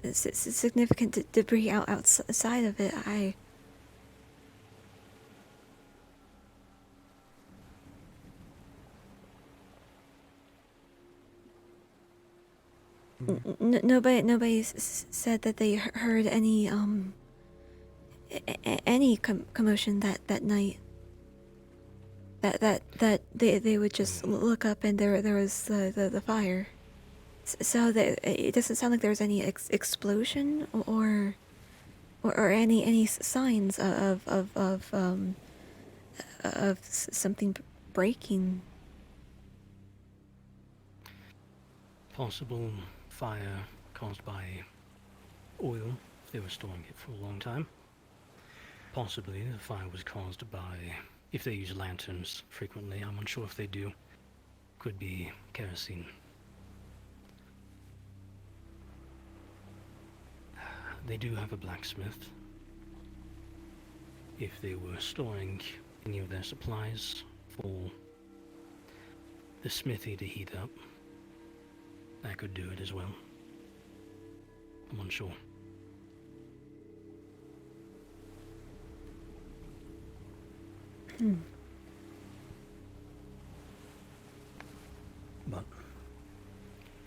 significant debris outside of it, nobody said that they heard any commotion that night. That they would just look up and there was the fire. So it doesn't sound like there was any explosion or any signs of something breaking. Possible fire caused by oil, if they were storing it for a long time. Possibly the fire was caused by, if they use lanterns frequently, I'm unsure if they do, could be kerosene. They do have a blacksmith. If they were storing any of their supplies for the smithy to heat up, that could do it as well. I'm unsure. But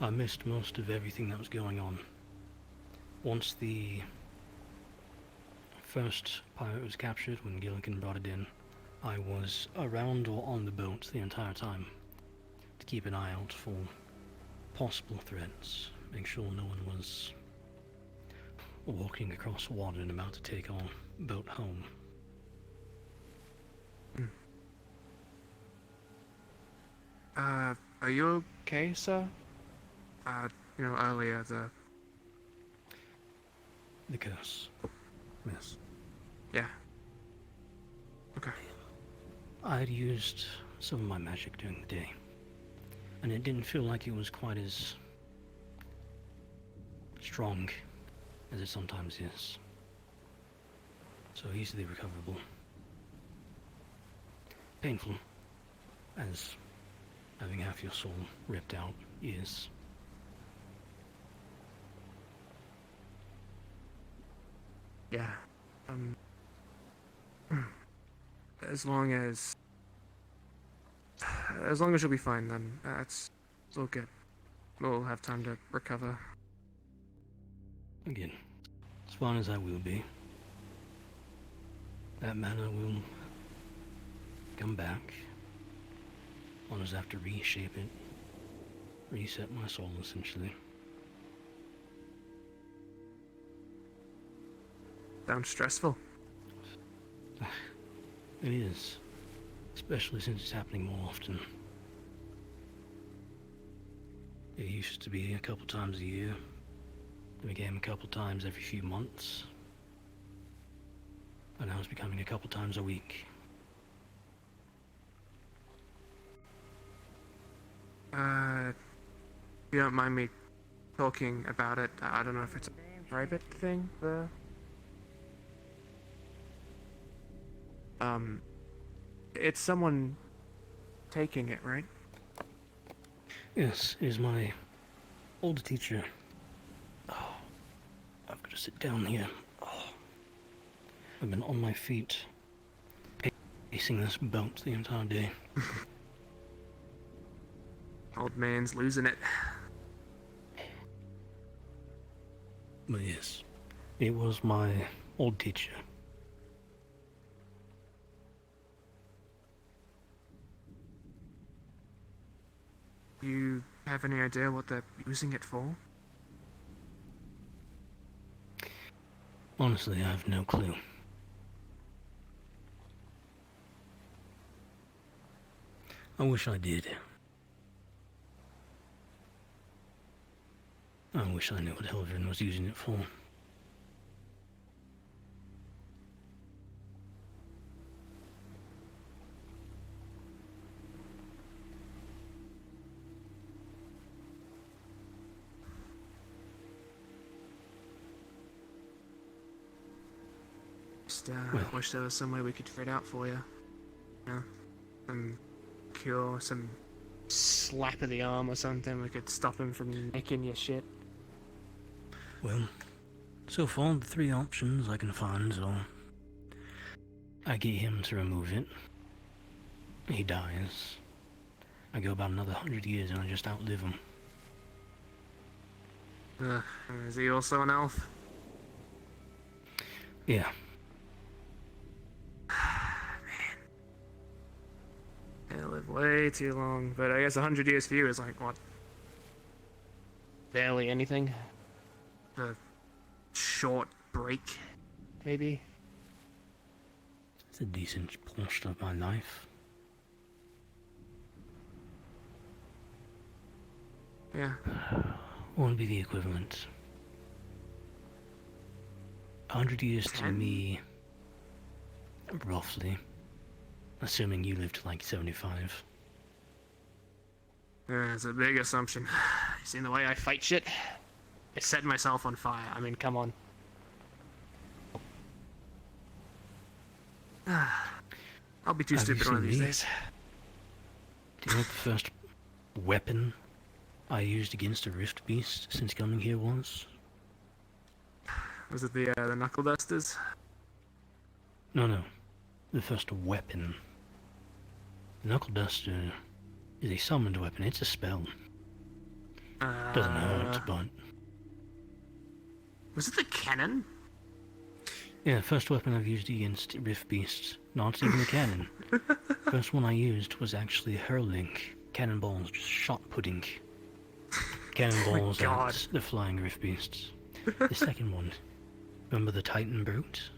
I missed most of everything that was going on. Once the first pirate was captured, when Gilligan brought it in, I was around or on the boat the entire time to keep an eye out for possible threats, make sure no one was walking across water and about to take our boat home. Are you okay, sir? Earlier the curse. Yes. Yeah. Okay. I'd used some of my magic during the day, and it didn't feel like it was quite as strong as it sometimes is. So easily recoverable. Painful, as having half your soul ripped out is. Yeah. As long as you'll be fine, then that's all good. We'll have time to recover. Again, as fine as I will be, that mana will come back. I'll just have to reshape it, reset my soul essentially. Sounds stressful. It is, especially since it's happening more often. It used to be a couple times a year. It became a couple times every few months. And now it's becoming a couple times a week. If you don't mind me talking about it, I don't know if it's a private thing, it's someone taking it, right? Yes, it is my old teacher. Oh, I've got to sit down here. Oh, I've been on my feet, pacing this boat the entire day. Old man's losing it. But yes, it was my old teacher. You have any idea what they're using it for? Honestly, I have no clue. I wish I did. I wish I knew what Helvin was using it for. I wish there was some way we could figure it out for you. You know, some cure, some slap of the arm or something. We could stop him from making your shit. Well, so far the three options I can find are I get him to remove it, he dies, I go about another 100 years and I just outlive him. Is he also an elf? Yeah. He'll live way too long, but I guess 100 years for you is like, what? Barely anything? A short break, maybe? It's a decent portion of my life. Yeah. Won't be the equivalent. 100 years to me, roughly. Assuming you lived to like 75. Yeah, it's a big assumption. You seen the way I fight shit? I set myself on fire. I mean, come on. I'll be too Have you stupid one of seen these me? days. Do you know what the first weapon I used against a rift beast since coming here was? Was it the knuckle dusters? No. The first weapon. Knuckle Duster is a summoned weapon. It's a spell. Doesn't hurt, but... Was it the cannon? Yeah, the first weapon I've used against rift beasts. Not even a cannon. First one I used was actually hurling cannonballs, just shot putting cannonballs at the flying rift beasts. The second one, remember the Titan Brute?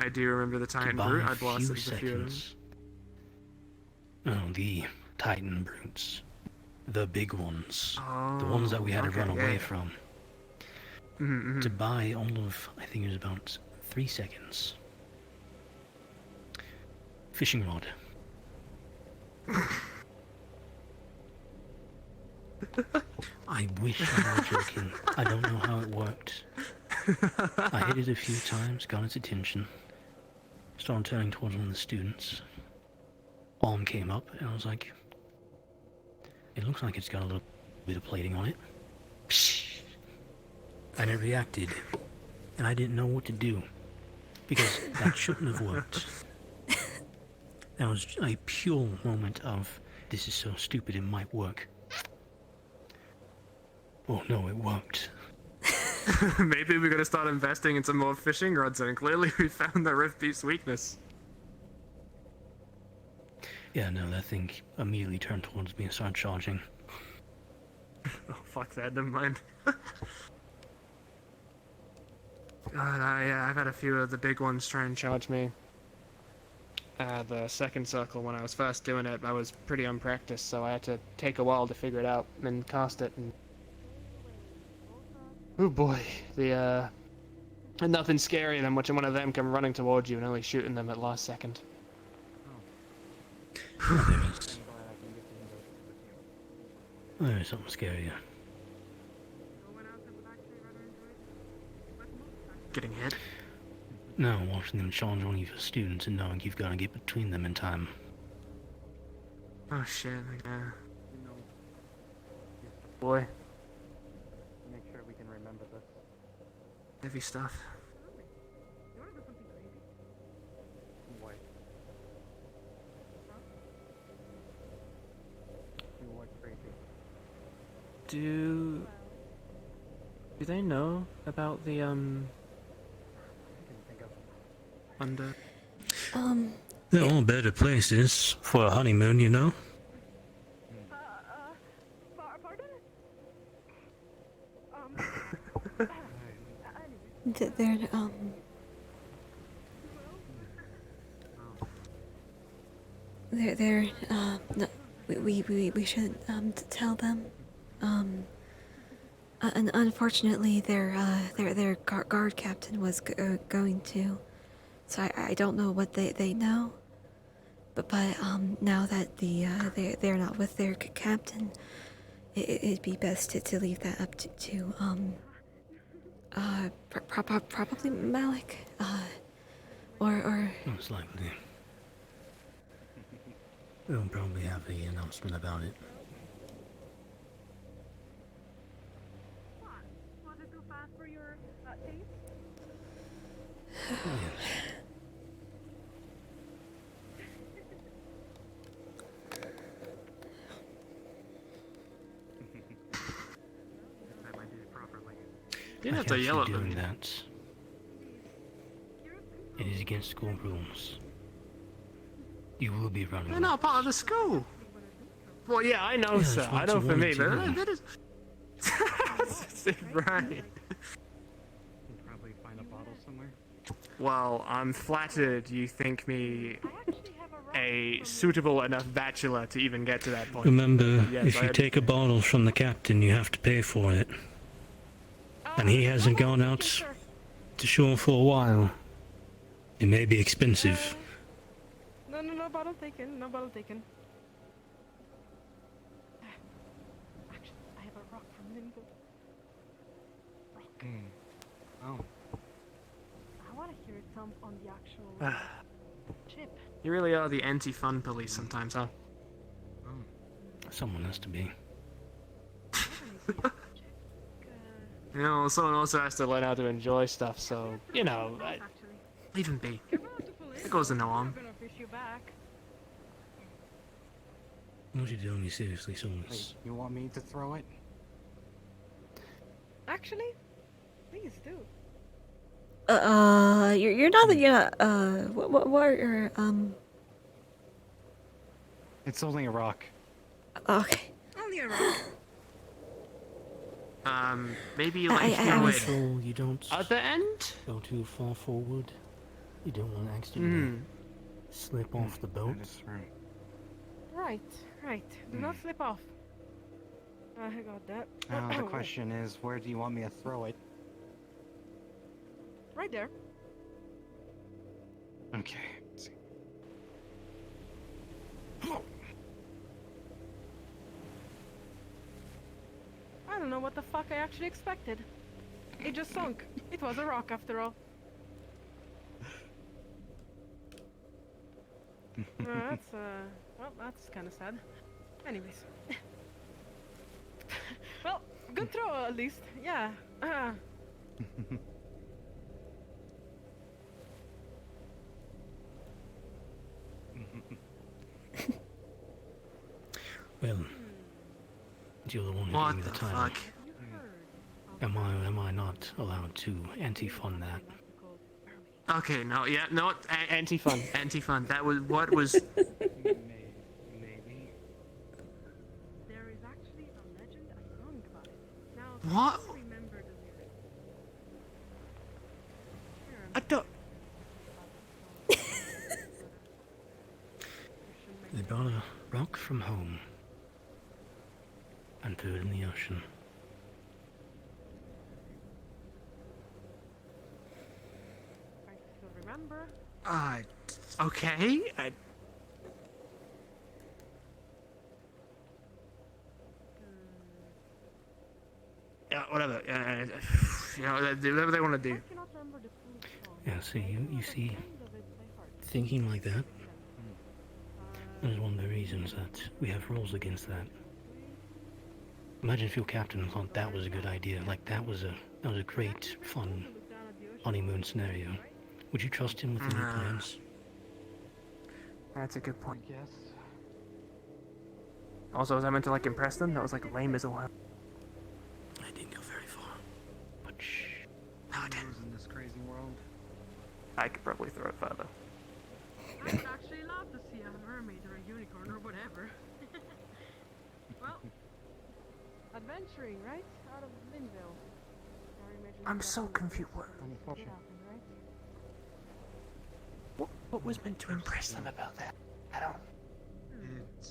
I do remember the Titan Brute. I blasted a few of them. No, the Titan Brutes. The big ones. The ones that we had to run away from. To buy all of, I think it was about 3 seconds. Fishing rod. I wish I were joking. I don't know how it worked. I hit it a few times, got its attention. Started turning towards one of the students. Arm came up, and I was like, it looks like it's got a little bit of plating on it. Psh! And it reacted, and I didn't know what to do, because that shouldn't have worked. That was a pure moment of, this is so stupid it might work. Oh no, it worked. Maybe we're gonna start investing in some more fishing rods, and clearly we found the Rift Beast's weakness. Yeah, no, that thing immediately turned towards me and started charging. Oh, fuck that, never mind. God, I've had a few of the big ones try and charge me. The second circle, when I was first doing it, I was pretty unpracticed, so I had to take a while to figure it out and cast it. And oh boy, and nothing scarier than watching one of them come running towards you and only shooting them at last second. There's something scarier. Getting hit? No, watching them charge on you for students and knowing you've got to get between them in time. Oh shit, yeah. Boy. Make sure we can remember this. Heavy stuff. What? What crazy? Do they know about the under? There are better places for a honeymoon, you know? They're, no, we shouldn't tell them. And unfortunately, their guard captain was going to, so I don't know what they know. But now that they're not with their captain, it'd be best to leave that up to probably Malik, or Most likely. We'll probably have the announcement about it. Was it too fast for your taste? Oh, yes. You didn't have to yell at them. Doing that. It is against school rules. You will be running. They're not part of the school. Well, yeah, I know, Yeah, sir. that's I what know you for me, wanted but to that is right. Probably find a bottle somewhere. Well, I'm flattered you think me a suitable enough bachelor to even get to that point. Remember, Yes, if you take a bottle from the captain, you have to pay for it. And he hasn't gone out to shore for a while. It may be expensive. No bottle taken. No bottle taken. Actually, I have a rock from Limbo. Rock. Oh. I want to hear it thump on the actual chip. You really are the anti-fun police sometimes, huh? Someone has to be. You know, someone also has to learn how to enjoy stuff, so, you know, leave him be. It goes to no harm. What are you doing? You seriously, Soulless? You want me to throw it? Actually, please do. You're not, what are your, It's only a rock. okay. Only a rock. Maybe you like throw it So you don't at the end? go too far forward. You don't want to accidentally slip off the boat. Right. Do not slip off. I got that. Now the question is, where do you want me to throw it? Right there. Okay. Let's see. I don't know what the fuck I actually expected. It just sunk. It was a rock after all. That's kind of sad. Anyways. Well, good throw at least. Yeah. Well, you're the one who What gave me the the time. fuck? Am I not allowed to anti-fund that? Okay, no, yeah, no, anti-fun, anti-fun. That was what was. Maybe. There is actually a legend, a song about it. Now, What? I remember the lyrics. I don't. They brought a rock from home and threw it in the ocean. I still remember. Okay. Yeah, whatever. You know, whatever they want to do. Yeah, see, you see, thinking like that is one of the reasons that we have rules against that. Imagine if your captain thought that was a good idea, like that was a great, fun honeymoon scenario. Would you trust him with any plans? That's a good point. Yes. Also, was I meant to like impress them? That was like lame as a hell. I didn't go very far. But shh. No, I didn't. In this crazy world. I could probably throw it further. I would actually love to see a mermaid or a unicorn or whatever. Well, adventuring, right? Out of Linville. I'm so confused. What was meant to impress them about that? I don't. It's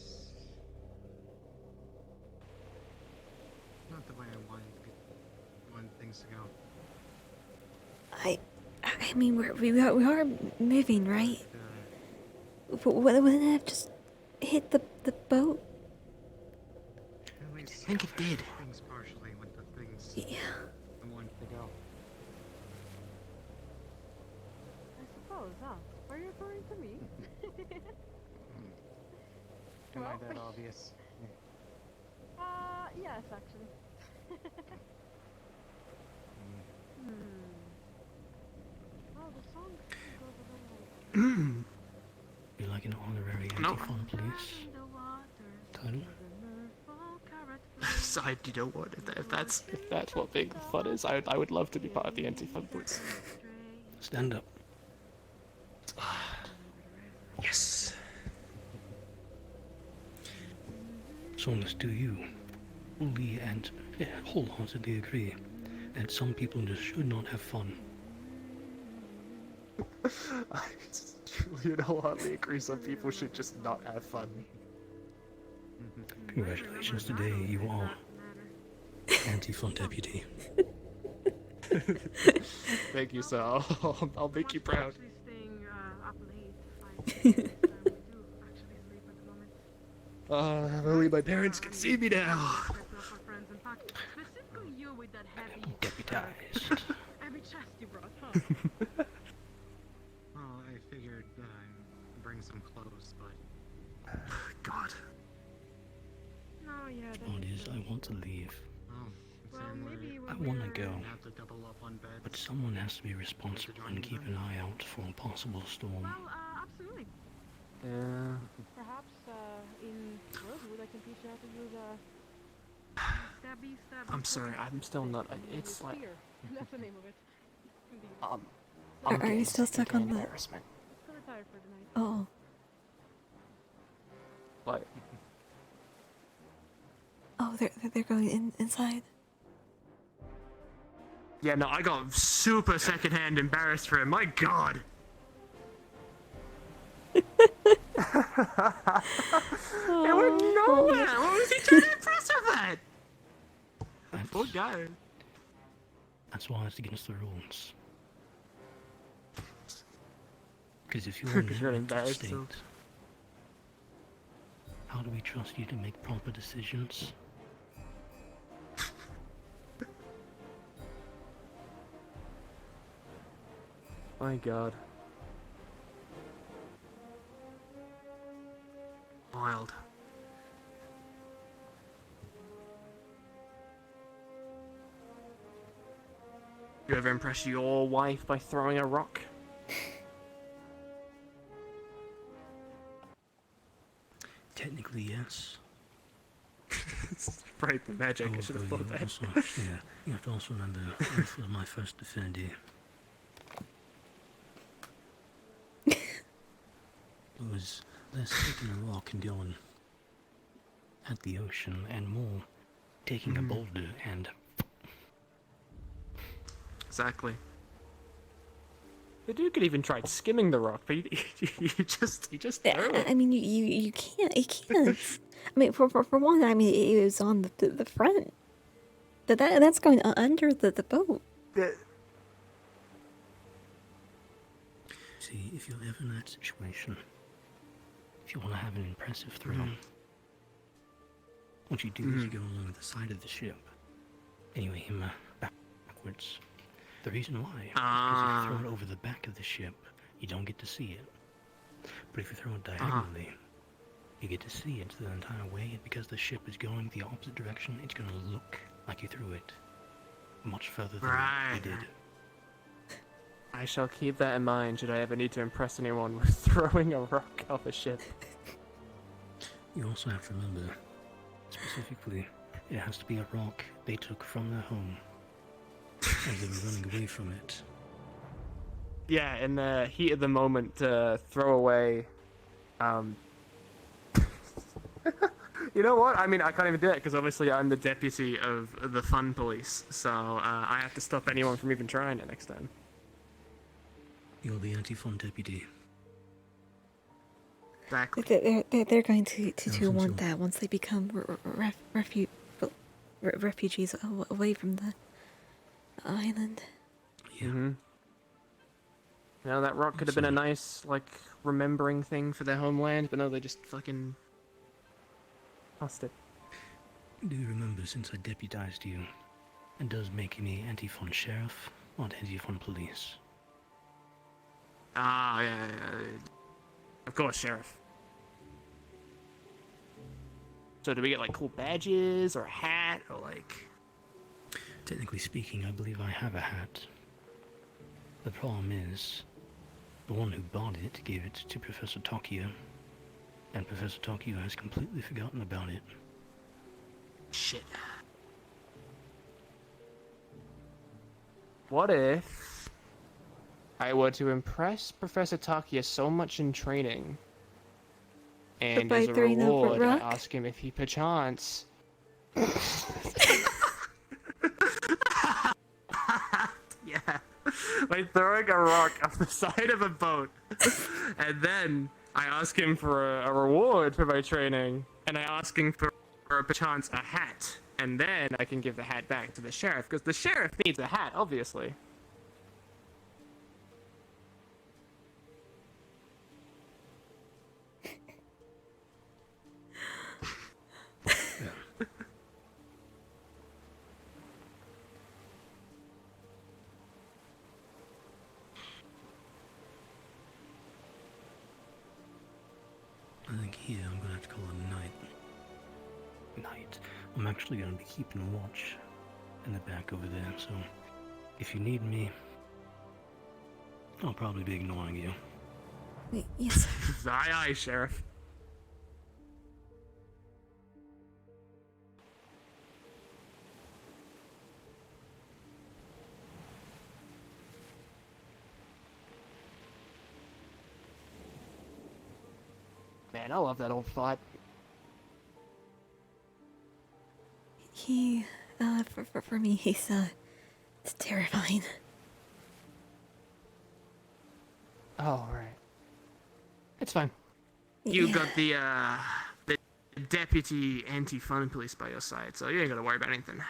not the way I wanted things to go. I mean, we are moving, right? But wouldn't it have just hit the boat? I think it did. Things partially with the things Yeah. I wanted to go. I suppose, huh? Are you referring to me? Am I that obvious? Yes, actually. Oh, the song goes a little like... You like an honorary No. anti-fun police title? Side, you know what? If that's what big fun is, I would love to be part of the anti-fun boys. Stand up. Yes. So let's do you. Fully and wholeheartedly agree that some people just should not have fun. I truly wholeheartedly agree some people should just not have fun. Congratulations, today you are anti-fun deputy. Thank you, sir. I'll make you proud. Only my parents can see me now. Deputized. Every chest you brought, huh? Well, I figured bring some clothes, but God. No, yeah. VODs, I want to leave. oh, I want to go, have to double up on beds. but someone has to be responsible and keep an eye out for a possible storm. Absolutely. Yeah. Perhaps in Rosewood I can teach you how to use stabby. I'm sorry, I'm still not. It's like. Spear. That's the name of it. Indeed. I'm Are you still stuck on the? embarrassment. So retired for the night. Oh. What? Oh, they're going inside. Yeah, no, I got super secondhand embarrassed for him. My God. It went nowhere. What was he trying to impress with that? Poor guy. That's why it's against the rules. Because if you're in You're a embarrassed, state, so- how do we trust you to make proper decisions? My God. Wild. You ever impress your wife by throwing a rock? Technically, yes. break the magic. I should have thought that. Also, yeah, you have to also remember, this was my first affinity. It was less taking a rock and going at the ocean, and more taking a boulder and... Exactly. The dude could even try skimming the rock, but you just threw it. I mean, you can't. I mean, for one, I mean, it was on the front. That's going under the boat. See, if you're ever in that situation, if you want to have an impressive throw, what you do is you go along the side of the ship, and you aim backwards. The reason why is if you throw it over the back of the ship, you don't get to see it. But if you throw it diagonally, you get to see it the entire way, and because the ship is going the opposite direction, it's going to look like you threw it much further than you did. I shall keep that in mind should I ever need to impress anyone with throwing a rock off a ship. You also have to remember, specifically, it has to be a rock they took from their home as they were running away from it. Yeah, in the heat of the moment, throw away. You know what? I mean, I can't even do it because obviously I'm the deputy of the fun police, so I have to stop anyone from even trying it next time. You're the anti-fun deputy. Exactly. They're going to want that once they become refugees away from the island. Yeah. Now that rock could have been a nice, like, remembering thing for their homeland, but no, they just fucking tossed it. Do you remember, since I deputized you, it does make me anti-fun sheriff, not anti-fun police. Ah, yeah. Of course, sheriff. So do we get, like, cool badges, or a hat, or, like... Technically speaking, I believe I have a hat. The problem is, the one who bought it gave it to Professor Tokyo, and Professor Tokyo has completely forgotten about it. Shit. What if I were to impress Professor Takia so much in training, and as a reward, I ask him if he perchance... Yeah. By throwing a rock off the side of a boat, and then I ask him for a reward for my training, and I ask him for perchance a hat, and then I can give the hat back to the sheriff, because the sheriff needs a hat, obviously. I think here I'm gonna have to call it a night. I'm actually gonna be keeping watch in the back over there, so if you need me, I'll probably be ignoring you. Wait, yes. Aye, sheriff. Man, I love that old fight. For me, he's it's terrifying. Oh, right. It's fine. You got the deputy anti-fun police by your side, so you ain't gotta worry about anything.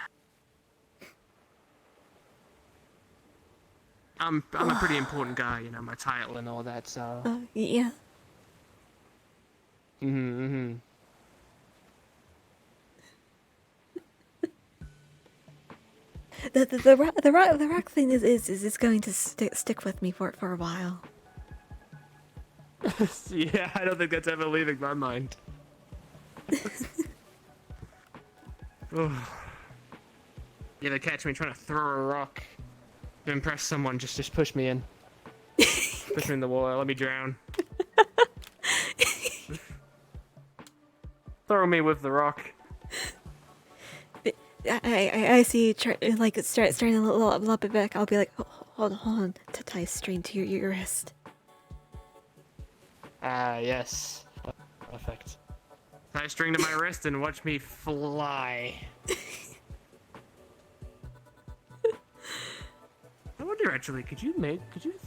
I'm a pretty important guy, you know, my title and all that, so... Yeah. The rock thing is going to stick with me for a while. Yeah, I don't think that's ever leaving my mind. You ever catch me trying to throw a rock to impress someone? Just push me in. Push me in the water. Let me drown. Throw me with the rock. I see you like starting a little bit back. I'll be like, hold on, to tie a string to your wrist. Yes. Perfect. Tie a string to my wrist and watch me fly. I wonder actually, could you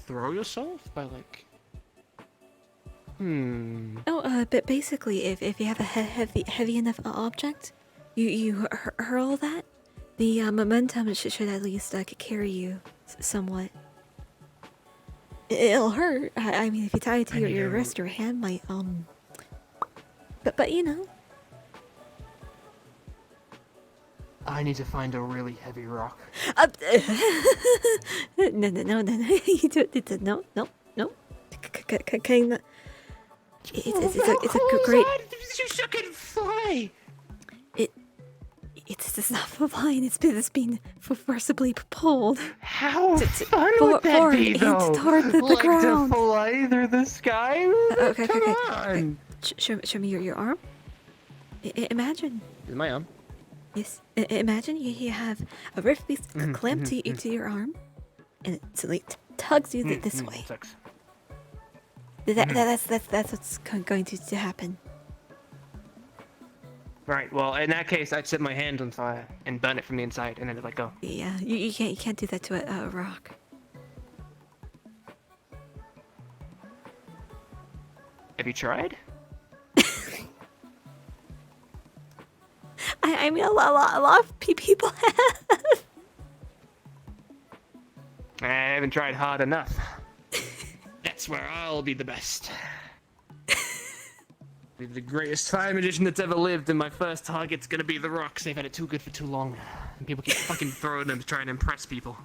throw yourself by like? Oh, but basically, if you have a heavy enough object, you hurl that, the momentum should at least carry you somewhat. It'll hurt. I mean, if you tie it to your wrist or hand, might But you know. I need to find a really heavy rock. No. You do no. Can it's a great. You shook and fly. It's not flying. It's been forcibly pulled. How fun would that be, though? Toward the like ground. to fly through the sky? Okay. Come on. Show me your arm. Imagine. Is my arm? Yes. Imagine you have a wrist piece clamped to your arm, and it like tugs you this way. Sucks. That's what's going to happen. Right. Well, in that case, I'd set my hand on fire and burn it from the inside, and then it'd let go. Yeah, you can't do that to a rock. Have you tried? I mean, a lot of people have. I haven't tried hard enough. That's where I'll be the best. Be the greatest fire magician that's ever lived, and my first target's gonna be the rocks. They've had it too good for too long. And people keep fucking throwing them to try and impress people.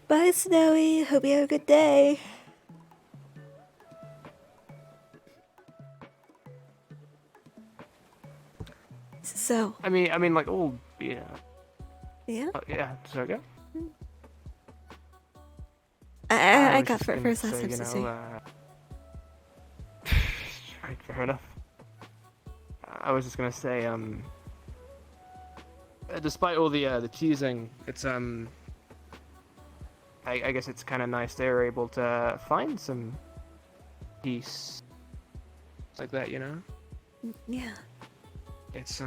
Bye, Snowy. Hope you have a good day. So. I mean, like, oh, yeah. Yeah? Yeah, so go. I got was first gonna last say, time you to know, see. Right, fair enough. I was just gonna say, despite all the teasing, it's, I guess it's kind of nice they're able to find some peace like that, you know? Yeah. It's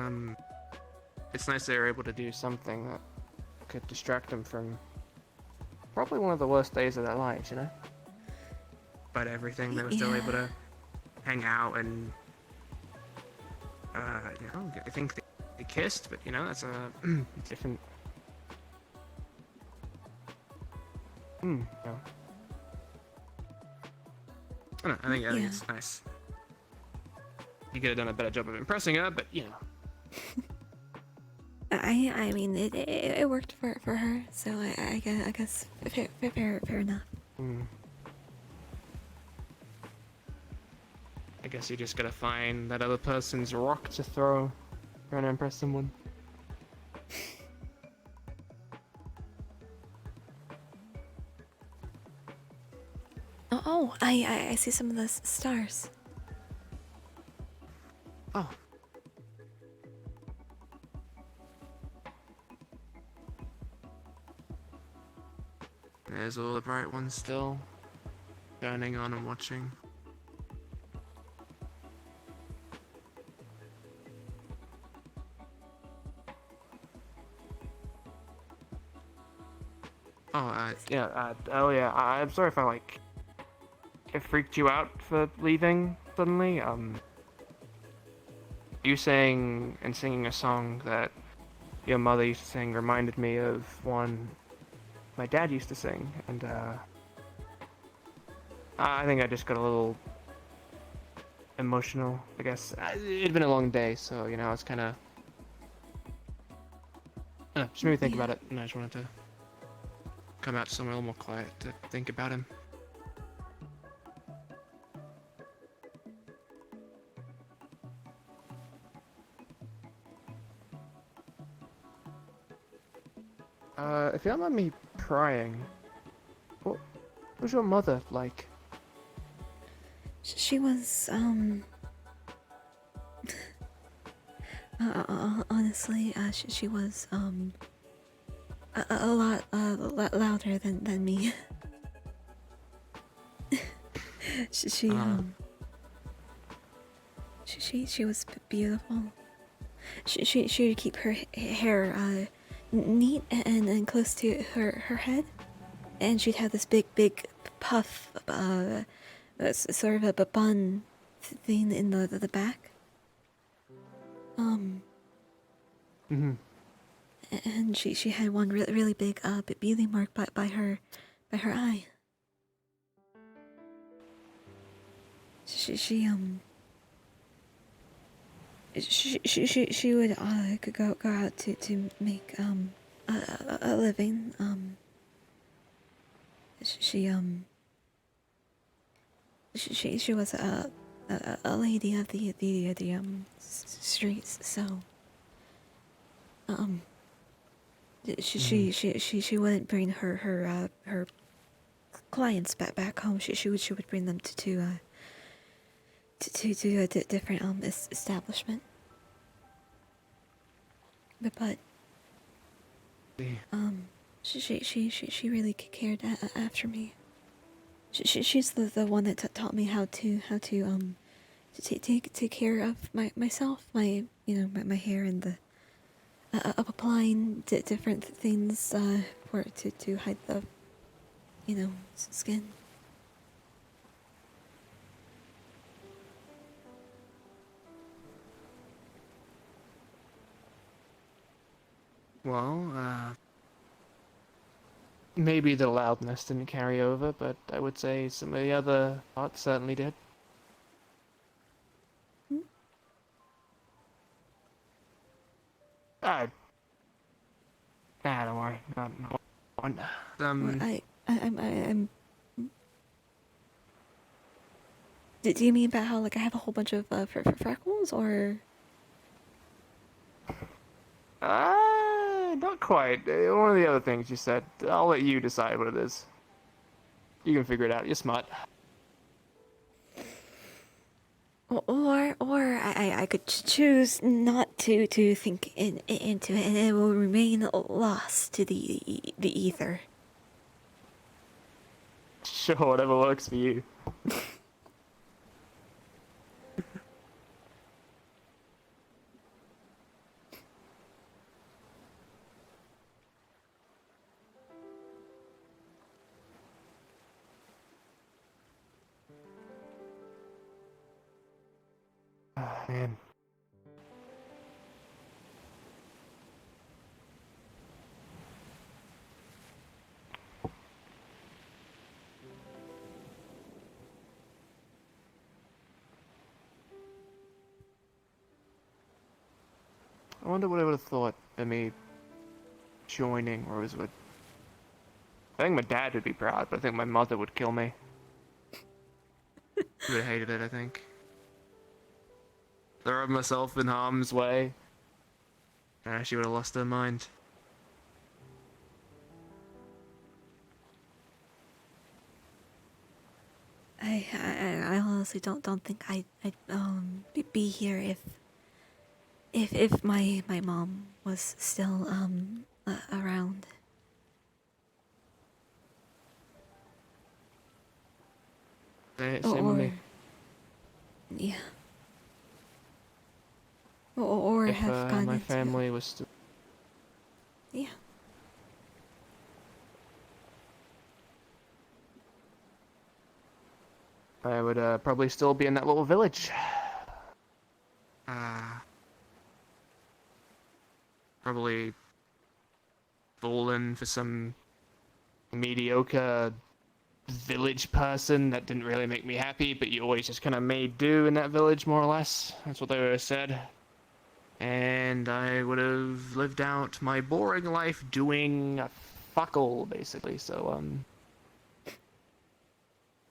nice they're able to do something that could distract them from probably one of the worst days of their lives, you know? But everything, they were still able to hang out and, you know, I think they kissed, but, you know, that's a different... no. I don't know, I think it's nice. You could have done a better job of impressing her, but, you know. I mean, it worked for her, so I guess fair enough. I guess you just gotta find that other person's rock to throw, trying to impress someone. Oh, I see some of the stars. Oh. There's all the bright ones still, burning on and watching. Oh, yeah, I'm sorry if I, like, it freaked you out for leaving suddenly. You saying and singing a song that your mother used to sing reminded me of one my dad used to sing, and I think I just got a little emotional, I guess. It'd been a long day, so, you know, it's kind of... just made me think about it, and I just wanted to come out somewhere a little more quiet to think about him. If you don't mind me prying, what was your mother like? She was, honestly, she was, a lot, louder than me. she was beautiful. She would keep her hair, neat and close to her head. And she'd have this big puff, sort of a bun thing in the back. Mm-hmm. And she had one really big bleeding mark by her eye. She would go out to make a living. She was a lady of the streets, so she wouldn't bring her clients back home. She would bring them to a different establishment. But she really cared after me. She's the one that taught me how to take care of myself, my hair and the applying different things for to hide the skin. Well, maybe the loudness didn't carry over, but I would say some of the other parts certainly did. Don't worry. Not one. I'm. Do you mean about how I have a whole bunch of freckles, or? Not quite. One of the other things you said. I'll let you decide what it is. You can figure it out. You're smart. Or I could choose not to think into it, and it will remain lost to the ether. Sure, whatever works for you. Man. I wonder what I would have thought of me joining Rosewood. I think my dad would be proud, but I think my mother would kill me. She would have hated it, I think. Throw myself in harm's way. She would have lost her mind. I honestly don't think I'd be here if my mom was still around. Same with me. Yeah. Or if have gone my into... family was still. Yeah. I would probably still be in that little village. Probably fallen for some mediocre village person that didn't really make me happy, but you always just kind of made do in that village, more or less. That's what they would have said. And I would have lived out my boring life doing fuck all, basically. So,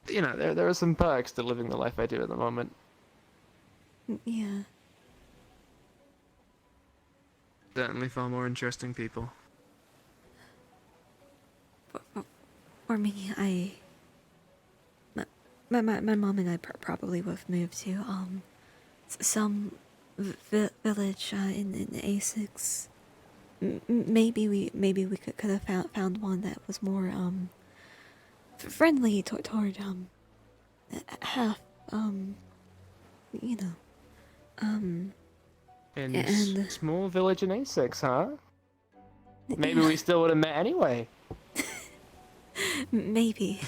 you know, there are some perks to living the life I do at the moment. Yeah. Certainly far more interesting people. For me, my mom and I probably would have moved to some village in A6. Maybe we could have found one that was more friendly toward half you know and small village in A6, huh? Maybe we still would have met anyway. maybe.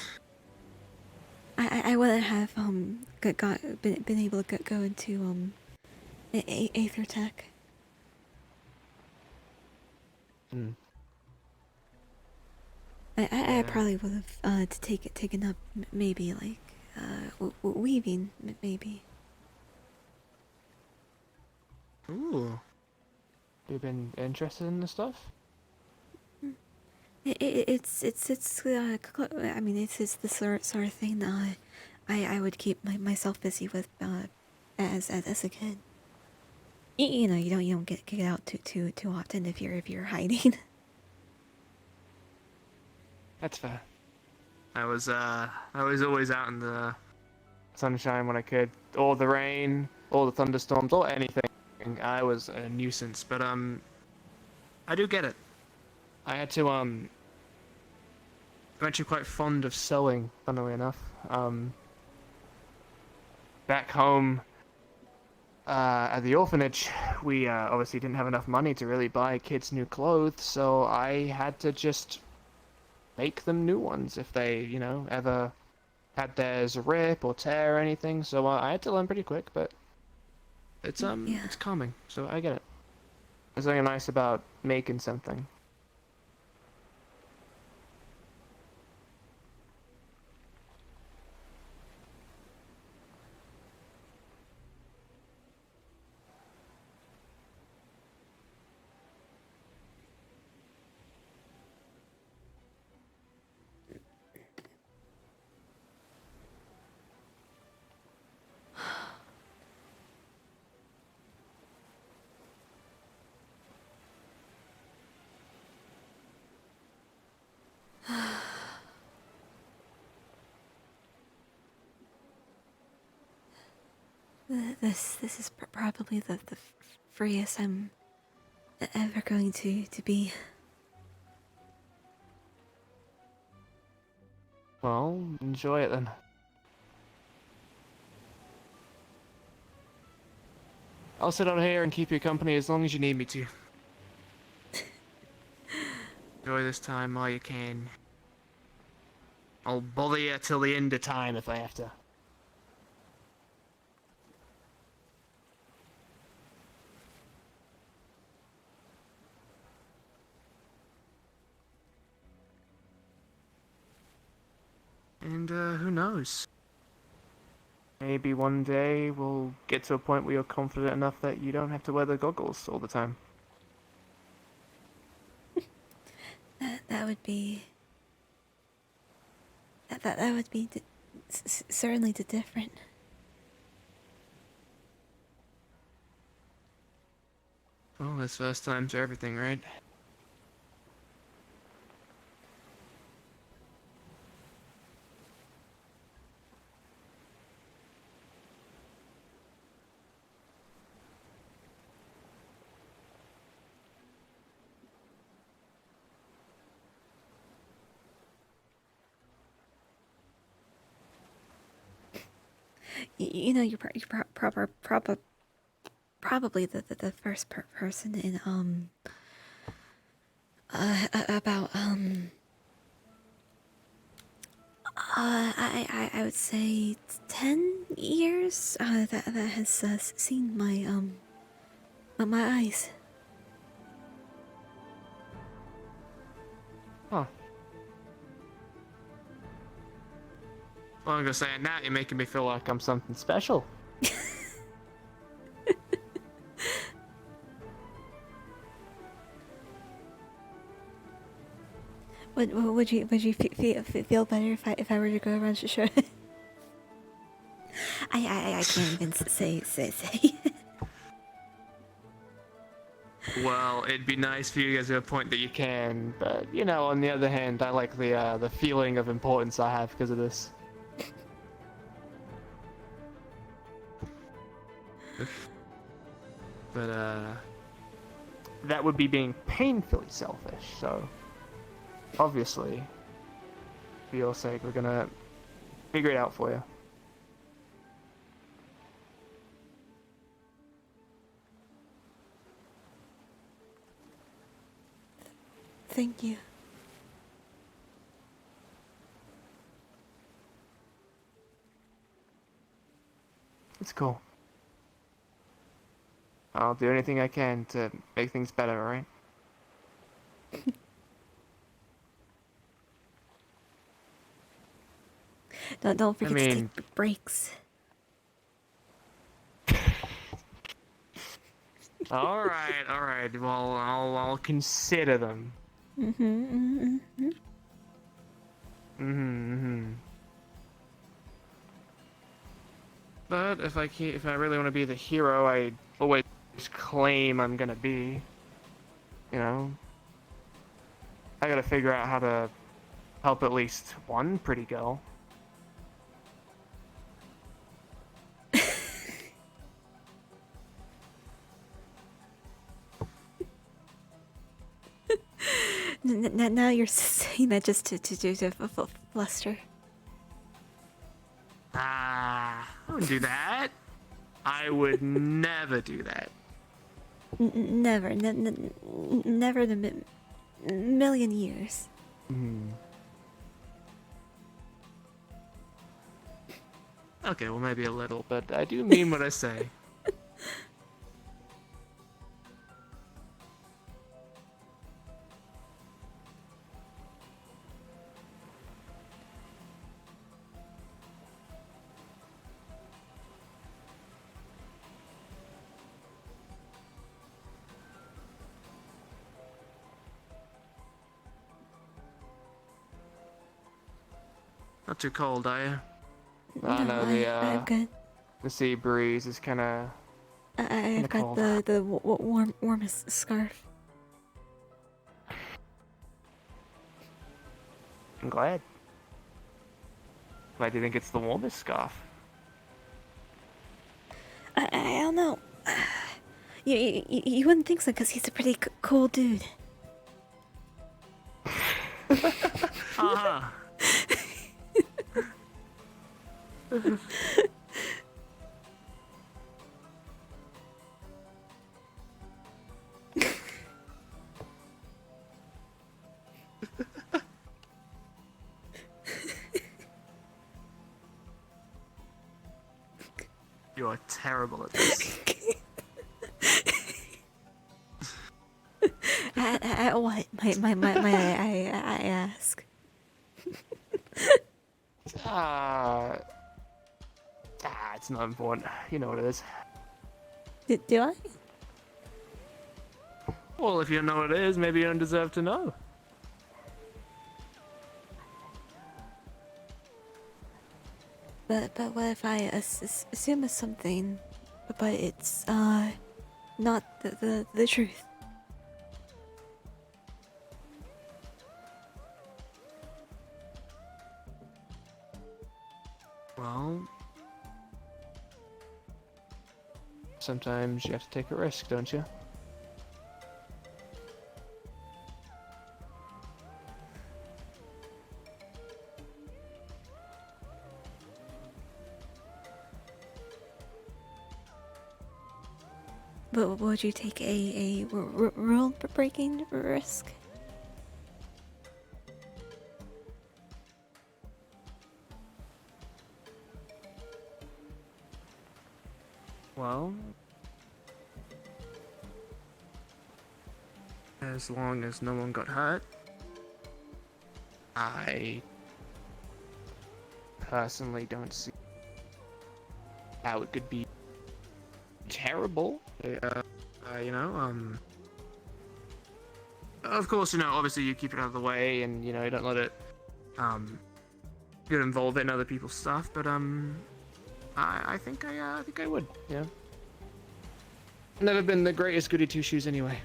I wouldn't have been able to go into Aether Tech. I probably would have taken up maybe like weaving maybe. Ooh. You been interested in this stuff? It's I mean it's the sort of thing that I would keep myself busy with as a kid. You know, you don't get out too often if you're hiding. That's fair. I was always out in the sunshine when I could, or the rain, or the thunderstorms, or anything. I was a nuisance, but I do get it. I had to I'm actually quite fond of sewing, funnily enough. Back home at the orphanage, we obviously didn't have enough money to really buy kids new clothes, so I had to just make them new ones if they, you know, ever had theirs rip or tear or anything. So I had to learn pretty quick, but it's it's calming, so I get it. There's something nice about making something. This is probably the freest I'm ever going to be. Well, enjoy it then. I'll sit out here and keep you company as long as you need me to. Enjoy this time while you can. I'll bother you till the end of time if I have to. And who knows? Maybe one day we'll get to a point where you're confident enough that you don't have to wear the goggles all the time. That would be that would be certainly different. Well, there's first times for everything, right? You know, you're probably the first person in about I would say 10 years that has seen my my eyes. Huh. Well, I'm gonna say it now, you're making me feel like I'm something special. Would you feel better if I were to go around to show? I can't even say. Well, it'd be nice for you guys to a point that you can, but you know, on the other hand, I like the feeling of importance I have because of this. But that would be being painfully selfish. So obviously, for your sake, we're gonna figure it out for you. Thank you. It's cool. I'll do anything I can to make things better, alright? Don't forget to mean- take breaks. Alright. Well, I'll consider them. But if I really want to be the hero I always claim I'm gonna be, you know, I gotta figure out how to help at least one pretty girl. Now you're saying that just to fluster. I wouldn't do that. I would never do that. Never, never in a million years. Okay, well maybe a little, but I do mean what I say. Not too cold, are you? I know I'm good. the sea breeze is kind of. I've got cold. the warmest scarf. I'm glad. Why do you think it's the warmest scarf? I don't know. You wouldn't think so, because he's a pretty cool dude. Uh-huh. You're terrible at this. At what? I ask. It's not important. You know what it is. Do I? Well, if you know what it is, maybe you don't deserve to know. But what if I assume it's something, but it's not the truth? Well, sometimes you have to take a risk, don't you? But would you take a rule breaking risk? Well, as long as no one got hurt, I personally don't see how it could be terrible. Of course, obviously you keep it out of the way, and you don't let it get involved in other people's stuff. But I think I would. Yeah. Never been the greatest goody two shoes anyway.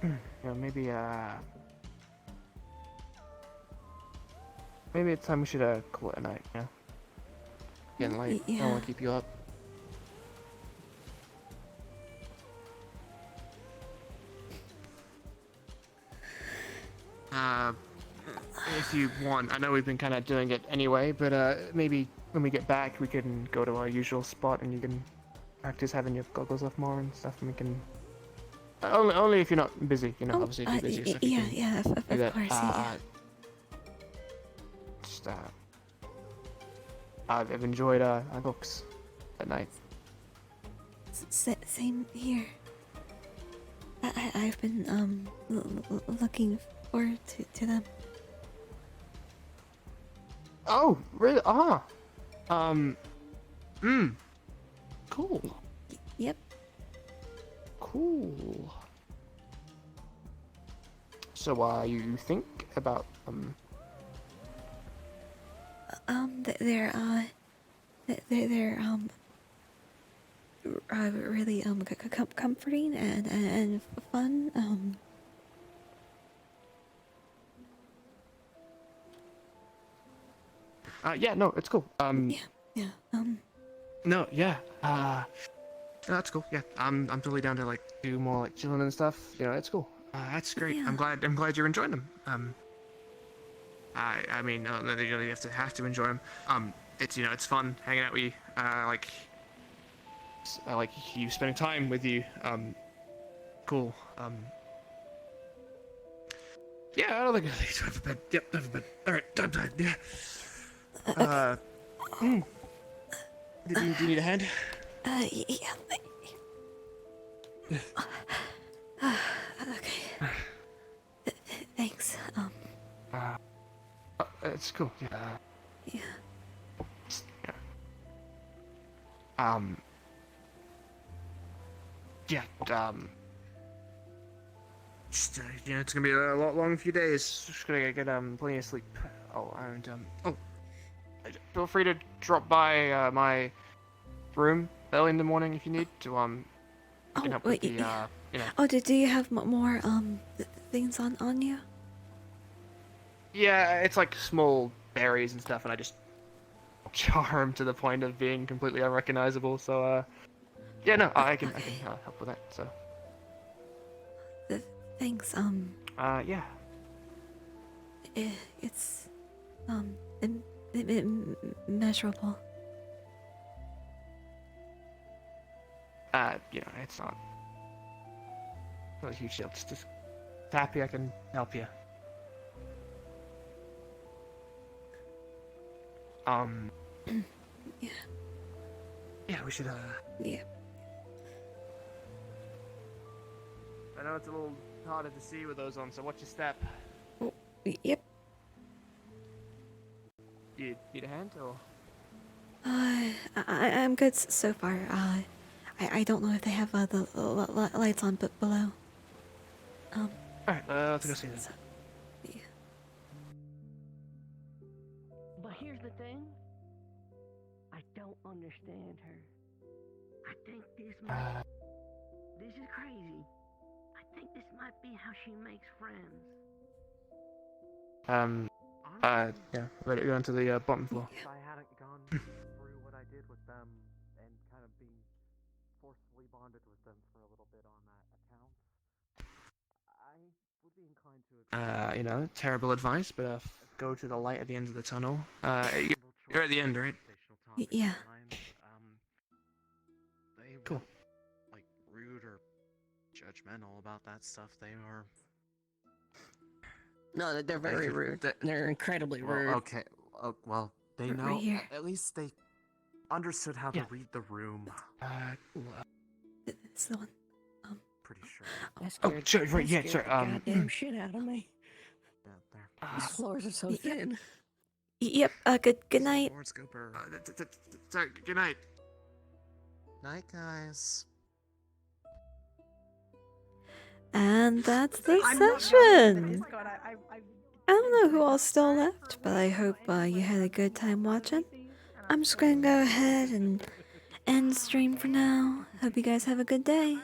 maybe maybe it's time we should call it a night. Yeah. Getting late. I don't want to keep you up. If you want, I know we've been kind of doing it anyway, but maybe when we get back, we can go to our usual spot and you can practice having your goggles off more and stuff, and we can. Only if you're not busy, you know. Obviously, if you're busy, or stuff, you can of do that. course, yeah. Just, I've enjoyed our books at night. Same here. I've been looking forward to them. Oh, really? Cool. Yep. Cool. So, you think about they're really comforting and fun. Yeah, no, it's cool. Yeah. No, yeah. That's cool. Yeah, I'm totally down to like do more like chilling and stuff. You know, it's cool. That's great. Yeah. I'm glad you're enjoying them. I mean, you really have to enjoy them. It's it's fun hanging out with you. I like you spending time with you. Cool. Yeah, I don't think I need to have a bed. Yep, have a bed. All right, done. Yeah. Do you need a hand? Yeah. Okay. Thanks. It's cool. Yeah. Yeah. Just, it's gonna be a long few days. Just gonna get plenty of sleep. Oh, and feel free to drop by my room early in the morning if you need to. I can help with the Oh, do you have more things on you? Yeah, it's like small berries and stuff, and I just charm to the point of being completely unrecognizable. So, yeah, no, I can help with that. So. Thanks. Yeah. It's immeasurable. It's not a huge deal. Just happy I can help you. Yeah. Yeah, we should, Yeah. I know it's a little harder to see with those on, so watch your step. Yep. You need a hand, or? I'm good so far. I don't know if they have the lights on, but below. Alright, let's go see them. Yeah. But here's the thing. I don't understand her. I think this is crazy. I think this might be how she makes friends. Yeah, ready to go into the bottom floor. If I hadn't gone through what I did with them and kind of being forcefully bonded with them for a little bit on that account, I would be inclined to Terrible advice, but go to the light at the end of the tunnel. You're at the end, right? Yeah. They Cool. like rude or judgmental about that stuff. They are. No, they're very rude. They're incredibly Well, rude. okay. Well, they know. Right here. At least they understood how to read the room. It's the one. Pretty sure. Sure, right, yeah, Scared sure. the goddamn shit out of me. Yeah, there. These floors are so thin. Yep. Good night. Lord Scooper. Sorry, good night. Night, guys. And that's the session. I don't know who all's still left, but I hope you had a good time watching. I'm just gonna go ahead and end stream for now. Hope you guys have a good day.